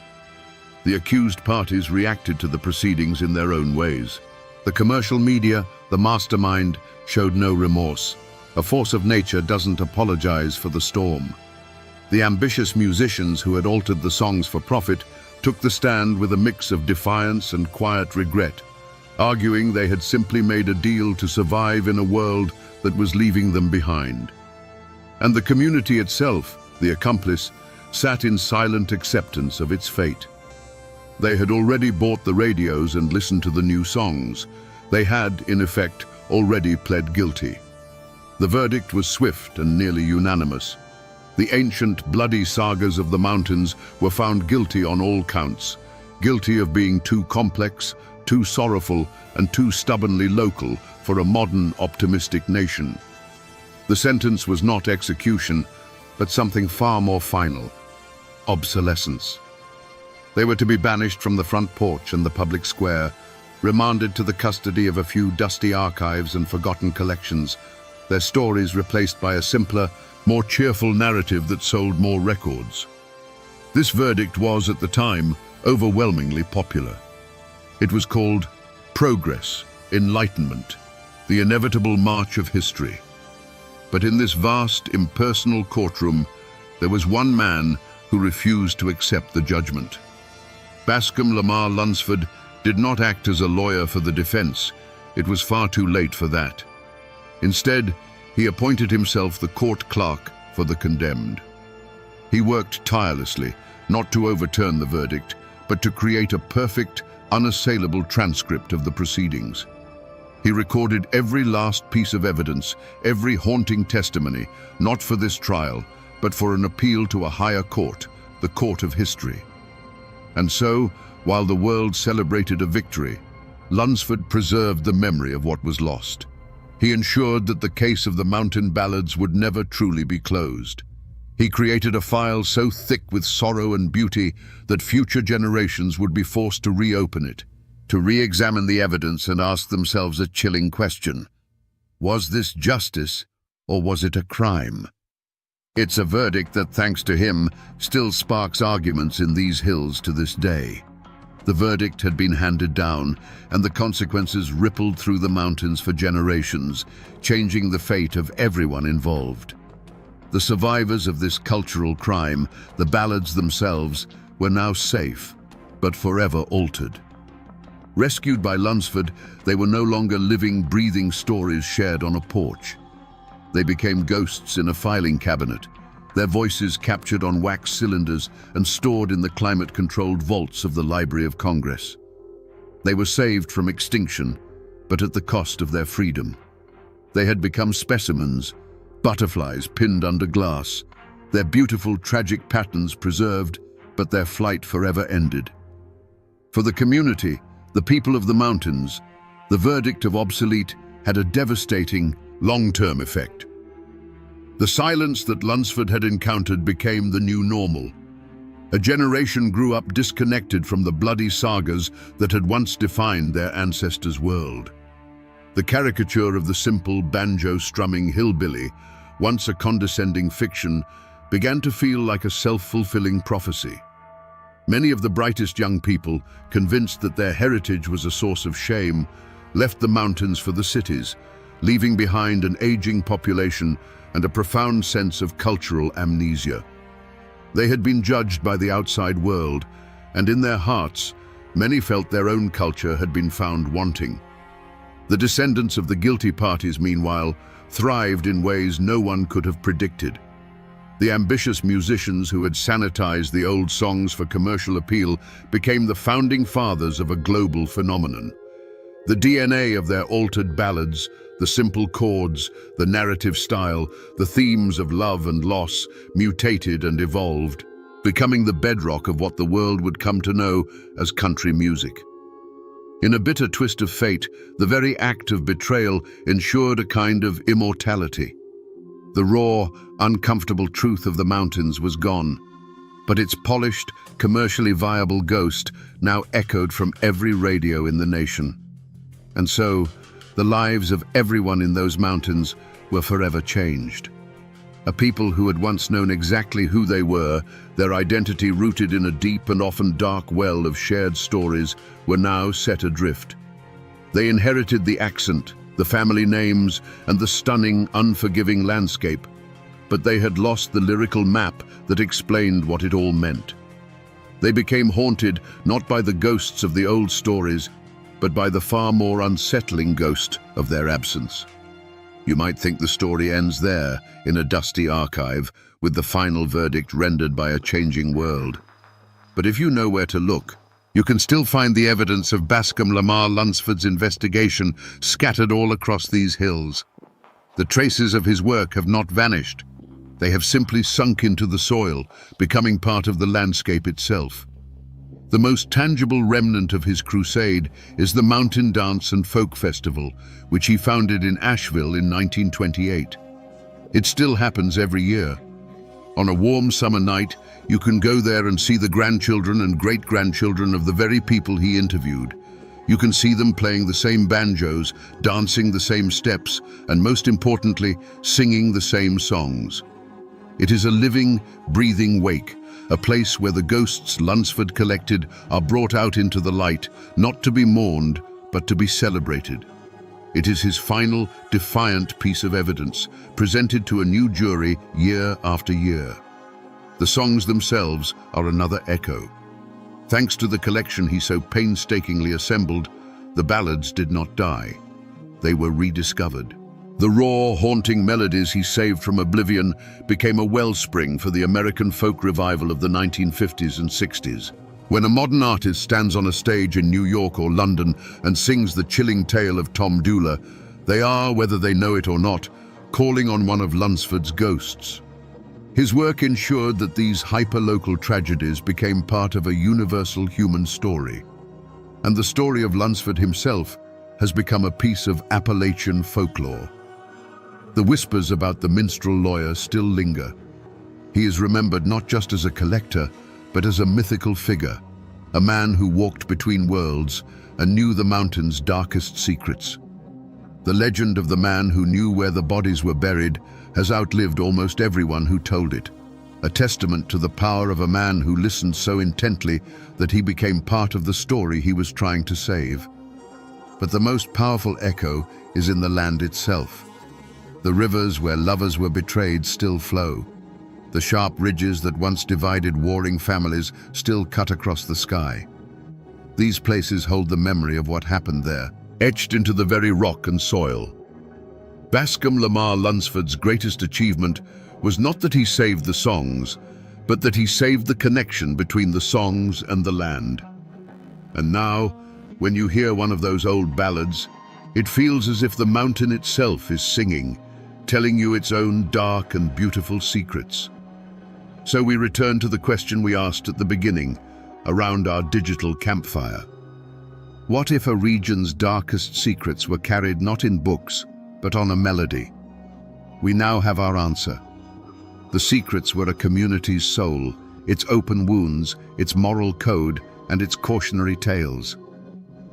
The accused parties reacted to the proceedings in their own ways. The commercial media, the mastermind, showed no remorse. A force of nature doesn't apologize for the storm. The ambitious musicians who had altered the songs for profit took the stand with a mix of defiance and quiet regret, arguing they had simply made a deal to survive in a world that was leaving them behind. And the community itself, the accomplice, sat in silent acceptance of its fate. They had already bought the radios and listened to the new songs. They had, in effect, already pled guilty. The verdict was swift and nearly unanimous. The ancient, bloody sagas of the mountains were found guilty on all counts, guilty of being too complex, too sorrowful, and too stubbornly local for a modern, optimistic nation. The sentence was not execution, but something far more final: obsolescence. They were to be banished from the front porch and the public square, Remanded to the custody of a few dusty archives and forgotten collections, their stories replaced by a simpler, more cheerful narrative that sold more records. This verdict was, at the time, overwhelmingly popular. It was called Progress, Enlightenment, the inevitable march of history. But in this vast, impersonal courtroom, there was one man who refused to accept the judgment. Bascom Lamar Lunsford did not act as a lawyer for the defense. It was far too late for that. Instead, he appointed himself the court clerk for the condemned. He worked tirelessly, not to overturn the verdict, but to create a perfect, unassailable transcript of the proceedings. He recorded every last piece of evidence, every haunting testimony, not for this trial, but for an appeal to a higher court, the court of history. And so, while the world celebrated a victory, Lunsford preserved the memory of what was lost. He ensured that the case of the mountain ballads would never truly be closed. He created a file so thick with sorrow and beauty that future generations would be forced to reopen it, to re-examine the evidence and ask themselves a chilling question. Was this justice, or was it a crime? It's a verdict that, thanks to him, still sparks arguments in these hills to this day. The verdict had been handed down, and the consequences rippled through the mountains for generations, changing the fate of everyone involved. The survivors of this cultural crime, the ballads themselves, were now safe, but forever altered. Rescued by Lunsford, they were no longer living, breathing stories shared on a porch. They became ghosts in a filing cabinet, their voices captured on wax cylinders and stored in the climate-controlled vaults of the Library of Congress. They were saved from extinction, but at the cost of their freedom. They had become specimens, butterflies pinned under glass, their beautiful, tragic patterns preserved, but their flight forever ended. For the community, the people of the mountains, the verdict of obsolete had a devastating, long-term effect. The silence that Lunsford had encountered became the new normal. A generation grew up disconnected from the bloody sagas that had once defined their ancestors' world. The caricature of the simple, banjo-strumming hillbilly, once a condescending fiction, began to feel like a self-fulfilling prophecy. Many of the brightest young people, convinced that their heritage was a source of shame, left the mountains for the cities, leaving behind an aging population and a profound sense of cultural amnesia. They had been judged by the outside world, and in their hearts, many felt their own culture had been found wanting. The descendants of the guilty parties, meanwhile, thrived in ways no one could have predicted. The ambitious musicians who had sanitized the old songs for commercial appeal became the founding fathers of a global phenomenon. The DNA of their altered ballads, the simple chords, the narrative style, the themes of love and loss, mutated and evolved, becoming the bedrock of what the world would come to know as country music. In a bitter twist of fate, the very act of betrayal ensured a kind of immortality. The raw, uncomfortable truth of the mountains was gone, but its polished, commercially viable ghost now echoed from every radio in the nation. And so, the lives of everyone in those mountains were forever changed. A people who had once known exactly who they were, their identity rooted in a deep and often dark well of shared stories, were now set adrift. They inherited the accent, the family names, and the stunning, unforgiving landscape, but they had lost the lyrical map that explained what it all meant. They became haunted not by the ghosts of the old stories, but by the far more unsettling ghost of their absence. You might think the story ends there, in a dusty archive, with the final verdict rendered by a changing world. But if you know where to look, you can still find the evidence of Bascom Lamar Lunsford's investigation scattered all across these hills. The traces of his work have not vanished. They have simply sunk into the soil, becoming part of the landscape itself. The most tangible remnant of his crusade is the Mountain Dance and Folk Festival, which he founded in Asheville in 1928. It still happens every year. On a warm summer night, you can go there and see the grandchildren and great-grandchildren of the very people he interviewed. You can see them playing the same banjos, dancing the same steps, and most importantly, singing the same songs. It is a living, breathing wake, a place where the ghosts Lunsford collected are brought out into the light, not to be mourned, but to be celebrated. It is his final, defiant piece of evidence, presented to a new jury year after year. The songs themselves are another echo. Thanks to the collection he so painstakingly assembled, the ballads did not die. They were rediscovered. The raw, haunting melodies he saved from oblivion became a wellspring for the American folk revival of the 1950s and 60s. When a modern artist stands on a stage in New York or London and sings the chilling tale of Tom Doola, they are, whether they know it or not, calling on one of Lunsford's ghosts. His work ensured that these hyper-local tragedies became part of a universal human story. And the story of Lunsford himself has become a piece of Appalachian folklore. The whispers about the minstrel lawyer still linger. He is remembered not just as a collector, but as a mythical figure, a man who walked between worlds and knew the mountain's darkest secrets. The legend of the man who knew where the bodies were buried has outlived almost everyone who told it, a testament to the power of a man who listened so intently that he became part of the story he was trying to save. But the most powerful echo is in the land itself. The rivers where lovers were betrayed still flow. The sharp ridges that once divided warring families still cut across the sky. These places hold the memory of what happened there, etched into the very rock and soil. Bascom Lamar Lunsford's greatest achievement was not that he saved the songs, but that he saved the connection between the songs and the land. And now, when you hear one of those old ballads, it feels as if the mountain itself is singing, telling you its own dark and beautiful secrets. So we return to the question we asked at the beginning, around our digital campfire. What if a region's darkest secrets were carried not in books, but on a melody? We now have our answer. The secrets were a community's soul, its open wounds, its moral code, and its cautionary tales.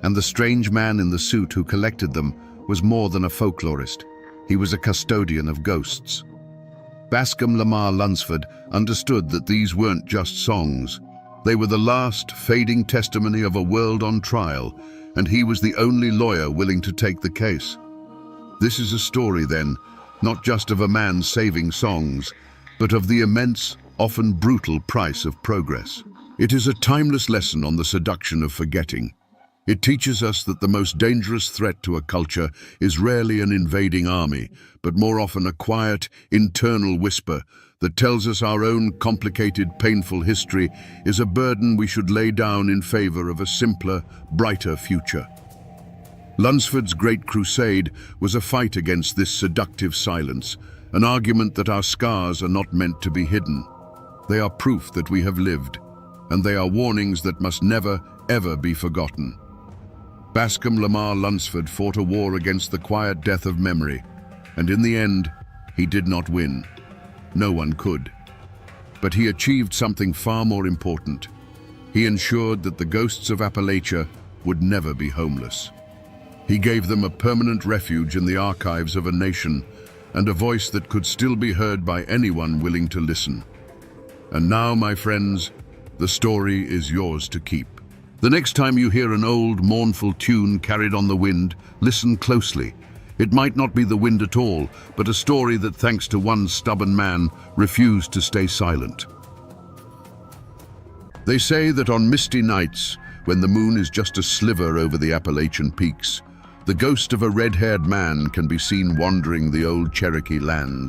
And the strange man in the suit who collected them was more than a folklorist. He was a custodian of ghosts. Bascom Lamar Lunsford understood that these weren't just songs. They were the last, fading testimony of a world on trial, and he was the only lawyer willing to take the case. This is a story, then, not just of a man saving songs, but of the immense, often brutal price of progress. It is a timeless lesson on the seduction of forgetting. It teaches us that the most dangerous threat to a culture is rarely an invading army, but more often a quiet, internal whisper that tells us our own complicated, painful history is a burden we should lay down in favor of a simpler, brighter future. Lunsford's great crusade was a fight against this seductive silence, an argument that our scars are not meant to be hidden. They are proof that we have lived, and they are warnings that must never, ever be forgotten. Bascom Lamar Lunsford fought a war against the quiet death of memory, and in the end, he did not win. No one could. But he achieved something far more important. He ensured that the ghosts of Appalachia would never be homeless. He gave them a permanent refuge in the archives of a nation, and a voice that could still be heard by anyone willing to listen. And now, my friends, the story is yours to keep. The next time you hear an old, mournful tune carried on the wind, listen closely. It might not be the wind at all, but a story that, thanks to one stubborn man, refused to stay silent. They say that on misty nights, when the moon is just a sliver over the Appalachian peaks, the ghost of a red-haired man can be seen wandering the old Cherokee lands.